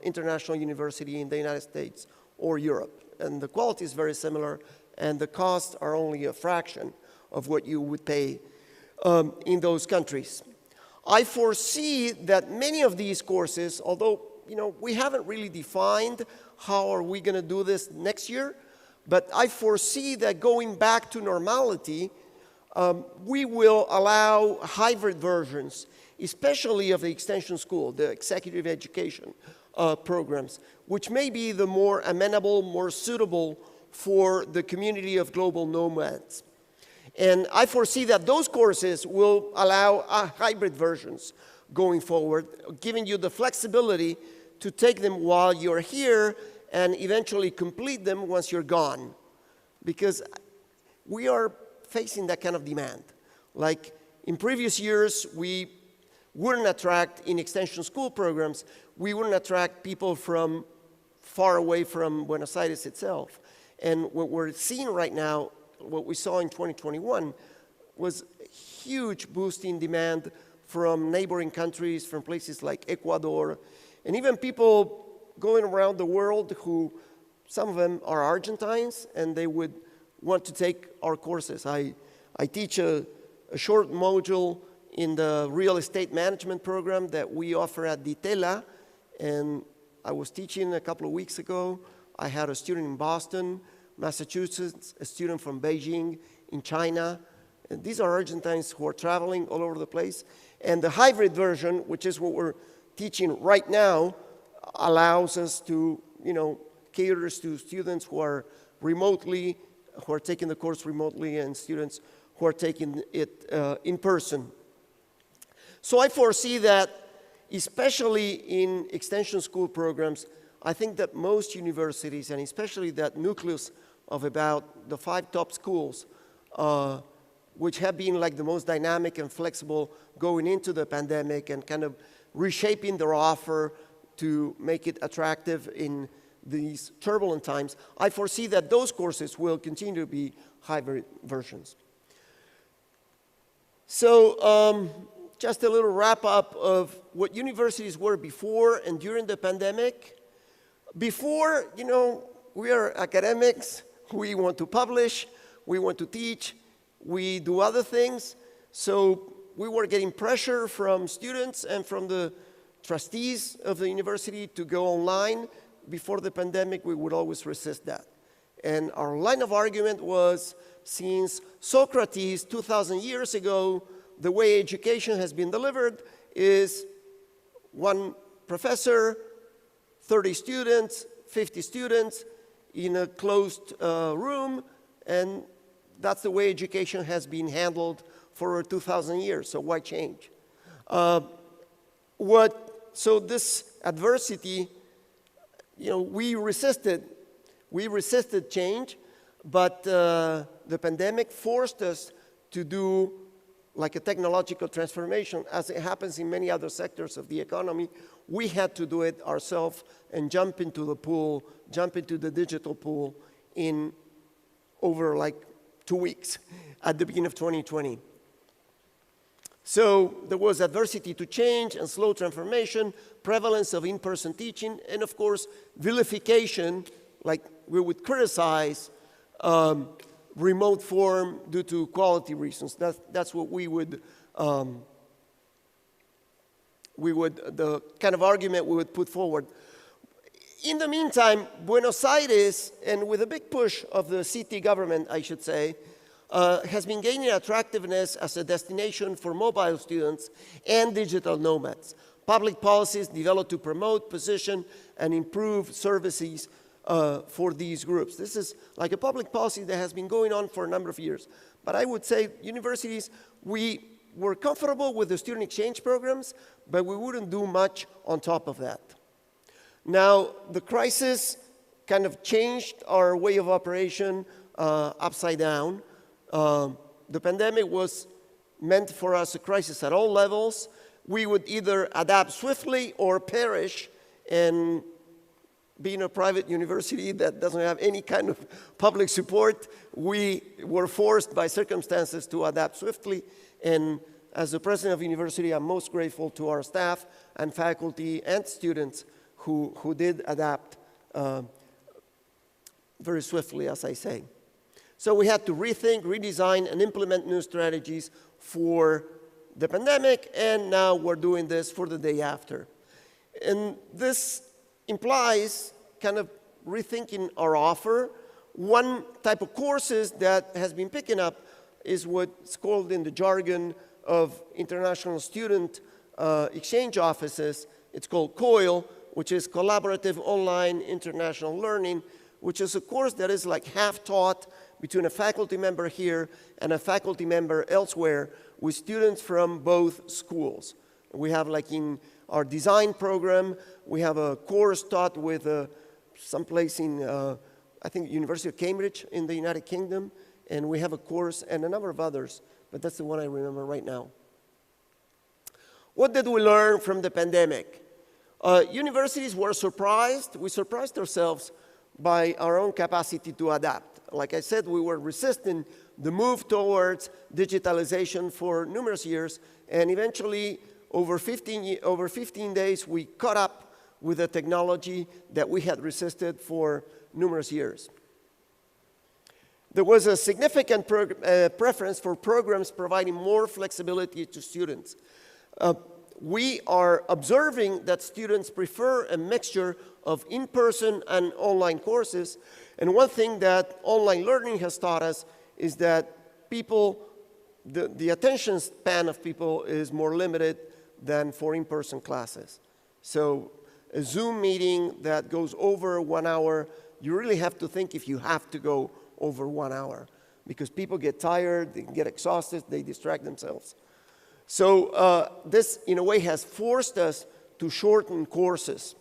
international university in the United States or Europe. And the quality is very similar, and the costs are only a fraction of what you would pay in those countries. I foresee that many of these courses, although we haven't really defined how are we going to do this next year, but I foresee that going back to normality, we will allow hybrid versions, especially of the extension school, the executive education programs, which may be the more amenable, more suitable for the community of global nomads. And I foresee that those courses will allow hybrid versions going forward, giving you the flexibility to take them while you're here and eventually complete them once you're gone. Because we are facing that kind of demand. Like in previous years, we wouldn't attract, in extension school programs, we wouldn't attract people from far away from Buenos Aires itself. And what we're seeing right now, what we saw in 2021, was a huge boost in demand from neighboring countries, from places like Ecuador, and even people going around the world who, some of them are Argentines, and they would want to take our courses. I teach a short module in the real estate management program that we offer at Di Tella, and I was teaching a couple of weeks ago. I had a student in Boston, Massachusetts, a student from Beijing, in China. And these are Argentines who are traveling all over the place. And the hybrid version, which is what we're teaching right now allows us to, cater to students who are taking the course remotely and students who are taking it in person. So I foresee that, especially in extension school programs, I think that most universities, and especially that nucleus of about the 5 top schools, which have been like the most dynamic and flexible going into the pandemic and kind of reshaping their offer to make it attractive in these turbulent times, I foresee that those courses will continue to be hybrid versions. So just a little wrap up of what universities were before and during the pandemic. Before, we are academics, we want to publish, we want to teach, we do other things. So we were getting pressure from students and from the trustees of the university to go online. Before the pandemic, we would always resist that. And our line of argument was, since Socrates 2,000 years ago, the way education has been delivered is one professor, 30 students, 50 students in a closed room, and that's the way education has been handled for over 2,000 years, so why change? So this adversity, we resisted change, but the pandemic forced us to do like a technological transformation, as it happens in many other sectors of the economy. We had to do it ourselves and jump into the digital pool in over like 2 weeks at the beginning of 2020. So there was adversity to change and slow transformation, prevalence of in-person teaching, and of course, vilification, like we would criticize remote form due to quality reasons. That's what the kind of argument we would put forward. In the meantime, Buenos Aires, and with a big push of the city government, I should say, has been gaining attractiveness as a destination for mobile students and digital nomads. Public policies developed to promote, position, and improve services for these groups. This is like a public policy that has been going on for a number of years. But I would say universities, we were comfortable with the student exchange programs, but we wouldn't do much on top of that. Now, the crisis kind of changed our way of operation upside down. The pandemic was meant for us a crisis at all levels. We would either adapt swiftly or perish, and being a private university that doesn't have any kind of public support, we were forced by circumstances to adapt swiftly. And as the president of the university, I'm most grateful to our staff and faculty and students who did adapt very swiftly, as I say. So we had to rethink, redesign, and implement new strategies for the pandemic, and now we're doing this for the day after. And this implies kind of rethinking our offer. One type of courses that has been picking up is what's called in the jargon of international student exchange offices. It's called COIL, which is Collaborative Online International Learning, which is a course that is like half taught between a faculty member here and a faculty member elsewhere with students from both schools. We have, like in our design program, we have a course taught with someplace in, I think, University of Cambridge in the United Kingdom, and we have a course and a number of others, but that's the one I remember right now. What did we learn from the pandemic? Universities were surprised. We surprised ourselves by our own capacity to adapt. Like I said, we were resisting the move towards digitalization for numerous years, and eventually, over 15 days, we caught up with the technology that we had resisted for numerous years. There was a significant preference for programs providing more flexibility to students. We are observing that students prefer a mixture of in-person and online courses. And one thing that online learning has taught us is that people, the attention span of people is more limited than for in-person classes. So a Zoom meeting that goes over 1 hour, you really have to think if you have to go over 1 hour, because people get tired, they get exhausted, they distract themselves. So this, in a way, has forced us to shorten courses.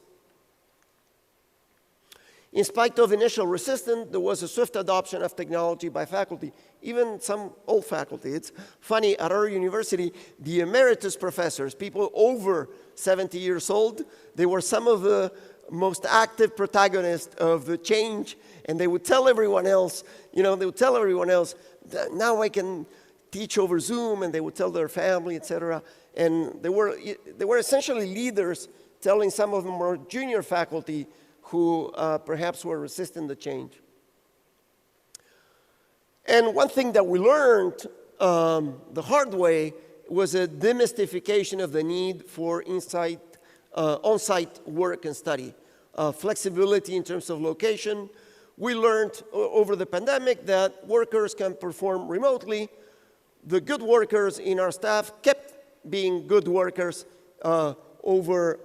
In spite of initial resistance, there was a swift adoption of technology by faculty, even some old faculty. It's funny, at our university, the emeritus professors, people over 70 years old, they were some of the most active protagonists of the change, and they would tell everyone else, that now I can teach over Zoom, and they would tell their family, etc. And they were essentially leaders telling some of the more junior faculty who perhaps were resisting the change. And one thing that we learned the hard way was a demystification of the need for on-site work and study. Flexibility in terms of location. We learned over the pandemic that workers can perform remotely. The good workers in our staff kept being good workers over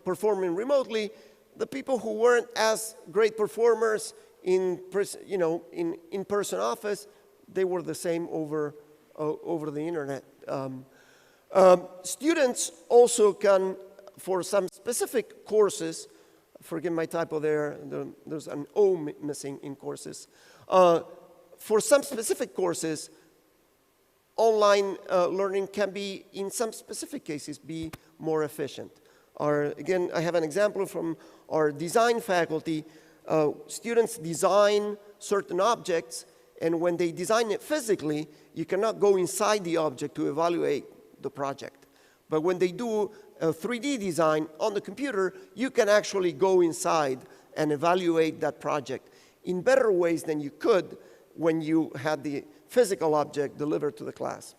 performing remotely. The people who weren't as great performers in in-person office, they were the same over the internet. Students also can, for some specific courses, forgive my typo there, there's an O missing in courses. For some specific courses, online learning can be, in some specific cases, be more efficient. Again, I have an example from our design faculty. Students design certain objects, and when they design it physically, you cannot go inside the object to evaluate the project. But when they do a 3D design on the computer, you can actually go inside and evaluate that project in better ways than you could when you had the physical object delivered to the class.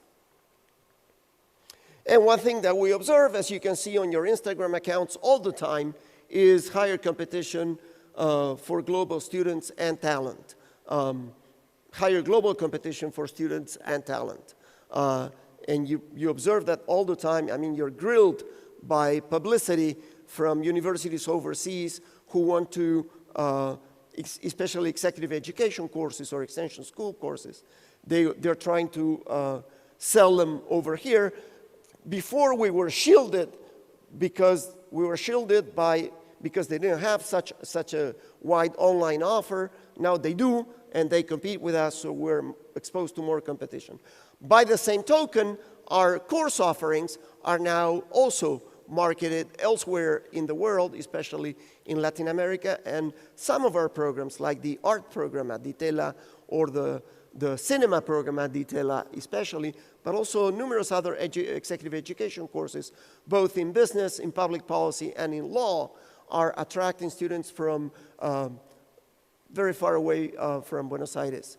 And one thing that we observe, as you can see on your Instagram accounts all the time, is higher competition for global students and talent. Higher global competition for students and talent. And you observe that all the time. I mean, you're grilled by publicity from universities overseas who want to, especially executive education courses or extension school courses, they're trying to sell them over here. Before we were shielded because they didn't have such a wide online offer. Now they do, and they compete with us, so we're exposed to more competition. By the same token, our course offerings are now also marketed elsewhere in the world, especially in Latin America, and some of our programs, like the art program at DITELA or the cinema program at DITELA especially, but also numerous other executive education courses, both in business, in public policy, and in law, are attracting students from very far away from Buenos Aires.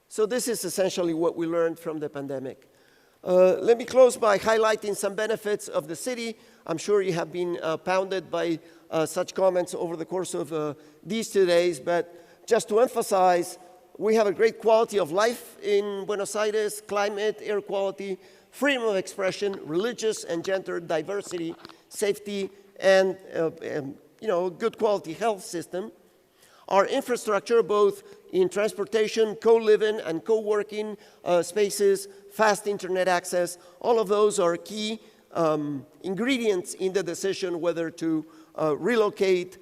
So this is essentially what we learned from the pandemic. Let me close by highlighting some benefits of the city. I'm sure you have been pounded by such comments over the course of these 2 days, but just to emphasize, we have a great quality of life in Buenos Aires: climate, air quality, freedom of expression, religious and gender diversity, safety, and good quality health system. Our infrastructure, both in transportation, co-living, and co-working spaces, fast internet access, all of those are key ingredients in the decision whether to relocate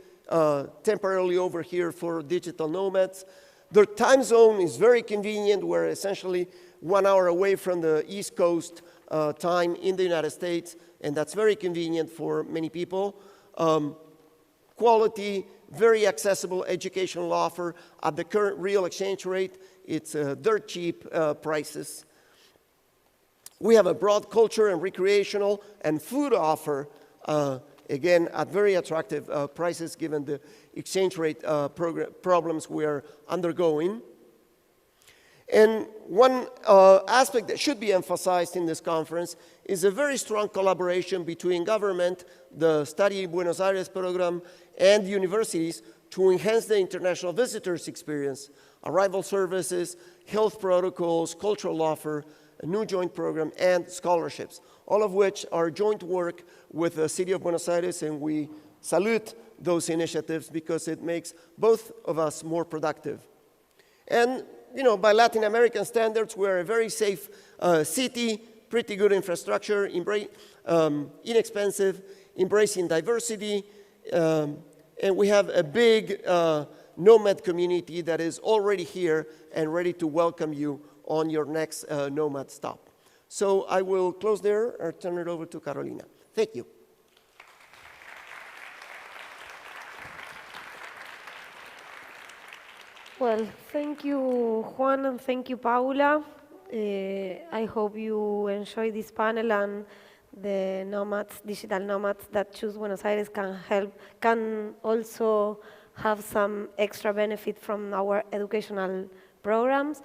temporarily over here for digital nomads. The time zone is very convenient. We're essentially 1 hour away from the East Coast time in the United States, and that's very convenient for many people. Quality, very accessible educational offer at the current real exchange rate. It's dirt cheap prices. We have a broad culture and recreational and food offer, again, at very attractive prices given the exchange rate problems we are undergoing. And one aspect that should be emphasized in this conference is a very strong collaboration between government, the Study in Buenos Aires program, and universities to enhance the international visitors experience, arrival services, health protocols, cultural offer, a new joint program, and scholarships, all of which are joint work with the City of Buenos Aires, and we salute those initiatives because it makes both of us more productive. And, you know, by Latin American standards, we're a very safe city, pretty good infrastructure, inexpensive, embracing diversity, and we have a big Nomad community that is already here and ready to welcome you on your next Nomad stop. So I will close there or turn it over to Carolina. Thank you. Well, thank you, Juan, and thank you, Paula. I hope you enjoy this panel, and the nomads, digital nomads that choose Buenos Aires can also have some extra benefit from our educational programs.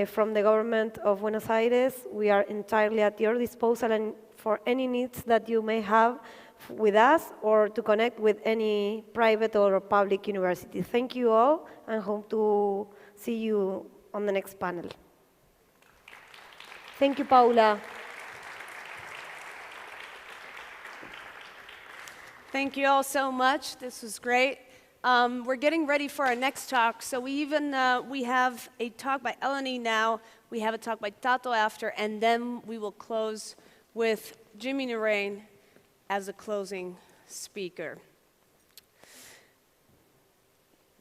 From the government of Buenos Aires, we are entirely at your disposal and for any needs that you may have with us or to connect with any private or public university. Thank you all and hope to see you on the next panel. Thank you, Paula. Thank you all so much. This was great. We're getting ready for our next talk. So we have a talk by Eleni now. We have a talk by Tato after, and then we will close with Jimmy Narain as a closing speaker.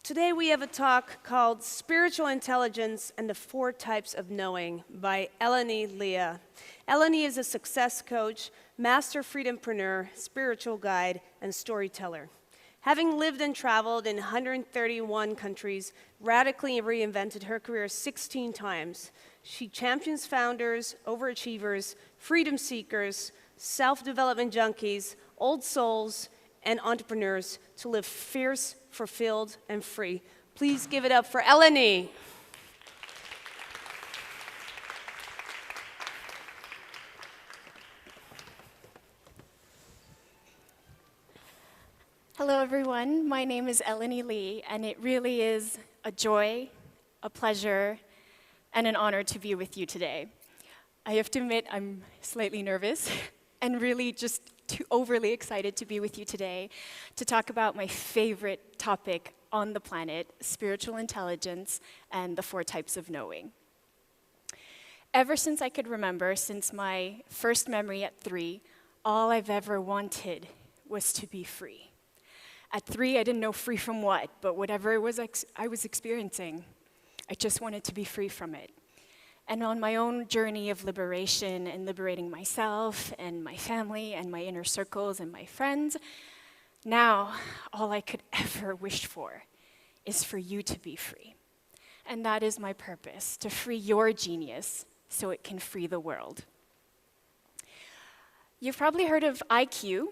Today we have a talk called Spiritual Intelligence and the Four Types of Knowing by Eleni Leah. Eleni is a success coach, master freedompreneur, spiritual guide, and storyteller. Having lived and traveled in 131 countries, radically reinvented her career 16 times, she champions founders, overachievers, freedom seekers, self-development junkies, old souls, and entrepreneurs to live fierce, fulfilled, and free. Please give it up for Eleni. Hello, everyone. My name is Eleni Lee, and it really is a joy, a pleasure, and an honor to be with you today. I have to admit I'm slightly nervous and really just too overly excited to be with you today to talk about my favorite topic on the planet, spiritual intelligence and the four types of knowing. Ever since I could remember, since my first memory at 3, all I've ever wanted was to be free. At 3, I didn't know free from what, but whatever it was I was experiencing, I just wanted to be free from it. And on my own journey of liberation and liberating myself and my family and my inner circles and my friends, now all I could ever wish for is for you to be free. And that is my purpose, to free your genius so it can free the world. You've probably heard of IQ.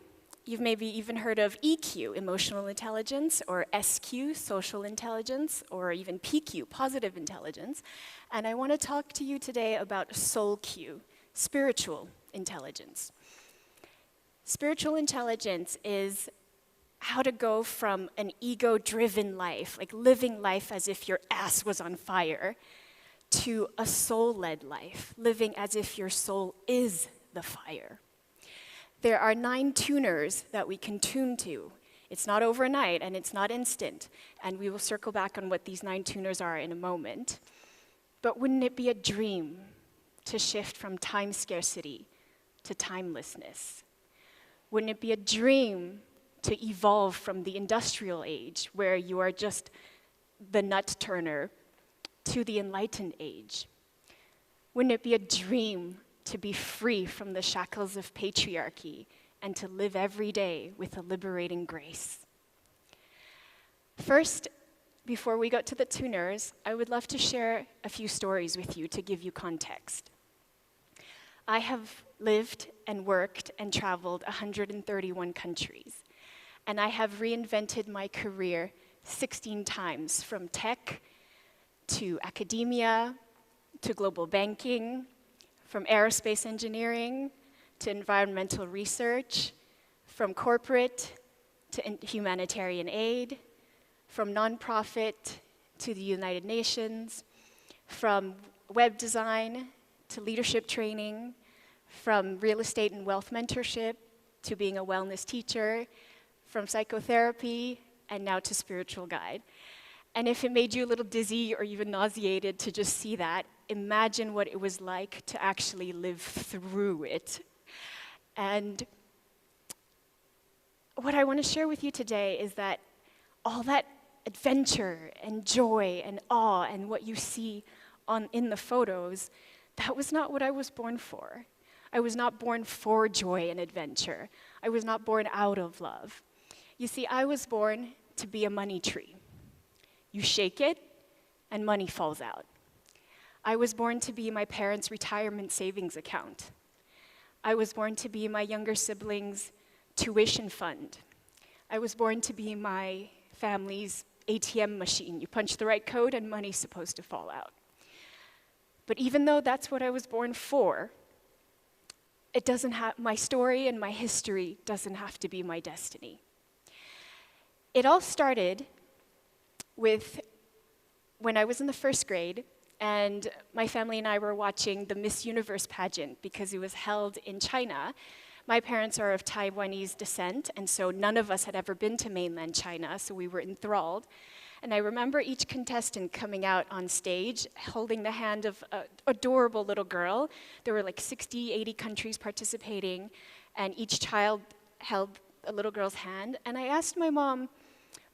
You've maybe even heard of EQ, emotional intelligence, or SQ, social intelligence, or even PQ, positive intelligence. And I want to talk to you today about Soul Q, spiritual intelligence. Spiritual intelligence is how to go from an ego-driven life, like living life as if your ass was on fire, to a soul-led life, living as if your soul is the fire. There are 9 tuners that we can tune to. It's not overnight and it's not instant, and we will circle back on what these 9 tuners are in a moment. But wouldn't it be a dream to shift from time scarcity to timelessness? Wouldn't it be a dream to evolve from the industrial age, where you are just the nut turner, to the enlightened age? Wouldn't it be a dream to be free from the shackles of patriarchy and to live every day with a liberating grace? First, before we go to the tuners, I would love to share a few stories with you to give you context. I have lived and worked and traveled 131 countries, and I have reinvented my career 16 times, from tech to academia to global banking, from aerospace engineering to environmental research, from corporate to humanitarian aid, from nonprofit to the United Nations, from web design to leadership training, from real estate and wealth mentorship to being a wellness teacher, from psychotherapy, and now to spiritual guide. And if it made you a little dizzy or even nauseated to just see that, imagine what it was like to actually live through it. And what I want to share with you today is that all that adventure and joy and awe and what you see in the photos, that was not what I was born for. I was not born for joy and adventure. I was not born out of love. You see, I was born to be a money tree. You shake it, and money falls out. I was born to be my parents' retirement savings account. I was born to be my younger siblings' tuition fund. I was born to be my family's ATM machine. You punch the right code, and money's supposed to fall out. But even though that's what I was born for, it doesn't have, my story and my history doesn't have to be my destiny. It all started with when I was in the first grade, and my family and I were watching the Miss Universe pageant because it was held in China. My parents are of Taiwanese descent, and so none of us had ever been to mainland China, so we were enthralled. And I remember each contestant coming out on stage, holding the hand of an adorable little girl. There were like 60, 80 countries participating, and each child held a little girl's hand. And I asked my mom,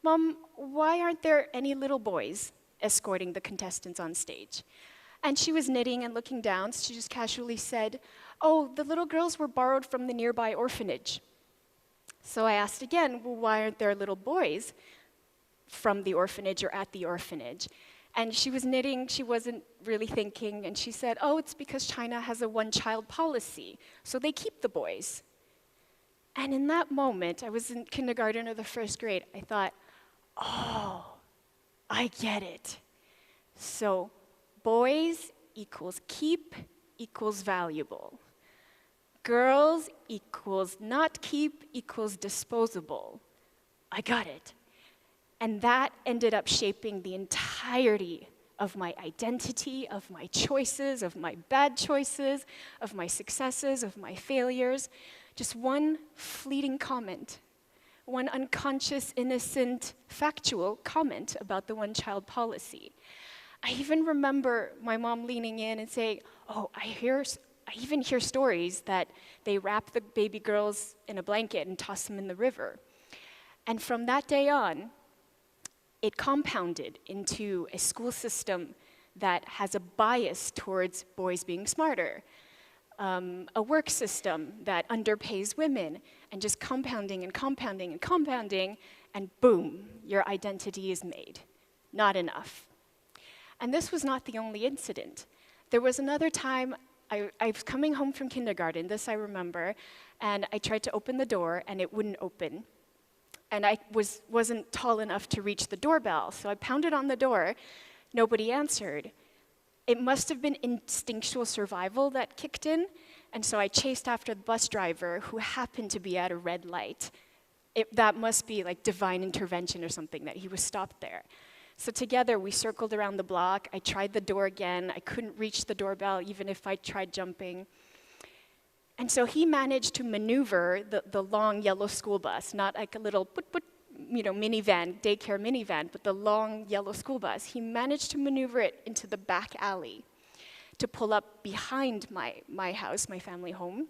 "Mom, why aren't there any little boys escorting the contestants on stage?" And she was knitting and looking down, so she just casually said, "Oh, the little girls were borrowed from the nearby orphanage." So I asked again, "Well, why aren't there little boys from the orphanage or at the orphanage?" And she was knitting, she wasn't really thinking, and she said, "Oh, it's because China has a one-child policy, so they keep the boys." And in that moment, I was in kindergarten or the first grade, I thought, oh, I get it. So boys equals keep equals valuable. Girls equals not keep equals disposable. I got it. And that ended up shaping the entirety of my identity, of my choices, of my bad choices, of my successes, of my failures. Just one fleeting comment, one unconscious, innocent, factual comment about the one-child policy. I even remember my mom leaning in and saying, "Oh, I even hear stories that they wrap the baby girls in a blanket and toss them in the river." And from that day on, it compounded into a school system that has a bias towards boys being smarter, a work system that underpays women, and just compounding and compounding and compounding, and boom, your identity is made. Not enough. And this was not the only incident. There was another time I was coming home from kindergarten, this I remember, and I tried to open the door, and it wouldn't open. And I wasn't tall enough to reach the doorbell, so I pounded on the door. Nobody answered. It must have been instinctual survival that kicked in, and so I chased after the bus driver who happened to be at a red light. That must be like divine intervention or something, that he was stopped there. So together we circled around the block. I tried the door again. I couldn't reach the doorbell even if I tried jumping. And so he managed to maneuver the long yellow school bus, not like a little minivan, daycare minivan, but the long yellow school bus. He managed to maneuver it into the back alley to pull up behind my house, my family home.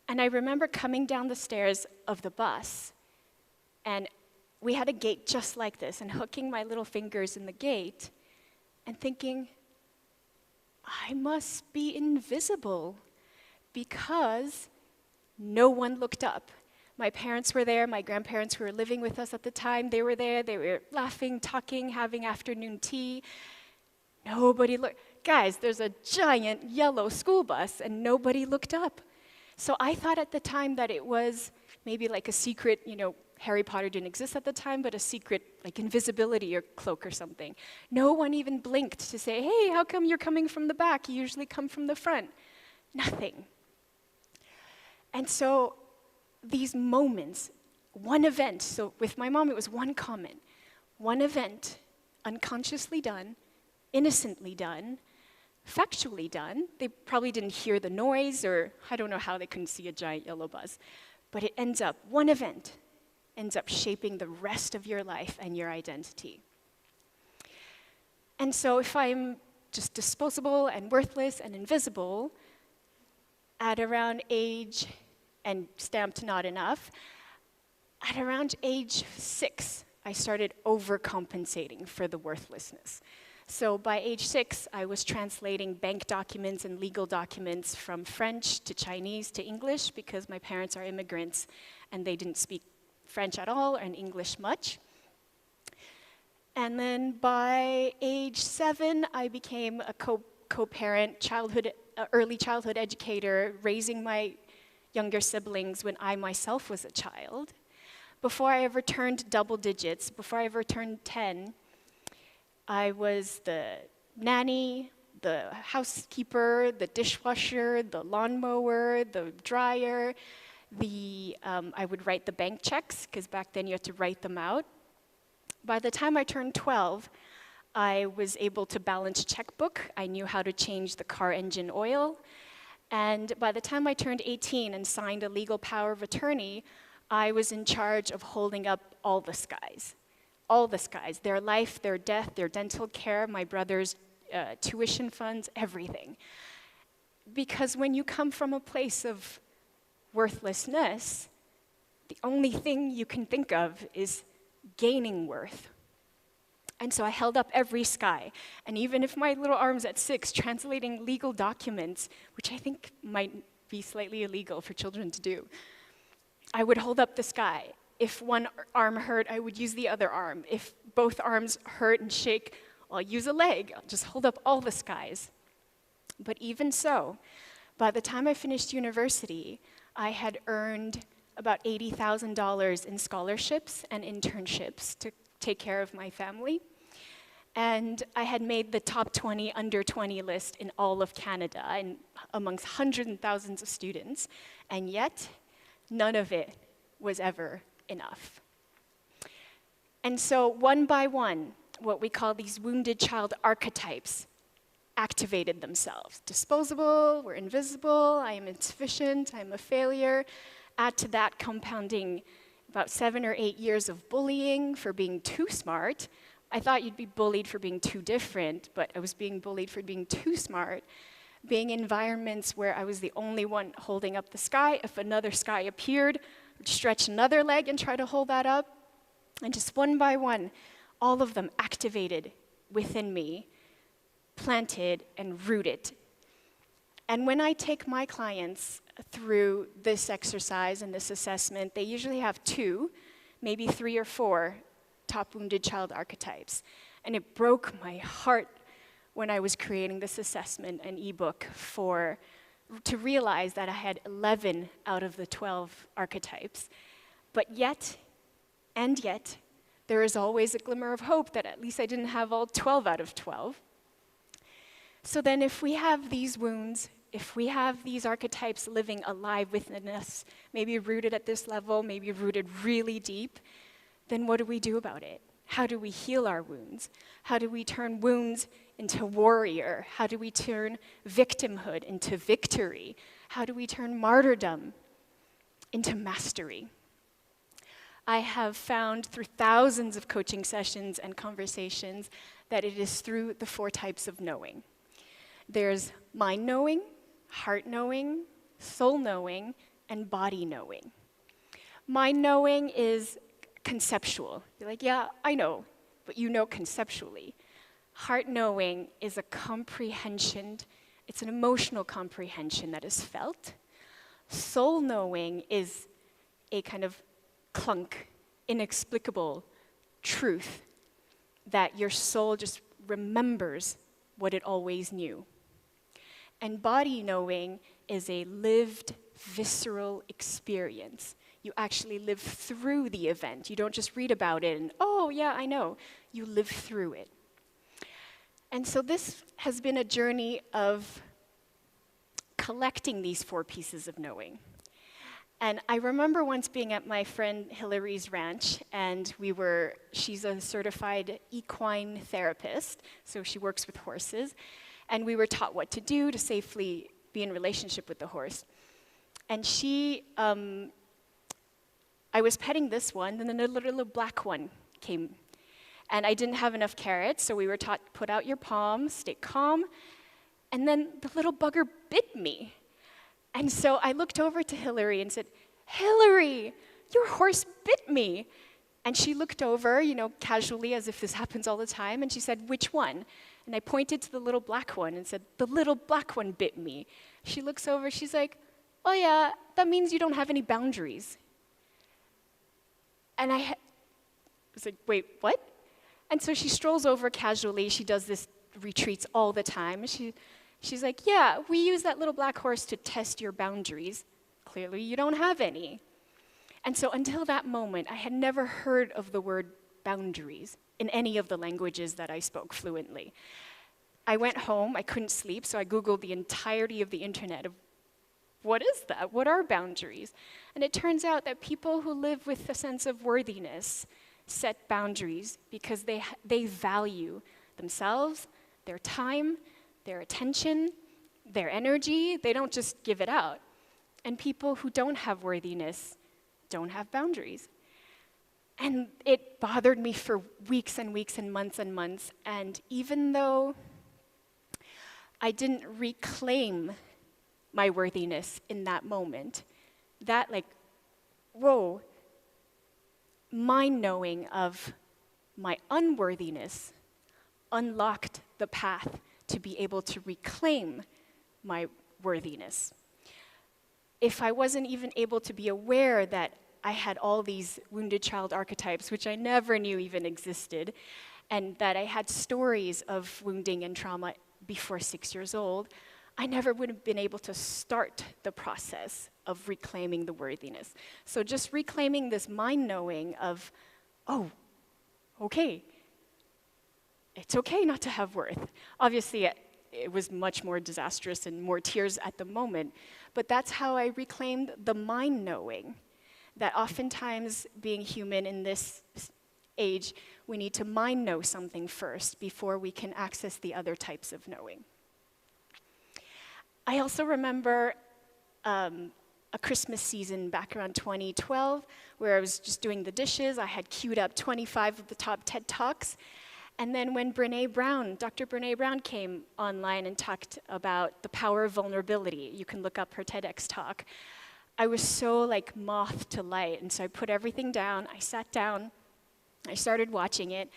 And I remember coming down the stairs of the bus, and we had a gate just like this, and hooking my little fingers in the gate and thinking, I must be invisible, because no one looked up. My parents were there, my grandparents who were living with us at the time, they were there, they were laughing, talking, having afternoon tea. Nobody looked. Guys, there's a giant yellow school bus, and nobody looked up. So I thought at the time that it was maybe like a secret, Harry Potter didn't exist at the time, but a secret like invisibility or cloak or something. No one even blinked to say, "Hey, how come you're coming from the back? You usually come from the front." Nothing. And so these moments, one event, so with my mom it was one comment, one event, unconsciously done, innocently done, factually done. They probably didn't hear the noise, or I don't know how they couldn't see a giant yellow bus. But it ends up, one event ends up shaping the rest of your life and your identity. And so if I'm just disposable and worthless and invisible, at around age, and stamped not enough, at around age 6, I started overcompensating for the worthlessness. So by age 6, I was translating bank documents and legal documents from French to Chinese to English because my parents are immigrants and they didn't speak French at all and English much. And then by age 7, I became a co-parent, early childhood educator, raising my younger siblings when I myself was a child. Before I ever turned double digits, before I ever turned 10, I was the nanny, the housekeeper, the dishwasher, the lawnmower, the dryer. I would write the bank checks, because back then you had to write them out. By the time I turned 12, I was able to balance a checkbook. I knew how to change the car engine oil. And by the time I turned 18 and signed a legal power of attorney, I was in charge of holding up all the skies. All the skies, their life, their death, their dental care, my brother's tuition funds, everything. Because when you come from a place of worthlessness, the only thing you can think of is gaining worth. And so I held up every sky. And even if my little arm's at 6, translating legal documents, which I think might be slightly illegal for children to do, I would hold up the sky. If one arm hurt, I would use the other arm. If both arms hurt and shake, I'll use a leg. I'll just hold up all the skies. But even so, by the time I finished university, I had earned about $80,000 in scholarships and internships to take care of my family. And I had made the top 20 under 20 list in all of Canada and amongst hundreds and thousands of students. And yet, none of it was ever enough. And so one by one, what we call these wounded child archetypes activated themselves. Disposable, we're invisible, I am insufficient, I'm a failure. Add to that compounding about 7 or 8 years of bullying for being too smart. I thought you'd be bullied for being too different, but I was being bullied for being too smart. Being in environments where I was the only one holding up the sky. If another sky appeared, I'd stretch another leg and try to hold that up. And just one by one, all of them activated within me, planted and rooted. And when I take my clients through this exercise and this assessment, they usually have 2, maybe 3 or 4 top wounded child archetypes. And it broke my heart when I was creating this assessment and ebook to realize that I had 11 out of the 12 archetypes. But yet, there is always a glimmer of hope that at least I didn't have all 12 out of 12. So then if we have these wounds, if we have these archetypes living alive within us, maybe rooted at this level, maybe rooted really deep, then what do we do about it? How do we heal our wounds? How do we turn wounds into warrior? How do we turn victimhood into victory? How do we turn martyrdom into mastery? I have found through thousands of coaching sessions and conversations that it is through the 4 types of knowing. There's mind knowing, heart knowing, soul knowing, and body knowing. Mind knowing is conceptual. You're like, yeah, I know, but you know conceptually. Heart knowing is a comprehension, it's an emotional comprehension that is felt. Soul knowing is a kind of clunk, inexplicable truth that your soul just remembers what it always knew. And body knowing is a lived, visceral experience. You actually live through the event. You don't just read about it and, oh, yeah, I know. You live through it. And so this has been a journey of collecting these 4 pieces of knowing. And I remember once being at my friend Hillary's ranch, and she's a certified equine therapist, so she works with horses. And we were taught what to do to safely be in relationship with the horse. And I was petting this one, and then a little black one came. And I didn't have enough carrots, so we were taught, put out your palm, stay calm. And then the little bugger bit me. And so I looked over to Hillary and said, Hillary, your horse bit me. And she looked over, casually, as if this happens all the time, and she said, which one? And I pointed to the little black one and said, the little black one bit me. She looks over, she's like, oh yeah, that means you don't have any boundaries. And I was like, wait, what? And so she strolls over casually. She does this retreats all the time. She's like, yeah, we use that little black horse to test your boundaries. Clearly, you don't have any. And so until that moment, I had never heard of the word boundaries in any of the languages that I spoke fluently. I went home, I couldn't sleep, so I Googled the entirety of the internet of what is that? What are boundaries? And it turns out that people who live with a sense of worthiness set boundaries because they value themselves, their time, their attention, their energy. They don't just give it out. And people who don't have worthiness don't have boundaries. And it bothered me for weeks and weeks and months, and even though I didn't reclaim my worthiness in that moment, that mind knowing of my unworthiness unlocked the path to be able to reclaim my worthiness. If I wasn't even able to be aware that I had all these wounded child archetypes, which I never knew even existed, and that I had stories of wounding and trauma before 6 years old, I never would have been able to start the process of reclaiming the worthiness. So just reclaiming this mind knowing of, oh, okay, it's okay not to have worth. Obviously, it was much more disastrous and more tears at the moment, but that's how I reclaimed the mind knowing that oftentimes being human in this age, we need to mind know something first before we can access the other types of knowing. I also remember a Christmas season back around 2012 where I was just doing the dishes. I had queued up 25 of the top TED Talks. And then when Dr. Brene Brown came online and talked about the power of vulnerability, you can look up her TEDx talk, I was so like moth to light. And so I put everything down, I sat down, I started watching it.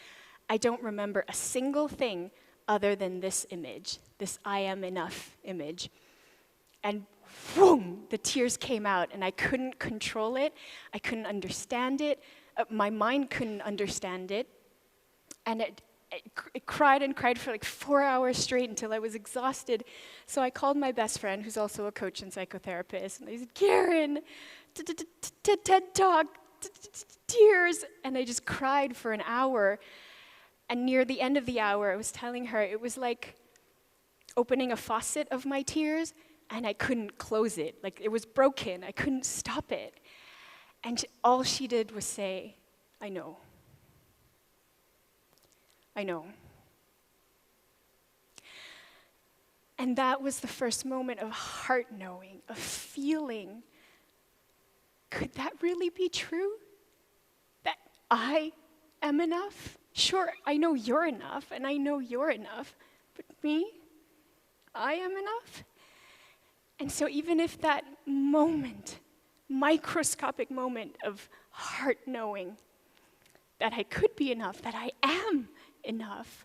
I don't remember a single thing other than this image, this I am enough image. And boom, the tears came out and I couldn't control it. I couldn't understand it. My mind couldn't understand it. And it cried and cried for like 4 hours straight until I was exhausted. So I called my best friend, who's also a coach and psychotherapist, and I said, Karen, TED Talk, tears. And I just cried for an hour. And near the end of the hour, I was telling her it was like opening a faucet of my tears, and I couldn't close it. Like it was broken. I couldn't stop it. And all she did was say, I know. I know. And that was the first moment of heart knowing, of feeling, could that really be true? That I am enough? Sure, I know you're enough, and I know you're enough, but me, I am enough? And so even if that moment, microscopic moment of heart knowing that I could be enough, that I am enough,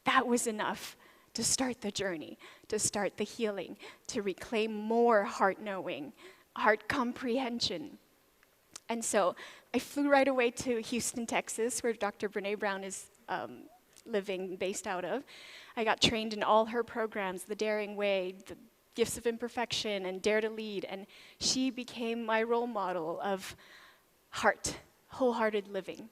that was enough to start the journey, to start the healing, to reclaim more heart knowing, heart comprehension. And so I flew right away to Houston, Texas, where Dr. Brene Brown is based out of. I got trained in all her programs, The Daring Way, the Gifts of Imperfection, and Dare to Lead, and she became my role model of heart, wholehearted living.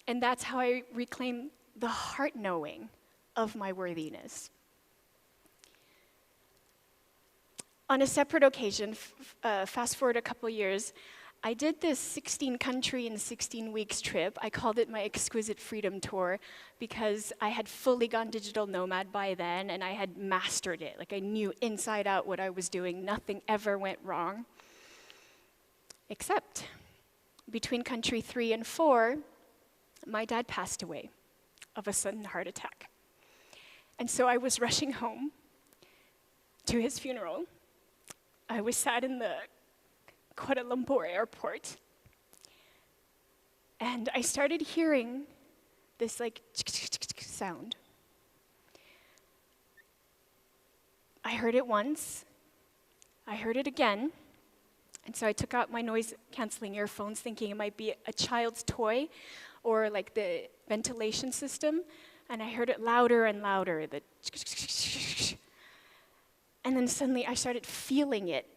And that's how I reclaim the heart knowing of my worthiness. On a separate occasion, fast forward a couple years, I did this 16 country in 16 weeks trip. I called it my Exquisite Freedom Tour because I had fully gone digital nomad by then and I had mastered it. Like I knew inside out what I was doing. Nothing ever went wrong. Except between country 3 and 4, my dad passed away of a sudden heart attack. And so I was rushing home to his funeral. I was sat in the Kuala Lumpur airport, and I started hearing this like sound. I heard it once, I heard it again, and so I took out my noise-canceling earphones thinking it might be a child's toy or like the ventilation system, and I heard it louder and louder, and then suddenly I started feeling it,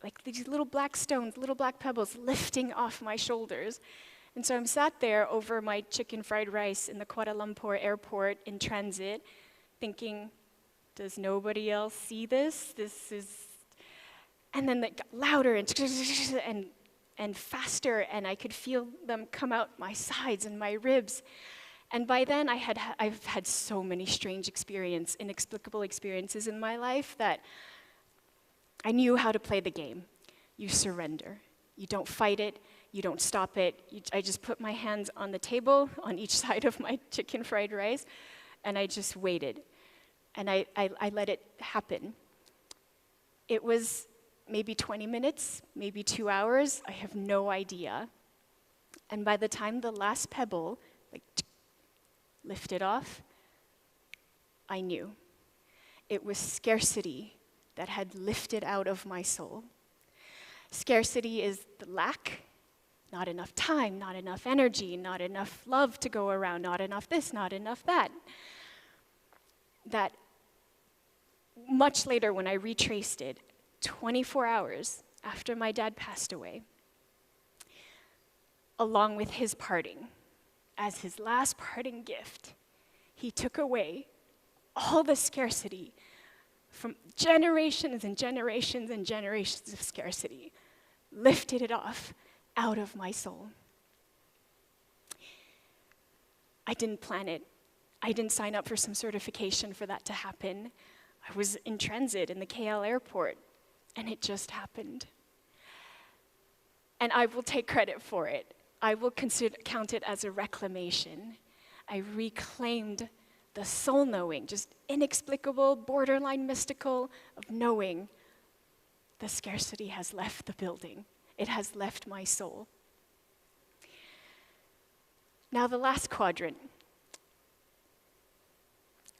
like these little black stones, little black pebbles lifting off my shoulders. And so I'm sat there over my chicken fried rice in the Kuala Lumpur airport in transit, thinking, does nobody else see this? This is, and then it got louder and faster, and I could feel them come out my sides and my ribs. And by then I've had so many strange inexplicable experiences in my life that I knew how to play the game. You surrender. You don't fight it. You don't stop it. I just put my hands on the table on each side of my chicken fried rice, and I just waited. And I let it happen. It was maybe 20 minutes, maybe 2 hours. I have no idea. And by the time the last pebble lifted off, I knew. It was scarcity that had lifted out of my soul. Scarcity is the lack, not enough time, not enough energy, not enough love to go around, not enough this, not enough that. That much later when I retraced it, 24 hours after my dad passed away, along with his parting, as his last parting gift, he took away all the scarcity from generations and generations and generations of scarcity, lifted it off out of my soul. I didn't plan it. I didn't sign up for some certification for that to happen. I was in transit in the KL airport, and it just happened. And I will take credit for it. I will count it as a reclamation. I reclaimed the soul knowing, just inexplicable, borderline mystical, of knowing the scarcity has left the building. It has left my soul. Now the last quadrant.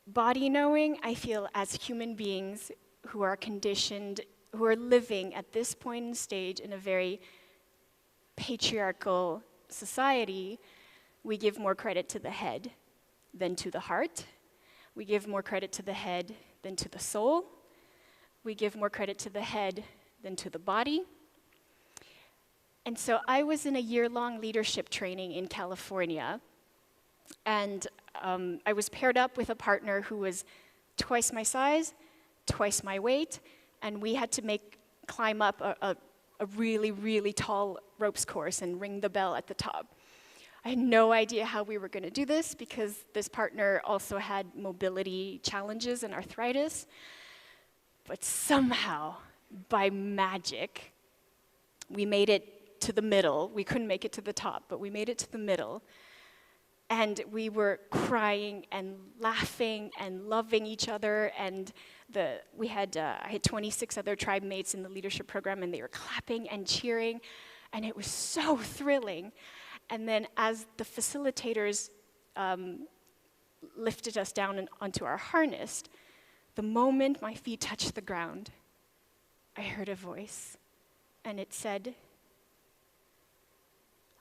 Body knowing, I feel as human beings who are conditioned, who are living at this point in stage in a very patriarchal society, we give more credit to the head than to the heart. We give more credit to the head than to the soul. We give more credit to the head than to the body. And so I was in a year-long leadership training in California, and I was paired up with a partner who was twice my size, twice my weight, and we had to climb up a really, really tall ropes course and ring the bell at the top. I had no idea how we were going to do this because this partner also had mobility challenges and arthritis. But somehow, by magic, we made it to the middle. We couldn't make it to the top, but we made it to the middle. And we were crying and laughing and loving each other. And I had 26 other tribe mates in the leadership program, and they were clapping and cheering. And it was so thrilling. And then as the facilitators lifted us down onto our harness, the moment my feet touched the ground, I heard a voice, and it said,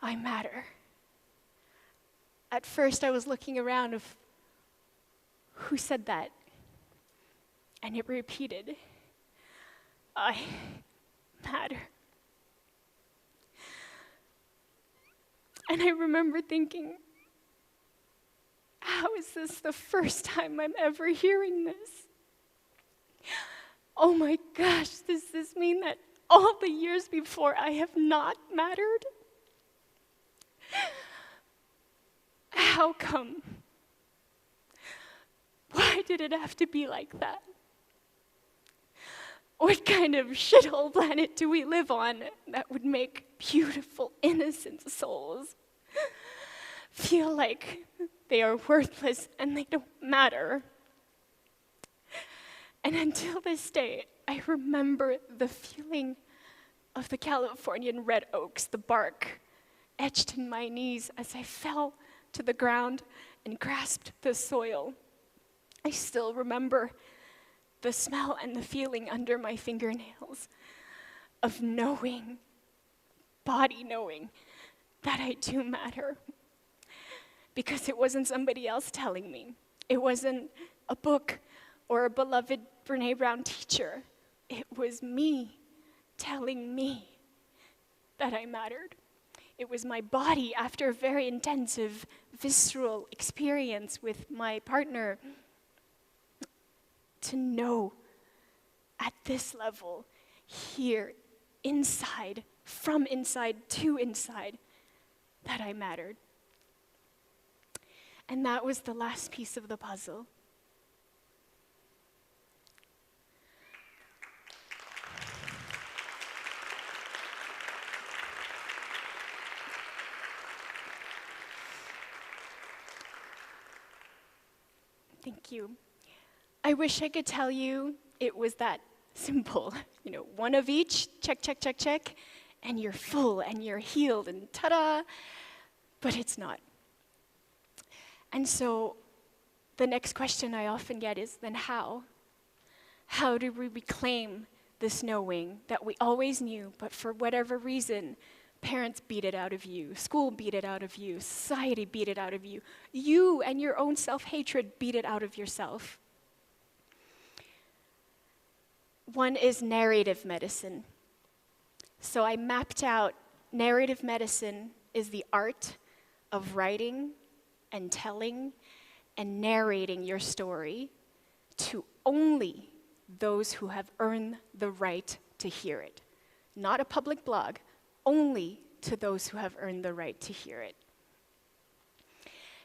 "I matter." At first, I was looking around of who said that, and it repeated, "I matter." And I remember thinking, how is this the first time I'm ever hearing this? Oh my gosh, does this mean that all the years before I have not mattered? How come? Why did it have to be like that? What kind of shithole planet do we live on that would make beautiful, innocent souls feel like they are worthless and they don't matter? And until this day, I remember the feeling of the Californian red oaks, the bark etched in my knees as I fell to the ground and grasped the soil. I still remember the smell and the feeling under my fingernails of knowing, body knowing, that I do matter. Because it wasn't somebody else telling me. It wasn't a book or a beloved Brene Brown teacher. It was me telling me that I mattered. It was my body after a very intensive, visceral experience with my partner to know at this level, here, inside, from inside to inside, that I mattered. And that was the last piece of the puzzle. Thank you. I wish I could tell you it was that simple. You know, one of each, check, check, check, check, and you're full and you're healed and ta-da, but it's not. And so the next question I often get is, then how? How do we reclaim this knowing that we always knew, but for whatever reason, parents beat it out of you, school beat it out of you, society beat it out of you, you and your own self-hatred beat it out of yourself? One is narrative medicine. So I mapped out narrative medicine is the art of writing and telling and narrating your story to only those who have earned the right to hear it. Not a public blog, only to those who have earned the right to hear it.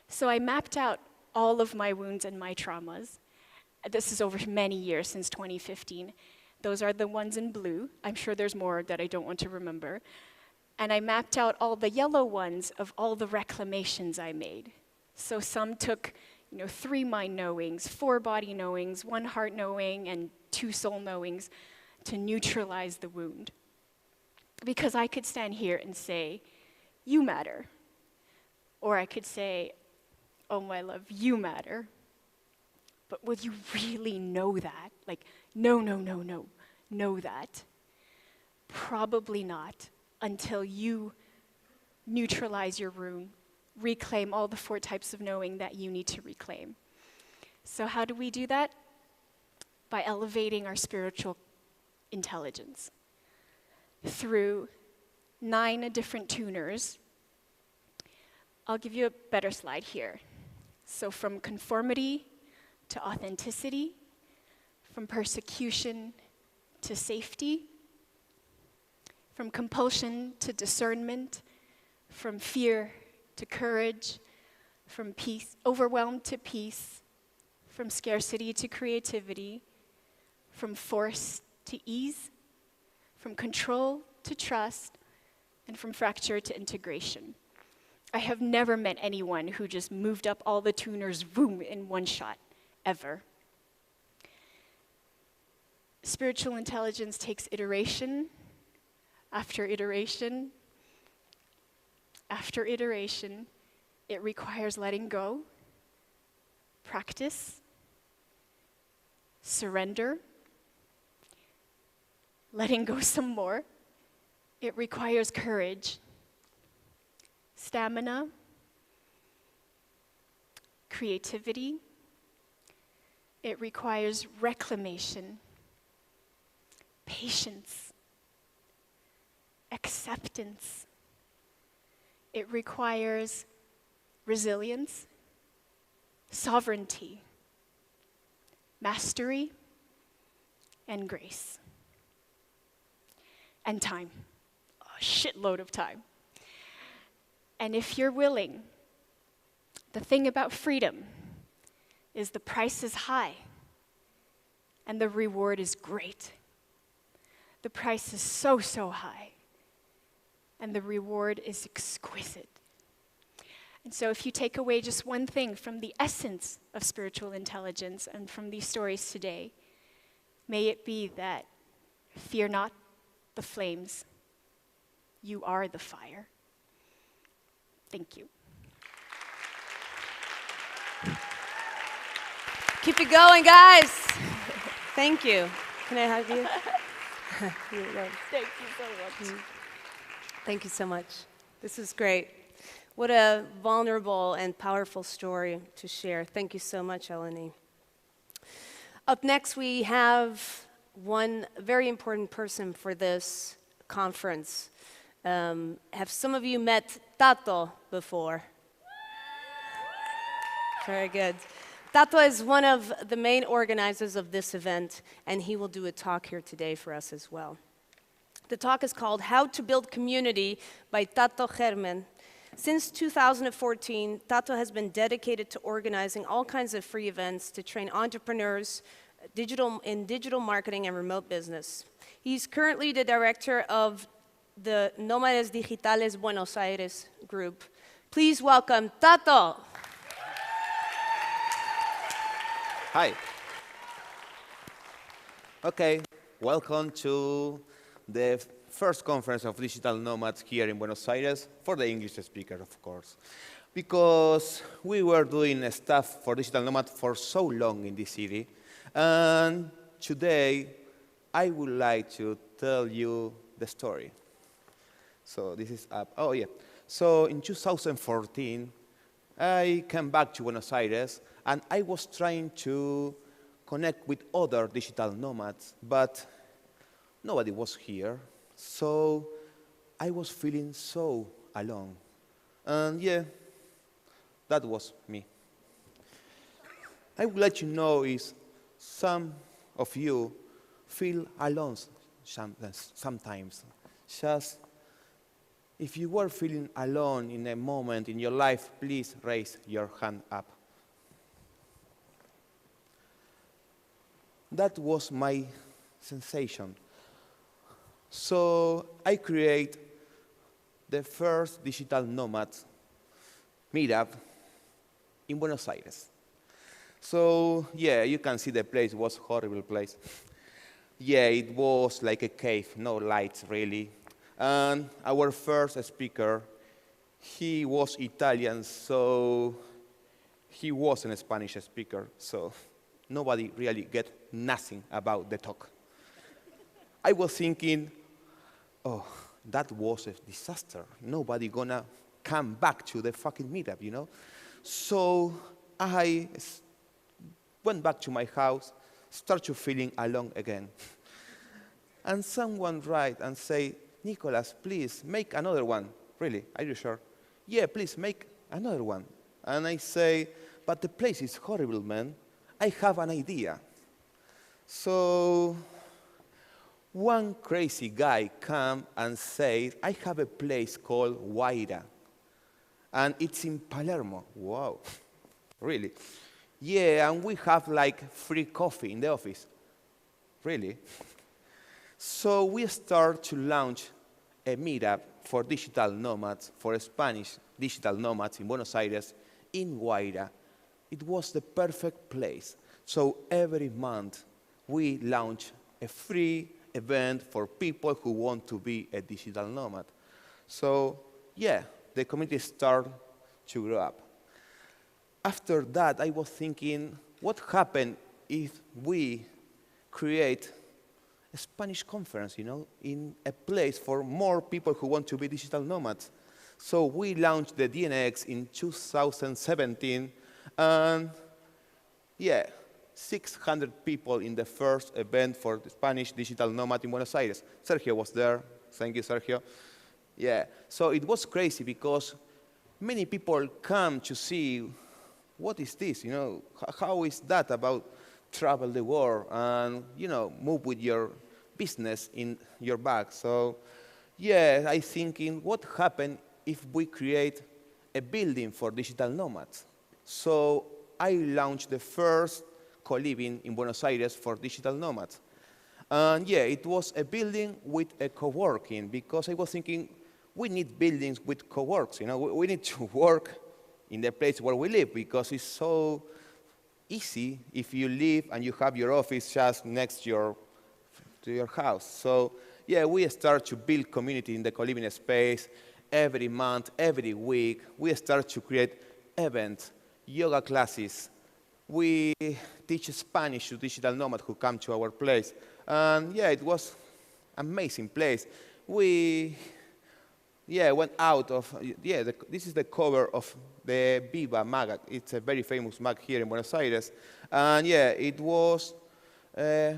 So I mapped out all of my wounds and my traumas. This is over many years, since 2015. Those are the ones in blue. I'm sure there's more that I don't want to remember. And I mapped out all the yellow ones of all the reclamations I made. So some took, 3 mind knowings, 4 body knowings, 1 heart knowing, and 2 soul knowings to neutralize the wound. Because I could stand here and say, you matter. Or I could say, oh my love, you matter. But will you really know that? Like, no, know that? Probably not, until you neutralize your wound, reclaim all the 4 types of knowing that you need to reclaim. So how do we do that? By elevating our spiritual intelligence through 9 different tuners. I'll give you a better slide here. So from conformity to authenticity, from persecution to safety, from compulsion to discernment, from fear to courage, from peace, overwhelmed to peace, from scarcity to creativity, from force to ease, from control to trust, and from fracture to integration. I have never met anyone who just moved up all the tuners, boom, in one shot, ever. Spiritual intelligence takes iteration after iteration after iteration. It requires letting go, practice, surrender, letting go some more. It requires courage, stamina, creativity. It requires reclamation, patience, acceptance. It requires resilience, sovereignty, mastery, and grace. and time, a shitload of time. And if you're willing, the thing about freedom is the price is high and the reward is great. The price is so, so high and the reward is exquisite. And so if you take away just one thing from the essence of spiritual intelligence and from these stories today, may it be that fear not the flames, you are the fire. Thank you. Keep it going, guys. Thank you. Can I hug you? Thank you so much. Thank you so much. This is great. What a vulnerable and powerful story to share. Thank you so much, Eleni. Up next, we have one very important person for this conference. Have some of you met Tato before? Very good. Tato is one of the main organizers of this event, and he will do a talk here today for us as well. The talk is called How to Build Community by Tato Germen. Since 2014, Tato has been dedicated to organizing all kinds of free events to train entrepreneurs in digital marketing and remote business. He's currently the director of the Nomads Digitales Buenos Aires group. Please welcome Tato. Hi. Okay, welcome to the first conference of digital nomads here in Buenos Aires, for the English speaker, of course. Because we were doing stuff for digital nomads for so long in this city. And today, I would like to tell you the story. So this is up. Oh, yeah. So in 2014, I came back to Buenos Aires, and I was trying to connect with other digital nomads, but nobody was here. So I was feeling so alone. And yeah, that was me. I would like to know if some of you feel alone sometimes. Just if you were feeling alone in a moment in your life, please raise your hand up. That was my sensation. So I create the first digital nomad meetup in Buenos Aires. So yeah, you can see the place was a horrible place. Yeah, it was like a cave, no lights really. And our first speaker, he was Italian, so he wasn't a Spanish speaker, so nobody really get nothing about the talk. I was thinking, oh, that was a disaster. Nobody gonna come back to the fucking meetup, you know? So I went back to my house, started feeling alone again. And someone write and say, Nicholas, please make another one. Really, are you sure? Yeah, please make another one. And I say, but the place is horrible, man. I have an idea. So one crazy guy come and say, I have a place called Guaira, and it's in Palermo. Wow, really? Yeah, and we have like free coffee in the office. Really? So we start to launch a meetup for digital nomads, for Spanish digital nomads in Buenos Aires, in Guaira. It was the perfect place. So every month, we launch a free event for people who want to be a digital nomad. So yeah, the community started to grow up. After that, I was thinking, what happened if we create a Spanish conference, you know, in a place for more people who want to be digital nomads? So we launched the DNX in 2017, and yeah, 600 people in the first event for the Spanish digital nomad in Buenos Aires. Sergio was there. Thank you, Sergio. Yeah, so it was crazy because many people come to see what is this, you know, how is that about travel the world and, you know, move with your business in your bag. So, yeah, I thinking, what happen if we create a building for digital nomads? So I launched the first co-living in Buenos Aires for digital nomads. And yeah, it was a building with a co-working, because I was thinking, we need buildings with co-works, you know, we need to work in the place where we live, because it's so easy if you live and you have your office just next to your house. So yeah, we start to build community in the co-living space every month, every week. We start to create events, yoga classes. We teach Spanish to digital nomads who come to our place. And yeah, it was an amazing place. We went out of, this is the cover of the Viva mag. It's a very famous mag here in Buenos Aires. And yeah, it was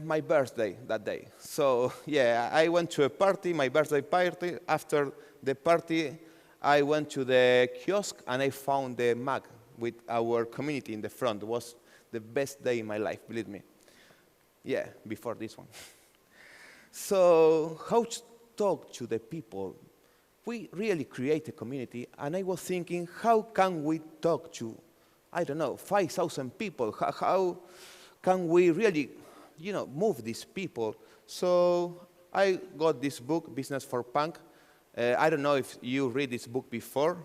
my birthday that day. So yeah, I went to a party, my birthday party. After the party, I went to the kiosk and I found the mag with our community in the front. It was the best day in my life, believe me. Yeah, before this one. So how to talk to the people? We really create a community, and I was thinking, how can we talk to, I don't know, 5,000 people? How can we really, move these people? So I got this book, Business for Punk. I don't know if you read this book before,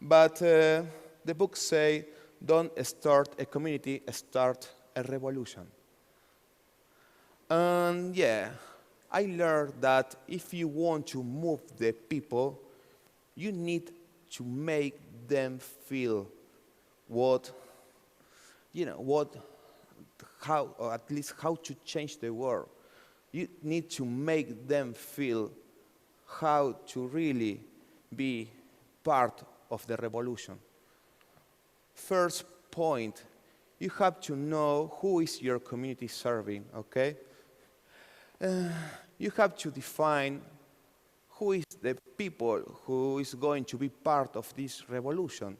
but the book say, don't start a community, start a revolution. And yeah, I learned that if you want to move the people, you need to make them feel how, or at least how to change the world. You need to make them feel how to really be part of the revolution. First point, you have to know who is your community serving, okay? You have to define who is the people who is going to be part of this revolution.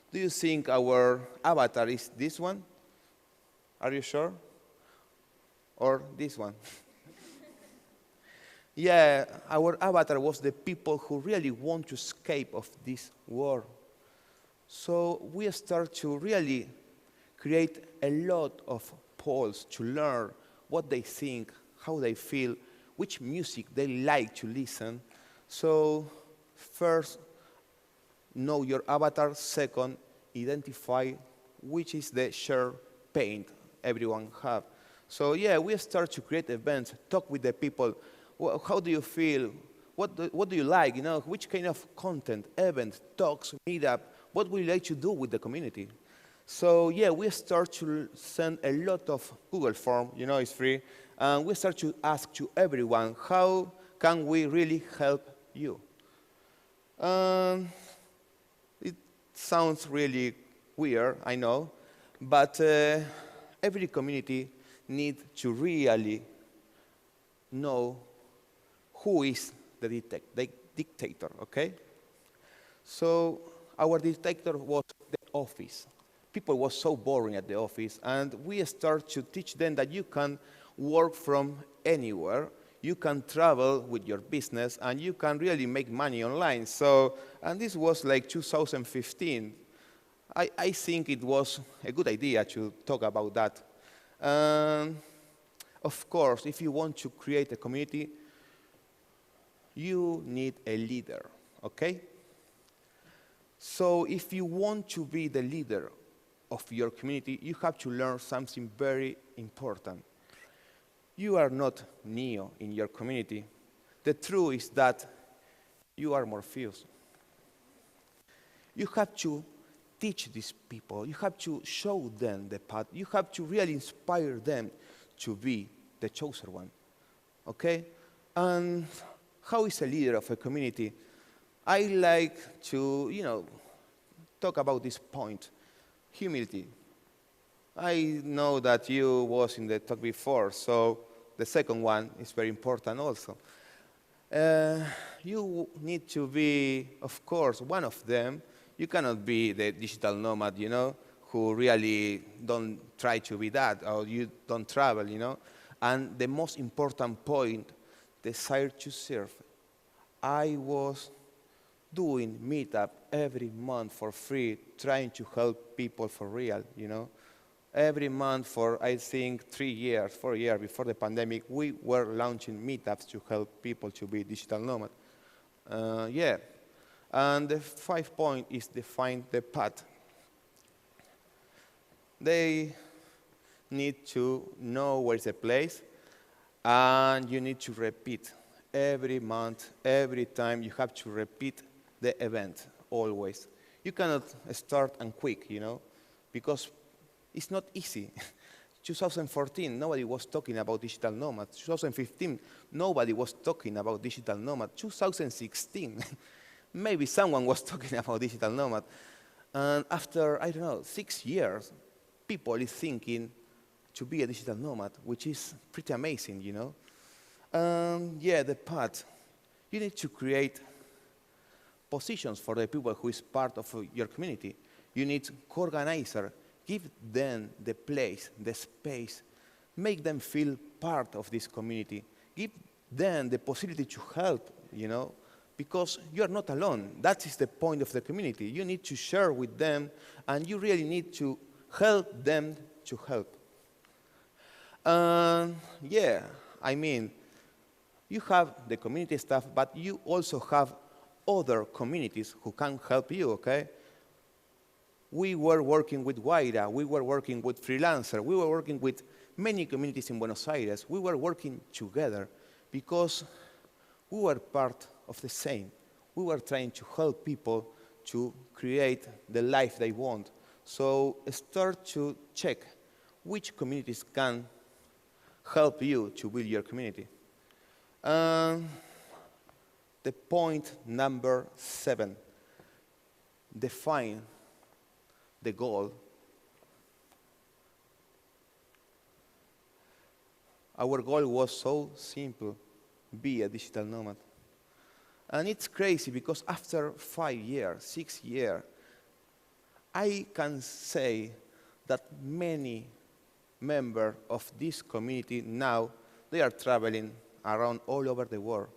Do you think our avatar is this one? Are you sure? Or this one? Yeah, our avatar was the people who really want to escape of this war. So we start to really create a lot of polls to learn what they think, how they feel, which music they like to listen. So first, know your avatar. Second, identify which is the shared pain everyone have. So yeah, we start to create events, talk with the people. How do you feel? What do you like? Which kind of content, events, talks, meetup, what would you like to do with the community? So yeah, we start to send a lot of Google form, it's free, and we start to ask to everyone, how can we really help you? It sounds really weird, I know, but every community needs to really know who is the dictator, okay? So our dictator was the office. People was so boring at the office, and we start to teach them that you can work from anywhere, you can travel with your business, and you can really make money online. So, and this was like 2015. I think it was a good idea to talk about that. Of course, if you want to create a community, you need a leader, okay? So if you want to be the leader of your community, you have to learn something very important. You are not Neo in your community. The truth is that you are Morpheus. You have to teach these people. You have to show them the path. You have to really inspire them to be the chosen one, okay? And how is a leader of a community? I like to, talk about this point, humility. I know that you was in the talk before, so the second one is very important also. You need to be, of course, one of them. You cannot be the digital nomad, who really don't try to be that, or you don't travel, And the most important point desire to serve. I was doing meetup every month for free, trying to help people for real, you know. Every month for, I think, 3 years, 4 years before the pandemic, we were launching meetups to help people to be digital nomad. Yeah. And the 5 point is define the path. They need to know where is the place, and you need to repeat every month, every time. You have to repeat the event, always. You cannot start and quick, you know, because it's not easy. 2014, nobody was talking about digital nomads. 2015, nobody was talking about digital nomad. 2016, maybe someone was talking about digital nomad. And after, I don't know, 6 years, people is thinking to be a digital nomad, which is pretty amazing, you know. Yeah, the path. You need to create positions for the people who is part of your community. You need co-organizer. Give them the place, the space. Make them feel part of this community. Give them the possibility to help, you know, because you are not alone. That is the point of the community. You need to share with them, and you really need to help them to help. Yeah, I mean, you have the community staff, but you also have other communities who can help you, okay? We were working with Guaira, we were working with Freelancer, we were working with many communities in Buenos Aires. We were working together because we were part of the same. We were trying to help people to create the life they want. So start to check which communities can help you to build your community. The point number 7, define the goal. Our goal was so simple, be a digital nomad. And it's crazy because after 5 years, 6 years, I can say that many members of this community now, they are traveling around all over the world.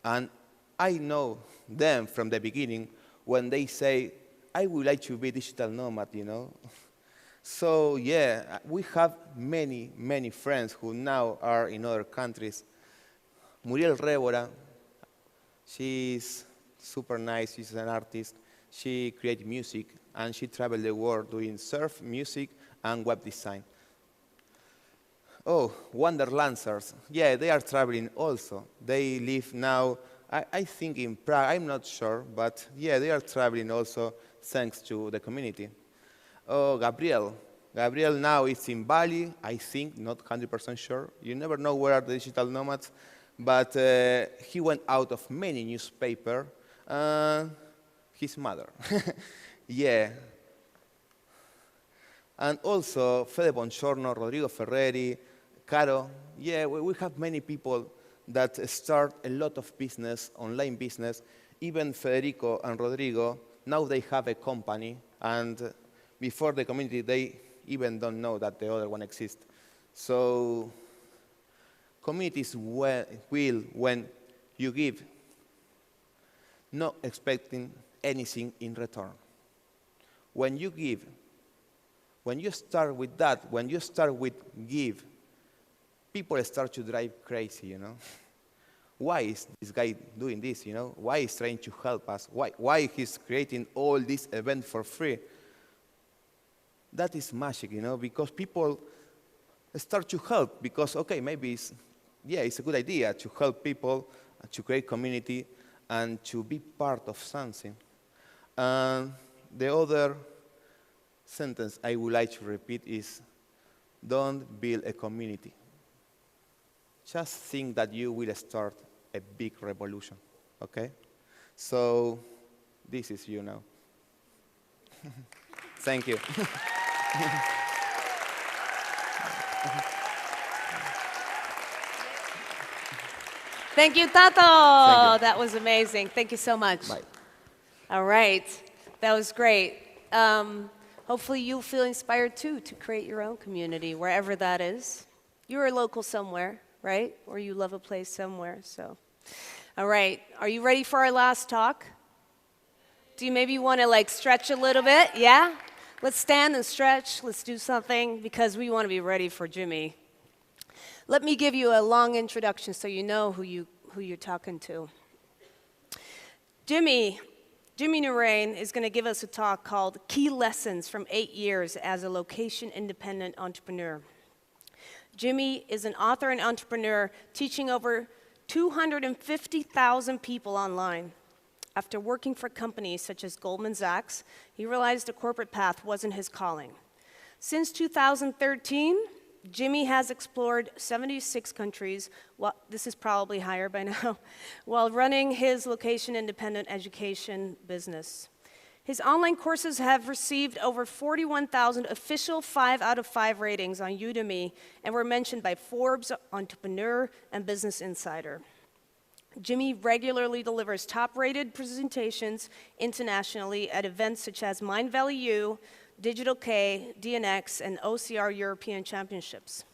And I know them from the beginning when they say, I would like to be digital nomad, you know. So yeah, we have many, many friends who now are in other countries. Muriel Rebora, she's super nice, she's an artist. She creates music, and she traveled the world doing surf, music, and web design. Oh, Wanderlancers. Yeah, they are traveling also. They live now, I think in Prague, I'm not sure, but yeah, they are traveling also thanks to the community. Oh, Gabriel. Gabriel now is in Bali, I think, not 100% sure. You never know where are the digital nomads, but he went out of many newspapers. His mother. Yeah. And also Fede Bongiorno, Rodrigo Ferreri, Caro. Yeah, we have many people that start a lot of business, online business. Even Federico and Rodrigo, now they have a company, and before the community, they even don't know that the other one exists. So communities will, when you give, not expecting anything in return. When you give, when you start with that, when you start with give, people start to drive crazy, you know. Why is this guy doing this, you know? Why is trying to help us? Why he's creating all this event for free? That is magic, you know, because people start to help because, okay, maybe it's a good idea to help people, to create community, and to be part of something. The other sentence I would like to repeat is, don't build a community. Just think that you will start a big revolution, okay? So this is you now. Thank you. Thank you, Tato. Thank you. That was amazing. Thank you so much. Bye. All right. That was great. Hopefully you'll feel inspired, too, to create your own community, wherever that is. You're a local somewhere, right? Or you love a place somewhere, so. All right, are you ready for our last talk? Do you maybe want to like stretch a little bit? Yeah? Let's stand and stretch. Let's do something because we want to be ready for Jimmy. Let me give you a long introduction so you know who you're talking to. Jimmy Narain is going to give us a talk called Key Lessons from 8 Years as a Location-Independent Entrepreneur. Jimmy is an author and entrepreneur teaching over 250,000 people online. After working for companies such as Goldman Sachs, he realized a corporate path wasn't his calling. Since 2013, Jimmy has explored 76 countries, well, this is probably higher by now, while running his location-independent education business. His online courses have received over 41,000 official 5 out of 5 ratings on Udemy and were mentioned by Forbes, Entrepreneur, and Business Insider. Jimmy regularly delivers top-rated presentations internationally at events such as Mind Valley U, Digital K, DNX, and OCR European Championships.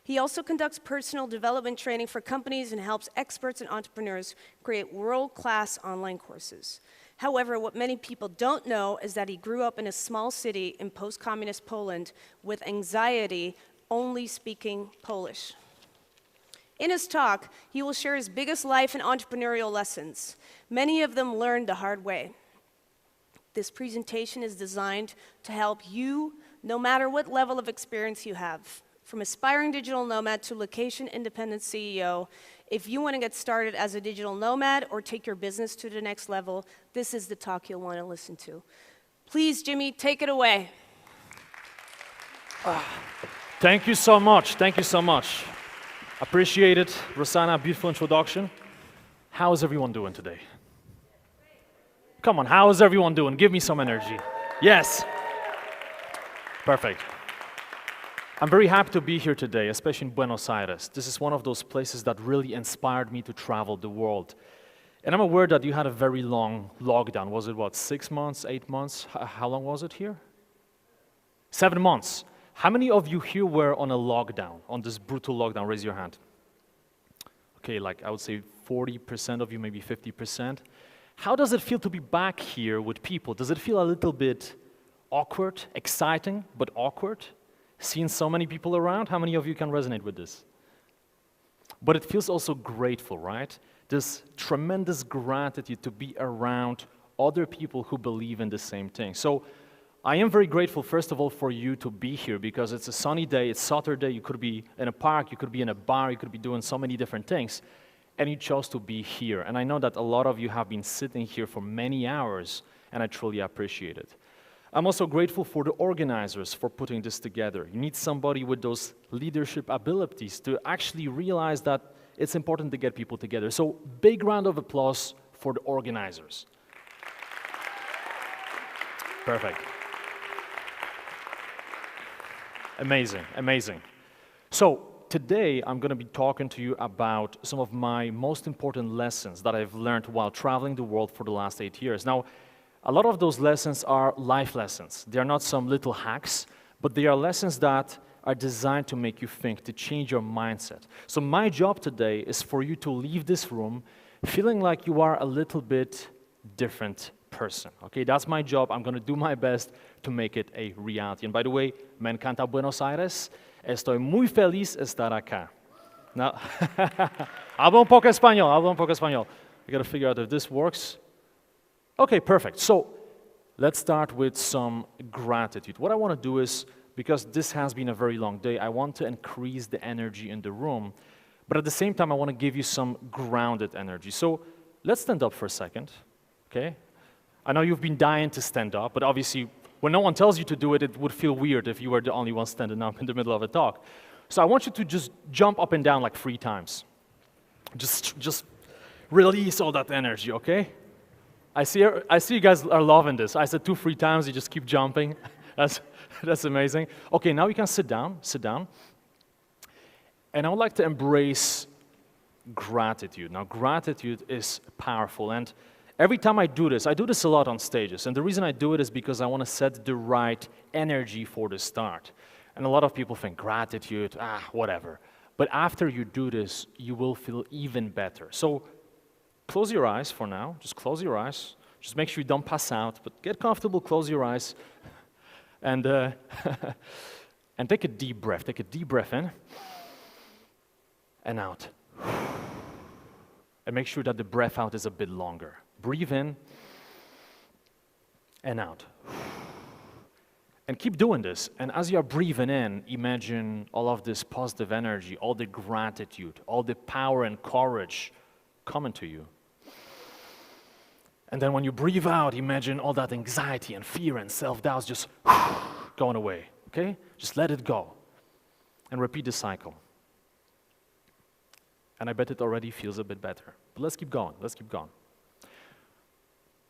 He also conducts personal development training for companies and helps experts and entrepreneurs create world-class online courses. However, what many people don't know is that he grew up in a small city in post-communist Poland with anxiety, only speaking Polish. In his talk, he will share his biggest life and entrepreneurial lessons, many of them learned the hard way. This presentation is designed to help you, no matter what level of experience you have, from aspiring digital nomad to location-independent CEO. If you want to get started as a digital nomad or take your business to the next level, this is the talk you'll want to listen to. Please, Jimmy, take it away. Thank you so much. Thank you so much. Appreciate it. Rosanna, beautiful introduction. How is everyone doing today? Come on, how is everyone doing? Give me some energy. Yes. Perfect. I'm very happy to be here today, especially in Buenos Aires. This is one of those places that really inspired me to travel the world. And I'm aware that you had a very long lockdown. Was it what, 6 months, 8 months? How long was it here? 7 months. How many of you here were on a lockdown, on this brutal lockdown? Raise your hand. Okay, like I would say 40% of you, maybe 50%. How does it feel to be back here with people? Does it feel a little bit awkward, exciting, but awkward? Seeing so many people around? How many of you can resonate with this? But it feels also grateful, right? This tremendous gratitude to be around other people who believe in the same thing. So I am very grateful, first of all, for you to be here because it's a sunny day, it's Saturday, you could be in a park, you could be in a bar, you could be doing so many different things, and you chose to be here. And I know that a lot of you have been sitting here for many hours, and I truly appreciate it. I'm also grateful for the organizers for putting this together. You need somebody with those leadership abilities to actually realize that it's important to get people together. So big round of applause for the organizers. Perfect. Amazing, amazing. So today I'm going to be talking to you about some of my most important lessons that I've learned while traveling the world for the last 8 years. Now, a lot of those lessons are life lessons. They are not some little hacks, but they are lessons that are designed to make you think, to change your mindset. So my job today is for you to leave this room feeling like you are a little bit different person. Okay, that's my job. I'm going to do my best to make it a reality. And by the way, me encanta Buenos Aires. Estoy muy feliz estar acá. Now, hablo un poco español. I got to figure out if this works. Okay, perfect. So let's start with some gratitude. What I want to do is, because this has been a very long day, I want to increase the energy in the room, but at the same time, I want to give you some grounded energy. So let's stand up for a second, okay? I know you've been dying to stand up, but obviously, when no one tells you to do it, it would feel weird if you were the only one standing up in the middle of a talk. So I want you to just jump up and down like 3 times. Just release all that energy, okay? I see you guys are loving this. I said 2, 3 times, you just keep jumping. That's amazing. Okay, now you can sit down. And I would like to embrace gratitude. Now, gratitude is powerful, and every time I do this a lot on stages, and the reason I do it is because I want to set the right energy for the start. And a lot of people think gratitude, whatever. But after you do this, you will feel even better. So close your eyes for now. Just close your eyes. Just make sure you don't pass out, but get comfortable, close your eyes, and, and take a deep breath. Take a deep breath in and out. And make sure that the breath out is a bit longer. Breathe in and out. And keep doing this. And as you're breathing in, imagine all of this positive energy, all the gratitude, all the power and courage coming to you. And then when you breathe out, imagine all that anxiety and fear and self-doubt just going away, okay? Just let it go. And repeat the cycle. And I bet it already feels a bit better. But let's keep going, let's keep going.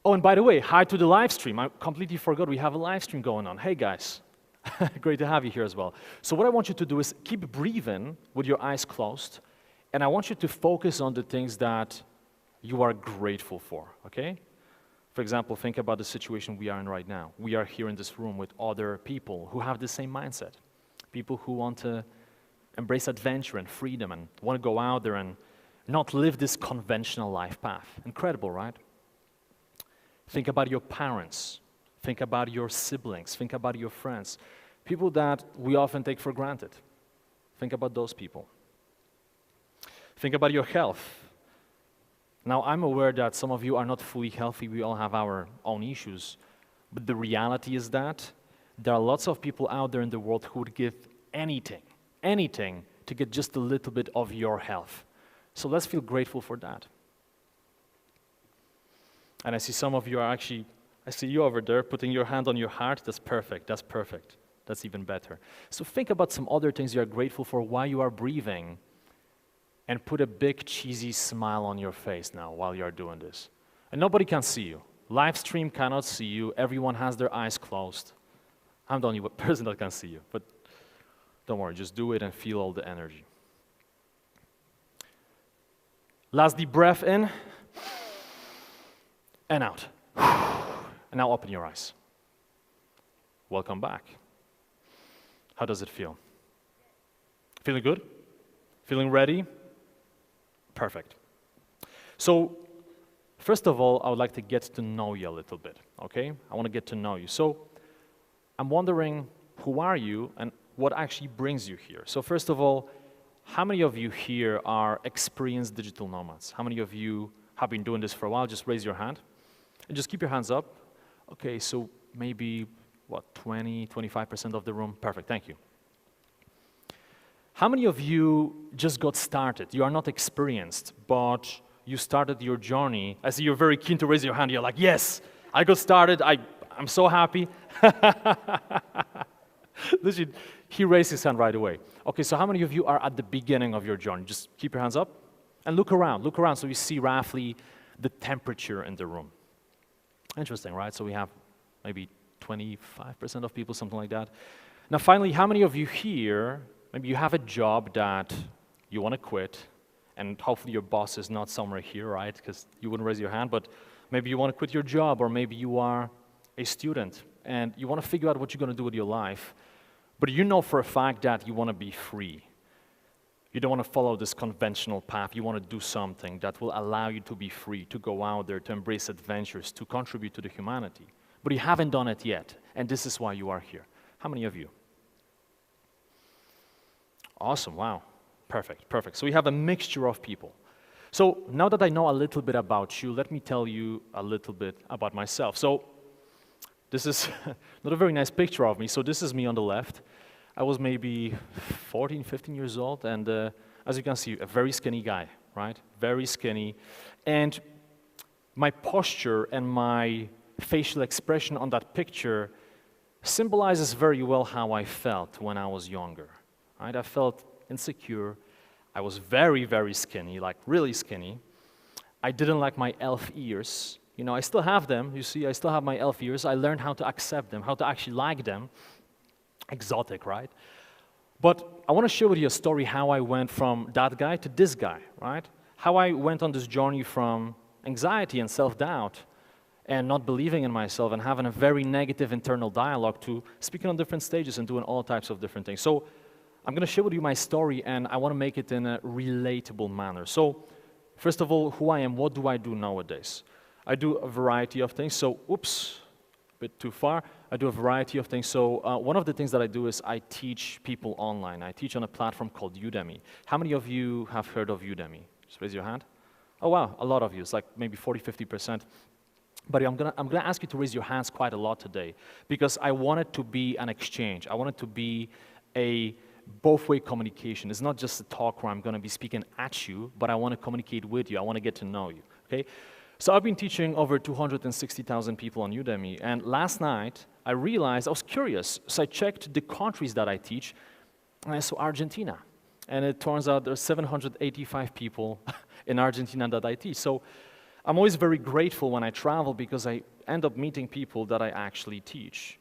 Oh, and by the way, hi to the live stream. I completely forgot we have a live stream going on. Hey guys, great to have you here as well. So what I want you to do is keep breathing with your eyes closed, and I want you to focus on the things that you are grateful for, okay? For example, think about the situation we are in right now. We are here in this room with other people who have the same mindset. People who want to embrace adventure and freedom and want to go out there and not live this conventional life path. Incredible, right? Think about your parents. Think about your siblings. Think about your friends. People that we often take for granted. Think about those people. Think about your health. Now, I'm aware that some of you are not fully healthy. We all have our own issues. But the reality is that there are lots of people out there in the world who would give anything to get just a little bit of your health. So let's feel grateful for that. And I see some of you are actually, I see you over there putting your hand on your heart. That's perfect, that's perfect. That's even better. So think about some other things you are grateful for while you are breathing, and put a big cheesy smile on your face now while you are doing this. And nobody can see you. Live stream cannot see you. Everyone has their eyes closed. I'm the only person that can see you, but don't worry, just do it and feel all the energy. Last deep breath in and out. And now open your eyes. Welcome back. How does it feel? Feeling good? Feeling ready? Perfect. So, first of all, I would like to get to know you a little bit, okay? I want to get to know you. So, I'm wondering, who are you and what actually brings you here? So first of all, how many of you here are experienced digital nomads? How many of you have been doing this for a while? Just raise your hand. And just keep your hands up. Okay, so maybe, what, 20, 25% of the room? Perfect, thank you. How many of you just got started? You are not experienced, but you started your journey. I see you're very keen to raise your hand. You're like, yes, I got started. I'm so happy. Listen, he raised his hand right away. Okay, so how many of you are at the beginning of your journey? Just keep your hands up and look around so you see roughly the temperature in the room. Interesting, right? So we have maybe 25% of people, something like that. Now finally, how many of you here, maybe you have a job that you want to quit, and hopefully your boss is not somewhere here, right? Because you wouldn't raise your hand, but maybe you want to quit your job, or maybe you are a student and you want to figure out what you're going to do with your life, but you know for a fact that you want to be free. You don't want to follow this conventional path. You want to do something that will allow you to be free, to go out there, to embrace adventures, to contribute to the humanity. But you haven't done it yet, and this is why you are here. How many of you? Awesome, wow. Perfect, perfect. So we have a mixture of people. So now that I know a little bit about you, let me tell you a little bit about myself. So this is not a very nice picture of me. So this is me on the left. I was maybe 14, 15 years old, and as you can see, a very skinny guy, right? Very skinny. And my posture and my facial expression on that picture symbolizes very well how I felt when I was younger, right? I felt insecure. I was very, very skinny, like really skinny. I didn't like my elf ears. You know, I still have them. You see, I still have my elf ears. I learned how to accept them, how to actually like them. Exotic, right? But I want to share with you a story how I went from that guy to this guy, right? How I went on this journey from anxiety and self-doubt and not believing in myself and having a very negative internal dialogue to speaking on different stages and doing all types of different things. So I'm going to share with you my story, and I want to make it in a relatable manner. So, first of all, who I am, what do I do nowadays? I do a variety of things. So, oops, a bit too far. I do a variety of things. So, one of the things that I do is I teach people online. I teach on a platform called Udemy. How many of you have heard of Udemy? Just raise your hand. Oh, wow, a lot of you. It's like maybe 40, 50%. But I'm gonna ask you to raise your hands quite a lot today, because I want it to be an exchange. I want it to be a both-way communication. It's not just a talk where I'm going to be speaking at you, but I want to communicate with you. I want to get to know you, okay? So I've been teaching over 260,000 people on Udemy, and last night I realized, I was curious, so I checked the countries that I teach, and I saw Argentina. And it turns out there's 785 people in Argentina that I teach. So I'm always very grateful when I travel, because I end up meeting people that I actually teach.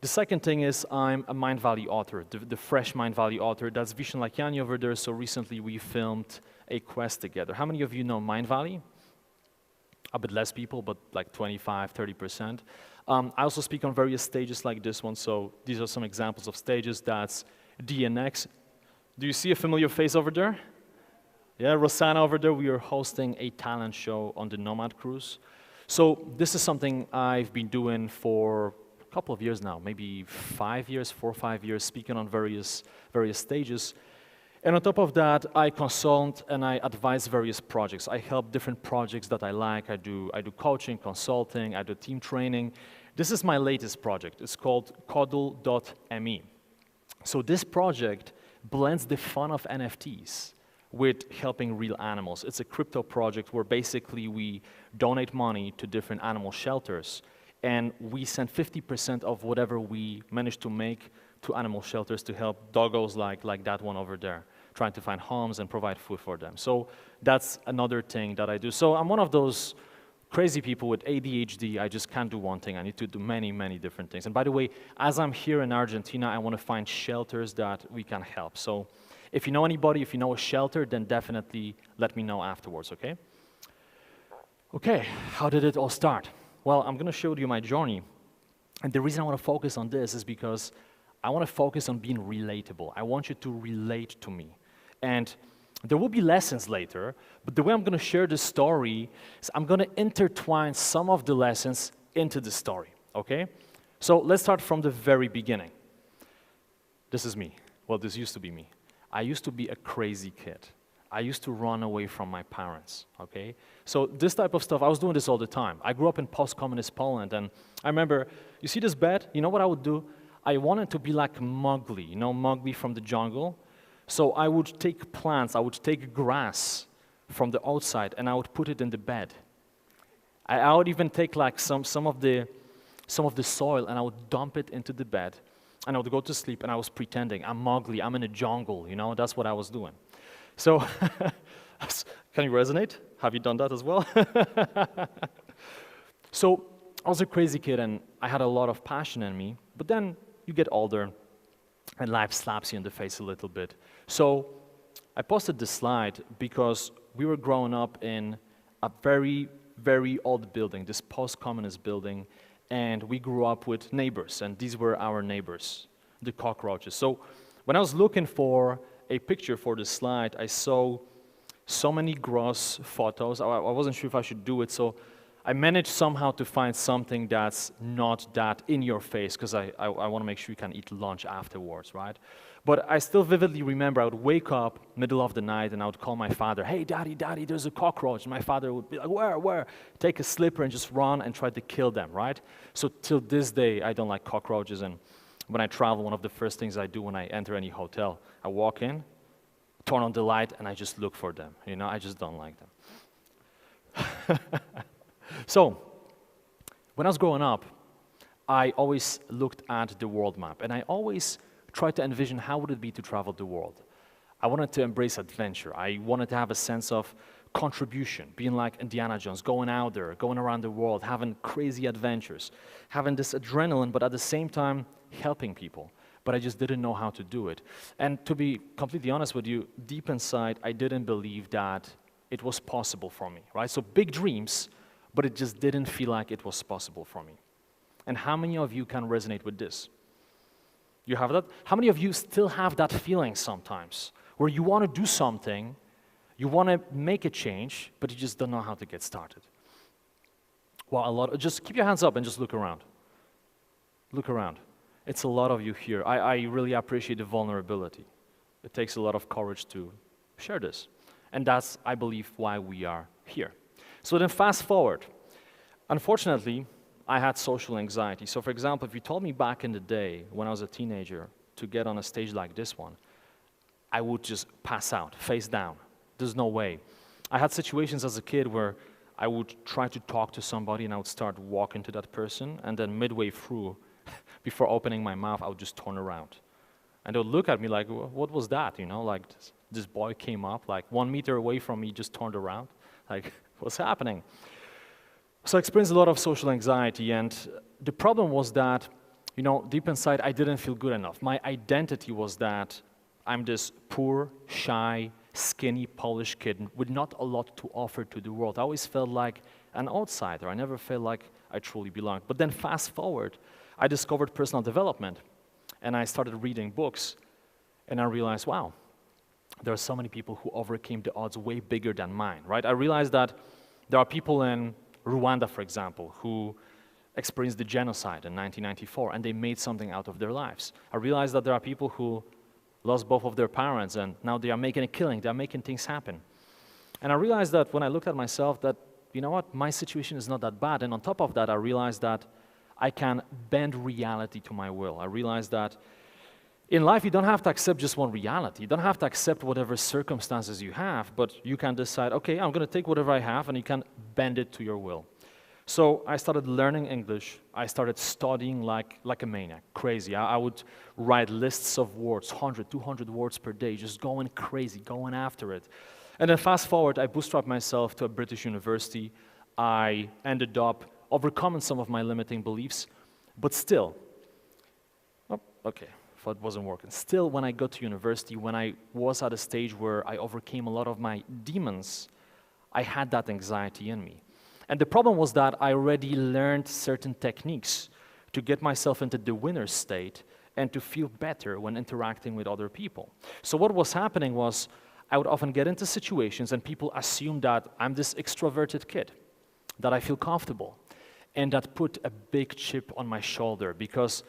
The second thing is I'm a Mindvalley author, the fresh Mindvalley author. That's Vishen Lakiani over there. So recently we filmed a quest together. How many of you know Mindvalley? A bit less people, but like 25, 30%. I also speak on various stages like this one. So these are some examples of stages. That's DNX. Do you see a familiar face over there? Yeah, Rosanna over there. We are hosting a talent show on the Nomad cruise. So this is something I've been doing for a couple of years now, maybe 5 years, 4 or 5 years, speaking on various stages. And on top of that, I consult and I advise various projects. I help different projects that I like. I do coaching, consulting, I do team training. This is my latest project. It's called Cuddle.me. So this project blends the fun of NFTs with helping real animals. It's a crypto project where basically we donate money to different animal shelters, and we send 50% of whatever we manage to make to animal shelters to help doggos like that one over there, trying to find homes and provide food for them. So that's another thing that I do. So I'm one of those crazy people with ADHD. I just can't do one thing. I need to do many, many different things. And by the way, as I'm here in Argentina, I want to find shelters that we can help. So if you know anybody, if you know a shelter, then definitely let me know afterwards, okay? Okay, how did it all start? Well, I'm going to show you my journey. And the reason I want to focus on this is because I want to focus on being relatable. I want you to relate to me. And there will be lessons later, but the way I'm going to share the story is I'm going to intertwine some of the lessons into the story, okay? So let's start from the very beginning. This is me. Well, this used to be me. I used to be a crazy kid. I used to run away from my parents, okay? So this type of stuff, I was doing this all the time. I grew up in post-communist Poland, and I remember, you see this bed? You know what I would do? I wanted to be like Mowgli, you know Mowgli from the jungle? So I would take plants, I would take grass from the outside, and I would put it in the bed. I would even take like some of the soil, and I would dump it into the bed, and I would go to sleep, and I was pretending, I'm Mowgli, I'm in a jungle, you know, that's what I was doing. So, can you resonate? Have you done that as well? So, I was a crazy kid, and I had a lot of passion in me, but then you get older, and life slaps you in the face a little bit. So, I posted this slide because we were growing up in a very, very old building, this post-communist building, and we grew up with neighbors, and these were our neighbors, the cockroaches. So, when I was looking for a picture for the slide, I saw so many gross photos. I wasn't sure if I should do it, so I managed somehow to find something that's not that in your face, because I want to make sure you can eat lunch afterwards, right? But I still vividly remember I would wake up middle of the night and I would call my father, hey, daddy, there's a cockroach. And my father would be like, where? Take a slipper and just run and try to kill them, right? So till this day, I don't like cockroaches, and when I travel, one of the first things I do when I enter any hotel, I walk in, turn on the light, and I just look for them. You know, I just don't like them. So, when I was growing up, I always looked at the world map, and I always tried to envision how would it be to travel the world. I wanted to embrace adventure. I wanted to have a sense of contribution, being like Indiana Jones, going out there, going around the world, having crazy adventures, having this adrenaline, but at the same time, helping people. But I just didn't know how to do it. And to be completely honest with you, deep inside, I didn't believe that it was possible for me, right? So big dreams, but it just didn't feel like it was possible for me. And how many of you can resonate with this? You have that? How many of you still have that feeling sometimes, where you want to do something, you want to make a change, but you just don't know how to get started? Well, just keep your hands up and just look around. Look around. It's a lot of you here. I really appreciate the vulnerability. It takes a lot of courage to share this. And that's, I believe, why we are here. So then fast forward. Unfortunately, I had social anxiety. So for example, if you told me back in the day when I was a teenager to get on a stage like this one, I would just pass out, face down. There's no way. I had situations as a kid where I would try to talk to somebody and I would start walking to that person, and then midway through, before opening my mouth, I would just turn around. And they would look at me like, what was that? You know, like this boy came up, like 1 meter away from me, just turned around. Like, what's happening? So I experienced a lot of social anxiety, and the problem was that, you know, deep inside, I didn't feel good enough. My identity was that I'm this poor, shy, skinny Polish kid with not a lot to offer to the world. I always felt like an outsider. I never felt like I truly belonged. But then fast forward, I discovered personal development, and I started reading books, and I realized, wow, there are so many people who overcame the odds way bigger than mine, right? I realized that there are people in Rwanda, for example, who experienced the genocide in 1994, and they made something out of their lives. I realized that there are people who lost both of their parents, and now they are making a killing, they are making things happen. And I realized that when I looked at myself that, you know what, my situation is not that bad, and on top of that, I realized that I can bend reality to my will. I realized that in life, you don't have to accept just one reality. You don't have to accept whatever circumstances you have, but you can decide, okay, I'm going to take whatever I have, and you can bend it to your will. So I started learning English. I started studying like a maniac, crazy. I would write lists of words, 100, 200 words per day, just going crazy, going after it. And then fast forward, I bootstrapped myself to a British university. I ended up overcoming some of my limiting beliefs, but still, it wasn't working. Still, when I got to university, when I was at a stage where I overcame a lot of my demons, I had that anxiety in me. And the problem was that I already learned certain techniques to get myself into the winner state and to feel better when interacting with other people. So what was happening was I would often get into situations and people assume that I'm this extroverted kid, that I feel comfortable, and that put a big chip on my shoulder because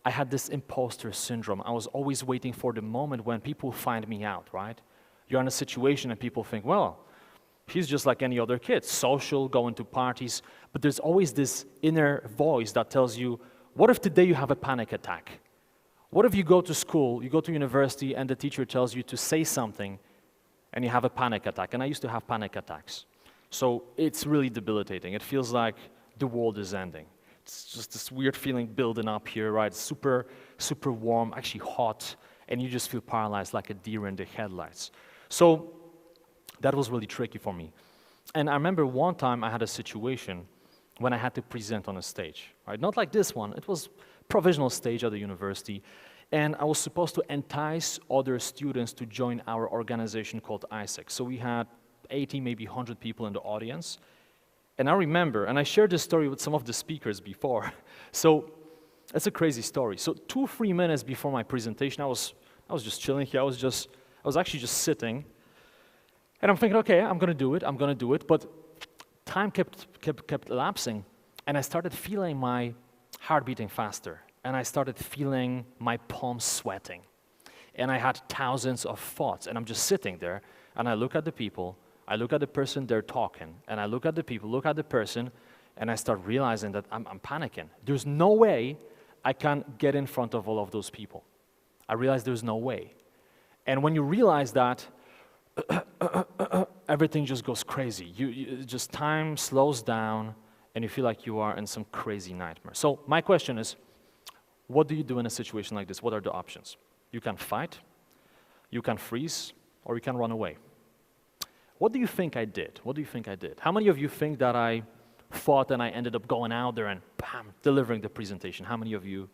I had this imposter syndrome. I was always waiting for the moment when people find me out, right? You're in a situation and people think, well, he's just like any other kid, social, going to parties, but there's always this inner voice that tells you, what if today you have a panic attack? What if you go to school, you go to university, and the teacher tells you to say something, and you have a panic attack? And I used to have panic attacks. So it's really debilitating. It feels like the world is ending. It's just this weird feeling building up here, right? Super, super warm, actually hot, and you just feel paralyzed like a deer in the headlights. So that was really tricky for me. And I remember one time I had a situation when I had to present on a stage, right? Not like this one. It was provisional stage at the university, and I was supposed to entice other students to join our organization called ISEC. So we had 80, maybe 100 people in the audience. And I remember, and I shared this story with some of the speakers before, so it's a crazy story. So 2-3 minutes before my presentation, I was just chilling here. I was actually just sitting, and I'm thinking, okay, I'm gonna do it, but time kept elapsing, and I started feeling my heart beating faster, and I started feeling my palms sweating, and I had thousands of thoughts, and I'm just sitting there, and I look at the people, I look at the person they're talking, and I look at the people, look at the person, and I start realizing that I'm panicking. There's no way I can get in front of all of those people. I realized there's no way. And when you realize that, everything just goes crazy. Just time slows down, and you feel like you are in some crazy nightmare. So my question is, what do you do in a situation like this? What are the options? You can fight, you can freeze, or you can run away. What do you think I did? What do you think I did? How many of you think that I fought and I ended up going out there and bam, delivering the presentation? How many of you?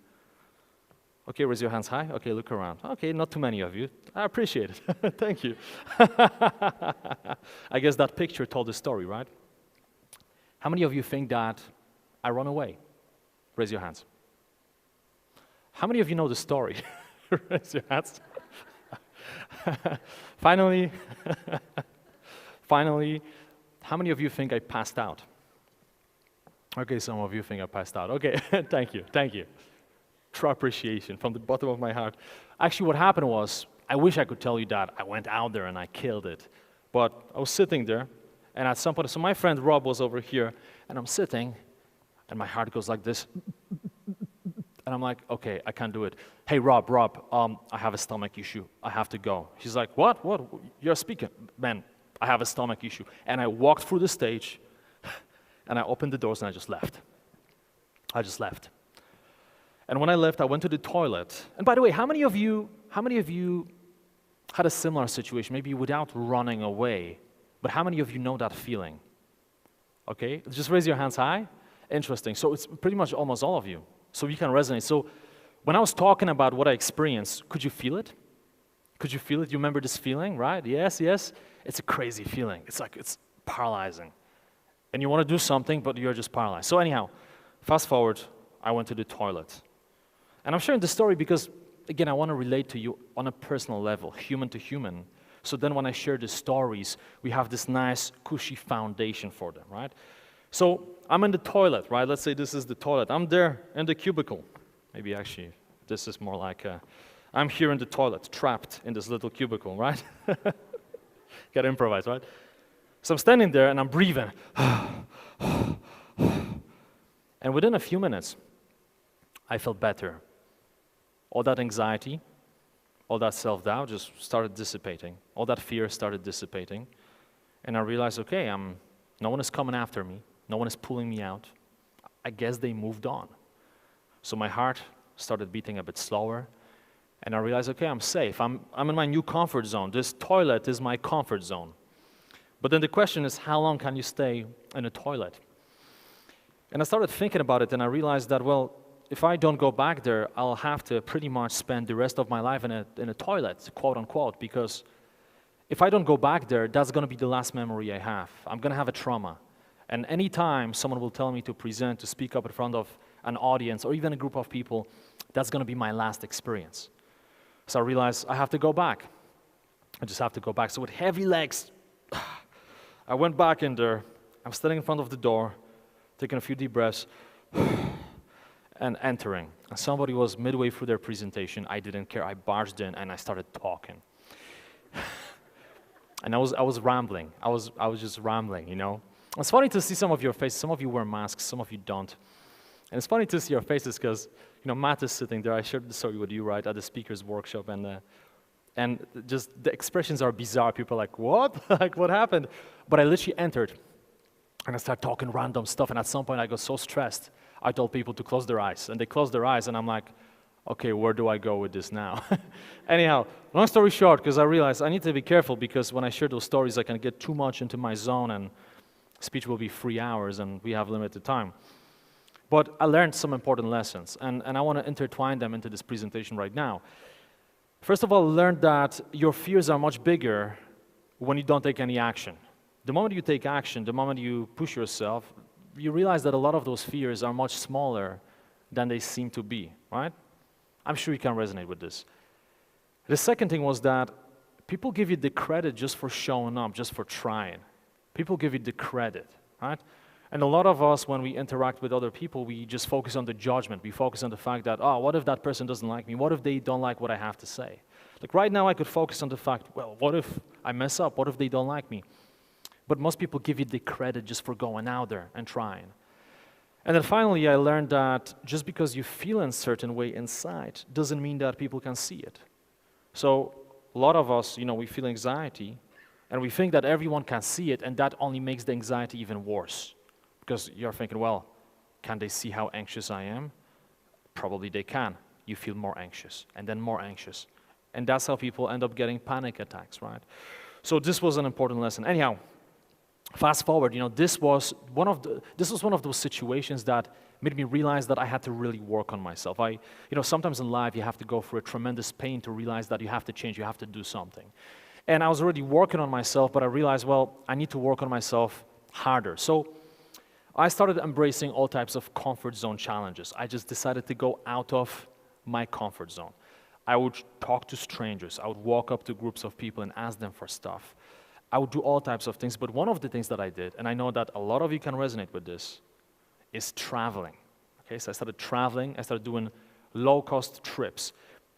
Okay, raise your hands high. Okay, look around. Okay, not too many of you. I appreciate it. Thank you. I guess that picture told the story, right? How many of you think that I run away? Raise your hands. How many of you know the story? Raise your hands. Finally, how many of you think I passed out? Okay, some of you think I passed out. Okay, thank you. True appreciation from the bottom of my heart. Actually, what happened was, I wish I could tell you that I went out there and I killed it. But I was sitting there, and at some point, so my friend Rob was over here, and I'm sitting, and my heart goes like this. And I'm like, okay, I can't do it. Hey, Rob, I have a stomach issue. I have to go. He's like, what? You're speaking. Man, I have a stomach issue. And I walked through the stage, and I opened the doors, and I just left. And when I left, I went to the toilet. And by the way, how many of you had a similar situation, maybe without running away, but how many of you know that feeling? Okay, just raise your hands high. Interesting. So it's pretty much almost all of you. So you can resonate. So when I was talking about what I experienced, could you feel it? You remember this feeling, right? Yes. It's a crazy feeling. It's paralyzing. And you want to do something, but you're just paralyzed. So anyhow, fast forward, I went to the toilet. And I'm sharing this story because, again, I want to relate to you on a personal level, human to human. So then when I share the stories, we have this nice, cushy foundation for them, right? So I'm in the toilet, right? Let's say this is the toilet. I'm there in the cubicle. Maybe actually, this is more like I'm here in the toilet, trapped in this little cubicle, right? Gotta improvise, right? So I'm standing there and I'm breathing. And within a few minutes, I felt better. All that anxiety, all that self-doubt just started dissipating. All that fear started dissipating. And I realized, okay, no one is coming after me. No one is pulling me out. I guess they moved on. So my heart started beating a bit slower. And I realized, okay, I'm safe. I'm in my new comfort zone. This toilet is my comfort zone. But then the question is, how long can you stay in a toilet? And I started thinking about it, and I realized that, well, if I don't go back there, I'll have to pretty much spend the rest of my life in a toilet, quote unquote, because if I don't go back there, that's going to be the last memory I have. I'm going to have a trauma. And anytime someone will tell me to present, to speak up in front of an audience or even a group of people, that's going to be my last experience. So I realized I have to go back. I just have to go back. So with heavy legs, I went back in there. I'm standing in front of the door, taking a few deep breaths, and entering. And somebody was midway through their presentation. I didn't care. I barged in and I started talking. And I was rambling. I was just rambling, you know. It's funny to see some of your faces. Some of you wear masks, some of you don't. And it's funny to see your faces because, you know, Matt is sitting there. I shared the story with you, right, at the speaker's workshop. And just the expressions are bizarre. People are like, what? Like, what happened? But I literally entered. And I started talking random stuff. And at some point, I got so stressed, I told people to close their eyes. And they closed their eyes. And I'm like, okay, where do I go with this now? Anyhow, long story short, because I realized I need to be careful because when I share those stories, I can get too much into my zone and speech will be 3 hours and we have limited time. But I learned some important lessons and I want to intertwine them into this presentation right now. First of all, I learned that your fears are much bigger when you don't take any action. The moment you take action, the moment you push yourself, you realize that a lot of those fears are much smaller than they seem to be, right? I'm sure you can resonate with this. The second thing was that people give you the credit just for showing up, just for trying. People give you the credit, right? And a lot of us, when we interact with other people, we just focus on the judgment. We focus on the fact that, oh, what if that person doesn't like me? What if they don't like what I have to say? Like right now, I could focus on the fact, well, what if I mess up? What if they don't like me? But most people give you the credit just for going out there and trying. And then finally, I learned that just because you feel in a certain way inside doesn't mean that people can see it. So a lot of us, you know, we feel anxiety, and we think that everyone can see it, and that only makes the anxiety even worse. Because you're thinking, well, can they see how anxious I am? Probably they can. You feel more anxious, and then more anxious. And that's how people end up getting panic attacks, right? So this was an important lesson. Anyhow, fast forward, you know, this was one of those situations that made me realize that I had to really work on myself. Sometimes in life you have to go through a tremendous pain to realize that you have to change, you have to do something. And I was already working on myself, but I realized, well, I need to work on myself harder. So I started embracing all types of comfort zone challenges. I just decided to go out of my comfort zone. I would talk to strangers. I would walk up to groups of people and ask them for stuff. I would do all types of things, but one of the things that I did, and I know that a lot of you can resonate with this, is traveling. Okay, so I started traveling, I started doing low-cost trips.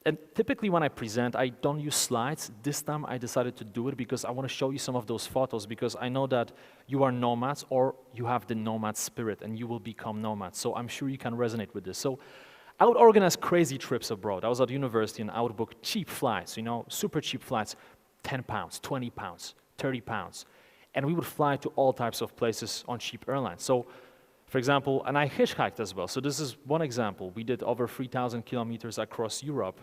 And typically when I present, I don't use slides. This time I decided to do it because I want to show you some of those photos, because I know that you are nomads or you have the nomad spirit and you will become nomads. So I'm sure you can resonate with this. So I would organize crazy trips abroad. I was at university and I would book cheap flights, you know, super cheap flights, 10 pounds, 20 pounds, 30 pounds. And we would fly to all types of places on cheap airlines. So, for example, and I hitchhiked as well. So this is one example. We did over 3,000 kilometers across Europe,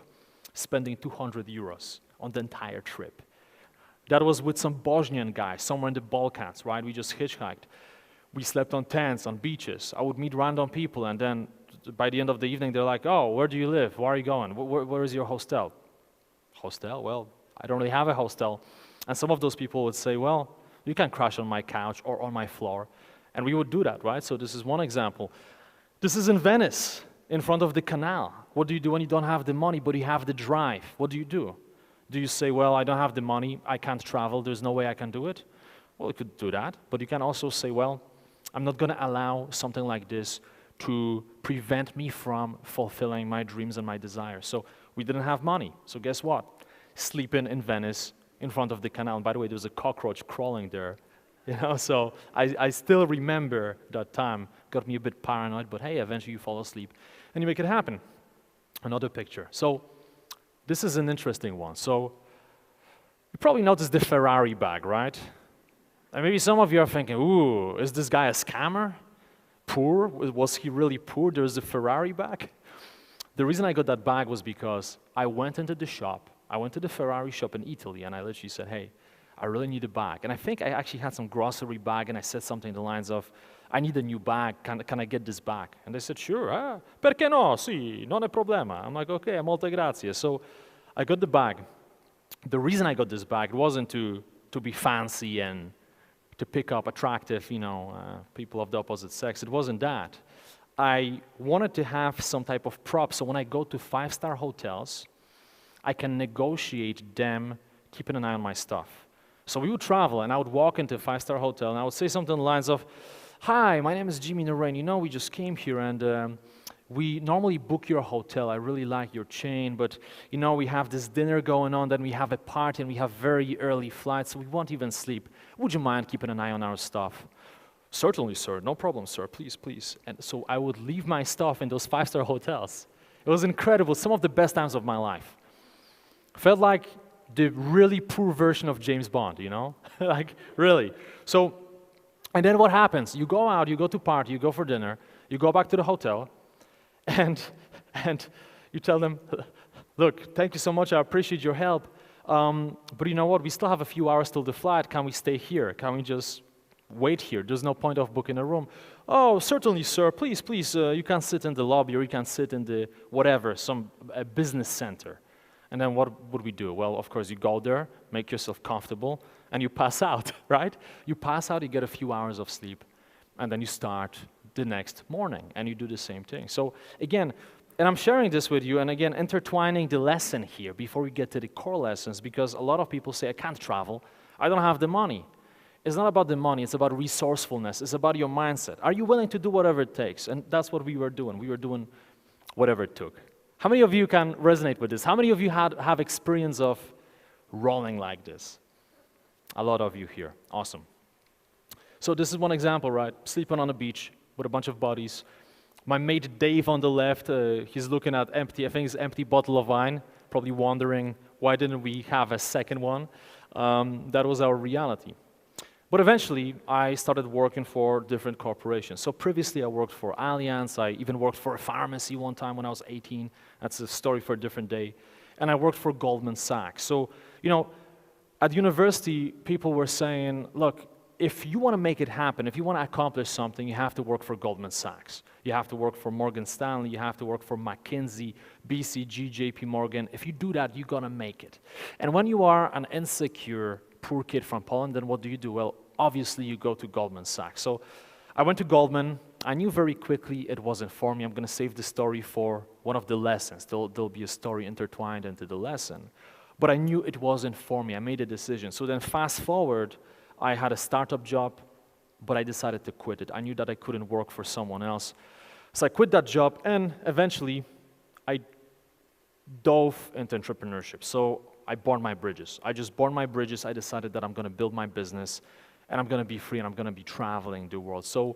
spending 200 euros on the entire trip. That was with some Bosnian guy somewhere in the Balkans, right? We just hitchhiked. We slept on tents, on beaches. I would meet random people, and then by the end of the evening, they're like, oh, where do you live? Where are you going? Where is your hostel? Hostel? Well, I don't really have a hostel. And some of those people would say, well, you can crash on my couch or on my floor. And we would do that, right? So this is one example. This is in Venice, in front of the canal. What do you do when you don't have the money, but you have the drive? What do you do? Do you say, well, I don't have the money, I can't travel, there's no way I can do it? Well, you could do that, but you can also say, well, I'm not gonna allow something like this to prevent me from fulfilling my dreams and my desires. So we didn't have money, so guess what? Sleeping in Venice, in front of the canal. And by the way, there was a cockroach crawling there. You know, so I still remember that time. Got me a bit paranoid, but hey, eventually you fall asleep and you make it happen. Another picture. So this is an interesting one. So you probably noticed the Ferrari bag, right? And maybe some of you are thinking, ooh, is this guy a scammer? Poor? Was he really poor? There's a Ferrari bag? The reason I got that bag was because I went into the shop. I went to the Ferrari shop in Italy and I literally said, hey, I really need a bag. And I think I actually had some grocery bag and I said something in the lines of, I need a new bag, can I get this bag? And they said, sure, perché no, sì, non è problema. I'm like, okay, molte grazie. So I got the bag. The reason I got this bag wasn't to be fancy and to pick up attractive, you know, people of the opposite sex. It wasn't that. I wanted to have some type of prop, so when I go to 5-star hotels, I can negotiate them keeping an eye on my stuff. So we would travel, and I would walk into a 5-star hotel, and I would say something along the lines of, hi, my name is Jimmy Narain. You know, we just came here, and we normally book your hotel. I really like your chain, but, you know, we have this dinner going on, then we have a party, and we have very early flights, so we won't even sleep. Would you mind keeping an eye on our stuff? Certainly, sir. No problem, sir. Please, please. And so I would leave my stuff in those 5-star hotels. It was incredible. Some of the best times of my life. Felt like the really poor version of James Bond, you know? Like, really. So, and then what happens? You go out, you go to party, you go for dinner, you go back to the hotel, and you tell them, look, thank you so much, I appreciate your help, but you know what, we still have a few hours till the flight, can we stay here? Can we just wait here? There's no point of booking a room. Oh, certainly, sir, please, please, you can sit in the lobby or you can sit in the whatever, a business center. And then what would we do? Well, of course, you go there, make yourself comfortable, and you pass out, right? You pass out, you get a few hours of sleep, and then you start the next morning, and you do the same thing. So again, and I'm sharing this with you, and again, intertwining the lesson here before we get to the core lessons, because a lot of people say, I can't travel, I don't have the money. It's not about the money, it's about resourcefulness, it's about your mindset. Are you willing to do whatever it takes? And that's what we were doing. We were doing whatever it took. How many of you can resonate with this? How many of you have experience of rolling like this? A lot of you here. Awesome. So this is one example, right? Sleeping on a beach with a bunch of buddies. My mate Dave on the left, he's looking at empty, I think it's empty bottle of wine, probably wondering why didn't we have a second one? That was our reality. But eventually, I started working for different corporations. So previously, I worked for Allianz. I even worked for a pharmacy one time when I was 18. That's a story for a different day. And I worked for Goldman Sachs. So, you know, at university, people were saying, look, if you want to make it happen, if you want to accomplish something, you have to work for Goldman Sachs. You have to work for Morgan Stanley. You have to work for McKinsey, BCG, JP Morgan. If you do that, you're going to make it. And when you are an insecure, poor kid from Poland, then what do? Well, obviously, you go to Goldman Sachs. So I went to Goldman. I knew very quickly it wasn't for me. I'm going to save the story for one of the lessons. There'll be a story intertwined into the lesson. But I knew it wasn't for me. I made a decision. So then fast forward, I had a startup job, but I decided to quit it. I knew that I couldn't work for someone else. So I quit that job, and eventually I dove into entrepreneurship. So I burned my bridges. I just burned my bridges. I decided that I'm going to build my business, and I'm going to be free, and I'm going to be traveling the world. So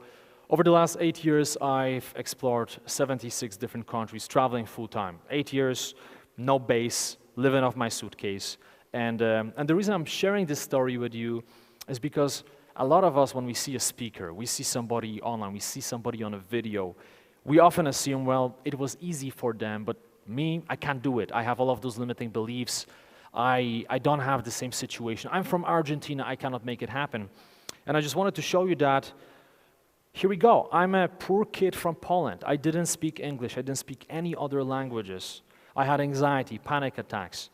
over the last 8 years, I've explored 76 different countries, traveling full-time. 8 years, no base, living off my suitcase. And the reason I'm sharing this story with you is because a lot of us, when we see a speaker, we see somebody online, we see somebody on a video, we often assume, well, it was easy for them, but me, I can't do it. I have all of those limiting beliefs. I don't have the same situation. I'm from Argentina, I cannot make it happen. And I just wanted to show you that, here we go. I'm a poor kid from Poland. I didn't speak English, I didn't speak any other languages. I had anxiety, panic attacks.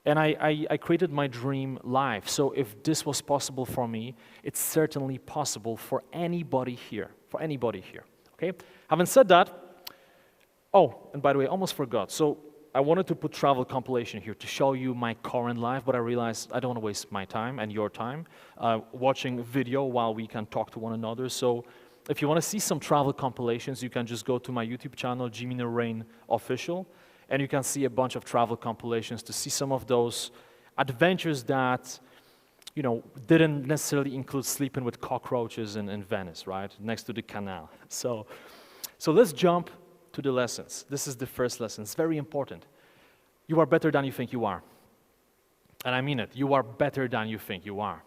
And I created my dream life. So if this was possible for me, it's certainly possible for anybody here, okay? Having said that, oh, and by the way, I almost forgot. So I wanted to put travel compilation here to show you my current life, but I realized I don't want to waste my time and your time watching video while we can talk to one another. So if you want to see some travel compilations, you can just go to my YouTube channel, Jimmy Rain Official, and you can see a bunch of travel compilations to see some of those adventures that, you know, didn't necessarily include sleeping with cockroaches in Venice, right, next to the canal. So let's jump to the lessons. This is the first lesson. It's very important. You are better than you think you are. And I mean it. You are better than you think you are.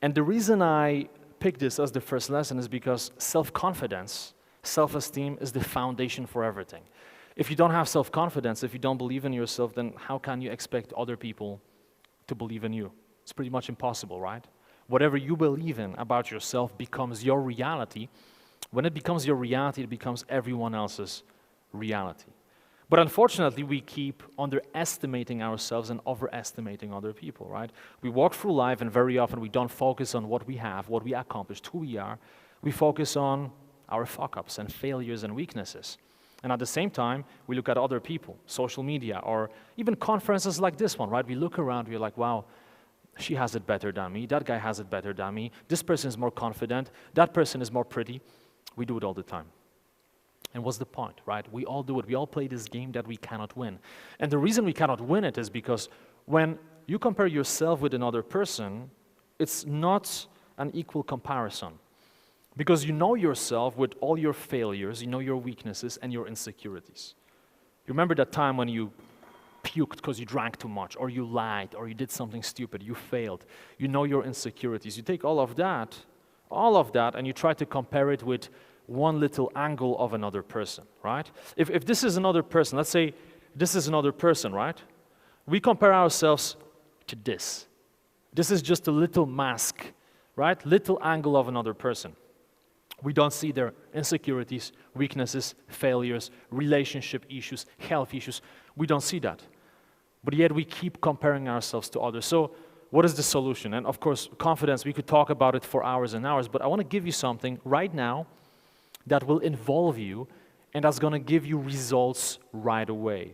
And the reason I picked this as the first lesson is because self-confidence, self-esteem is the foundation for everything. If you don't have self-confidence, if you don't believe in yourself, then how can you expect other people to believe in you? It's pretty much impossible, right? Whatever you believe in about yourself becomes your reality. When it becomes your reality, it becomes everyone else's reality. But unfortunately, we keep underestimating ourselves and overestimating other people, right? We walk through life, and very often we don't focus on what we have, what we accomplished, who we are. We focus on our fuck-ups and failures and weaknesses. And at the same time, we look at other people, social media, or even conferences like this one, right? We look around, we're like, wow, she has it better than me, that guy has it better than me, this person is more confident, that person is more pretty. We do it all the time. And what's the point, right? We all do it. We all play this game that we cannot win. And the reason we cannot win it is because when you compare yourself with another person, it's not an equal comparison. Because you know yourself with all your failures, you know your weaknesses and your insecurities. You remember that time when you puked because you drank too much, or you lied, or you did something stupid, you failed. You know your insecurities. You take all of that, and you try to compare it with one little angle of another person, right? If this is another person, let's say this is another person, right? We compare ourselves to this. This is just a little mask, right? Little angle of another person. We don't see their insecurities, weaknesses, failures, relationship issues, health issues. We don't see that. But yet we keep comparing ourselves to others. So what is the solution? And of course, confidence, we could talk about it for hours and hours, but I want to give you something right now that will involve you and that's going to give you results right away.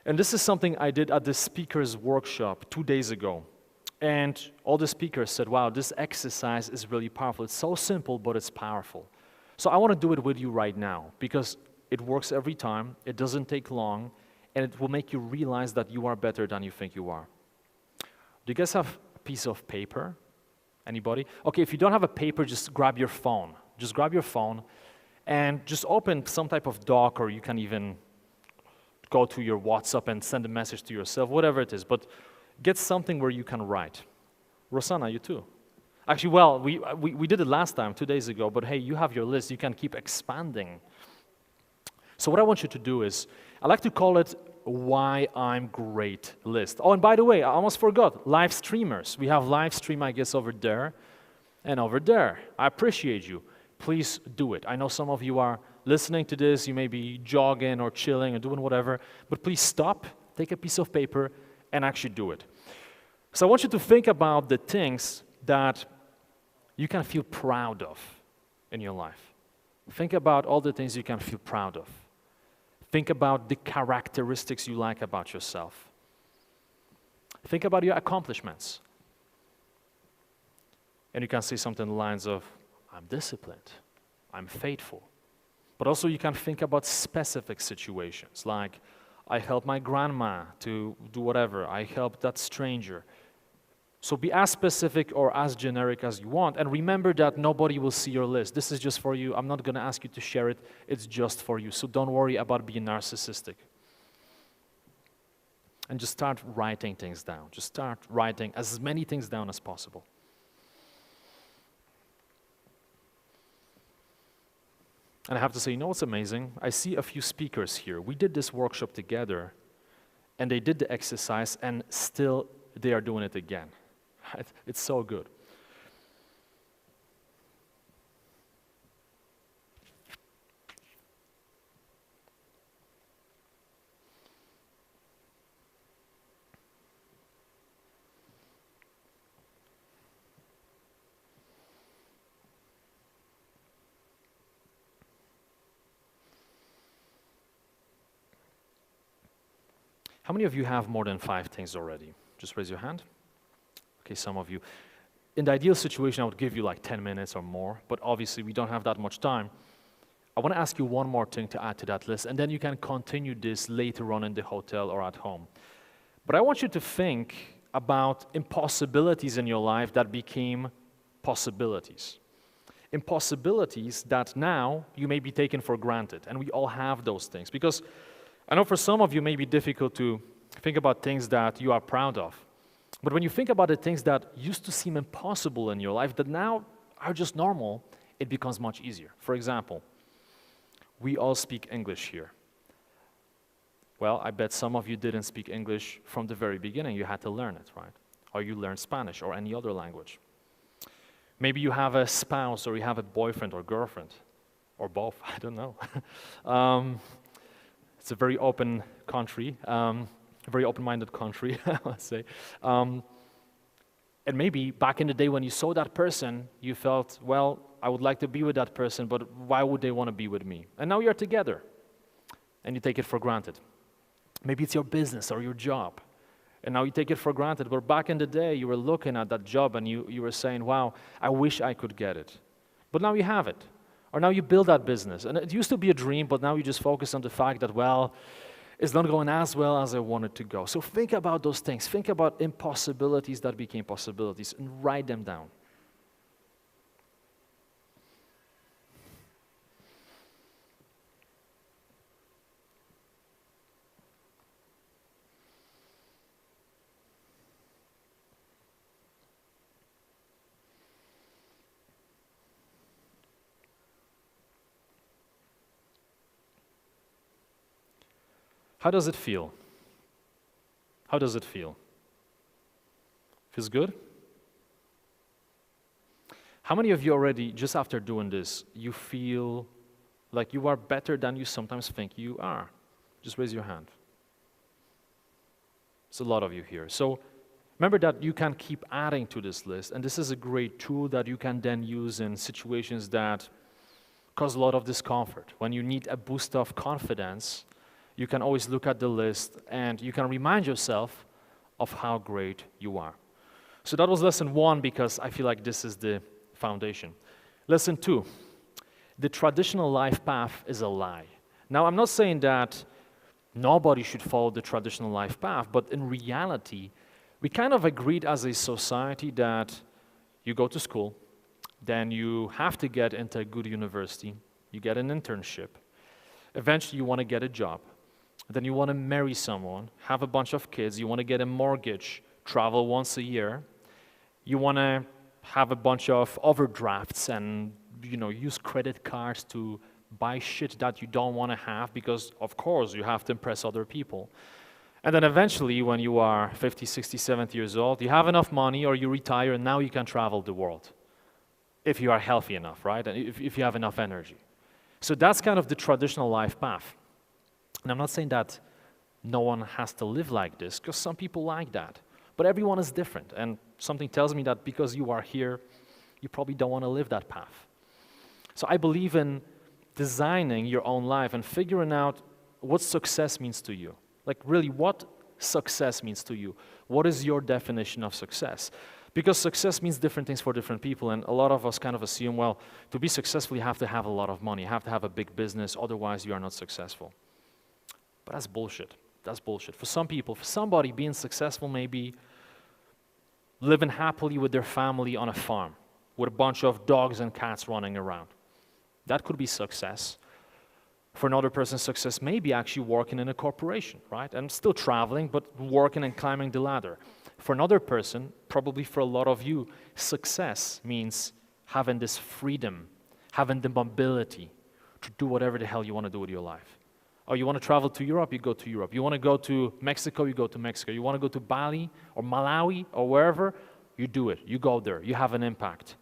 And this is something I did at the speakers workshop 2 days ago. And all the speakers said, wow, this exercise is really powerful. It's so simple, but it's powerful. So I want to do it with you right now because it works every time, it doesn't take long, and it will make you realize that you are better than you think you are. Do you guys have a piece of paper? Anybody? Okay, if you don't have a paper, just grab your phone. Just grab your phone and just open some type of doc, or you can even go to your WhatsApp and send a message to yourself, whatever it is. But get something where you can write. Rosanna, you too. Actually, well, we did it last time, 2 days ago, but hey, you have your list. You can keep expanding. So what I want you to do is, I like to call it Why I'm Great list. Oh, and by the way, I almost forgot, live streamers. We have live stream, I guess, over there and over there. I appreciate you. Please do it. I know some of you are listening to this. You may be jogging or chilling or doing whatever, but please stop, take a piece of paper, and actually do it. So I want you to think about the things that you can feel proud of in your life. Think about all the things you can feel proud of. Think about the characteristics you like about yourself. Think about your accomplishments. And you can say something along the lines of, I'm disciplined, I'm faithful. But also you can think about specific situations, like I helped my grandma to do whatever, I helped that stranger. So be as specific or as generic as you want, and remember that nobody will see your list. This is just for you. I'm not going to ask you to share it. It's just for you. So don't worry about being narcissistic. And just start writing things down. Just start writing as many things down as possible. And I have to say, you know what's amazing? I see a few speakers here. We did this workshop together, and they did the exercise, and still they are doing it again. It's so good. How many of you have more than 5 things already? Just raise your hand. Okay, some of you. In the ideal situation, I would give you like 10 minutes or more, but obviously we don't have that much time. I want to ask you one more thing to add to that list, and then you can continue this later on in the hotel or at home. But I want you to think about impossibilities in your life that became possibilities. Impossibilities that now you may be taken for granted, and we all have those things. Because I know for some of you it may be difficult to think about things that you are proud of. But when you think about the things that used to seem impossible in your life that now are just normal, it becomes much easier. For example, we all speak English here. Well, I bet some of you didn't speak English from the very beginning. You had to learn it, right? Or you learned Spanish or any other language. Maybe you have a spouse or you have a boyfriend or girlfriend, or both, I don't know. It's a very open country, a very open-minded country, I would say. And maybe back in the day when you saw that person, you felt, well, I would like to be with that person, but why would they want to be with me? And now you're together, and you take it for granted. Maybe it's your business or your job, and now you take it for granted. But back in the day, you were looking at that job, and you were saying, wow, I wish I could get it. But now you have it. Or now you build that business. And it used to be a dream, but now you just focus on the fact that, well, it's not going as well as I want it to go. So think about those things. Think about impossibilities that became possibilities and write them down. How does it feel? How does it feel? Feels good? How many of you already, just after doing this, you feel like you are better than you sometimes think you are? Just raise your hand. There's a lot of you here. So remember that you can keep adding to this list, and this is a great tool that you can then use in situations that cause a lot of discomfort. When you need a boost of confidence, you can always look at the list and you can remind yourself of how great you are. So that was lesson 1 because I feel like this is the foundation. Lesson 2, the traditional life path is a lie. Now, I'm not saying that nobody should follow the traditional life path, but in reality, we kind of agreed as a society that you go to school, then you have to get into a good university, you get an internship, eventually you want to get a job, then you want to marry someone, have a bunch of kids, you want to get a mortgage, travel once a year, you want to have a bunch of overdrafts and use credit cards to buy shit that you don't want to have because, of course, you have to impress other people. And then eventually, when you are 50, 60, 70 years old, you have enough money or you retire and now you can travel the world. If you are healthy enough, right? And if you have enough energy. So that's kind of the traditional life path. And I'm not saying that no one has to live like this, because some people like that. But everyone is different, and something tells me that because you are here, you probably don't want to live that path. So I believe in designing your own life and figuring out what success means to you. Like really, what success means to you. What is your definition of success? Because success means different things for different people, and a lot of us kind of assume, well, to be successful, you have to have a lot of money, you have to have a big business, otherwise you are not successful. But that's bullshit. That's bullshit. For some people, for somebody, being successful may be living happily with their family on a farm, with a bunch of dogs and cats running around. That could be success. For another person, success may be actually working in a corporation, right? And still traveling, but working and climbing the ladder. For another person, probably for a lot of you, success means having this freedom, having the mobility to do whatever the hell you want to do with your life. Oh, you want to travel to Europe, you go to Europe. You want to go to Mexico, you go to Mexico. You want to go to Bali or Malawi or wherever, you do it. You go there. You have an impact.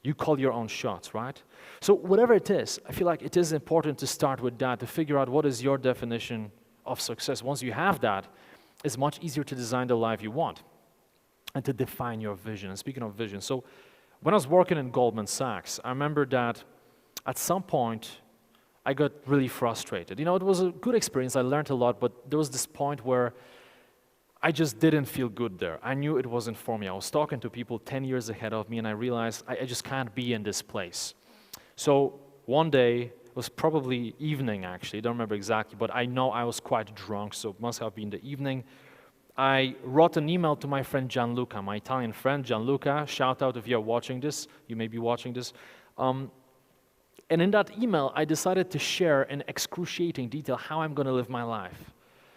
You call your own shots, right? So whatever it is, I feel like it is important to start with that, to figure out what is your definition of success. Once you have that, it's much easier to design the life you want and to define your vision. And speaking of vision, so when I was working in Goldman Sachs, I remember that at some point, I got really frustrated. You know, it was a good experience, I learned a lot, but there was this point where I just didn't feel good there. I knew it wasn't for me. I was talking to people 10 years ahead of me, and I realized I just can't be in this place. So one day, it was probably evening actually, I don't remember exactly, but I know I was quite drunk, so it must have been the evening. I wrote an email to my friend Gianluca, my Italian friend Gianluca. Shout out if you're watching this, you may be watching this. And in that email, I decided to share in excruciating detail how I'm going to live my life.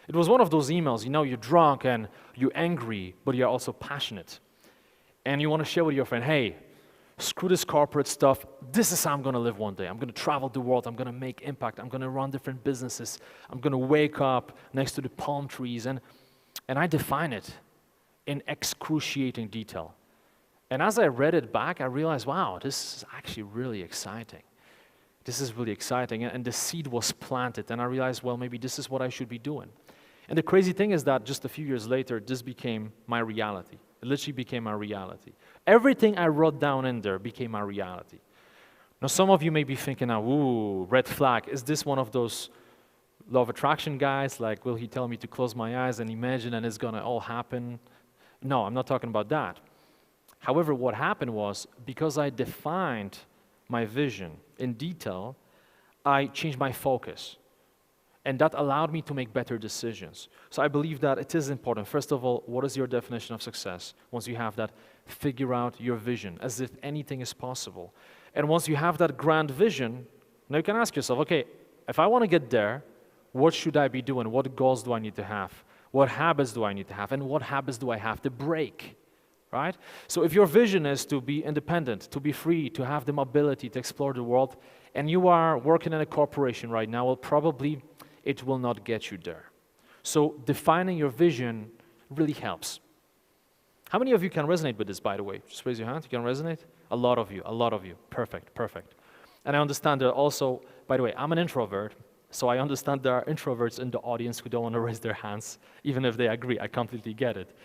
It was one of those emails, you know, you're drunk and you're angry, but you're also passionate. And you want to share with your friend, hey, screw this corporate stuff. This is how I'm going to live one day. I'm going to travel the world. I'm going to make impact. I'm going to run different businesses. I'm going to wake up next to the palm trees. And I define it in excruciating detail. And as I read it back, I realized, wow, this is actually really exciting. This is really exciting. And the seed was planted. And I realized, well, maybe this is what I should be doing. And the crazy thing is that just a few years later, this became my reality. It literally became my reality. Everything I wrote down in there became my reality. Now, some of you may be thinking now, ooh, red flag. Is this one of those law of attraction guys? Like, will he tell me to close my eyes and imagine and it's going to all happen? No, I'm not talking about that. However, what happened was, because I defined my vision in detail, I changed my focus. And that allowed me to make better decisions. So I believe that it is important. First of all, what is your definition of success? Once you have that, figure out your vision, as if anything is possible. And once you have that grand vision, now you can ask yourself, okay, if I want to get there, what should I be doing? What goals do I need to have? What habits do I need to have? And what habits do I have to break? Right? So if your vision is to be independent, to be free, to have the mobility, to explore the world, and you are working in a corporation right now, well, probably it will not get you there. So defining your vision really helps. How many of you can resonate with this, by the way? Just raise your hand. You can resonate? A lot of you. Perfect, perfect. And I understand there are also, by the way, I'm an introvert, so I understand there are introverts in the audience who don't want to raise their hands, even if they agree. I completely get it.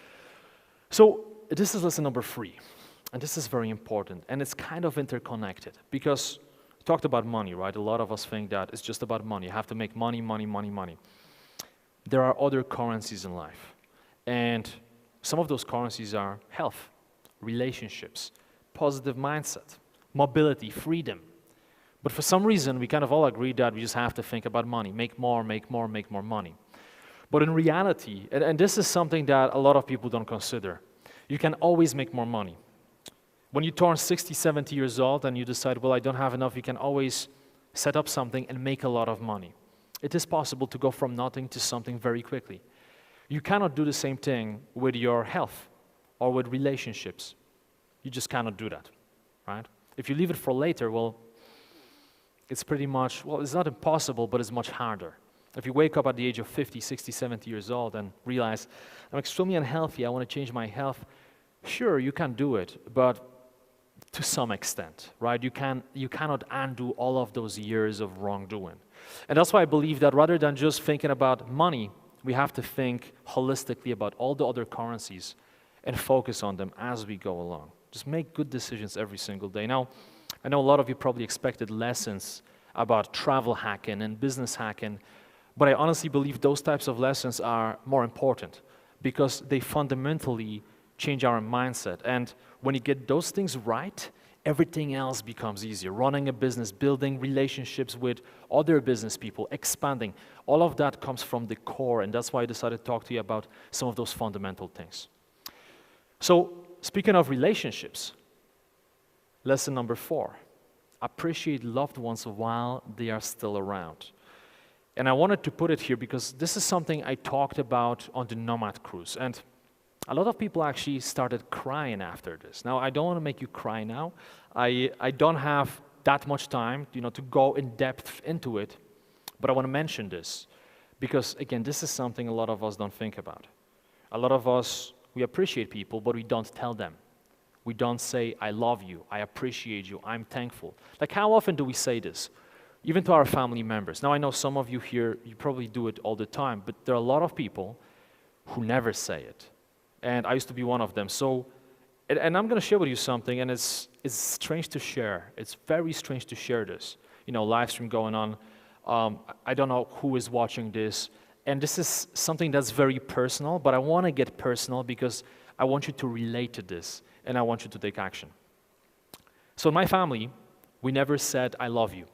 So this is lesson number 3, and this is very important, and it's kind of interconnected, because we talked about money, right? A lot of us think that it's just about money. You have to make money, money, money, money. There are other currencies in life, and some of those currencies are health, relationships, positive mindset, mobility, freedom. But for some reason, we kind of all agree that we just have to think about money, make more, make more, make more money. But in reality, and this is something that a lot of people don't consider, you can always make more money. When you turn 60, 70 years old and you decide, well, I don't have enough, you can always set up something and make a lot of money. It is possible to go from nothing to something very quickly. You cannot do the same thing with your health or with relationships. You just cannot do that, right? If you leave it for later, well, it's pretty much, well, it's not impossible, but it's much harder. If you wake up at the age of 50, 60, 70 years old and realize, I'm extremely unhealthy, I want to change my health, sure, you can do it, but to some extent, right? You cannot undo all of those years of wrongdoing. And that's why I believe that rather than just thinking about money, we have to think holistically about all the other currencies and focus on them as we go along. Just make good decisions every single day. Now, I know a lot of you probably expected lessons about travel hacking and business hacking. But I honestly believe those types of lessons are more important because they fundamentally change our mindset. And when you get those things right, everything else becomes easier. Running a business, building relationships with other business people, expanding, all of that comes from the core, and that's why I decided to talk to you about some of those fundamental things. So, speaking of relationships, lesson number 4, appreciate loved ones while they are still around. And I wanted to put it here because this is something I talked about on the Nomad cruise, and a lot of people actually started crying after this. Now, I don't want to make you cry now. I don't have that much time, to go in depth into it, but I want to mention this because, again, this is something a lot of us don't think about. A lot of us, we appreciate people, but we don't tell them. We don't say, I love you, I appreciate you, I'm thankful. Like, how often do we say this? Even to our family members. Now, I know some of you here, you probably do it all the time, but there are a lot of people who never say it. And I used to be one of them. So, and I'm going to share with you something, and it's strange to share. It's very strange to share this. Live stream going on. I don't know who is watching this. And this is something that's very personal, but I want to get personal because I want you to relate to this, and I want you to take action. So in my family, we never said, I love you.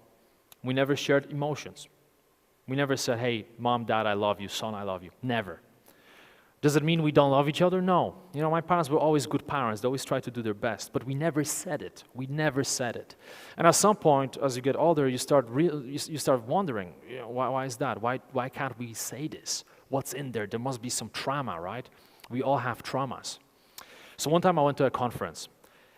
We never shared emotions. We never said, hey, mom, dad, I love you, son, I love you. Never. Does it mean we don't love each other? No. My parents were always good parents. They always tried to do their best, but we never said it. We never said it. And at some point, as you get older, you start wondering, why is that? Why can't we say this? What's in there? There must be some trauma, right? We all have traumas. So one time I went to a conference,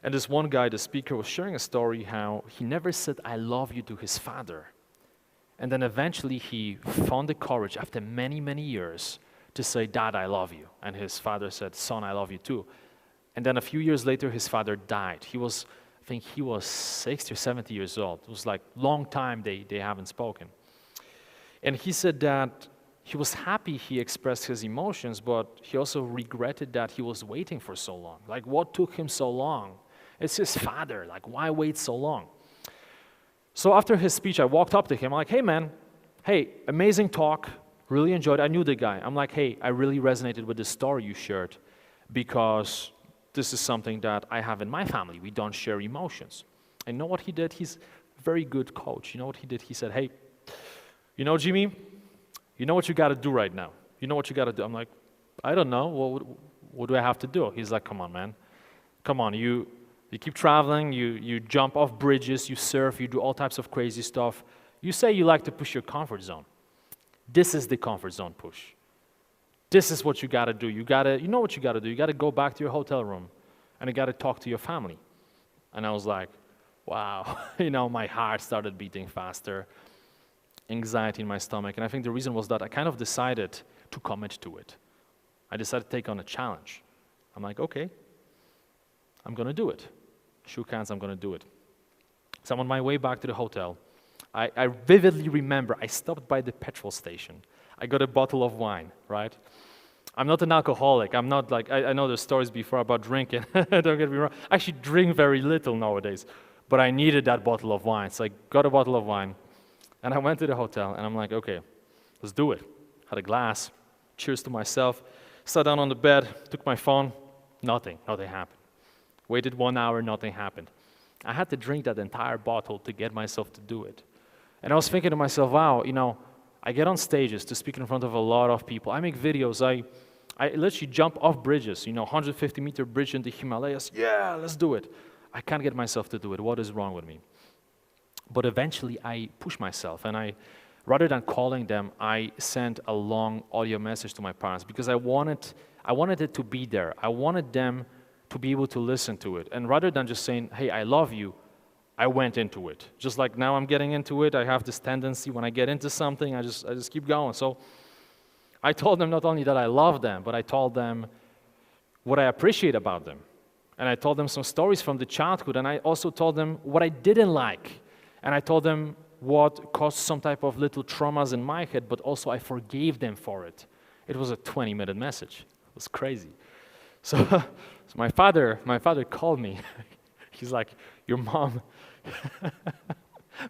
and this one guy, the speaker, was sharing a story how he never said, I love you to his father. And then eventually he found the courage after many, many years to say, Dad, I love you. And his father said, Son, I love you too. And then a few years later, his father died. I think he was 60 or 70 years old. It was like a long time they haven't spoken. And he said that he was happy he expressed his emotions, but he also regretted that he was waiting for so long. Like, what took him so long? It's his father. Like, why wait so long? So after his speech, I walked up to him. I'm like, hey, man, hey, amazing talk. Really enjoyed it. I knew the guy. I'm like, hey, I really resonated with the story you shared because this is something that I have in my family. We don't share emotions. And you know what he did? He's a very good coach. You know what he did? He said, hey, Jimmy, you know what you got to do right now? You know what you got to do? I'm like, I don't know. What do I have to do? He's like, come on, man. Come on. You keep traveling. You jump off bridges. You surf. You do all types of crazy stuff. You say you like to push your comfort zone. This is the comfort zone push. This is what you got to do. You know what you got to do. You got to go back to your hotel room, and you got to talk to your family. And I was like, wow. My heart started beating faster, anxiety in my stomach. And I think the reason was that I kind of decided to commit to it. I decided to take on a challenge. I'm like, okay, I'm going to do it. Shook hands, I'm going to do it. So I'm on my way back to the hotel. I vividly remember I stopped by the petrol station. I got a bottle of wine, right? I'm not an alcoholic. I'm not like, I know there's stories before about drinking. Don't get me wrong. I actually drink very little nowadays, but I needed that bottle of wine. So I got a bottle of wine, and I went to the hotel, and I'm like, okay, let's do it. Had a glass, cheers to myself, sat down on the bed, took my phone, nothing happened. Waited 1 hour, nothing happened. I had to drink that entire bottle to get myself to do it. And I was thinking to myself, wow, I get on stages to speak in front of a lot of people. I make videos. I literally jump off bridges, 150-meter bridge in the Himalayas. Yeah, let's do it. I can't get myself to do it. What is wrong with me? But eventually, I pushed myself, and rather than calling them, I sent a long audio message to my parents because I wanted it to be there. I wanted them to be able to listen to it. And rather than just saying, hey, I love you, I went into it. Just like now I'm getting into it, I have this tendency when I get into something, I just keep going. So I told them not only that I love them, but I told them what I appreciate about them. And I told them some stories from the childhood, and I also told them what I didn't like. And I told them what caused some type of little traumas in my head, but also I forgave them for it. It was a 20-minute message. It was crazy. So my father called me. He's like, your mom,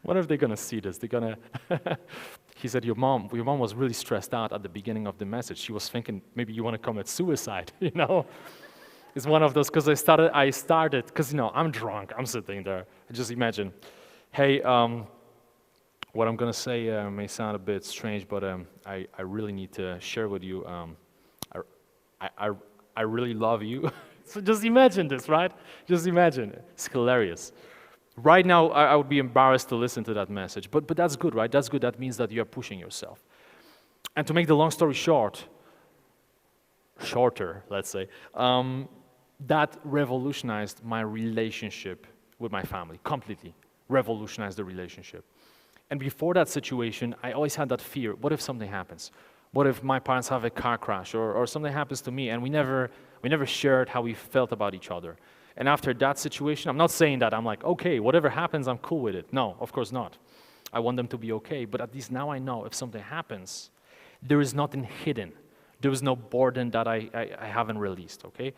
What if they're gonna see this? They're gonna. He said, your mom was really stressed out at the beginning of the message. She was thinking maybe you want to commit suicide. You know, it's one of those because I started because I'm drunk. I'm sitting there. Just imagine, hey, what I'm gonna say may sound a bit strange, but I really need to share with you. I really love you. So just imagine this, right? Just imagine. It's hilarious. Right now, I would be embarrassed to listen to that message, but that's good, right? That's good. That means that you're pushing yourself. And to make the long story shorter, let's say, that revolutionized my relationship with my family, completely revolutionized the relationship. And before that situation, I always had that fear. What if something happens? What if my parents have a car crash or something happens to me? And we never shared how we felt about each other. And after that situation, I'm not saying that I'm like, okay, whatever happens, I'm cool with it. No, of course not. I want them to be okay. But at least now I know if something happens, there is nothing hidden. There is no burden that I haven't released, okay?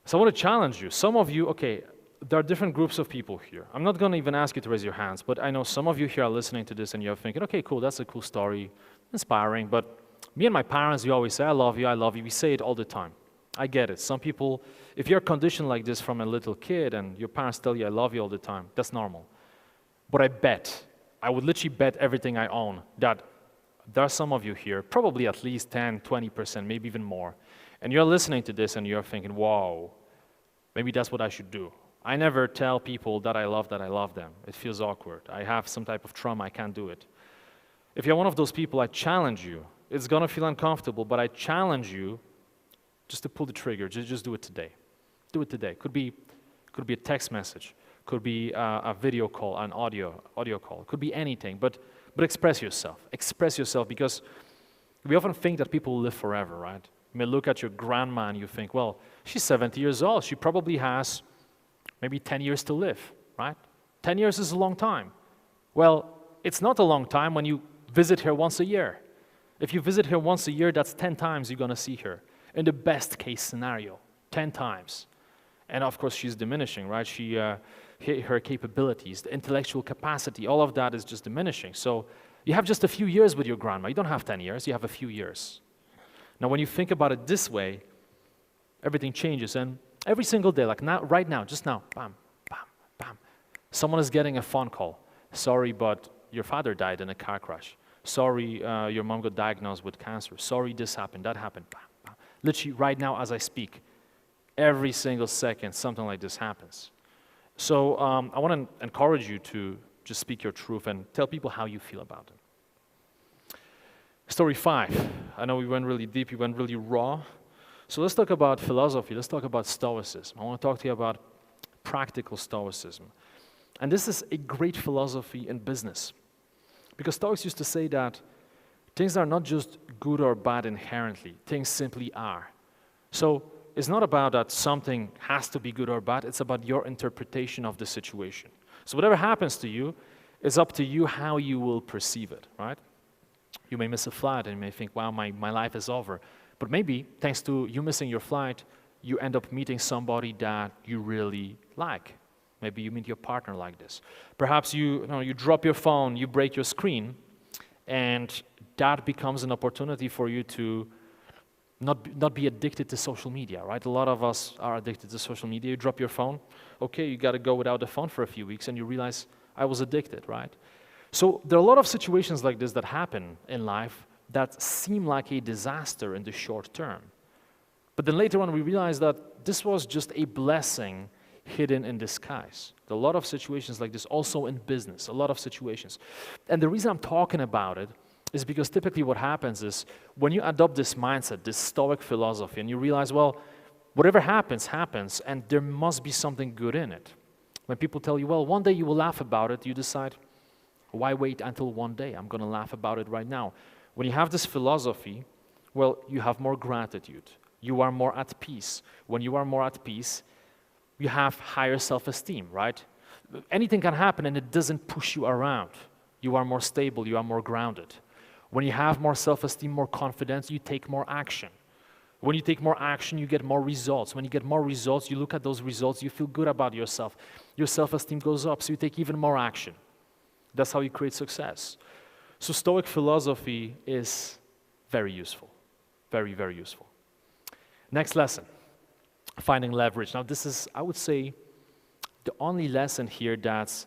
So I want to challenge you. Some of you, okay, there are different groups of people here. I'm not going to even ask you to raise your hands, but I know some of you here are listening to this and you're thinking, okay, cool, that's a cool story, inspiring, but me and my parents, we always say, I love you, I love you. We say it all the time. I get it. Some people, if you're conditioned like this from a little kid and your parents tell you, I love you all the time, that's normal. But I would literally bet everything I own that there are some of you here, probably at least 10, 20%, maybe even more, and you're listening to this and you're thinking, wow, maybe that's what I should do. I never tell people that I love them. It feels awkward. I have some type of trauma, I can't do it. If you're one of those people, I challenge you. It's gonna feel uncomfortable, but I challenge you just to pull the trigger, just do it today. Do it today. Could be a text message, could be a video call, an audio call, could be anything, but express yourself. Express yourself because we often think that people will live forever, right? You may look at your grandma and you think, well, she's 70 years old, she probably has maybe 10 years to live, right? 10 years is a long time. Well, it's not a long time when you visit her once a year. If you visit her once a year, that's 10 times you're gonna see her. In the best case scenario, 10 times. And of course, she's diminishing, right? Her capabilities, the intellectual capacity, all of that is just diminishing. So you have just a few years with your grandma. You don't have 10 years, you have a few years. Now, when you think about it this way, everything changes. And every single day, like now, right now, just now, bam, bam, bam, someone is getting a phone call. Sorry, but your father died in a car crash. Sorry, your mom got diagnosed with cancer. Sorry, this happened, that happened. Bam, bam. Literally, right now, as I speak, every single second, something like this happens. So I want to encourage you to just speak your truth and tell people how you feel about it. Story 5. I know we went really deep, we went really raw. So let's talk about philosophy, let's talk about Stoicism. I want to talk to you about practical Stoicism. And this is a great philosophy in business. Because Stoics used to say that things are not just good or bad inherently, things simply are. So it's not about that something has to be good or bad, it's about your interpretation of the situation. So whatever happens to you, it's up to you how you will perceive it, right? You may miss a flight and you may think, wow, my life is over. But maybe, thanks to you missing your flight, you end up meeting somebody that you really like. Maybe you meet your partner like this. Perhaps you drop your phone, you break your screen, and that becomes an opportunity for you to not be addicted to social media, right? A lot of us are addicted to social media. You drop your phone, okay, you got to go without the phone for a few weeks, and you realize, I was addicted, right? So there are a lot of situations like this that happen in life that seem like a disaster in the short term. But then later on, we realize that this was just a blessing hidden in disguise. There are a lot of situations like this, also in business, a lot of situations. And the reason I'm talking about it is because typically what happens is when you adopt this mindset, this Stoic philosophy, and you realize, well, whatever happens, happens, and there must be something good in it. When people tell you, well, one day you will laugh about it, you decide, why wait until one day? I'm going to laugh about it right now. When you have this philosophy, well, you have more gratitude. You are more at peace. When you are more at peace, you have higher self-esteem, right? Anything can happen and it doesn't push you around. You are more stable, you are more grounded. When you have more self-esteem, more confidence, you take more action. When you take more action, you get more results. When you get more results, you look at those results, you feel good about yourself. Your self-esteem goes up, so you take even more action. That's how you create success. So Stoic philosophy is very useful. Very, very useful. Next lesson, finding leverage. Now this is, I would say, the only lesson here that's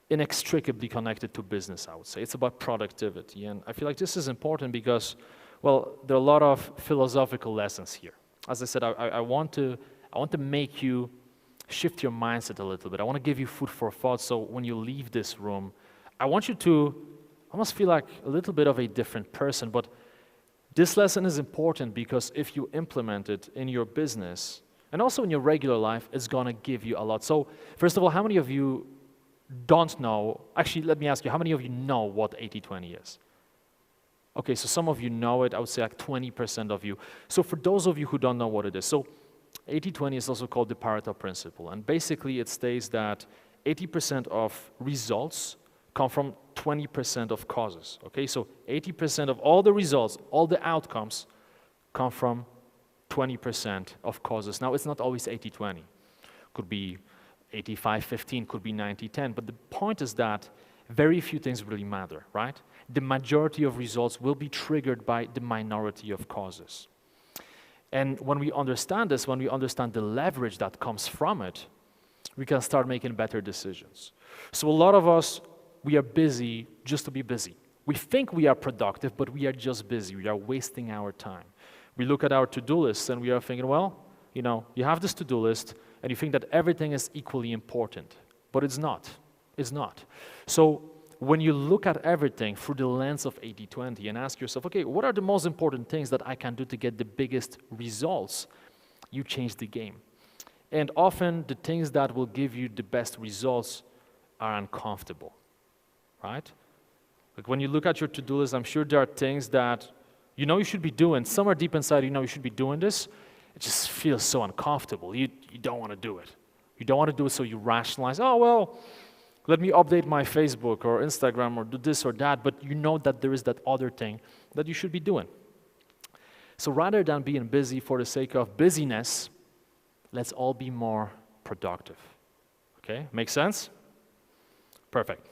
inextricably connected to business, I would say. It's about productivity. And I feel like this is important because, well, there are a lot of philosophical lessons here. As I said, I want to make you shift your mindset a little bit. I want to give you food for thought, so when you leave this room, I want you to almost feel like a little bit of a different person. But this lesson is important because if you implement it in your business and also in your regular life, it's going to give you a lot. So first of all, how many of you don't know? Actually, let me ask you, how many of you know what 80-20 is? Okay, so some of you know it. I would say like 20% of you. So for those of you who don't know what it is, so 80-20 is also called the Pareto principle. And basically it states that 80% of results come from 20% of causes. Okay, so 80% of all the results, all the outcomes come from 20% of causes. Now, it's not always 80-20. Could be 85-15, could be 90-10. But the point is that very few things really matter, right? The majority of results will be triggered by the minority of causes. And when we understand this, when we understand the leverage that comes from it, we can start making better decisions. So a lot of us, we are busy just to be busy. We think we are productive, but we are just busy. We are wasting our time. We look at our to-do list and we are thinking, well, you know, you have this to-do list and you think that everything is equally important, but it's not. It's not. So when you look at everything through the lens of 80-20 and ask yourself, okay, what are the most important things that I can do to get the biggest results? You change the game. And often the things that will give you the best results are uncomfortable, right? Like when you look at your to-do list, I'm sure there are things that you know you should be doing. Somewhere deep inside you know you should be doing this. It just feels so uncomfortable. You don't want to do it. You don't want to do it, so you rationalize, oh, well, let me update my Facebook or Instagram or do this or that, but you know that there is that other thing that you should be doing. So rather than being busy for the sake of busyness, let's all be more productive. Okay, make sense? Perfect.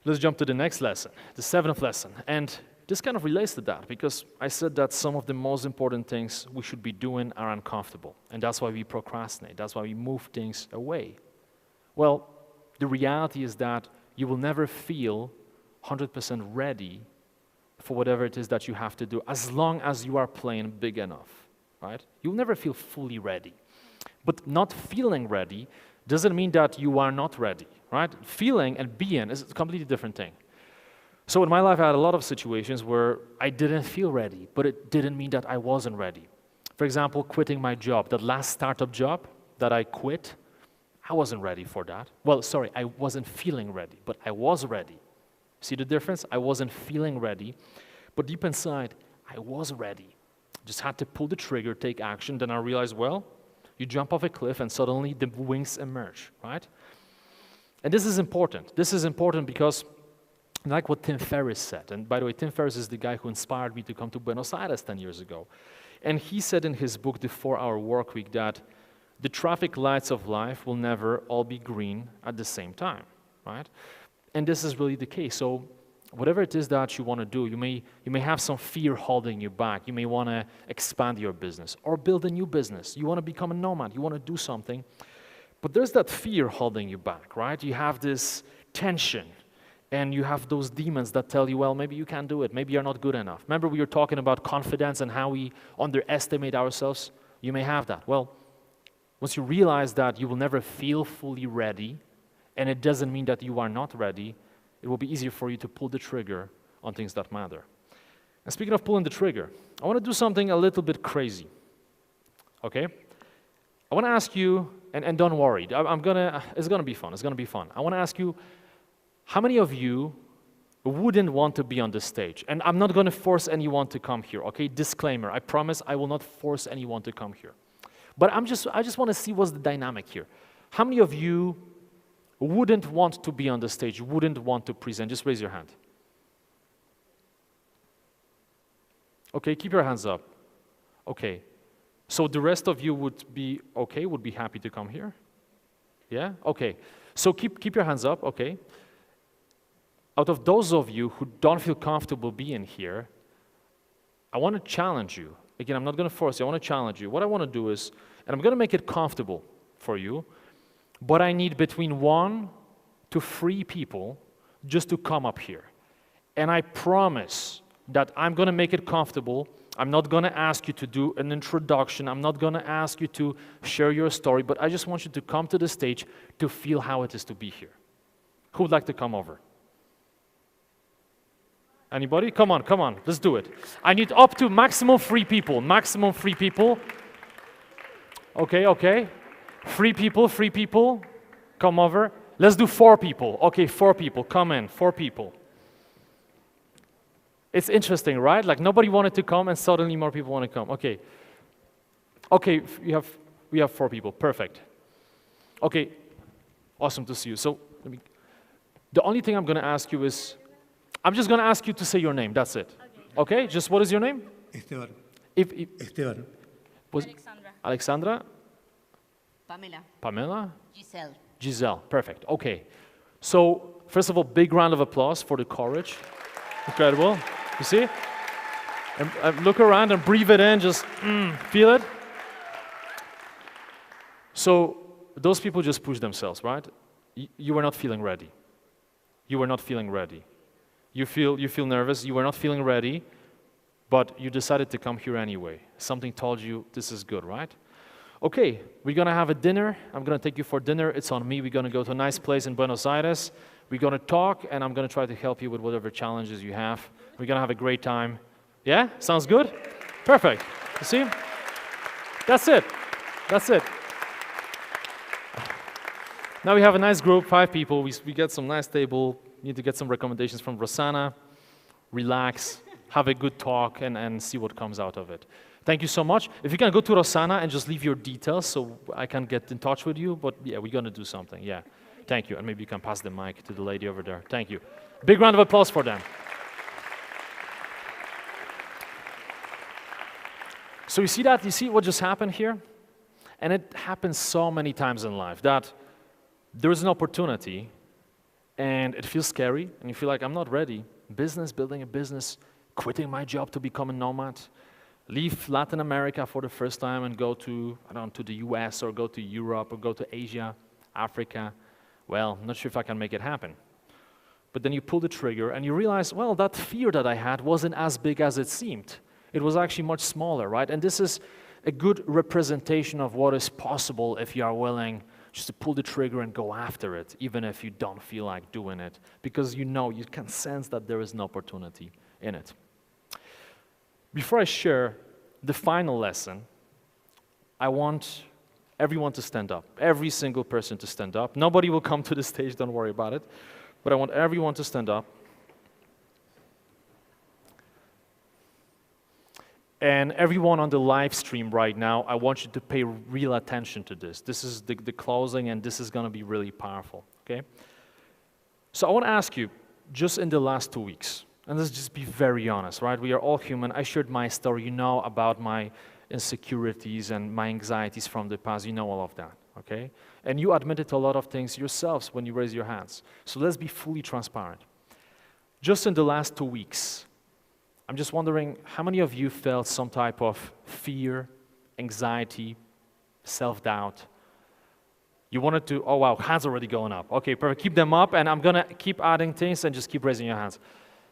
Let's jump to the next lesson, the 7th lesson. And this kind of relates to that because I said that some of the most important things we should be doing are uncomfortable. And that's why we procrastinate. That's why we move things away. Well, the reality is that you will never feel 100% ready for whatever it is that you have to do as long as you are playing big enough, right? You'll never feel fully ready. But not feeling ready doesn't mean that you are not ready, right? Feeling and being is a completely different thing. So in my life, I had a lot of situations where I didn't feel ready, but it didn't mean that I wasn't ready. For example, quitting my job, that last startup job that I quit, I wasn't ready for that. Well, sorry, I wasn't feeling ready, but I was ready. See the difference? I wasn't feeling ready, but deep inside, I was ready. Just had to pull the trigger, take action, then I realized, well, you jump off a cliff and suddenly the wings emerge, right? And this is important. This is important because like what Tim Ferriss said, and by the way, Tim Ferriss is the guy who inspired me to come to Buenos Aires 10 years ago. And he said in his book, The 4-Hour Workweek, that the traffic lights of life will never all be green at the same time, right? And this is really the case. So whatever it is that you want to do, you may have some fear holding you back. You may want to expand your business or build a new business. You want to become a nomad. You want to do something. But there's that fear holding you back, right? You have this tension. And you have those demons that tell you, well, maybe you can't do it. Maybe you're not good enough. Remember we were talking about confidence and how we underestimate ourselves? You may have that. Well, once you realize that you will never feel fully ready, and it doesn't mean that you are not ready, it will be easier for you to pull the trigger on things that matter. And speaking of pulling the trigger, I want to do something a little bit crazy, okay? I want to ask you, and don't worry, it's going to be fun. It's going to be fun. I want to ask you, how many of you wouldn't want to be on this stage? And I'm not going to force anyone to come here, okay? Disclaimer, I promise I will not force anyone to come here. But I just want to see what's the dynamic here. How many of you wouldn't want to be on the stage, wouldn't want to present? Just raise your hand. Okay, keep your hands up. Okay. So the rest of you would be okay, would be happy to come here? Yeah? Okay. So keep your hands up, okay. Out of those of you who don't feel comfortable being here, I want to challenge you. Again, I'm not going to force you, I want to challenge you. What I want to do is, and I'm going to make it comfortable for you, but I need between 1 to 3 people just to come up here. And I promise that I'm going to make it comfortable. I'm not going to ask you to do an introduction. I'm not going to ask you to share your story, but I just want you to come to the stage to feel how it is to be here. Who would like to come over? Anybody? Come on, let's do it. I need up to maximum 3 people, Okay. 3 people, come over. Let's do 4 people. Okay, 4 people, come in, 4 people. It's interesting, right? Like nobody wanted to come and suddenly more people want to come. Okay, we have 4 people, perfect. Okay, awesome to see you. So the only thing I'm going to ask you is, I'm just going to ask you to say your name, that's it. Okay, just what is your name? Esteban. Esteban. Alexandra? Pamela? Giselle, perfect, okay. So, first of all, big round of applause for the courage. Incredible, you see? And look around and breathe it in, just feel it. So, those people just push themselves, right? You were not feeling ready. You were not feeling ready. You feel nervous, you were not feeling ready, but you decided to come here anyway. Something told you this is good, right? Okay, we're gonna have a dinner. I'm gonna take you for dinner. It's on me. We're gonna go to a nice place in Buenos Aires. We're gonna talk, and I'm gonna try to help you with whatever challenges you have. We're gonna have a great time. Yeah? Sounds good? Perfect. You see? That's it. That's it. Now we have a nice group, 5 people. We get some nice table. Need to get some recommendations from Rosanna. Relax, have a good talk, and see what comes out of it. Thank you so much. If you can go to Rosanna and just leave your details so I can get in touch with you, but yeah, we're gonna do something, yeah. Thank you, and maybe you can pass the mic to the lady over there. Thank you. Big round of applause for them. So you see that? You see what just happened here? And it happens so many times in life that there is an opportunity and it feels scary, and you feel like, I'm not ready. Building a business, quitting my job to become a nomad, leave Latin America for the first time and go to, I don't know, to the US or go to Europe or go to Asia, Africa. Well, I'm not sure if I can make it happen. But then you pull the trigger and you realize, well, that fear that I had wasn't as big as it seemed. It was actually much smaller, right? And this is a good representation of what is possible if you are willing just to pull the trigger and go after it, even if you don't feel like doing it, because you know, you can sense that there is an opportunity in it. Before I share the final lesson, I want everyone to stand up, every single person to stand up. Nobody will come to the stage, don't worry about it, but I want everyone to stand up. And everyone on the live stream right now, I want you to pay real attention to this. This is the closing, and this is going to be really powerful, okay? So I want to ask you, just in the last 2 weeks, and let's just be very honest, right? We are all human. I shared my story. You know about my insecurities and my anxieties from the past. You know all of that, okay? And you admitted to a lot of things yourselves when you raised your hands. So let's be fully transparent. Just in the last 2 weeks, I'm just wondering, how many of you felt some type of fear, anxiety, self-doubt? You wanted to, oh wow, hands already going up. Okay, perfect, keep them up, and I'm gonna keep adding things and just keep raising your hands.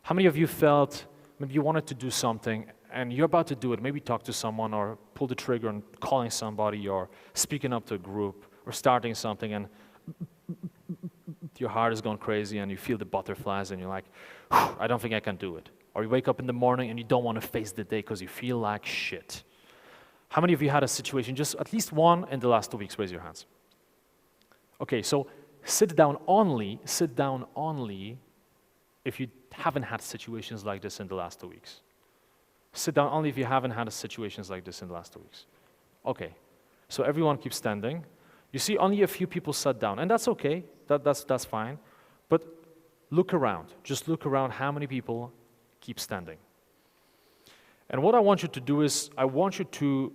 How many of you felt, maybe you wanted to do something, and you're about to do it, maybe talk to someone, or pull the trigger and calling somebody, or speaking up to a group, or starting something, and your heart is going crazy, and you feel the butterflies, and you're like, I don't think I can do it. Or you wake up in the morning and you don't want to face the day because you feel like shit. How many of you had a situation, just at least one in the last 2 weeks? Raise your hands. Okay, so sit down only if you haven't had situations like this in the last 2 weeks. Sit down only if you haven't had situations like this in the last 2 weeks. Okay, so everyone keeps standing. You see only a few people sat down, and that's okay, that's fine. But look around, just look around how many people keep standing. And what I want you to do is, I want you to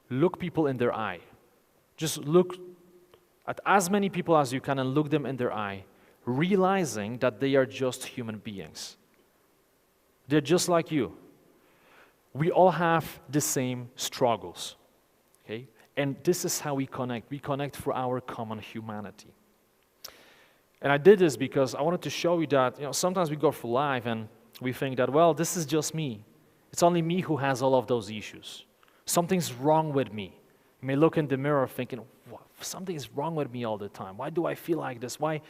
look people in their eye. Just look at as many people as you can and look them in their eye, realizing that they are just human beings. They're just like you. We all have the same struggles, okay? And this is how we connect. We connect through our common humanity. And I did this because I wanted to show you that, sometimes we go through life and we think that, well, this is just me. It's only me who has all of those issues. Something's wrong with me. You may look in the mirror thinking, something is wrong with me all the time. Why do I feel like this? Why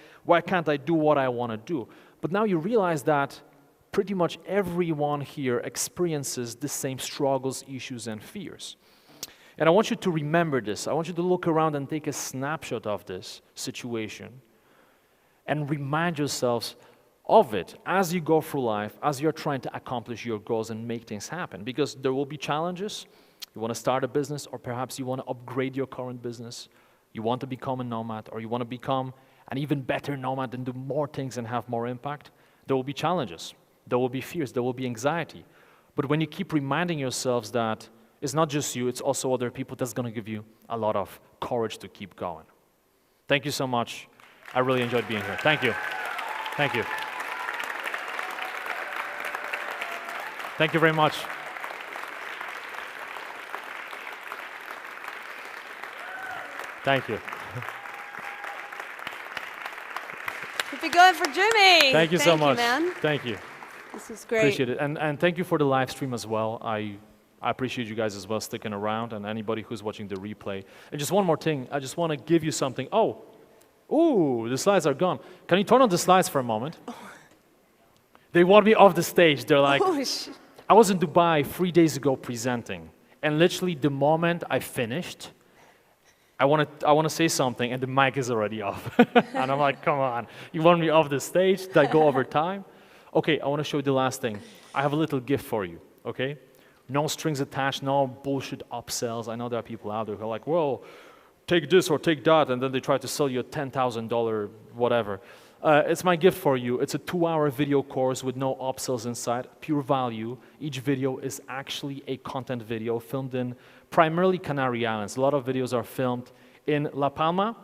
can't I do what I want to do? But now you realize that pretty much everyone here experiences the same struggles, issues, and fears. And I want you to remember this. I want you to look around and take a snapshot of this situation and remind yourselves of it as you go through life, as you're trying to accomplish your goals and make things happen. Because there will be challenges. You want to start a business, or perhaps you want to upgrade your current business. You want to become a nomad, or you want to become an even better nomad and do more things and have more impact. There will be challenges. There will be fears. There will be anxiety. But when you keep reminding yourselves that it's not just you, it's also other people, that's going to give you a lot of courage to keep going. Thank you so much. I really enjoyed being here. Thank you. Thank you. Thank you very much. Thank you. Keep it going for Jimmy. Thank you so much. Man. Thank you. This is great. Appreciate it. And thank you for the live stream as well. I appreciate you guys as well sticking around, and anybody who's watching the replay. And just one more thing. I just want to give you something. Ooh, the slides are gone. Can you turn on the slides for a moment? They want me off the stage. They're like, I was in Dubai 3 days ago presenting, and literally the moment I finished, I want to say something, and the mic is already off. And I'm like, come on, you want me off the stage? Did I go over time? Okay, I want to show you the last thing. I have a little gift for you, okay? No strings attached, no bullshit upsells. I know there are people out there who are like, well, take this or take that, and then they try to sell you a $10,000 whatever. It's my gift for you. It's a 2-hour video course with no upsells inside, pure value. Each video is actually a content video filmed in primarily Canary Islands. A lot of videos are filmed in La Palma.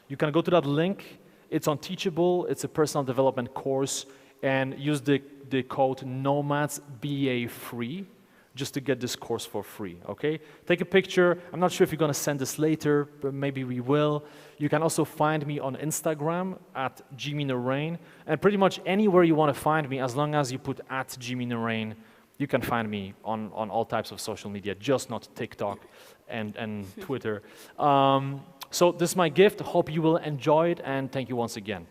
You can go to that link. It's on Teachable. It's a personal development course, and use the code Nomads BA free just to get this course for free, okay? Take a picture. I'm not sure if you're going to send this later, but maybe we will. You can also find me on Instagram at Jimmy Narain, and pretty much anywhere you want to find me, as long as you put at Jimmy Narain, you can find me on all types of social media, just not TikTok and Twitter. So this is my gift. Hope you will enjoy it, and thank you once again.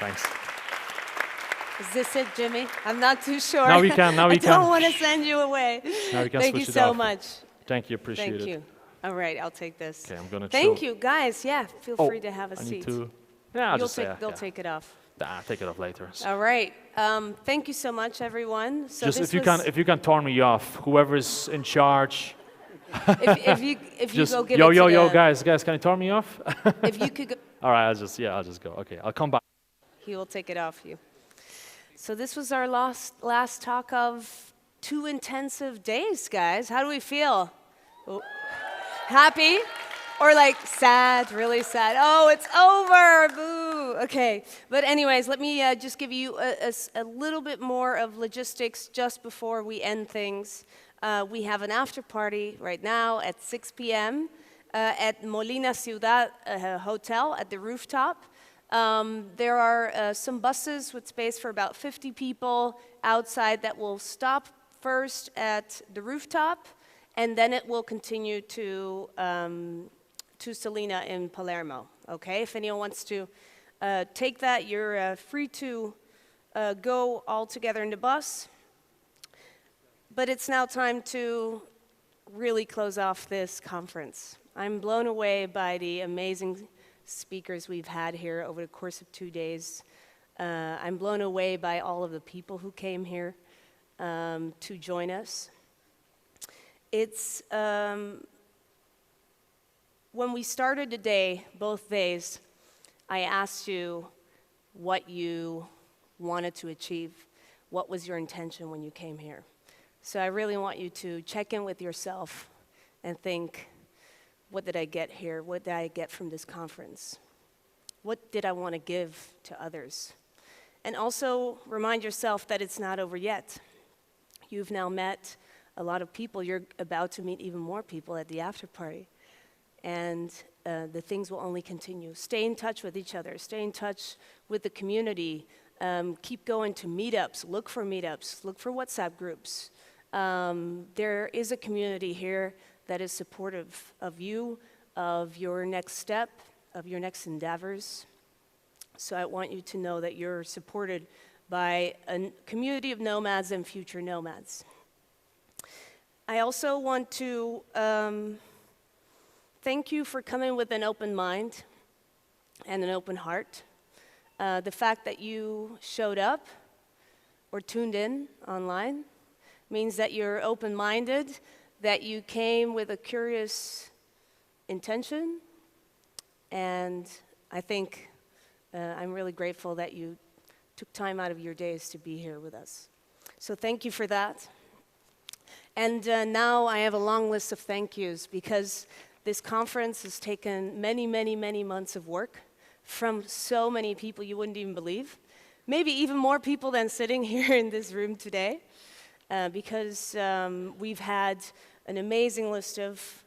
Thanks. Is this it, Jimmy? I'm not too sure. Now we can. I don't want to send you away. Now we can Thank you switch it so off. much. Thank you. Appreciate it. Thank you. All right, I'll take this. Okay, I'm gonna. Thank you, guys. Yeah, feel free to have a I seat. need to. Yeah, I'll just say. They'll take it off. Take it off later. All right. Thank you so much, everyone. So just if you can turn me off, whoever's in charge. if you just, go give yo, guys, can you turn me off? If you could go. All right, I'll just go. Okay, I'll come back. He will take it off you. So this was our last talk of 2 intensive days, guys. How do we feel? Oh. Happy? Or like sad, really sad? Oh, it's over, boo. Okay, but anyways, let me just give you a little bit more of logistics just before we end things. We have an after party right now at 6 p.m. At Molina Ciudad Hotel at the rooftop. There are some buses with space for about 50 people outside that will stop first at the rooftop, and then it will continue to Selena in Palermo, okay? If anyone wants to take that, you're free to go all together in the bus. But it's now time to really close off this conference. I'm blown away by the amazing speakers we've had here over the course of 2 days. I'm blown away by all of the people who came here to join us. It's when we started the day, both days, I asked you what you wanted to achieve? What was your intention when you came here? So I really want you to check in with yourself and think, what did I get here? What did I get from this conference? What did I want to give to others? And also remind yourself that it's not over yet. You've now met a lot of people. You're about to meet even more people at the after party. And the things will only continue. Stay in touch with each other. Stay in touch with the community. Keep going to meetups. Look for meetups. Look for WhatsApp groups. There is a community here that is supportive of you, of your next step, of your next endeavors. So I want you to know that you're supported by a community of nomads and future nomads. I also want to thank you for coming with an open mind and an open heart. The fact that you showed up or tuned in online means that you're open-minded, that you came with a curious intention, and I think I'm really grateful that you took time out of your days to be here with us. So thank you for that. And now I have a long list of thank yous because this conference has taken many, many, many months of work from so many people you wouldn't even believe. Maybe even more people than sitting here in this room today, because we've had an amazing list of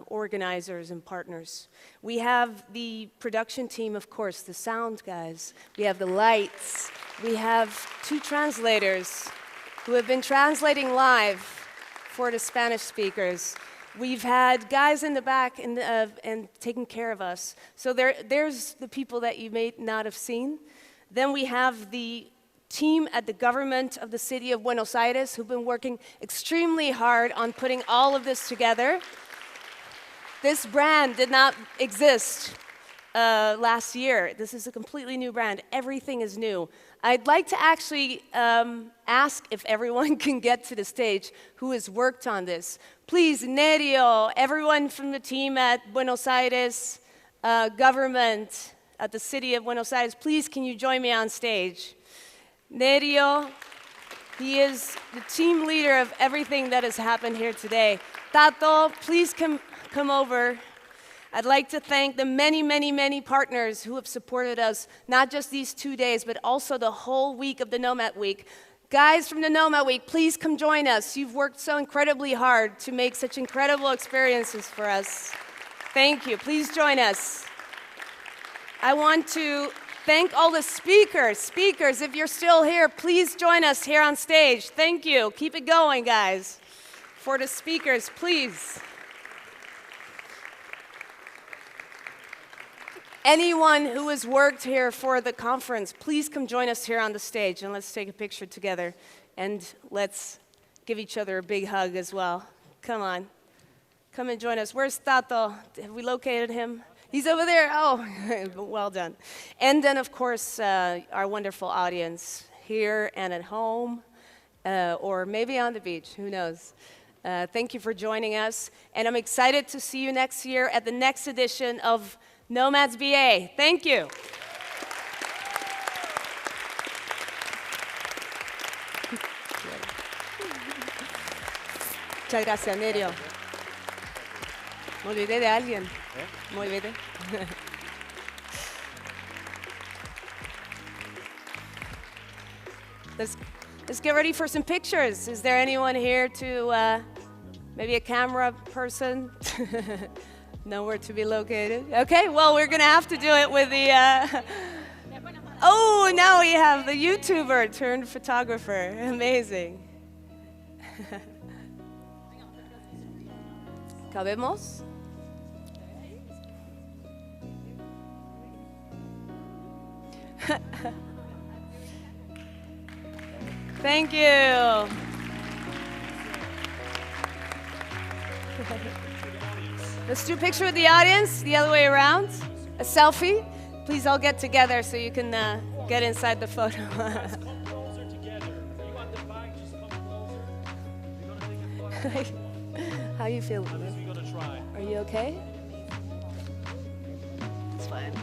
organizers and partners. We have the production team, of course, the sound guys. We have the lights. We have 2 translators who have been translating live for the Spanish speakers. We've had guys in the back and taking care of us. So there's the people that you may not have seen. Then we have the team at the government of the city of Buenos Aires who've been working extremely hard on putting all of this together. This brand did not exist last year. This is a completely new brand. Everything is new. I'd like to actually ask if everyone can get to the stage who has worked on this. Please, Nerio, everyone from the team at Buenos Aires government, at the city of Buenos Aires, please can you join me on stage? Nerio, he is the team leader of everything that has happened here today. Tato, please come over. I'd like to thank the many, many, many partners who have supported us, not just these 2 days, but also the whole week of the Nomad Week. Guys from the Nomad Week, please come join us. You've worked so incredibly hard to make such incredible experiences for us. Thank you. Please join us. I want to thank all the speakers. Speakers, if you're still here, please join us here on stage. Thank you. Keep it going, guys. For the speakers, please. Anyone who has worked here for the conference, please come join us here on the stage and let's take a picture together and let's give each other a big hug as well. Come on. Come and join us. Where's Tato? Have we located him? He's over there. Oh, well done. And then, of course, our wonderful audience here and at home or maybe on the beach. Who knows? Thank you for joining us. And I'm excited to see you next year at the next edition of Nomads BA. Thank you. Muchas gracias, Nerio. Me olvidé de alguien. Me olvidé. Let's get ready for some pictures. Is there anyone here to, maybe a camera person? Nowhere to be located. Okay, well, we're going to have to do it with the... Oh, now we have the YouTuber turned photographer. Amazing. ¿Cabemos? Thank you. Let's do a picture with the audience, the other way around. A selfie. Please all get together so you can get inside the photo. How you feel? Are you okay? It's fine.